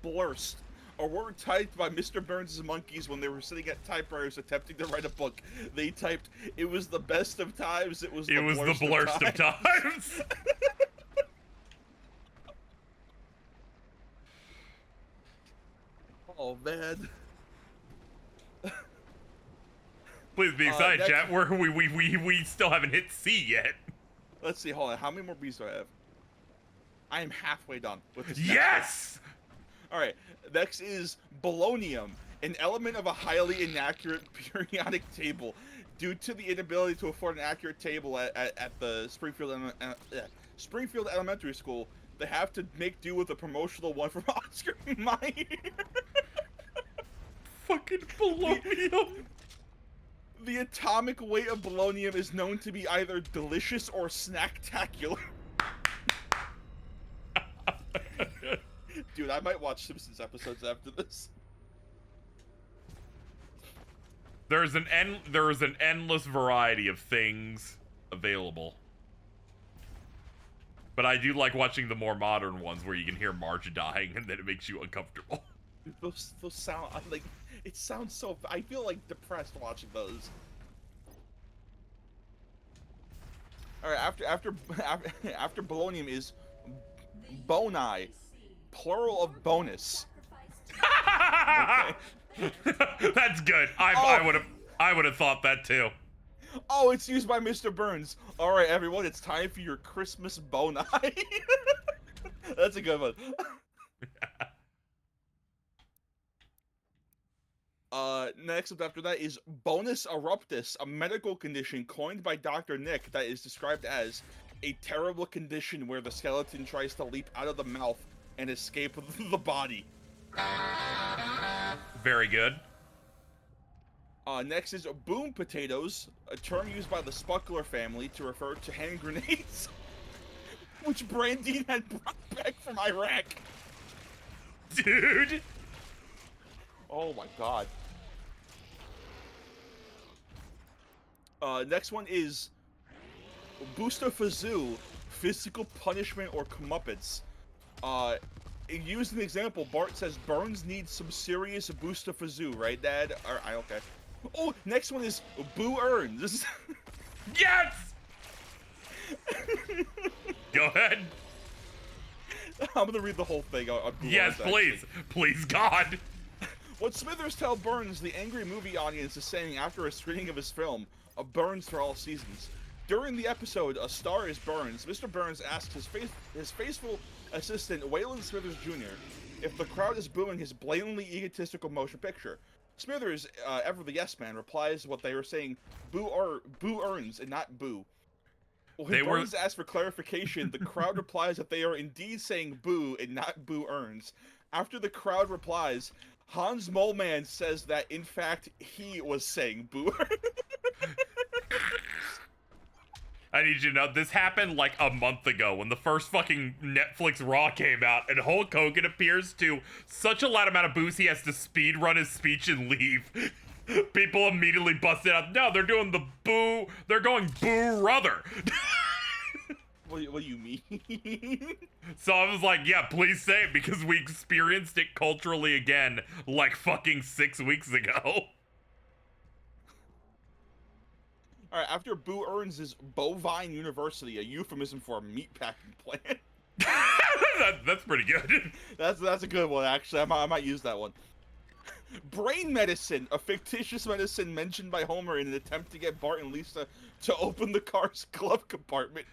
blurst. A word typed by Mr. Burns' monkeys when they were sitting at typewriters attempting to write a book. They typed, "It was the best of times, it was the blurst of times." Oh, man. Please be excited, chat. We still haven't hit C yet. Let's see, hold on. How many more B's do I have? I am halfway done with this. Yes! Alright, next is bolognium, an element of a highly inaccurate periodic table. Due to the inability to afford an accurate table at the Springfield Elementary School, they have to make do with a promotional one from Oscar Mayer. Fucking polonium. The atomic weight of polonium is known to be either delicious or snacktacular. Dude, I might watch Simpsons episodes after this. There's an endless variety of things available. But I do like watching the more modern ones where you can hear Marge dying and then it makes you uncomfortable. Those sound like it sounds so. I feel like depressed watching those. All right, after polonium is boni, plural of bonus. Okay. That's good. I would have thought that too. Oh, it's used by Mr. Burns. All right, everyone, it's time for your Christmas boni. That's a good one. Next up after that is bonus eruptus, a medical condition coined by Dr. Nick that is described as a terrible condition where the skeleton tries to leap out of the mouth and escape the body. Very good. Next is boom potatoes, a term used by the Spuckler family to refer to hand grenades, which Brandine had brought back from Iraq. Dude! Oh my god. Next one is Boostafazoo, physical punishment or comeuppance. Used an example, Bart says Burns needs some serious Boostafazoo, right, Dad? Alright, okay. Oh, next one is Boo Earns. Yes! Go ahead. I'm gonna read the whole thing. Yes, please. Please, God. What Smithers tell Burns, the angry movie audience, is saying after a screening of his film, A Burns for All Seasons. During the episode, A Star is Burns, Mr. Burns asks his faithful assistant, Waylon Smithers Jr., if the crowd is booing his blatantly egotistical motion picture. Smithers, ever the yes man, replies what they were saying, Boo Earns, and not Boo. When Burns asks for clarification, the crowd replies that they are indeed saying Boo and not Boo Earns. After the crowd replies, Hans Moleman says that, in fact, he was saying Boo Earns. I need you to know, this happened like a month ago when the first fucking Netflix Raw came out and Hulk Hogan appears to such a loud amount of booze he has to speed run his speech and leave. People immediately busted out, no, they're doing the boo, they're going Boo Ruther. What do you mean? So I was like, yeah, please say it because we experienced it culturally again like fucking 6 weeks ago. Alright, after Boo Earns is Bovine University, a euphemism for a meatpacking plant. That's pretty good. That's a good one, actually. I might use that one. Brain medicine, a fictitious medicine mentioned by Homer in an attempt to get Bart and Lisa to open the car's glove compartment.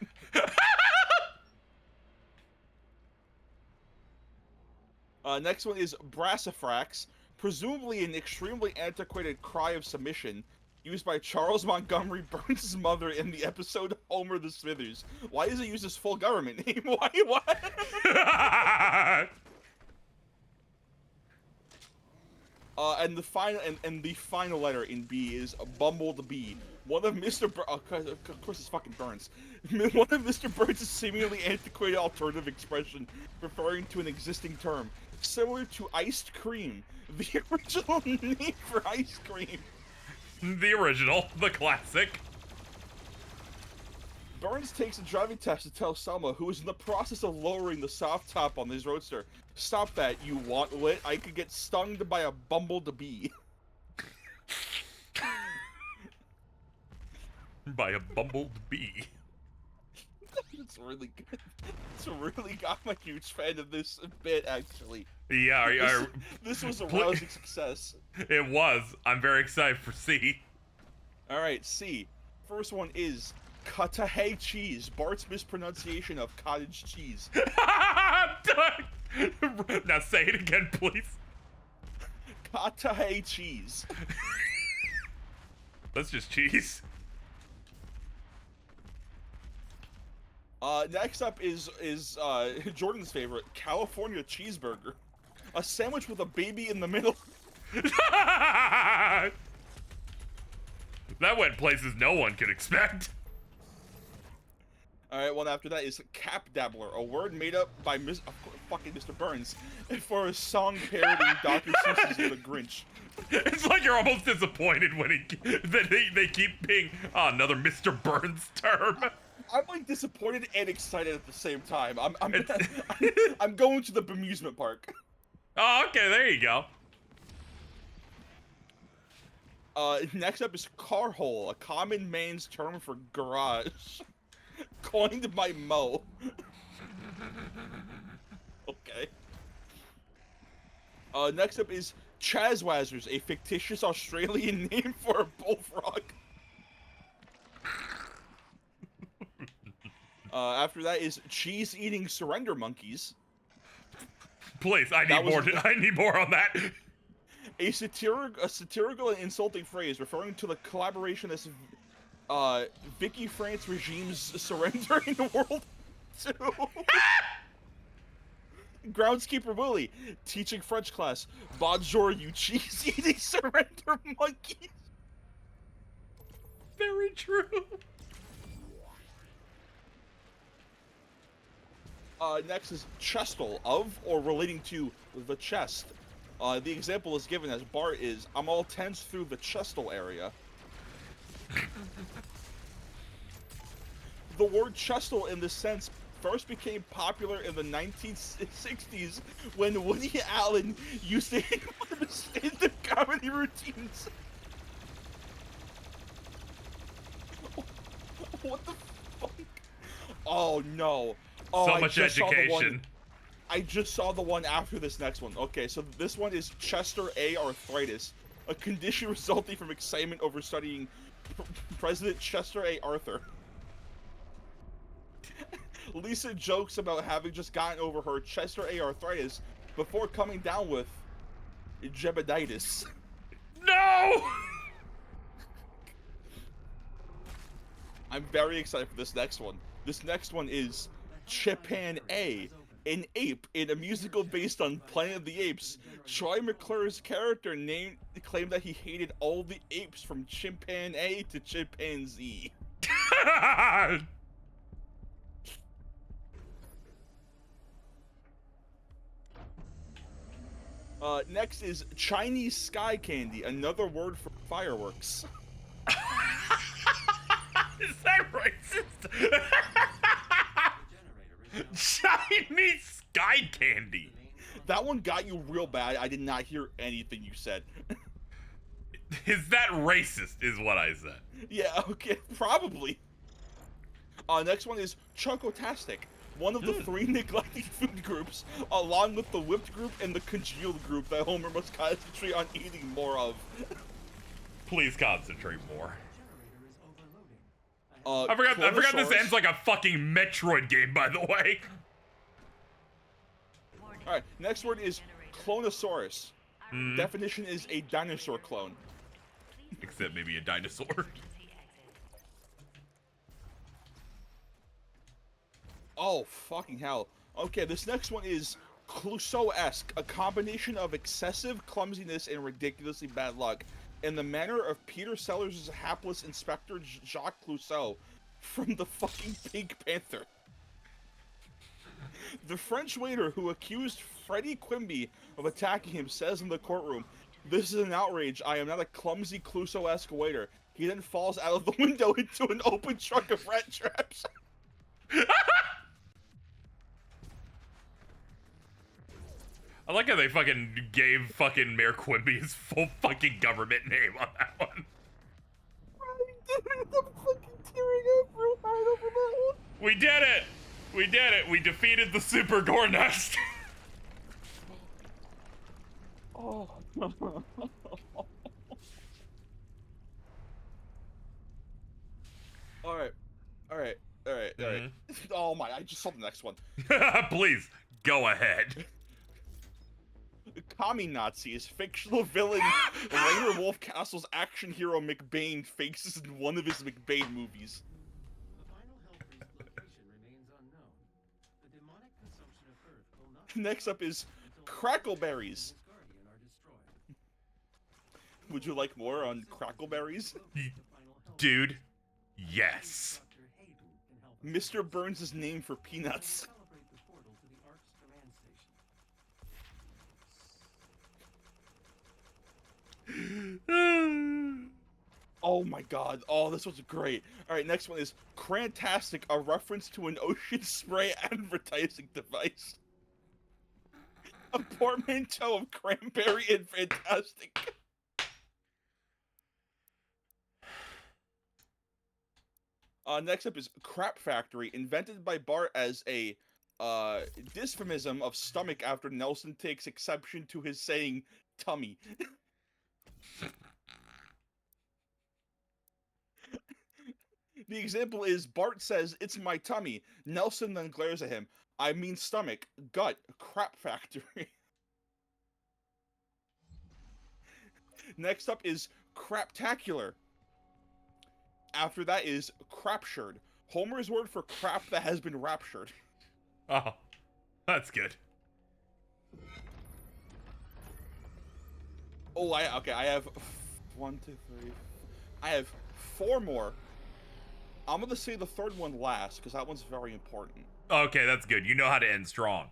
Next one is Brassifrax, presumably an extremely antiquated cry of submission, used by Charles Montgomery Burns' mother in the episode Homer the Smithers. Why does it use his full government name? Why? And the final letter in B is Bumblebee. One of Mr. Of course it's fucking Burns. One of Mr. Burns' seemingly antiquated alternative expression referring to an existing term, similar to iced cream. The original name for ice cream. The original, the classic. Burns takes a driving test to tell Selma, who is in the process of lowering the soft top on his roadster, "Stop that, you want lit? I could get stung by a bumblebee." By a bumblebee. It's really good. It's really, I'm a huge fan of this bit, actually. Yeah, this was a rousing success. It was. I'm very excited for C. Alright, C. First one is Cudahy cheese, Bart's mispronunciation of cottage cheese. Now say it again, please. Cudahy cheese. That's just cheese. Next up is Jordan's favorite, California cheeseburger. A sandwich with a baby in the middle. That went places no one could expect. Alright, one after that is Cap Dabbler, a word made up by fucking Mr. Burns for a song parodying Dr. Seuss's The Grinch. It's like you're almost disappointed when they keep being another Mr. Burns term. I'm like disappointed and excited at the same time. I'm going to the amusement park. Oh, okay, there you go. Next up is car hole, a common man's term for garage. Coined by Mo. Okay. Next up is Chazwazzers, a fictitious Australian name for a bullfrog. After that is cheese-eating surrender monkeys. Please, I need more on that. A satirical and insulting phrase referring to the collaborationist Vicky France regime's surrender in World War II. Groundskeeper Willie, teaching French class. Bonjour, you cheese-eating surrender monkeys. Very true. Next is chestal, of or relating to the chest. The example is given as Bart is, I'm all tense through the chestal area. The word chestal in this sense first became popular in the 1960s when Woody Allen used it in one of his stand-up comedy routines. What the fuck? Oh no. Oh, so much education. I just saw the one after this next one. Okay, so this one is Chester A. arthritis, a condition resulting from excitement over studying President Chester A. Arthur. Lisa jokes about having just gotten over her Chester A. arthritis before coming down with Jebeditis. No! I'm very excited for this next one. This next one is Chipan A, an ape in a musical based on Planet of the Apes. Troy McClure's character claimed that he hated all the apes from Chimpan A to Chimpanzee. Next is Chinese sky candy, another word for fireworks. Is that racist? Chinese sky candy. That one got you real bad. I did not hear anything you said. Is that racist, is what I said. Yeah, okay, probably. Next one is Chunkotastic, one of the three neglected food groups, along with the whipped group and the congealed group that Homer must concentrate on eating more of. Please concentrate more. I forgot this ends like a fucking Metroid game, by the way. Alright, next word is Clonosaurus. Definition is a dinosaur clone. Except maybe a dinosaur. Oh, fucking hell. Okay, this next one is Clouseau-esque, a combination of excessive clumsiness and ridiculously bad luck, in the manner of Peter Sellers' hapless Inspector Jacques Clouseau from the fucking Pink Panther. The French waiter who accused Freddie Quimby of attacking him says in the courtroom, "This is an outrage. I am not a clumsy Clouseau-esque waiter." He then falls out of the window into an open truck of rat traps. I like how they fucking gave fucking Mayor Quimby his full fucking government name on that one. I'm fucking tearing up real hard over that one. We did it! We did it! We defeated the Super Gore Nest! Oh. Alright. Oh my, I just saw the next one. Please, go ahead. Kami Nazi is fictional villain Rainer Wolfcastle's action hero McBain faces in one of his McBain movies. The final Hellfreeze location remains Next up is crackleberries. Would you like more on crackleberries? Dude, yes. Mr. Burns' name for peanuts. Oh my god. Oh, this was great. Alright, next one is Crantastic, a reference to an ocean spray advertising device. A portmanteau of cranberry and fantastic. Next up is Crap Factory, invented by Bart as a dysphomism of stomach after Nelson takes exception to his saying tummy. The example is Bart says, "It's my tummy." Nelson then glares at him. "I mean stomach, gut, crap factory." Next up is Craptacular. After that is craptured. Homer's word for crap that has been raptured. Oh, that's good. Oh, I have 1, 2, 3. I have 4 more. I'm gonna say the third one last, because that one's very important. Okay, that's good. You know how to end strong.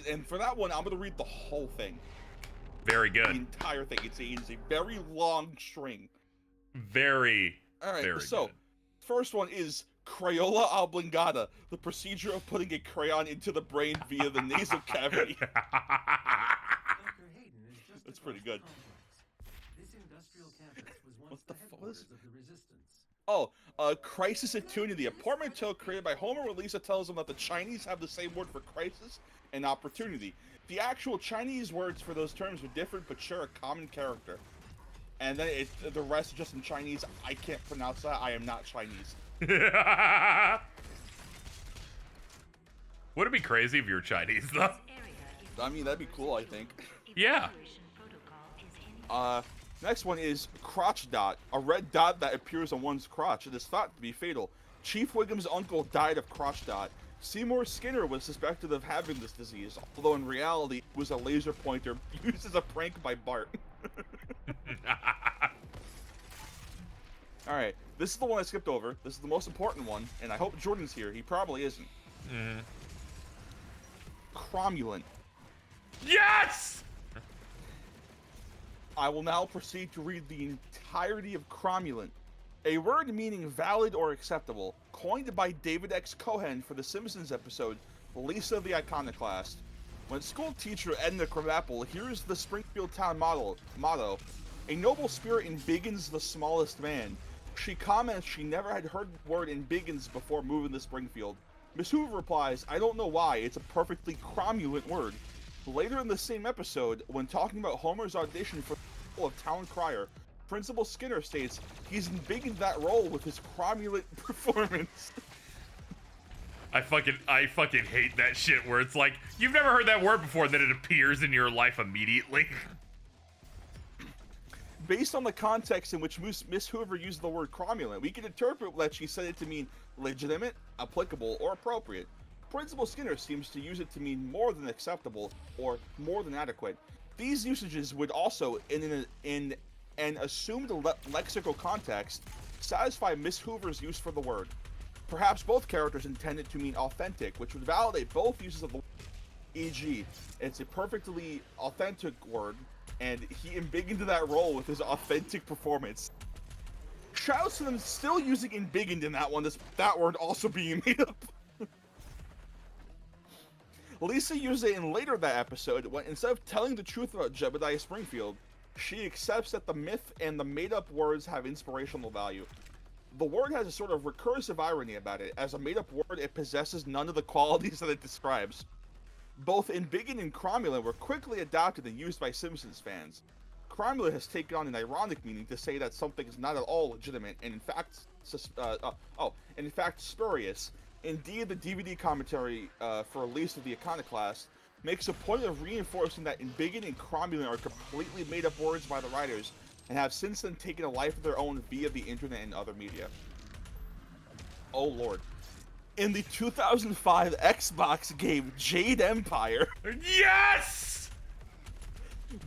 And for that one, I'm gonna read the whole thing. Very good. The entire thing. It's a very long string. Very, Alright, very so, good. first one is Crayola oblongata, the procedure of putting a crayon into the brain via the nasal cavity. That's pretty good. This industrial campus was once What the the fuck was- headquarters of the Resistance. Oh, Crisis Attunity, a portmanteau created by Homer where Lisa tells him that the Chinese have the same word for crisis and opportunity. The actual Chinese words for those terms are different but share a common character. And then the rest is just in Chinese. I can't pronounce that. I am not Chinese. Would it be crazy if you're Chinese, though? I mean, that'd be cool, I think. Yeah. Next one is crotch dot, a red dot that appears on one's crotch. It is thought to be fatal. Chief Wiggum's uncle died of crotch dot. Seymour Skinner was suspected of having this disease, although in reality it was a laser pointer used as a prank by Bart. Alright, this is the one I skipped over. This is the most important one, and I hope Jordan's here. He probably isn't. Cromulent. Yes! I will now proceed to read the entirety of cromulent, a word meaning valid or acceptable, coined by David X. Cohen for the Simpsons episode Lisa the Iconoclast. When school teacher Edna Krabappel hears the Springfield town motto, "A noble spirit embiggens the smallest man," she comments she never had heard the word embiggens before moving to Springfield. Miss Hoover replies, "I don't know why, it's a perfectly cromulent word." Later in the same episode, when talking about Homer's audition for the role of Town Crier, Principal Skinner states he's embiggened that role with his cromulent performance. I fucking hate that shit where it's like, you've never heard that word before, then it appears in your life immediately. Based on the context in which Miss Hoover used the word cromulent, we can interpret that she said it to mean legitimate, applicable, or appropriate. Principal Skinner seems to use it to mean more than acceptable or more than adequate. These usages would also, in an assumed lexical context, satisfy Miss Hoover's use for the word. Perhaps both characters intended to mean authentic, which would validate both uses of the word. E.g., it's a perfectly authentic word, and he embiggened that role with his authentic performance. Shouts to them still using embiggened in that one, that word also being made up. Lisa used it in later that episode when, instead of telling the truth about Jebediah Springfield, she accepts that the myth and the made-up words have inspirational value. The word has a sort of recursive irony about it. As a made-up word, it possesses none of the qualities that it describes. Both embiggened and cromulent were quickly adopted and used by Simpsons fans. Cromulent has taken on an ironic meaning to say that something is not at all legitimate and in fact spurious. Indeed, the DVD commentary for Lisa the Iconoclast makes a point of reinforcing that embiggened and cromulent are completely made-up words by the writers and have since then taken a life of their own via the internet and other media. Oh lord. in the 2005 Xbox game Jade Empire, Yes!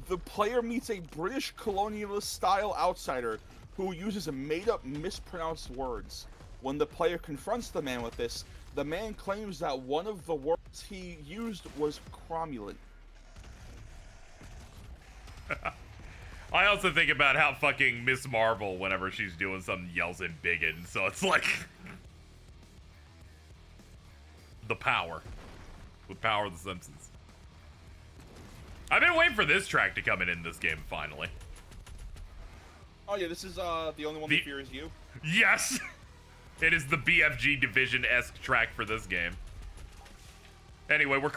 the player meets a British colonialist-style outsider who uses made-up mispronounced words. When the player confronts the man with this, the man claims that one of the words he used was cromulent. I also think about how fucking Miss Marvel, whenever she's doing something, yells in bigot, so it's like... the power. With Power of the Simpsons. I've been waiting for this track to come in this game, finally. Oh yeah, this is the only one that fears you. Yes! It is the BFG Division-esque track for this game. Anyway, we're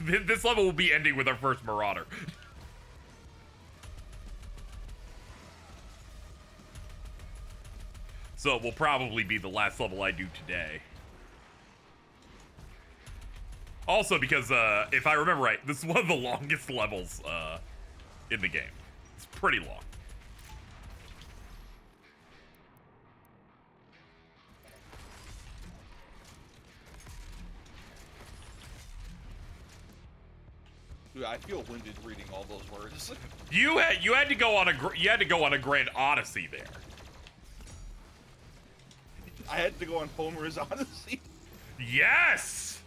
this level will be ending with our first Marauder. So it will probably be the last level I do today. Also because, if I remember right, this is one of the longest levels, in the game. It's pretty long. Dude, I feel winded reading all those words. You had to go on a grand odyssey there. I had to go on Homer's Odyssey. Yes!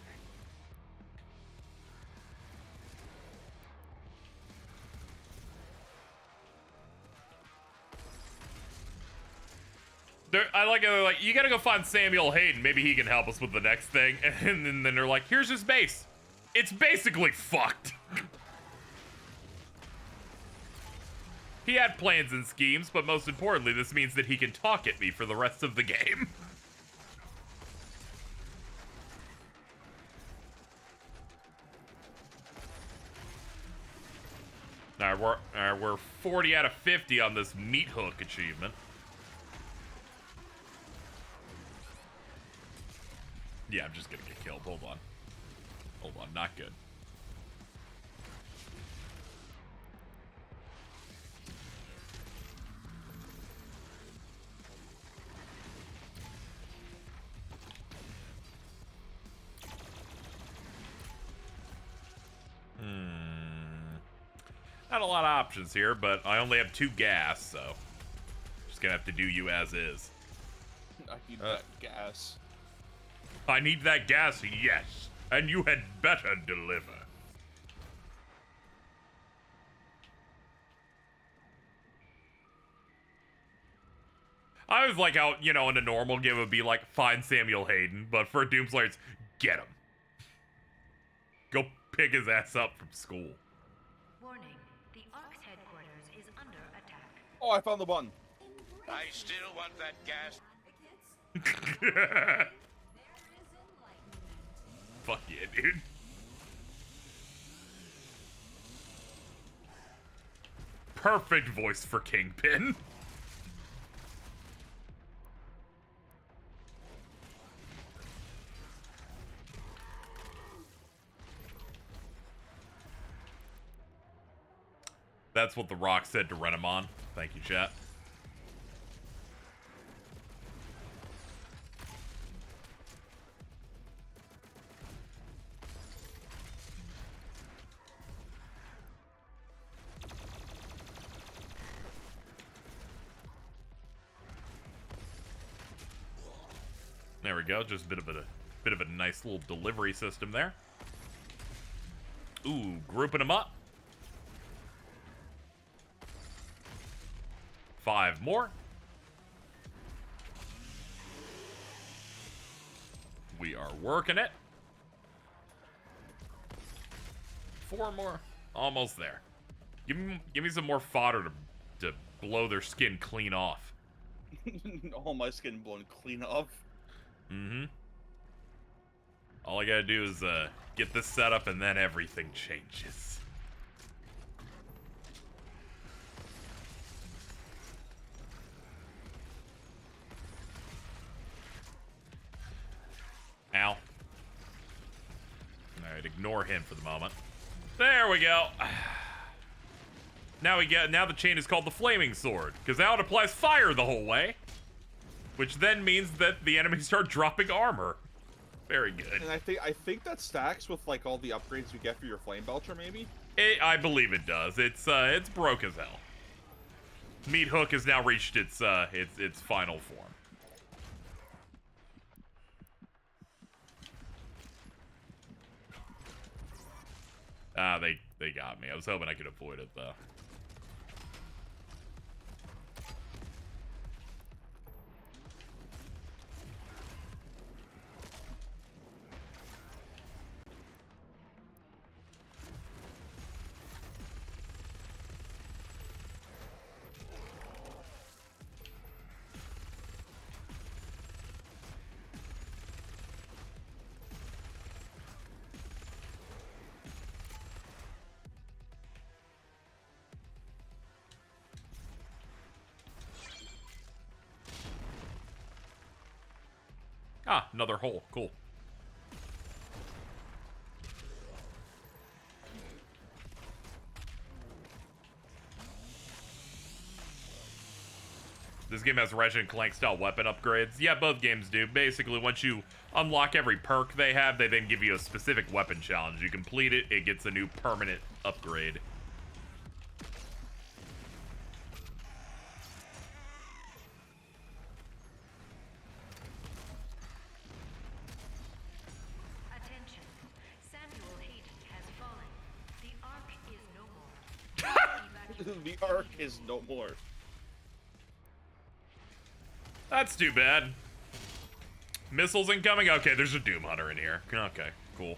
I like it, like, you gotta go find Samuel Hayden. Maybe he can help us with the next thing. And then they're like, here's his base. It's basically fucked. He had plans and schemes, but most importantly, this means that he can talk at me for the rest of the game. Alright, we're 40 out of 50 on this meat hook achievement. Yeah, I'm just gonna get killed. Hold on. Hold on, not good. Not a lot of options here, but I only have 2 gas, so just gonna have to do you as is. I need that gas. I need that gas, yes. And you had better deliver. I always like how, you know, in a normal game it would be like, find Samuel Hayden, but for Doomslayer it's, get him. Go pick his ass up from school. Warning, the Ark's headquarters is under attack. Oh, I found the button. I still want that gas. Fuck yeah, dude. Perfect voice for Kingpin. That's what The Rock said to Renamon. Thank you, chat. There we go. Just a bit of a nice little delivery system there. Ooh, grouping them up. 5 more. We are working it. 4 more. Almost there. Give me some more fodder to blow their skin clean off. All my skin blown clean off. Mm-hmm. All I gotta do is get this set up and then everything changes. Ow. Alright, ignore him for the moment. There we go. Now the chain is called the Flaming Sword, because now it applies fire the whole way. which then means that the enemies start dropping armor. Very good. And I think that stacks with like all the upgrades you get for your flame belcher, maybe. I believe it does. It's broke as hell. Meat Hook has now reached its final form. Ah, they got me. I was hoping I could avoid it though. Ah, another hole. Cool. This game has Ratchet and Clank style weapon upgrades. Yeah, both games do. Basically, once you unlock every perk they have, they then give you a specific weapon challenge. You complete it, it gets a new permanent upgrade. Attention. Samuel Hayden has fallen. The Ark is no more. The Ark is no more. That's too bad. Missiles incoming? Okay, there's a Doom Hunter in here. Okay, cool.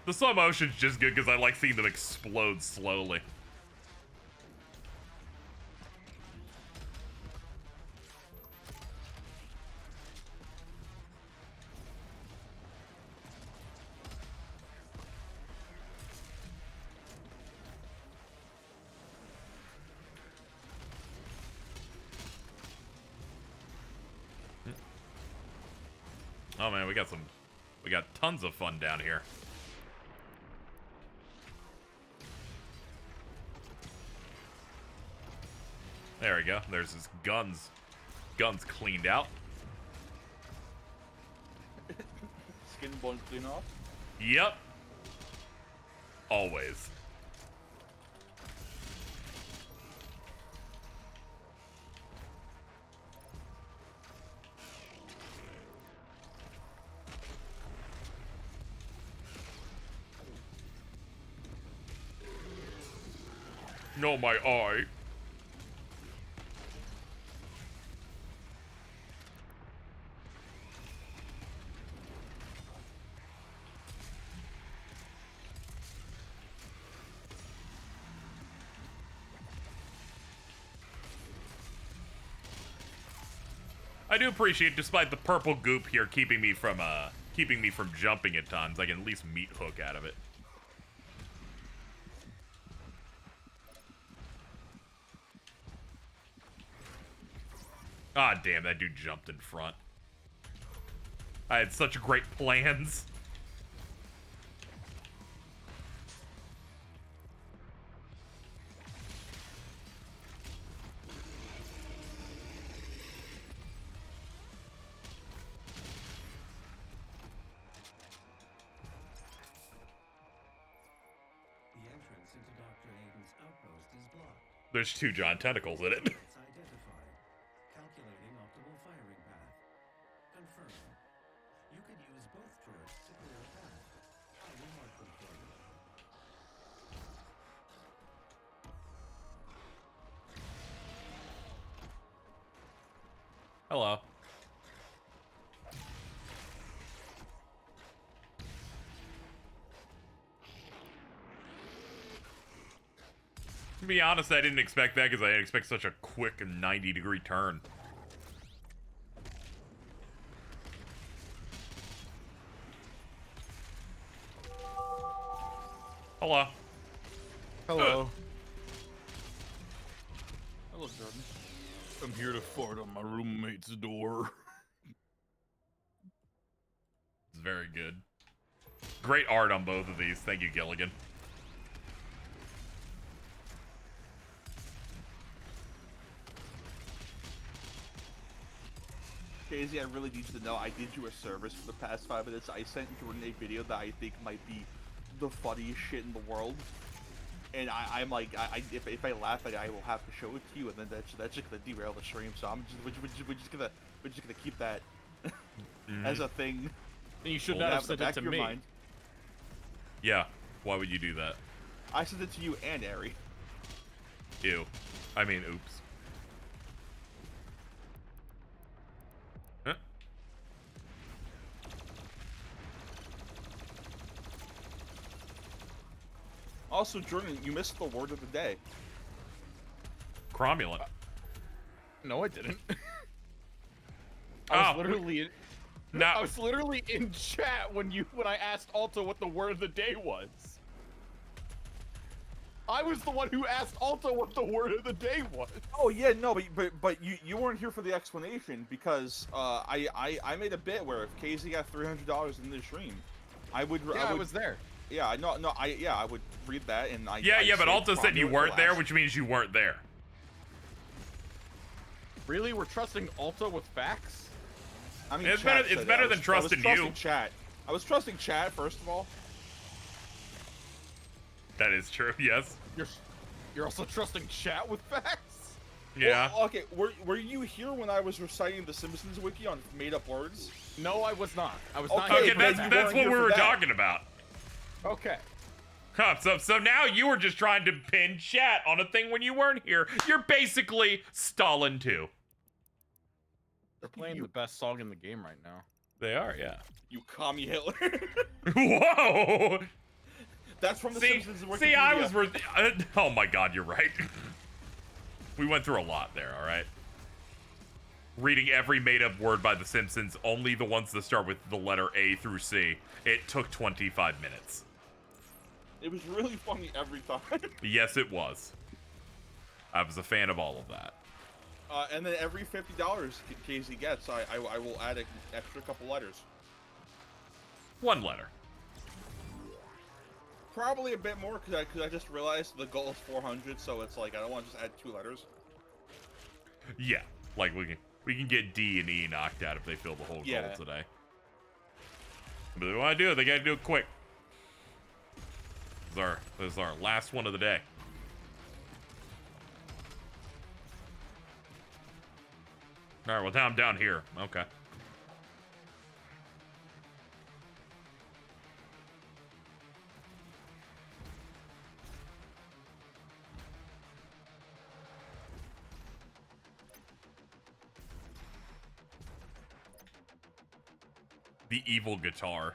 The slow motion's just good because I like seeing them explode slowly. Oh man, we got tons of fun down here. There we go. There's his guns. Guns cleaned out. Skin bone clean off. Yep. Always. No, my eye. I do appreciate, despite the purple goop here keeping me from jumping at times, I can at least meat hook out of it. Ah, damn, that dude jumped in front. I had such great plans. The entrance into Dr. Aiden's outpost is blocked. There's two giant tentacles in it. It's identified. Calculating optimal firing path. Confirmed. You could use both turrets to clear a path. I will mark them for you. Hello. To be honest, I didn't expect that because I didn't expect such a quick 90-degree turn. Hello. Hello. Hello, Jordan. I'm here to fart on my roommate's door. It's very good. Great art on both of these. Thank you, Gilligan. Casey, I really need you to know I did you a service for the past 5 minutes. I sent Jordan a video that I think might be the funniest shit in the world. And I'm like, if I laugh at it, I will have to show it to you, and then that's just gonna derail the stream. So we're just gonna keep that as a thing. And you should not have sent it to me. Mind. Yeah. Why would you do that? I sent it to you and Ari. Ew. I mean, oops. Huh? Also, Jordan, you missed the word of the day. Cromulent. No, I didn't. I was literally no. I was literally in chat when I asked Alto what the word of the day was. I was the one who asked Alto what the word of the day was. Oh yeah, no, but you weren't here for the explanation because I made a bit where if KZ got $300 in this stream, I was there. Yeah, I would read that and I. Yeah, but Alto said you weren't there, which means you weren't there. Really, we're trusting Alto with facts? I mean, it's better than trusting you. Chat. I was trusting chat first of all. That is true. Yes. You're also trusting chat with facts? Yeah. Well, okay. Were you here when I was reciting the Simpsons wiki on made-up words? No, I was not. I was not. Okay, that's what we were talking about. Okay. Huh, so now you were just trying to pin chat on a thing when you weren't here. You're basically Stalin too. They're playing the best song in the game right now. They are, yeah. You commie Hitler. Whoa! That's from the Simpsons. See, I was. Oh my God, you're right. We went through a lot there. All right. Reading every made-up word by the Simpsons, only the ones that start with the letter A through C. It took 25 minutes. It was really funny every time. Yes, it was. I was a fan of all of that. And then every $50 KZ gets, I will add an extra couple letters. One letter. Probably a bit more because I just realized the goal is 400, so it's like I don't want to just add 2 letters. Yeah, like we can get D and E knocked out if they fill the whole goal today. But they want to do it, they got to do it quick. This is our last one of the day. All right, well, now I'm down here. Okay. The evil guitar.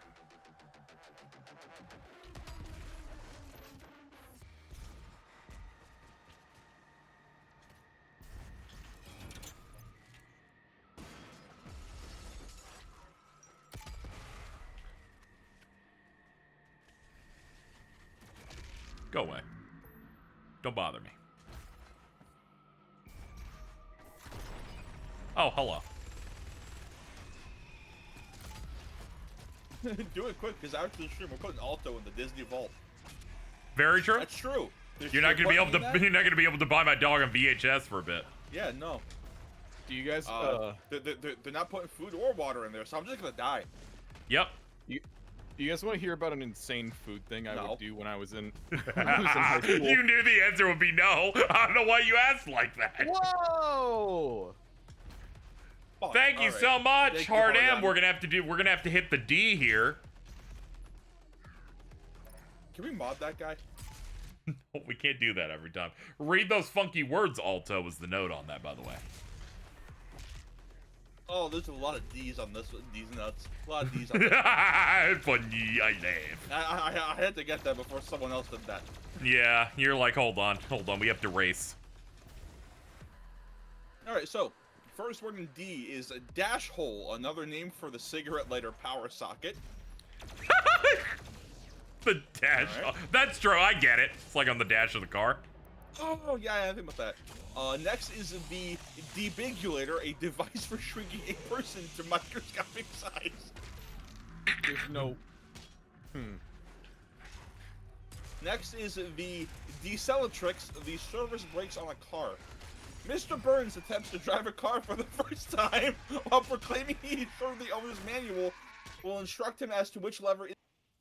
Go away. Don't bother me. Oh, hello. Do it quick, because after the stream, we're putting Alto in the Disney Vault. Very true. That's true. You're not gonna be able to. You're not gonna be able to buy my dog on VHS for a bit. Yeah, no. Do you guys? They're not putting food or water in there, so I'm just gonna die. Yep. Do you guys want to hear about an insane food thing I would do when I was in? High school? You knew the answer would be no. I don't know why you asked like that. Whoa! Thank you so much, Hard M. We're gonna have to hit the D here. Can we mod that guy? No, we can't do that every time. Read those funky words, Alto, was the note on that, by the way. Oh, there's a lot of D's on this one. D's nuts. A lot of D's on this Funny, I laugh. I had to get that before someone else did that. Yeah, you're like, hold on, we have to race. Alright, so, first word in D is a dash hole, another name for the cigarette lighter power socket. The dash. Right. That's true, I get it. It's like on the dash of the car. Oh, yeah, I think about that. Next is the Debigulator, a device for shrinking a person to microscopic size. There's no. Next is the Deceletrix, the service brakes on a car. Mr. Burns attempts to drive a car for the first time while proclaiming he showed the owner's manual will instruct him as to which lever is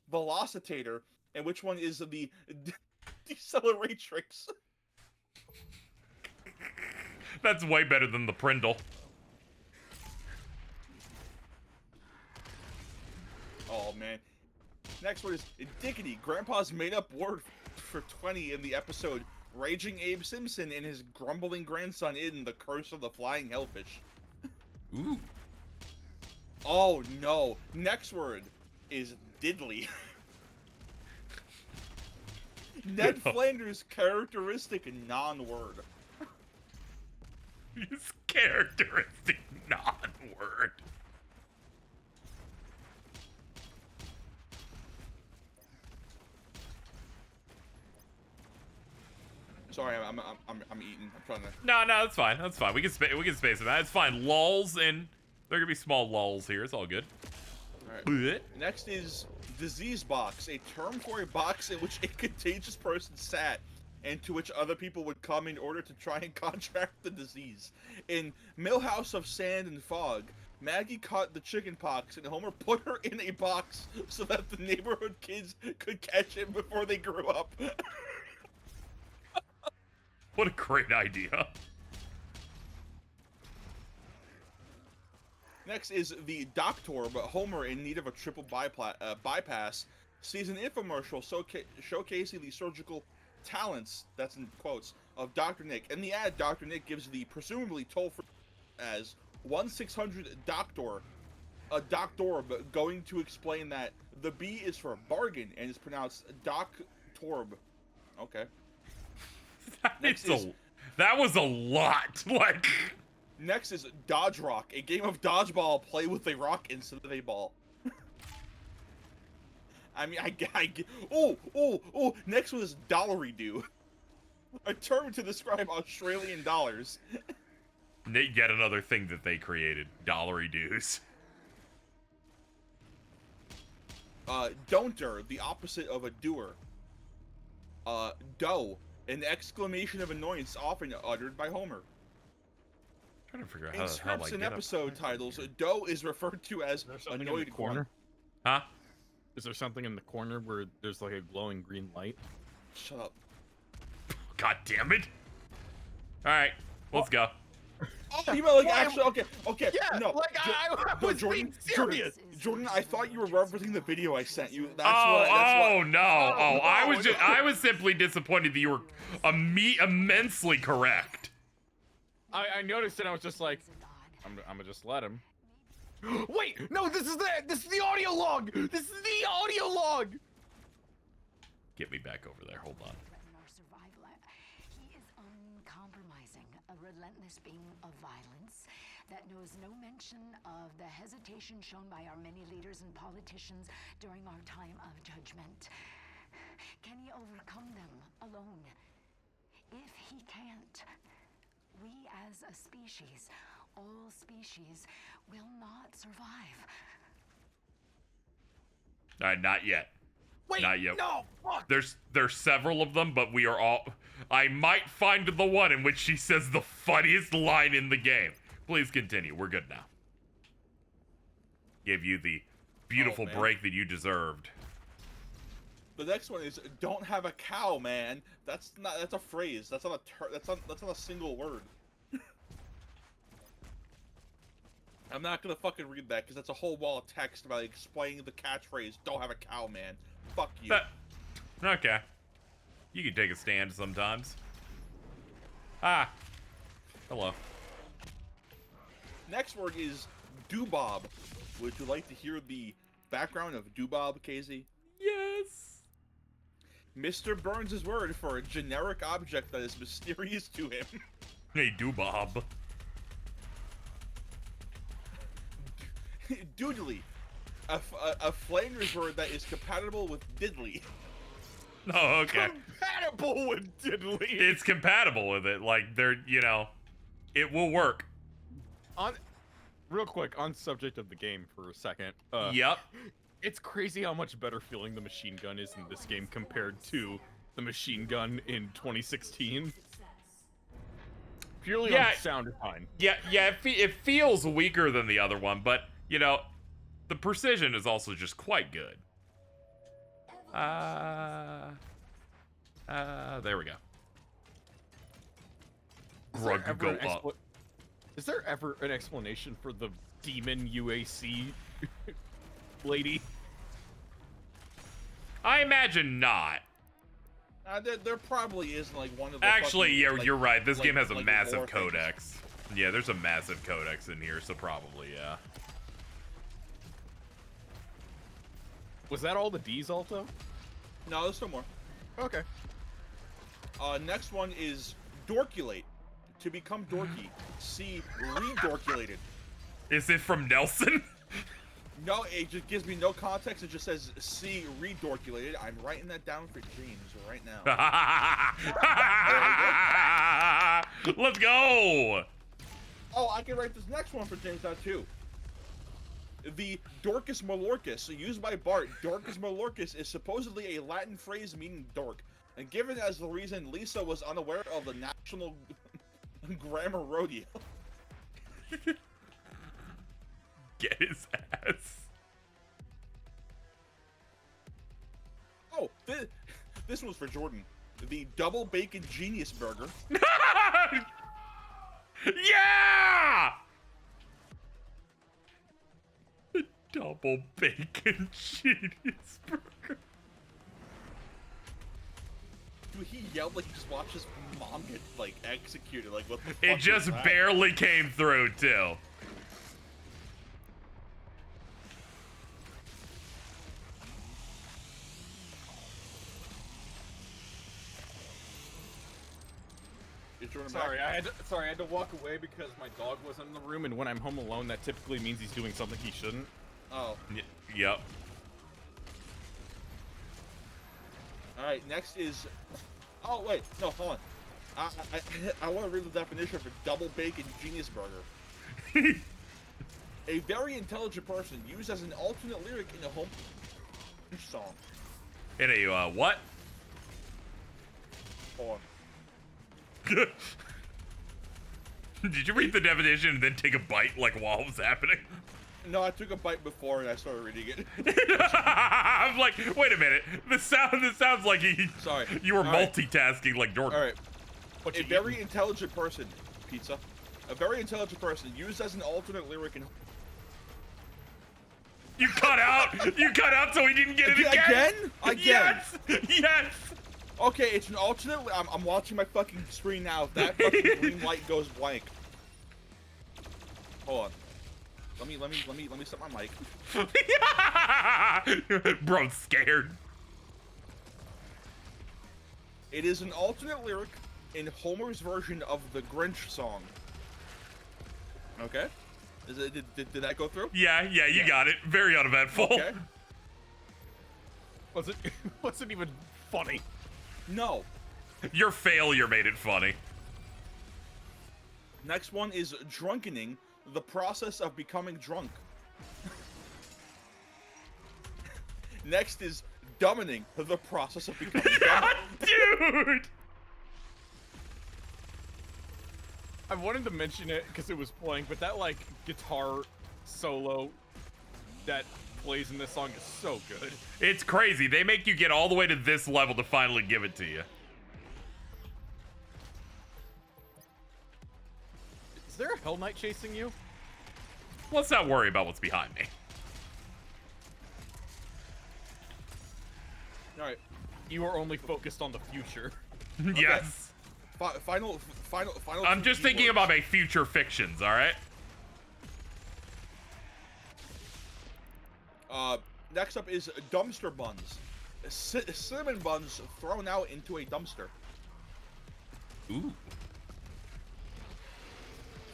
the velocitator and which one is the Deceleratrix. That's way better than the Prindle. Oh, man. Next word is Dickety, Grandpa's made-up word for 20 in the episode Raging Abe Simpson and his grumbling grandson in The Curse of the Flying Hellfish. Ooh. Oh, no. Next word is Diddly. Ned Flanders' characteristic non-word. His characteristic non-word. Sorry, I'm eating. I'm trying to. No, that's fine. That's fine. We can space it out. It's fine. Lulls and there are gonna be small lulls here. It's all good. All right. Next is Disease Box, a term for a box in which a contagious person sat and to which other people would come in order to try and contract the disease. In Millhouse of Sand and Fog, Maggie caught the chicken pox and Homer put her in a box so that the neighborhood kids could catch it before they grew up. What a great idea. Next is the Doctor, but Homer, in need of a triple bypass, sees an infomercial showcasing the surgical talents, that's in quotes, of Dr. Nick. In the ad, Dr. Nick gives the presumably toll-free as 1-600 Doctor, a doctor, but going to explain that the B is for bargain and is pronounced Doc-torb. Okay. That was a lot. Like. Next is Dodge Rock, a game of dodgeball play with a rock instead of a ball. I mean, oh, next one is Dollary-Do, a term to describe Australian dollars. Yet another thing that they created, Dollary-Doos. Don'ter, the opposite of a doer. Doe, an exclamation of annoyance often uttered by Homer. I'm trying to figure out In how the hell scripts I and get episode titles, Doe is referred to as annoyed corner. Huh? Is there something in the corner where there's like a glowing green light? Shut up. God damn it. Alright, let's go. Oh, you meant like actually, okay, Yeah, no. like I was being serious. Jordan, I thought you were referencing the video I sent you. That's No. no. I was simply disappointed that you were immensely correct. I noticed it. I was just like, I'm gonna just let him. Wait, no, this is the audio log. This is the audio log. Get me back over there. Hold on. Our survival. He is uncompromising, a relentless being of violence that knows no mention of the hesitation shown by our many leaders and politicians during our time of judgment. Can he overcome them alone? If he can't, we as a species, all species, will not survive. Not yet. Wait, Not yet. no, fuck. There's several of them, but we are all. I might find the one in which she says the funniest line in the game. Please continue. We're good now. Give you the beautiful break that you deserved. The next one is "Don't have a cow, man." That's a phrase. That's not a single word. I'm not gonna fucking read that because that's a whole wall of text about explaining the catchphrase "Don't have a cow, man." Fuck you. Okay. You can take a stand sometimes. Ah. Hello. Next word is "Doobob." Would you like to hear the background of Doobob, KZ? Yes. Mr. Burns' word for a generic object that is mysterious to him. Hey, Doobob. Doodly, a Flanders word that is compatible with diddly. Oh, okay. Compatible with diddly. It's compatible with it. Like, they're, you know, it will work. Real quick, on subject of the game for a second. Yep. It's crazy how much better feeling the machine gun is in this game compared to the machine gun in 2016. Purely on sound design. Yeah, it feels weaker than the other one, but, you know, the precision is also just quite good. There we go. Grug could go up. Is there ever an explanation for the demon UAC lady? I imagine not. There probably is like one of the. Actually, fucking, yeah, like, you're right. This like, game has a like massive lore codex. things. Yeah, there's a massive codex in here, so probably, yeah. Was that all the D's, Alto? No, there's some more. Okay. Next one is dorkulate. To become dorky, see redorkulated. Is it from Nelson? No, it just gives me no context. It just says see redorkulated. I'm writing that down for James right now. Let's go! Oh, I can write this next one for James now too. The Dorcus Malorcus, used by Bart, Dorcus Malorcus is supposedly a Latin phrase meaning dork, and given as the reason Lisa was unaware of the National Grammar Rodeo. Get his ass. Oh, this one's for Jordan. The Double Bacon Genius Burger. Yeah! The Double Bacon Genius Burger. Dude, he yelled like he just watched his mom get, like, executed. Like, what the fuck It was just that? barely came through, too. Sorry, I had to walk away because my dog wasn't in the room, and when I'm home alone, that typically means he's doing something he shouldn't. Oh. Yep. Alright, next is... Oh, wait. No, hold on. I want to read the definition for Double Bacon Genius Burger. A very intelligent person used as an alternate lyric in a home song. In a, what? Hold on. Did you read the definition and then take a bite like while it was happening? No, I took a bite before and I started reading it. I'm like, wait a minute. This sounds like you were multitasking like Jordan. All right. A very intelligent person, pizza. A very intelligent person used as an alternate lyric in. You cut out. You cut out so he didn't get it again. Again? Yes. Yes. Okay, it's an alternate. I'm watching my fucking screen now. If that fucking green light goes blank. Hold on. Let me set my mic. Bro's scared. It is an alternate lyric in Homer's version of the Grinch song. Okay? Did that go through? Yeah, you got it. Very uneventful. Okay. Wasn't even funny. No. Your failure made it funny. Next one is drunkening, the process of becoming drunk. Next is dumbening, the process of becoming dumb. Dude! I wanted to mention it because it was playing, but that, like, guitar solo that plays in this song is so good. It's crazy. They make you get all the way to this level to finally give it to you. Is there a Hell Knight chasing you? Let's not worry about what's behind me. Alright. You are only focused on the future. Yes. Final. I'm just thinking about my future fictions, alright? Next up is dumpster buns. Cinnamon buns thrown out into a dumpster. Ooh.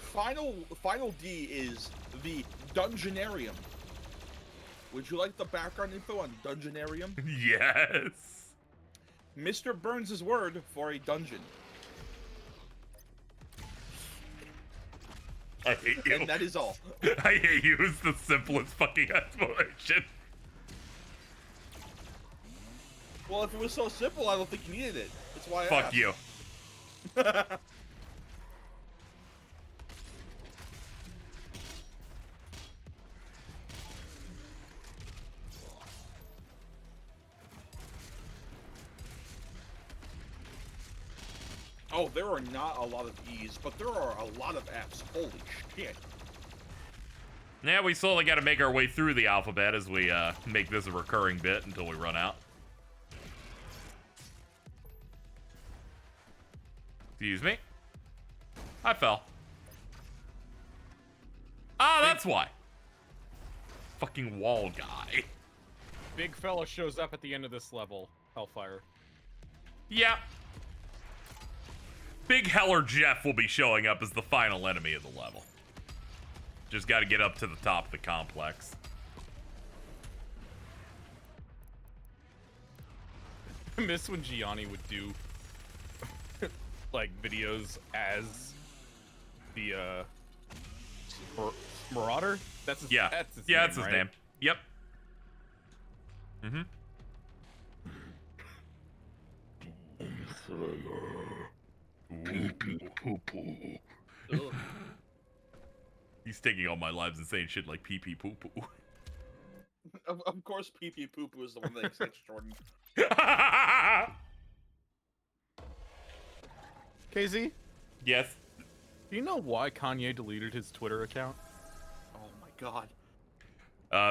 Final D is the Dungeonarium. Would you like the background info on Dungeonarium? Yes. Mr. Burns' word for a dungeon. I hate you. And that is all. I hate you is the simplest fucking explanation. Well, if it was so simple, I don't think you needed it. That's why I Fuck asked. you. Oh, there are not a lot of E's, but there are a lot of F's. Holy shit. Yeah, we slowly got to make our way through the alphabet as we make this a recurring bit until we run out. Excuse me. I fell. Ah, that's why. Fucking wall guy. Big fella shows up at the end of this level, Hellfire. Yeah. Big Heller Jeff will be showing up as the final enemy of the level. Just got to get up to the top of the complex. I miss when Gianni would do like videos as the Marauder. That's his, Yeah, that's his yeah, name, that's his right? name. Yep. Mm-hmm. He's taking all my lives and saying shit like pee pee poo poo. Of course, Pee Pee Poo Poo is the one that accepts Jordan. KZ, Yes. do you know why Kanye deleted his Twitter account? Oh my god.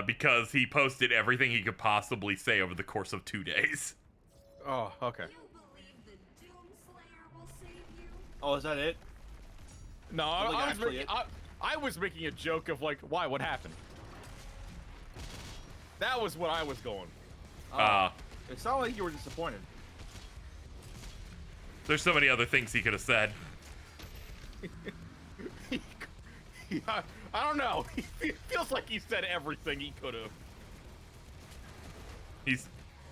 Because he posted everything he could possibly say over the course of 2 days. Oh, okay. You believe the Doomslayer will save you? Oh, is that it? No, Like, I was actually making, I was making a joke of like, why? What happened? That was what I was going. It sounded like you were disappointed. There's so many other things he could have said. I don't know. It feels like he said everything he could have.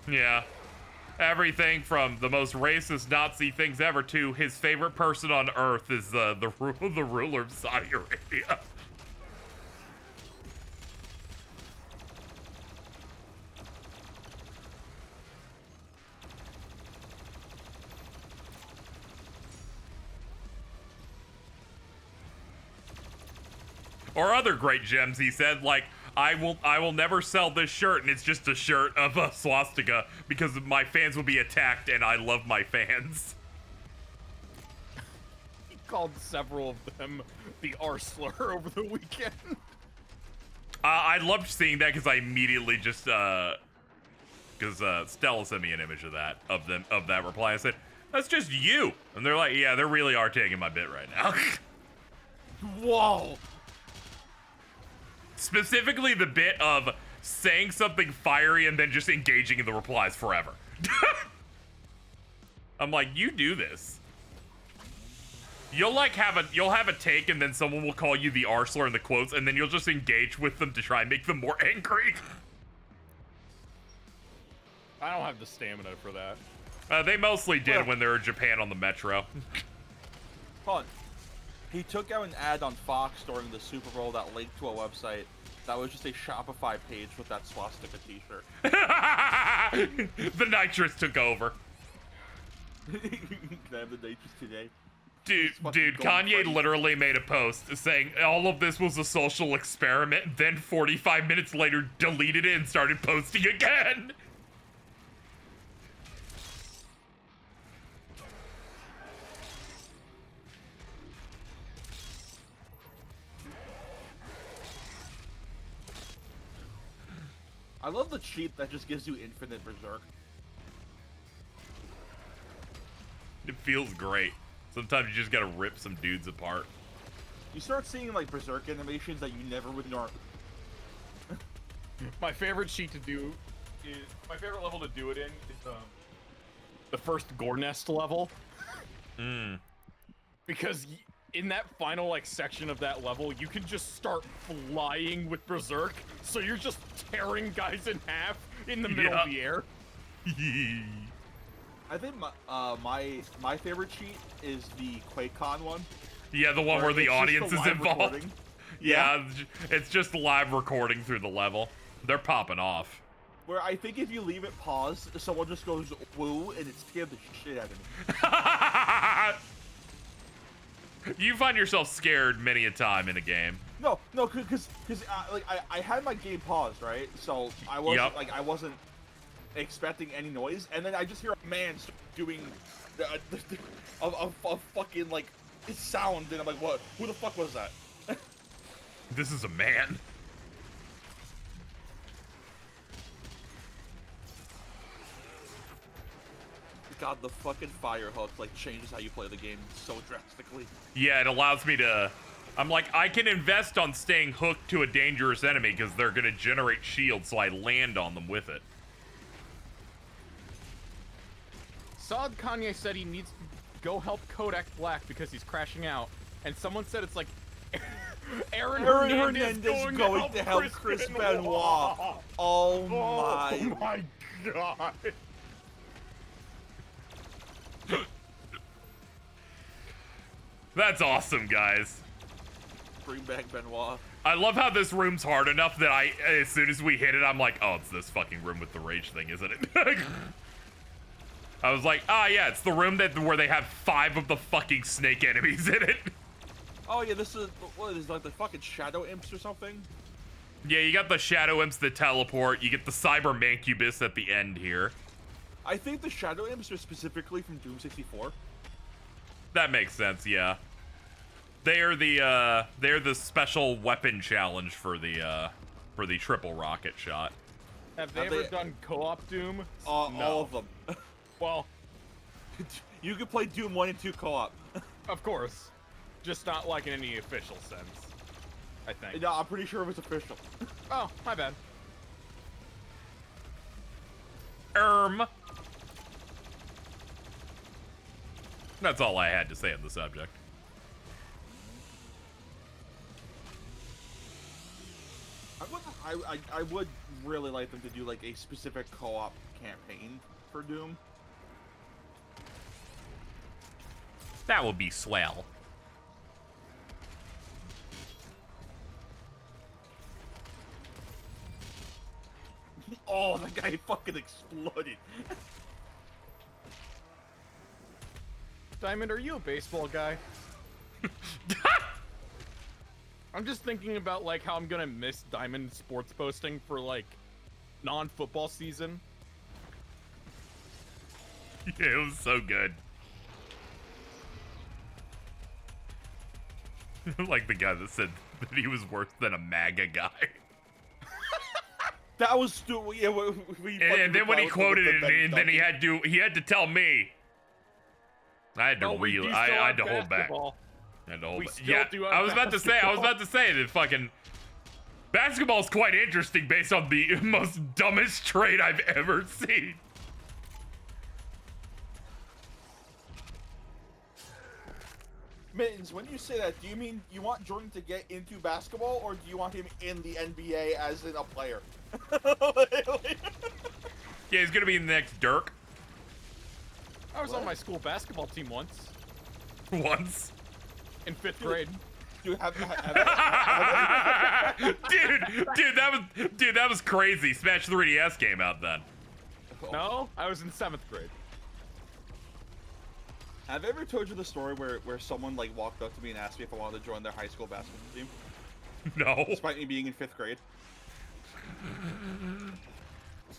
Yeah. Everything from the most racist Nazi things ever to his favorite person on Earth is the ruler of Saudi Arabia. Or other great gems he said, like, I will never sell this shirt, and it's just a shirt of a swastika because my fans will be attacked, and I love my fans. He called several of them the R slur over the weekend. I loved seeing that because I immediately just because Stella sent me an image of that of that reply. I said, "That's just you," and they're like, "Yeah, they really are taking my bit right now." Whoa. Specifically the bit of saying something fiery and then just engaging in the replies forever. I'm like, you do this. You'll like have a take and then someone will call you the R slur in the quotes and then you'll just engage with them to try and make them more angry. I don't have the stamina for that. They mostly did when they were in Japan on the metro. Fun. He took out an ad on Fox during the Super Bowl that linked to a website that was just a Shopify page with that swastika t-shirt. The nitrous took over. Can I have the nitrous today? Dude, Kanye literally made a post saying all of this was a social experiment, then 45 minutes later deleted it and started posting again. I love the cheat that just gives you infinite berserk. It feels great. Sometimes you just gotta rip some dudes apart. You start seeing like berserk animations that you never would know. My favorite cheat to do is my favorite level to do it in is the first Gore Nest level. Because in that final like section of that level, you can just start flying with berserk, so you're just tearing guys in half in the middle of the air. I I think my favorite cheat is the QuakeCon one. Yeah, the one where the audience is involved. Recording. Yeah, it's just live recording through the level. They're popping off. Where I think if you leave it paused, someone just goes woo, and it scared the shit out of me. You find yourself scared many a time in a game. No, because like I had my game paused, right? So I wasn't I wasn't expecting any noise, and then I just hear a man doing a fucking like sound, and I'm like, what? Who the fuck was that? This is a man. God, the fucking fire hook like changes how you play the game so drastically. Yeah, it allows me to. I'm like, I can invest on staying hooked to a dangerous enemy because they're gonna generate shields, so I land on them with it. Saad Kanye said he needs to go help Kodak Black because he's crashing out, and someone said it's like Aaron Hernandez going to help Chris Benoit. Oh my god. That's awesome, guys. Bring back Benoit. I love how this room's hard enough that as soon as we hit it, I'm like, oh, it's this fucking room with the rage thing, isn't it? I was like, yeah, it's the room where they have 5 of the fucking snake enemies in it. Oh yeah, this is, what is like the fucking shadow imps or something? Yeah, you got the shadow imps that teleport, you get the cyber mancubus at the end here. I think the shadow imps are specifically from Doom 64. That makes sense, yeah. They're the special weapon challenge for the triple rocket shot. Have they ever done co-op Doom? No. All of them. Well, you can play Doom 1 and 2 co-op. Of course. Just not like in any official sense, I think. No, I'm pretty sure it was official. Oh, my bad. That's all I had to say on the subject. I would really like them to do like a specific co-op campaign for Doom. That would be swell. Oh, that guy fucking exploded. Diamond, are you a baseball guy? I'm just thinking about like how I'm gonna miss Diamond sports posting for like non-football season. Yeah, it was so good. Like the guy that said that he was worse than a MAGA guy. That was stupid. Yeah, and then when he quoted it, and then he had to tell me. I had to I had to hold back. I had to hold back. Yeah, I was about to say that fucking basketball's quite interesting based on the most dumbest trade I've ever seen. Mittens, when you say that, do you mean you want Jordan to get into basketball, or do you want him in the NBA as in a player? Yeah, he's gonna be the next Dirk. I was on my school basketball team once. Once? In 5th grade. Dude, dude, that was crazy. Smash 3DS came out then. No, I was in 7th grade. Have I ever told you the story where someone like walked up to me and asked me if I wanted to join their high school basketball team? No. Despite me being in 5th grade.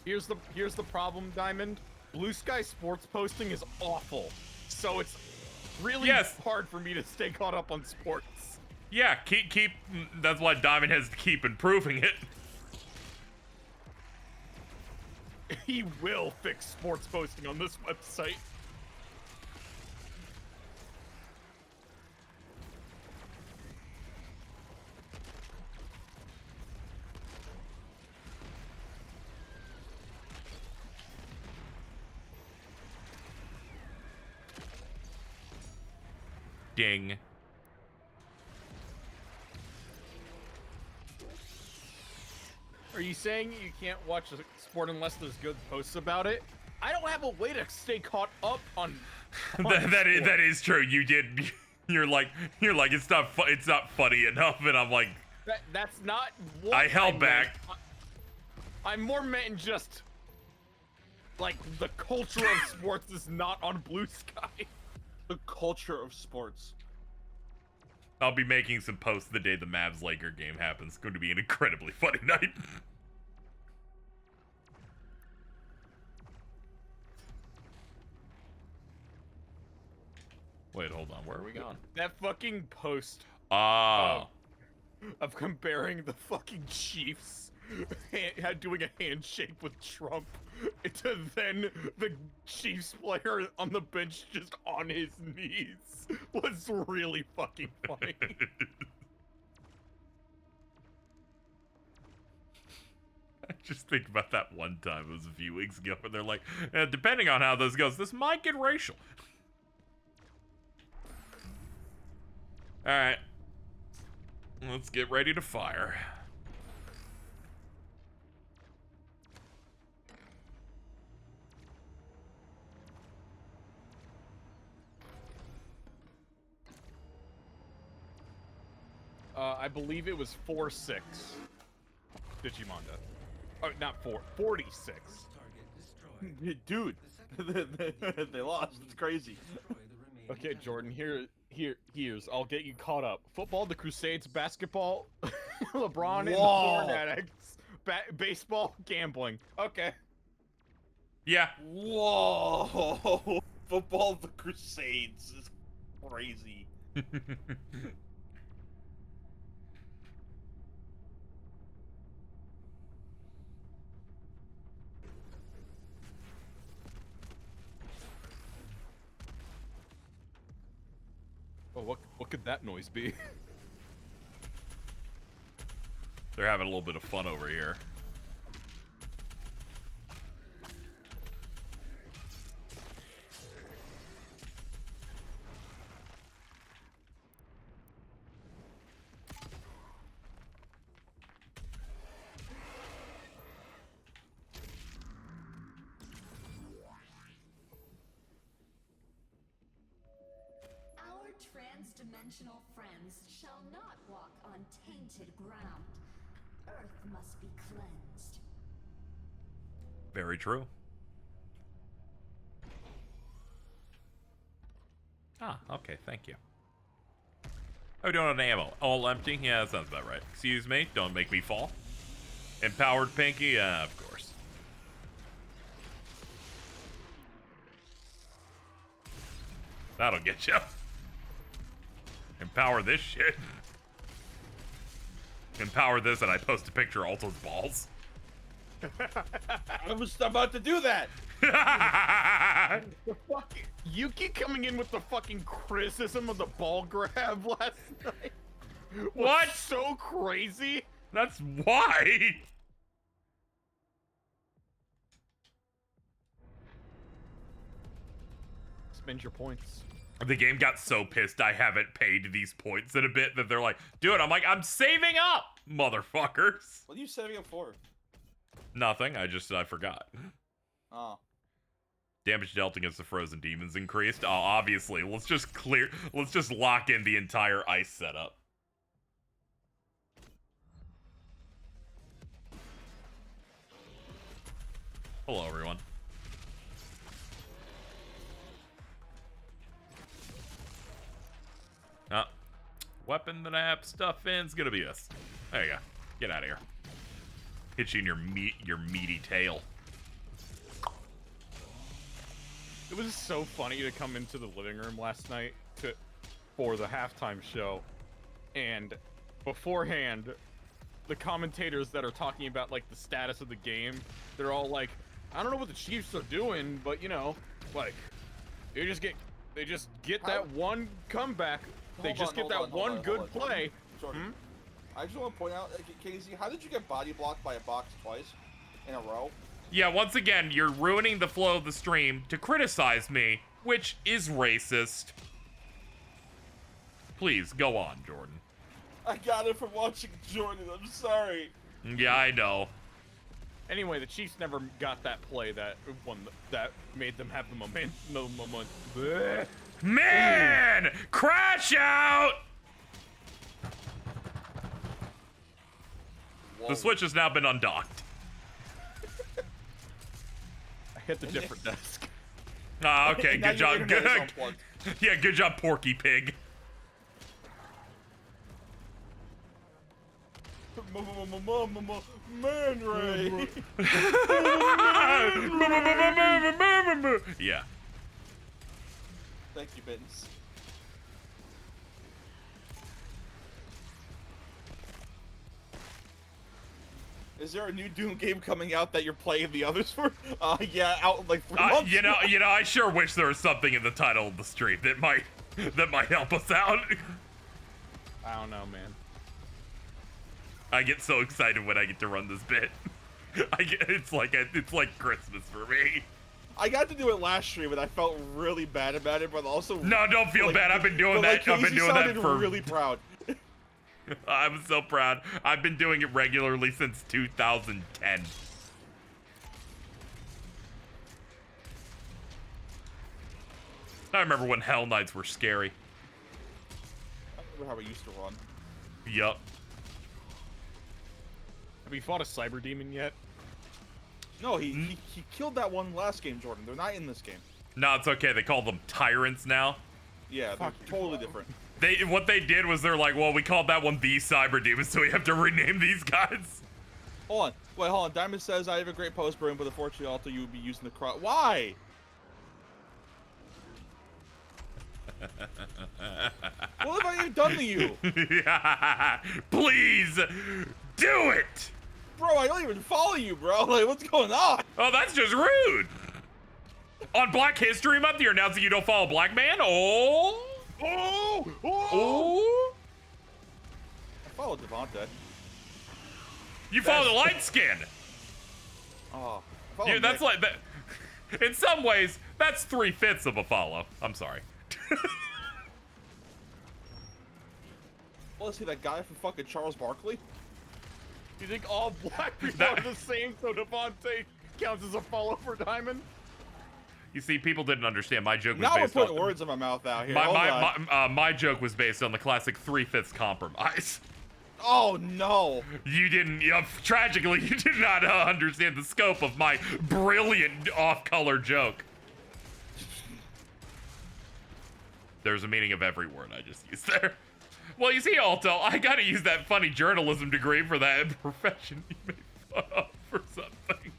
Here's the problem, Diamond. Blue Sky sports posting is awful, so it's really hard for me to stay caught up on sports. Yeah, keep. That's why Diamond has to keep improving it. He will fix sports posting on this website. Ding. Are you saying you can't watch a sport unless there's good posts about it? I don't have a way to stay caught up on. That is true. You did. You're like it's not funny enough, and I'm like. That's not what I held back. I'm more meant in just like the culture of sports is not on Blue Sky. The culture of sports. I'll be making some posts the day the Mavs-Laker game happens. It's going to be an incredibly funny night. Wait, hold on. Where are we going? That fucking post. Oh. Of comparing the fucking Chiefs doing a handshake with Trump to then the Chiefs player on the bench just on his knees was really fucking funny. I just think about that one time. It was a few weeks ago where they're like, depending on how this goes, this might get racial. All right. Let's get ready to fire. I believe it was 4-6. Digimonda. Oh, not 46. Dude, they lost. It's crazy. Okay, Jordan, here's. I'll get you caught up. Football, the Crusades, basketball, LeBron and the porn addicts, baseball, gambling. Okay. Yeah. Whoa. Football, the Crusades is crazy. Oh, what could that noise be? They're having a little bit of fun over here. Trans-dimensional friends shall not walk on tainted ground. Earth must be cleansed. Very true. Ah, okay, thank you. How we doing on ammo? All empty? Yeah, that sounds about right. Excuse me, don't make me fall. Empowered Pinky? Yeah, of course. That'll get you. Empower this shit. Empower this and I post a picture of Alto's balls. I was about to do that. The fuck, you keep coming in with the fucking criticism of the ball grab last night. What? So crazy. That's why. Spend your points. The game got so pissed I haven't paid these points in a bit that they're like, dude, I'm like, I'm saving up, motherfuckers. What are you saving up for? Nothing, I forgot. Oh. Damage dealt against the frozen demons increased. Oh, obviously, let's just lock in the entire ice setup. Hello, everyone. Weapon that I have stuff in is gonna be this. There you go. Get out of here. Hit you in your meaty tail. It was so funny to come into the living room last night for the halftime show, and beforehand, the commentators that are talking about like the status of the game, they're all like, I don't know what the Chiefs are doing, but you know, like they just get that one comeback. They just get that one good play. Jordan, I just want to point out, Casey, how did you get body blocked by a box twice in a row? Yeah, once again, you're ruining the flow of the stream to criticize me, which is racist. Please, go on, Jordan. I got it from watching Jordan, I'm sorry. Yeah, I know. Anyway, the Chiefs never got that play that made them have the moment. Bleh. Man, crash out. Whoa. The switch has now been undocked. I hit the different desk. Ah, okay, Now good your job. internet is Good. unplugged. Yeah, good job, Porky Pig. Man Ray. Yeah. Thank you, Mittens. Is there a new Doom game coming out that you're playing the others for? Yeah, out in like 3 months. You know, I sure wish there was something in the title of the stream that might help us out. I don't know, man. I get so excited when I get to run this bit. It's like Christmas for me. I got to do it last stream and I felt really bad about it, but also No, don't feel bad. I've been doing that. I've been doing that for. Really proud. I'm so proud. I've been doing it regularly since 2010. I remember when Hell Knights were scary. I remember how we used to run. Yup. Have you fought a cyber demon yet? No, he killed that one last game, Jordan. They're not in this game. No, it's okay. They call them tyrants now. Yeah, they're totally different. What they did was they're like, well, we called that one the Cyber Demon, so we have to rename these guys. Hold on. Wait, hold on. Diamond says, I have a great post, Broom, but unfortunately, also you would be using the cross. Why? What have I even done to you? Please, do it! Bro, I don't even follow you, bro. Like, what's going on? Oh, that's just rude. On Black History Month, you're announcing you don't follow Black Man? Oh! Oh! Oh! I follow Devonta. You follow the light skin. Oh. I follow That's Nick. like that. In some ways, that's 3/5 of a follow. I'm sorry. Well, let's see that guy from fucking Charles Barkley. You think all black people are the same, so Devontae counts as a follow for Diamond? You see, people didn't understand. My joke was Now we're based putting on words in my mouth out here. Hold on. my joke was based on the classic 3/5 compromise. Oh no! You didn't. Tragically, you did not understand the scope of my brilliant off-color joke. There's a meaning of every word I just used there. Well, you see, Alto, I gotta use that funny journalism degree for that profession you made fun of for something.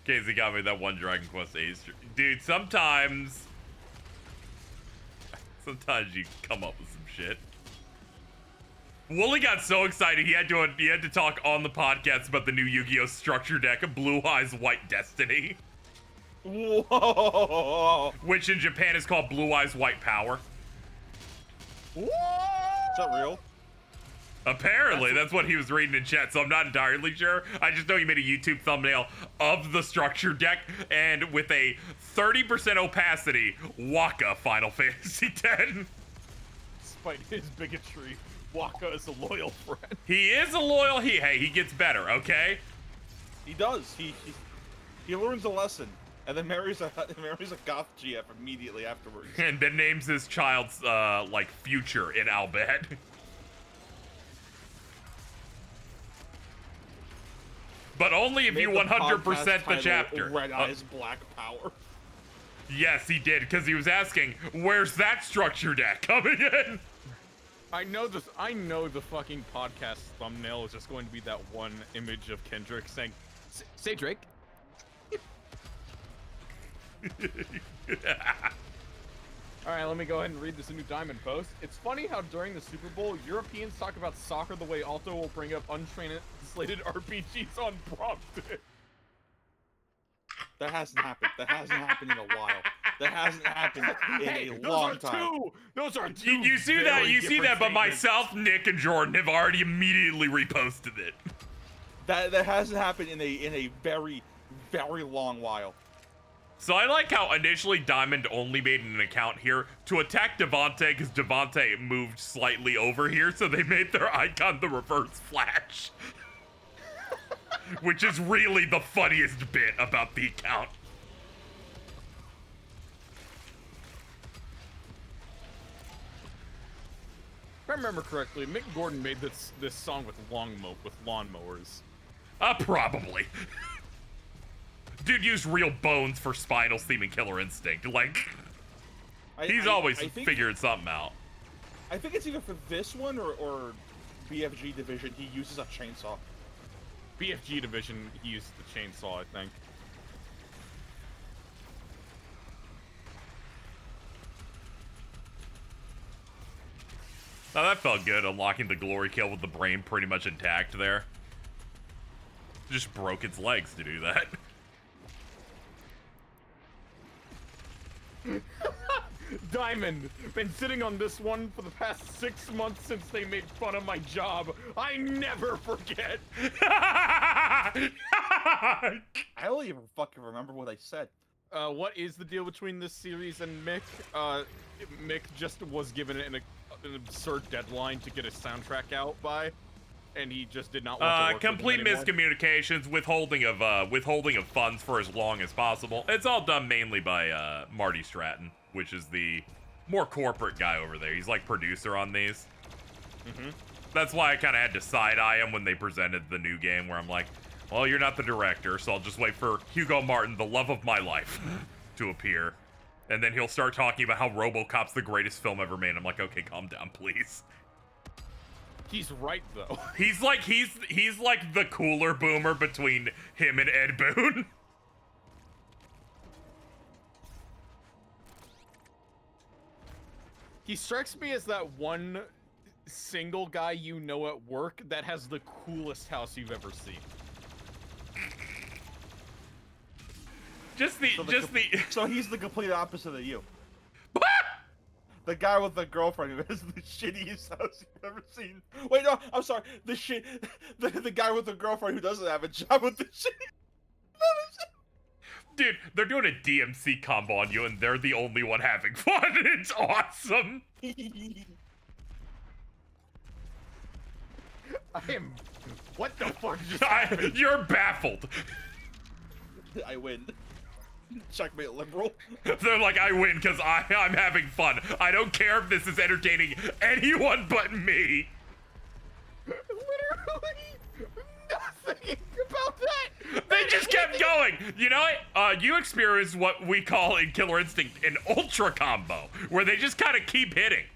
Casey got me that one Dragon Quest 8 stream. Dude, sometimes you come up with some shit. Wooly got so excited he had to talk on the podcast about the new Yu-Gi-Oh! Structure deck of Blue Eyes White Destiny. Whoa! Which in Japan is called Blue Eyes White Power. What? Is that real? Apparently, that's what he was reading in chat, so I'm not entirely sure. I just know he made a YouTube thumbnail of the structure deck, and with a 30% opacity, Waka Final Fantasy X. Despite his bigotry, Waka is a loyal friend. He is a loyal, he gets better, okay? He does. He learns a lesson, and then marries a goth GF immediately afterwards. And then names his child's, like, future in Albed. But only if you 100% the chapter. Red Eyes Black Power. Yes, he did, because he was asking, where's that structure deck coming in? I know the fucking podcast thumbnail is just going to be that one image of Kendrick saying, "Say Drake." All right, let me go ahead and read this new Diamond post. It's funny how during the Super Bowl, Europeans talk about soccer the way Alto will bring up untranslated RPGs on prompted. That hasn't happened. That hasn't happened in a while. That hasn't happened in a long time. Those are two. You see that, but myself, Nick, and Jordan have already immediately reposted it. That hasn't happened in a very, very long while. So I like how initially Diamond only made an account here to attack Devontae because Devontae moved slightly over here, so they made their icon the reverse flash. Which is really the funniest bit about the account. If I remember correctly, Mick Gordon made this song with lawnmowers. Probably. Dude used real bones for Spinal's theme and Killer Instinct. Like, he's always figured something out. I think it's either for this one or BFG Division, he uses a chainsaw. BFG Division, he used the chainsaw, I think. Now that felt good, unlocking the glory kill with the brain pretty much intact there. Just broke its legs to do that. Diamond, been sitting on this one for the past 6 months since they made fun of my job. I never forget. I don't even fucking remember what I said. What is the deal between this series and Mick? Mick just was given an absurd deadline to get a soundtrack out by, and he just did not want to work complete with them anymore. miscommunications, withholding of funds for as long as possible. It's all done mainly by Marty Stratton, which is the more corporate guy over there. He's like producer on these. That's why I kind of had to side-eye him when they presented the new game, where I'm like, well, you're not the director, so I'll just wait for Hugo Martin, the love of my life, to appear. And then he'll start talking about how RoboCop's the greatest film ever made. I'm like, okay, calm down, please. He's right, though. He's like the cooler boomer between him and Ed Boon. He strikes me as that one single guy you know at work that has the coolest house you've ever seen. So he's the complete opposite of you. The guy with the girlfriend who has the shittiest house you've ever seen. Wait, no, I'm sorry. The guy with the girlfriend who doesn't have a job with the shittiest. Dude, they're doing a DMC combo on you, and they're the only one having fun. It's awesome. I am. What the fuck just happened? You're baffled. I win. Checkmate, liberal. They're like, I win because I'm having fun. I don't care if this is entertaining anyone but me. Literally nothing about that. They just kept going. You know what? You experienced what we call in Killer Instinct an ultra combo, where they just kind of keep hitting.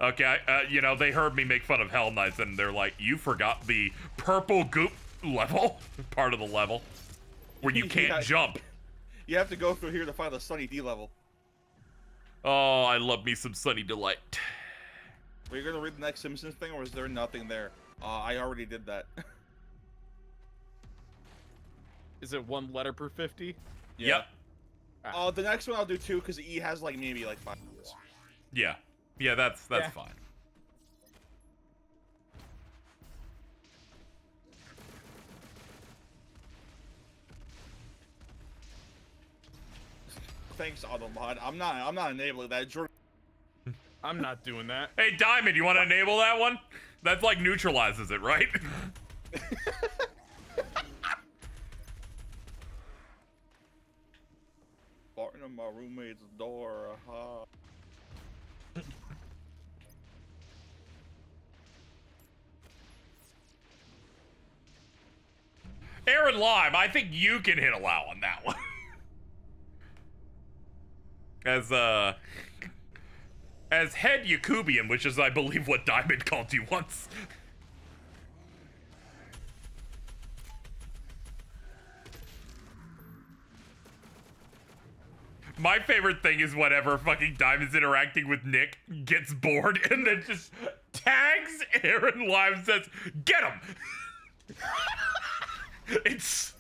Okay, you know, they heard me make fun of Hell Knights, and they're like, you forgot the purple goop level, part of the level, where you can't jump. You have to go through here to find the Sunny D level. Oh, I love me some Sunny Delight. Were you gonna read the next Simpsons thing, or is there nothing there? I already did that. Is it 1 letter per 50? Yeah. Yep. The next one I'll do 2, because E has like maybe like 5 minutes. Yeah. Yeah, that's fine. Thanks, Automod. I'm not enabling that. I'm not doing that. Hey, Diamond, you want to enable that one? That's like neutralizes it, right? Barton on my roommate's door. Aaron Lime, I think you can hit allow on that one. As head Yakubian, which is, I believe, what Diamond called you once. My favorite thing is whenever fucking Diamond's interacting with Nick, gets bored, and then just tags Aaron Lime, says, get him! It's...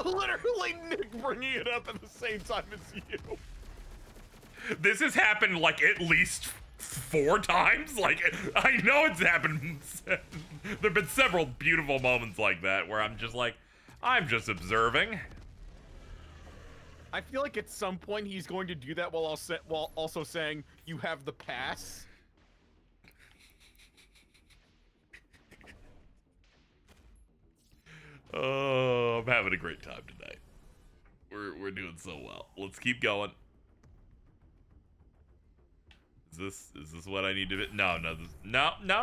Literally Nick bringing it up at the same time as you. This has happened, like, at least 4 times. Like, I know it's happened There've been several beautiful moments like that where I'm just observing. I feel like at some point he's going to do that while also saying, "You have the pass." Oh, I'm having a great time tonight. We're doing so well. Let's keep going. Is this what I need to? No,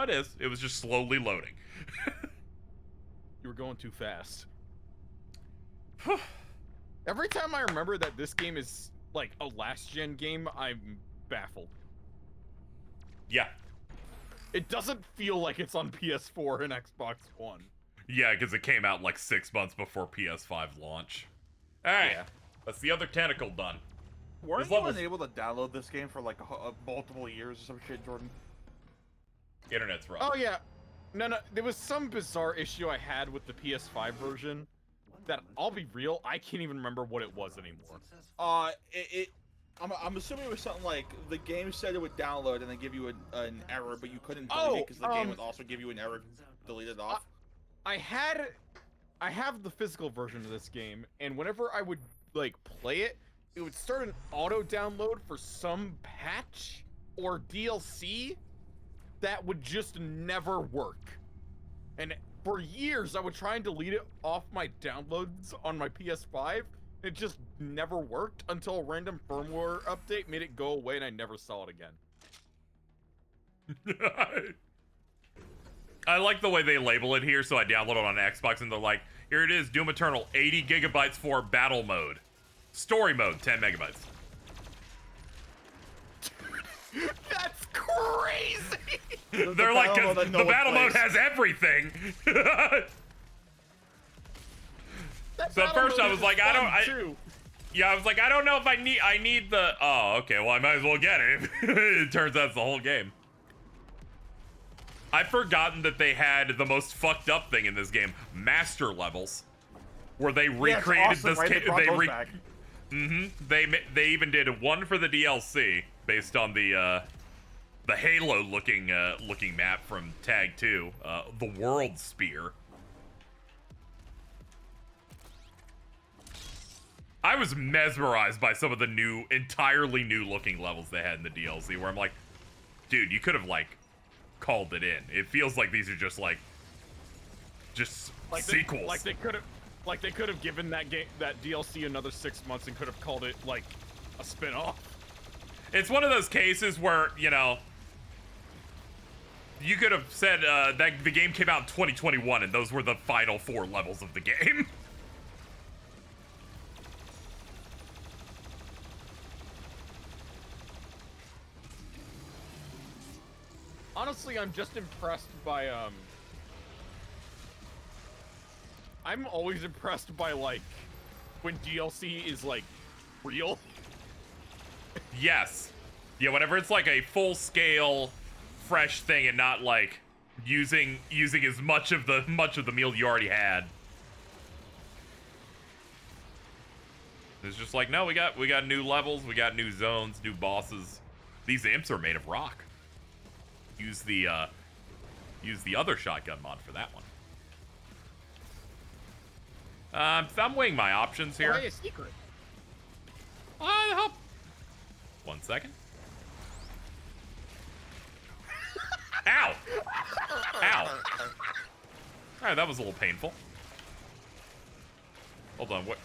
it is. It was just slowly loading. You were going too fast. Every time I remember that this game is like a last-gen game, I'm baffled. Yeah. It doesn't feel like it's on PS4 and Xbox One. Yeah, because it came out like 6 months before PS5 launch. Alright, Yeah. that's the other tentacle done. Weren't you unable to download this game for like multiple years or some shit, Jordan? Internet's rough. Oh yeah. No, there was some bizarre issue I had with the PS5 version that, I'll be real, I can't even remember what it was anymore. I'm assuming it was something like the game said it would download and then give you an error, but you couldn't delete it because the game would also give you an error deleted off. I have the physical version of this game, and whenever I would like play it, it would start an auto download for some patch or DLC that would just never work. And for years, I would try and delete it off my downloads on my PS5. It just never worked until a random firmware update made it go away, and I never saw it again. I like the way they label it here, so I download it on Xbox, and they're like, here it is, Doom Eternal, 80 gigabytes for battle mode. Story mode, 10 megabytes. That's crazy! They're like, the battle mode has everything. So at first I was like, I was like, I don't know if I need the, oh, okay, well I might as well get it. It turns out it's the whole game. I'd forgotten that they had the most fucked up thing in this game, master levels, where they recreated this. They even did one for the DLC based on the Halo looking map from Tag 2, the World Spear. I was mesmerized by some of the entirely new looking levels they had in the DLC, where I'm like, dude, you could have like called it in. It feels like these are just sequels. Like they could have given that DLC another 6 months and could have called it like a spin-off. It's one of those cases where, you know, you could have said that the game came out in 2021 and those were the final 4 levels of the game. Honestly, I'm just impressed by, I'm always impressed by, like, when DLC is, like, real. Yes. Yeah, whenever it's like a full-scale, fresh thing and not, like, using as much of the meal you already had. It's just like, no, we got new levels, we got new zones, new bosses. These imps are made of rock. Use the other shotgun mod for that one. I'm weighing my options here. Why a secret? Help. 1 second. Ow! Ow! Alright, that was a little painful. Hold on, what?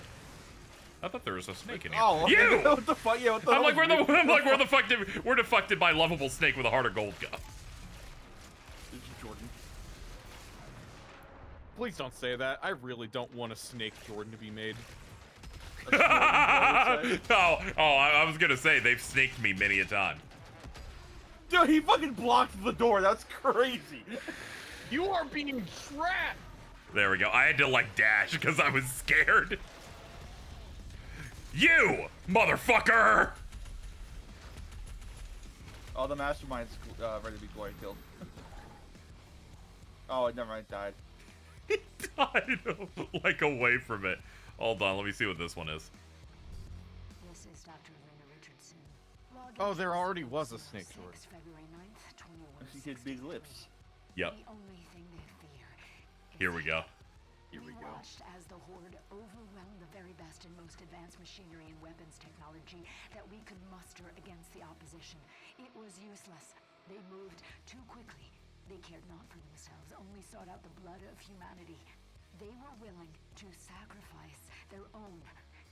I thought there was a snake in here. Oh, you! What the fuck? Yeah, what the I'm like, where the fuck did my lovable snake with a heart of gold go? Jordan. Please don't say that. I really don't want a Snake Jordan to be made. I was gonna say, they've snaked me many a time. Dude, he fucking blocked the door. That's crazy. You are being trapped. There we go. I had to, like, dash because I was scared. You, motherfucker! Oh, the mastermind's ready to be glory killed. Oh, never mind, died. He died, like, away from it. Hold on, let me see what this one is. This is Dr. Elena Richardson. Oh, there already was a Snake Jordan. February 9th, 21. She had big lips. Yep. The only thing they fear is Here we go. we watched as the Horde overwhelmed the very best and most advanced machinery and weapons technology that we could muster against the opposition. It was useless. They moved too quickly. They cared not for themselves, only sought out the blood of humanity. They were willing to sacrifice their own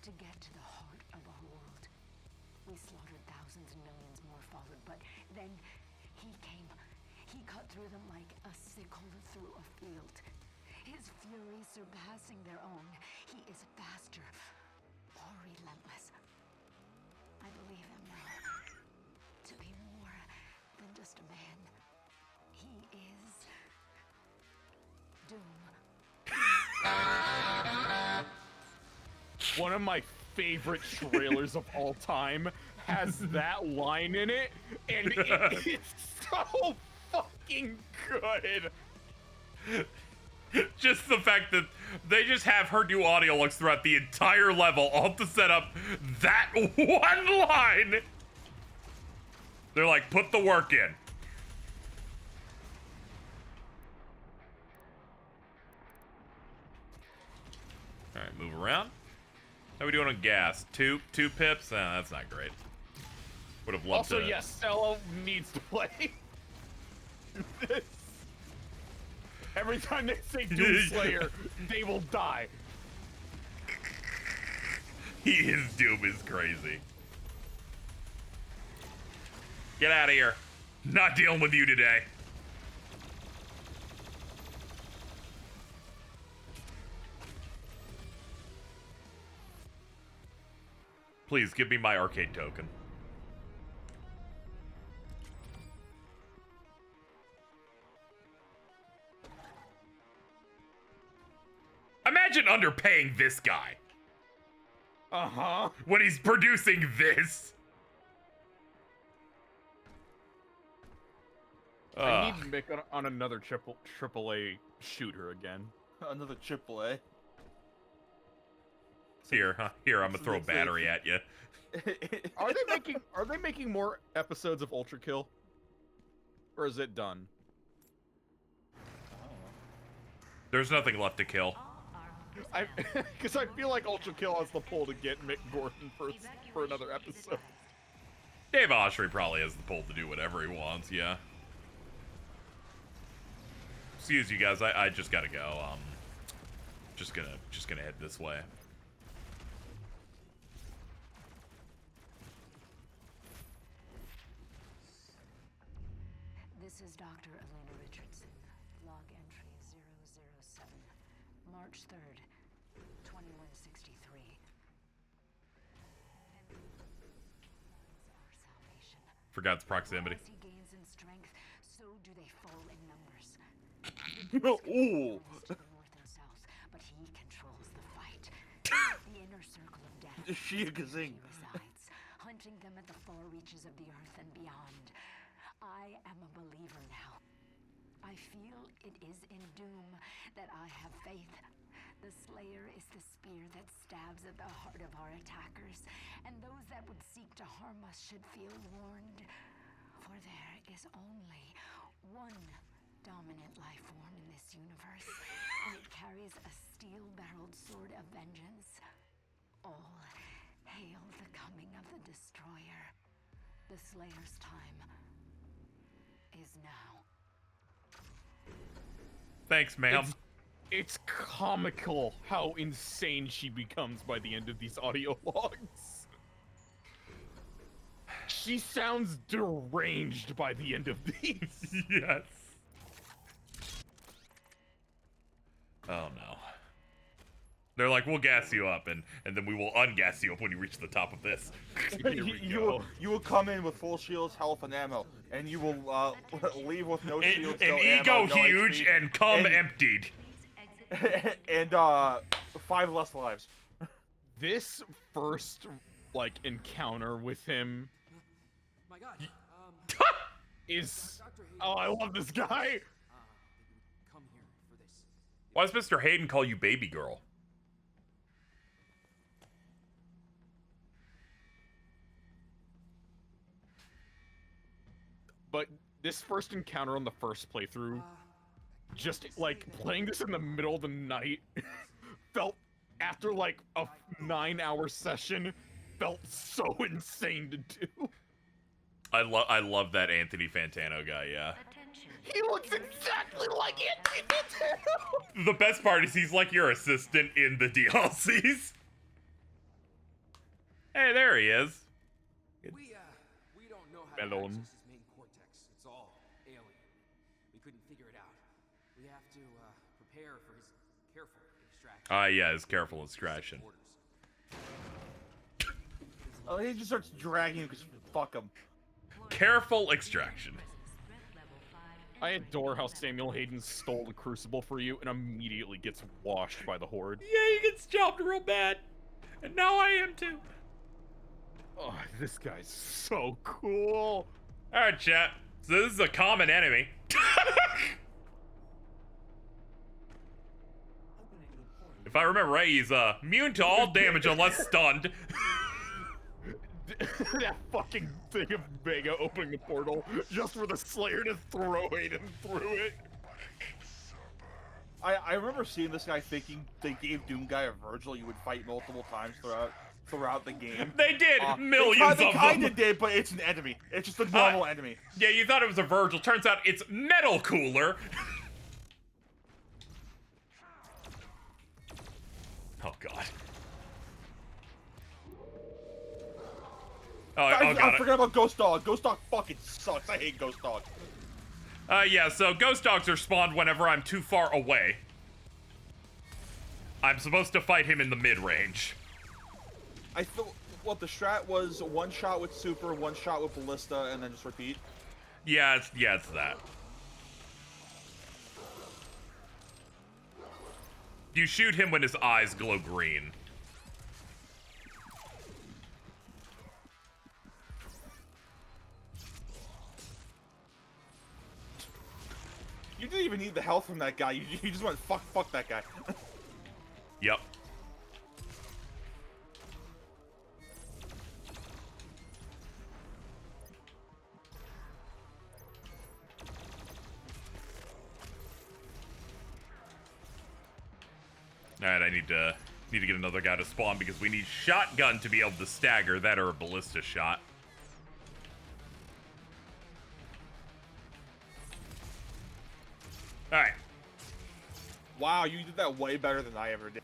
to get to the heart of our world. We slaughtered thousands and millions more followed, but then he came. He cut through them like a sickle through a field. His fury surpassing their own. He is faster, more relentless. I believe him now to be more than just a man. He is Doom. One of my favorite trailers of all time has that line in it, and it is so fucking good. Just the fact that they just have her do audio looks throughout the entire level, all to set up that one line. They're like, put the work in. All right, move around. How we doing on gas? Two pips? Nah, that's not great. Would have loved Also, to. yes, Stella needs to play this. Every time they say Doomslayer, they will die. His Doom is crazy. Get out of here. Not dealing with you today. Please give me my arcade token. Imagine underpaying this guy. Uh-huh. When he's producing this. I need Mick on another AAA shooter again. Another AAA. Here, huh? Here, I'm gonna throw a battery at you. Are they making more episodes of Ultra Kill? Or is it done? There's nothing left to kill. Because I feel like Ultra Kill has the pull to get Mick Gordon for another episode. Dave Oshry probably has the pull to do whatever he wants, yeah. Excuse you guys, I just gotta go. Just gonna head this way. This is Dr. Elena Richardson. Log entry 007. March 3rd, 2163. Our salvation. For God's proximity. As he gains in strength, so do they fall in numbers. Ooh. To the north and south, but he controls the fight. The inner circle of death. She resides, hunting them at the far reaches of the earth and beyond. I am a believer now. I feel it is in Doom that I have faith. The Slayer is the spear that stabs at the heart of our attackers, and those that would seek to harm us should feel warned. For there is only one dominant life form in this universe, and it carries a steel-barreled sword of vengeance. All hail the coming of the Destroyer. The Slayer's time is now. Thanks, ma'am. It's comical how insane she becomes by the end of these audio logs. She sounds deranged by the end of these. Yes. Oh no. They're like, we'll gas you up, and then we will ungas you up when you reach the top of this. You will come in with full shields, health, and ammo, and you will leave with no shields, no An ego ammo, no huge HP, and come emptied. and 5 less lives. This first encounter with him My God. is I love this guy. Come here for this. Why does Mr. Hayden call you baby girl? But this first encounter on the first playthrough just like playing this in the middle of the night felt, after like a 9-hour session, felt so insane to do. I love that Anthony Fantano guy, yeah. He looks exactly like Anthony Fantano! The best part is he's like your assistant in the DLCs. Hey, there he is. We don't know how to Melon. access his main cortex. It's all alien. We couldn't figure it out. We have to prepare for his careful extraction. Yeah, his careful extraction. Oh, he just starts dragging him because fuck him. Careful extraction. I adore how Samuel Hayden stole the Crucible for you and immediately gets washed by the Horde. Yeah, he gets chopped real bad. And now I am too. Oh, this guy's so cool. Alright, chat. So this is a common enemy. If I remember right, he's immune to all damage unless stunned. That fucking thing of Vega opening the portal just for the Slayer to throw Hayden through it. I remember seeing this guy thinking they gave Doom Guy a Virgil you would fight multiple times throughout the game. They did millions of them. They kind of did, but it's an enemy. It's just a normal enemy. Yeah, you thought it was a Virgil. Turns out it's Metal Cooler. Oh god. I forgot about Ghost Dog. Ghost Dog fucking sucks. I hate Ghost Dog. Yeah, so Ghost Dogs are spawned whenever I'm too far away. I'm supposed to fight him in the mid-range. I thought what the strat was: one shot with super, one shot with ballista, and then just repeat. Yeah, it's that. You shoot him when his eyes glow green. You didn't even need the health from that guy. You just went fuck that guy. Yep. Alright, I need to get another guy to spawn because we need shotgun to be able to stagger that or a ballista shot. Alright. Wow, you did that way better than I ever did.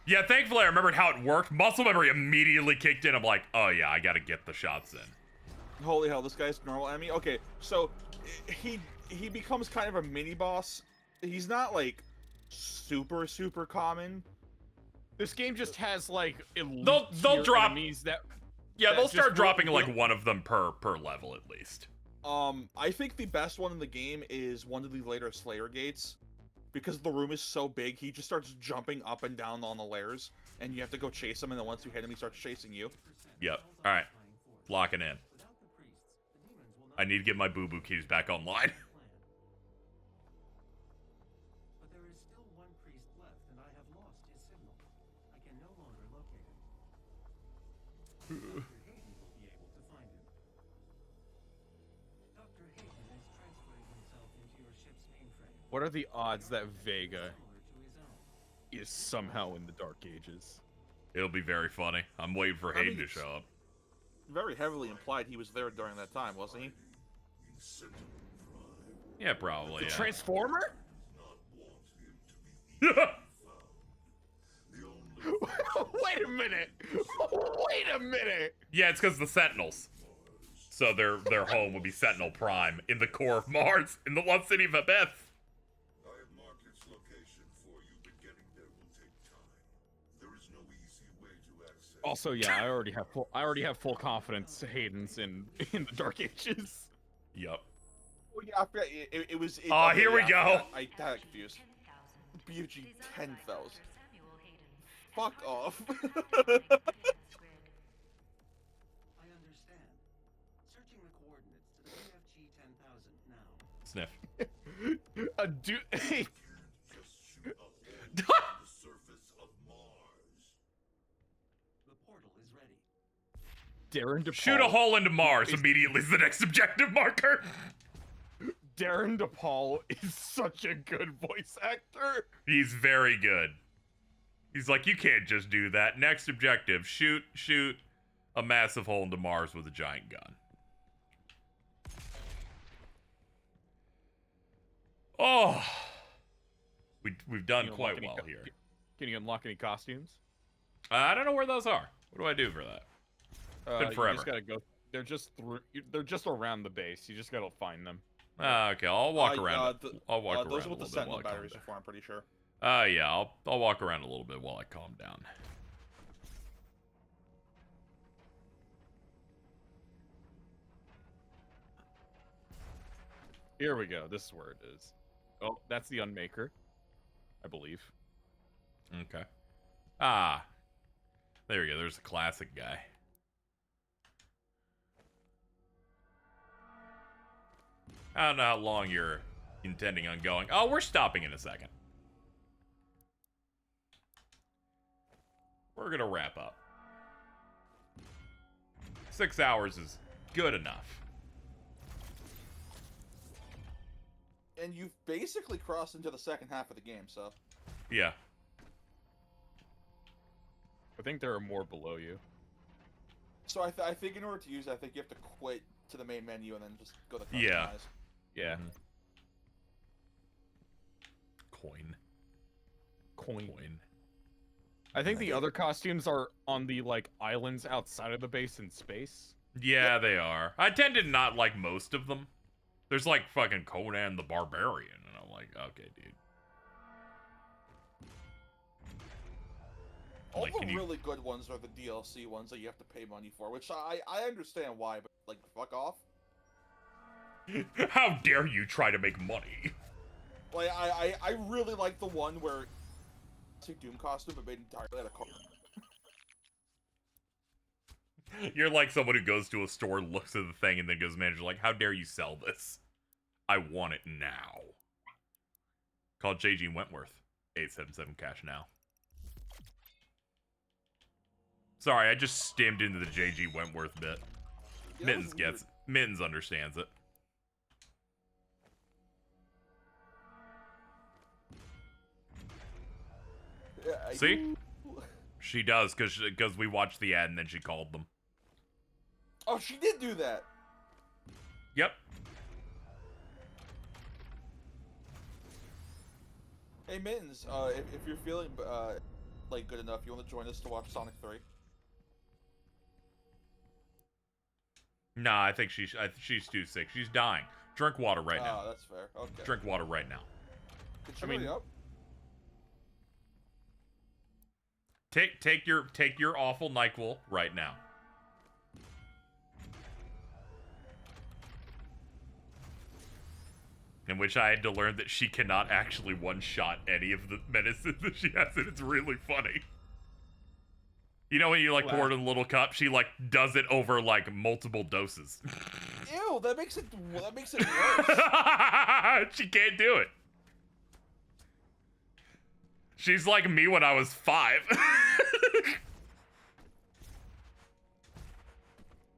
Yeah, thankfully I remembered how it worked. Muscle memory immediately kicked in. I'm like, oh yeah, I gotta get the shots in. Holy hell, this guy's normal enemy. Okay, so he becomes kind of a mini boss. He's not like super common. This game just has like elite they'll drop enemies that. Yeah, that they'll start just dropping like one of them per level at least. I think the best one in the game is one of the later Slayer gates. Because the room is so big, he just starts jumping up and down on the layers, and you have to go chase him, and then once you hit him, he starts chasing you. Yep. Alright. Locking in. I need to get my boo-boo keys back online. But there is still one priest left, and I have lost his signal. I can no longer locate him. Dr. Hayden will be able to find him. Dr. Hayden is transferring himself into your ship's mainframe. What are the odds that Vega is somehow in the Dark Ages? It'll be very funny. I'm waiting for Hayden to show up. Very heavily implied he was there during that time, wasn't he? Yeah, probably. The Transformer? Yeah. Wait a minute! Wait a minute! Yeah, it's because the Sentinels. So their home would be Sentinel Prime in the core of Mars, in the Lost City of Abyss. I have marked its location for you, but getting there will take time. There is no easy way to access. Also, yeah, I already have full confidence Hayden's in the Dark Ages. Yep. Oh yeah, I forgot. It was. Oh, here we go. I got confused. BG 10,000. Fuck off. I understand. Searching the coordinates to the BFG 10,000 now. Sniff. A dude. Hey. The surface of Mars. The portal is ready. Darren DePaul. Shoot a hole into Mars immediately is the next objective marker. Darren DePaul is such a good voice actor. He's very good. He's like, you can't just do that. Next objective, shoot a massive hole into Mars with a giant gun. Oh, we've done quite well here. Can you unlock any costumes? I don't know where those are. What do I do for that? Been forever. You just gotta go. They're just they're just around the base. You just gotta find them. Okay, I'll walk around. I'll walk around. Those are a what the little bit Sentinel while I calm batteries down. are for, I'm pretty sure. Yeah, I'll walk around a little bit while I calm down. Here we go. This is where it is. Oh, that's the Unmaker, I believe. Okay. Ah, there we go. There's a classic guy. I don't know how long you're intending on going. Oh, we're stopping in a second. We're gonna wrap up. 6 hours is good enough. And you've basically crossed into the second half of the game, so. Yeah. I think there are more below you. So I think in order to use it, I think you have to quit to the main menu and then just go to customize. Yeah. Yeah. Coin. I think the other costumes are on the like islands outside of the base in space. Yeah, they are. I tend to not like most of them. There's like fucking Conan the Barbarian, and I'm like, okay, dude. All Like, the really good ones are the DLC ones that you have to pay money for, which I understand why, but like, fuck off. How dare you try to make money? Like, I really like the one where it's a Doom costume but made entirely out of car. You're like someone who goes to a store, looks at the thing, and then goes to the manager like, how dare you sell this? I want it now. Called JG Wentworth. 877 cash now. Sorry, I just stemmed into the JG Wentworth bit. Yeah, Mittens gets it. Mittens understands it. Yeah, See? She does, because we watched the ad and then she called them. Oh, she did do that! Yep. Hey, Mittens, if you're feeling, like, good enough, you want to join us to watch Sonic 3? Nah, I think she's too sick. She's dying. Drink water right now. Oh, that's fair. Okay. Drink water right now. Could you hurry up? Take your awful NyQuil right now. In which I had to learn that she cannot actually one-shot any of the medicine that she has, and it's really funny. You know when you like pour it in a little cup, she like does it over like multiple doses. Ew, that makes it worse. She can't do it. She's like me when I was 5.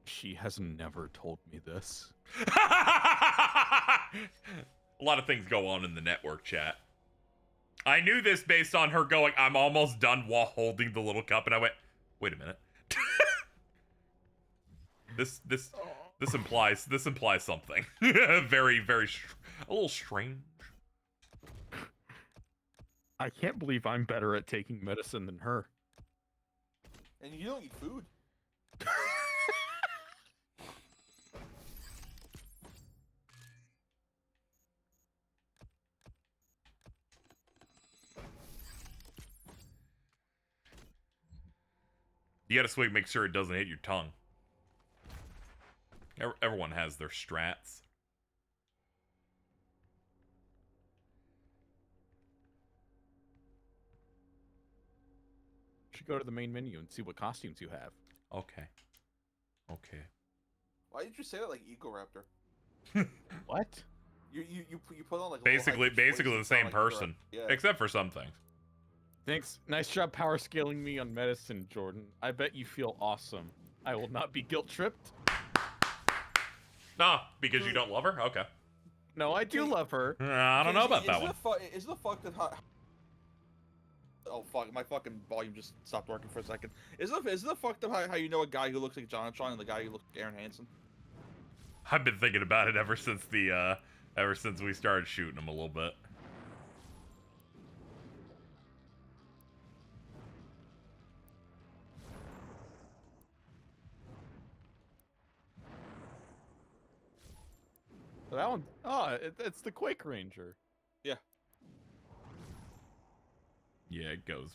She has never told me this. A lot of things go on in the network chat. I knew this based on her going, I'm almost done while holding the little cup, and I went, wait a minute. This implies something. Very, a little strange. I can't believe I'm better at taking medicine than her. And you don't eat food. You gotta swig, make sure it doesn't hit your tongue. Everyone has their strats. You should go to the main menu and see what costumes you have. Okay. Why did you say that like Ecoraptor? What? You put on like Basically the same person. Yeah. Except for some things. Thanks. Nice job power scaling me on medicine, Jordan. I bet you feel awesome. I will not be guilt tripped. Nah, because you don't love her? Okay. No, I do love her. I don't know about that one. Is the fuck that oh fuck, my fucking volume just stopped working for a second. Is the fucked up how you know a guy who looks like Jonathan and the guy who looks like Aaron Hansen? I've been thinking about it ever since we started shooting him a little bit. That one, oh, it's the Quake Ranger. Yeah. Yeah, it goes.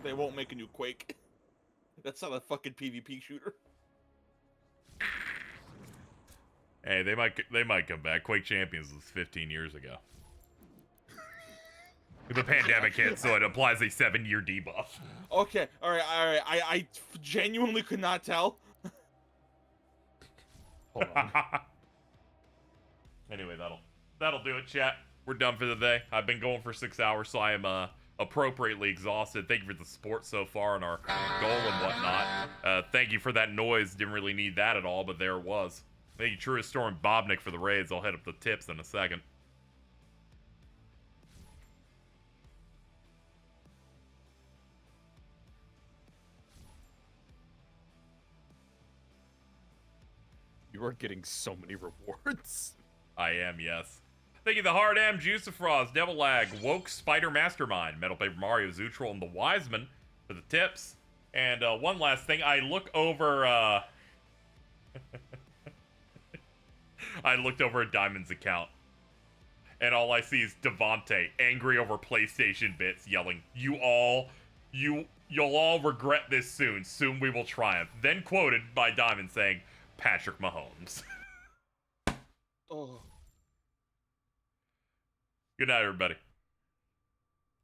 They won't make a new Quake. That's not a fucking PvP shooter. Hey, they might come back. Quake Champions was 15 years ago. The pandemic hit, so it applies a 7-year debuff. Okay, all right. I genuinely could not tell. Hold on. Anyway, that'll do it, chat. We're done for the day. I've been going for 6 hours, so I am appropriately exhausted. Thank you for the support so far on our goal and whatnot. Thank you for that noise. Didn't really need that at all, but there it was. Thank you, Truist Store and Bobnik, for the raids. I'll head up the tips in a second. You are getting so many rewards. I am, yes. Thank you, the Hard M, Juicifrost, Devil Lag, Woke, Spider Mastermind, Metal Paper Mario, Zootroll, and the Wiseman for the tips. And one last thing, I look over, I looked over at Diamond's account, and all I see is Devontae, angry over PlayStation bits, yelling, you'll all regret this soon. Soon we will triumph. Then quoted by Diamond saying, Patrick Mahomes. Oh. Good night, everybody.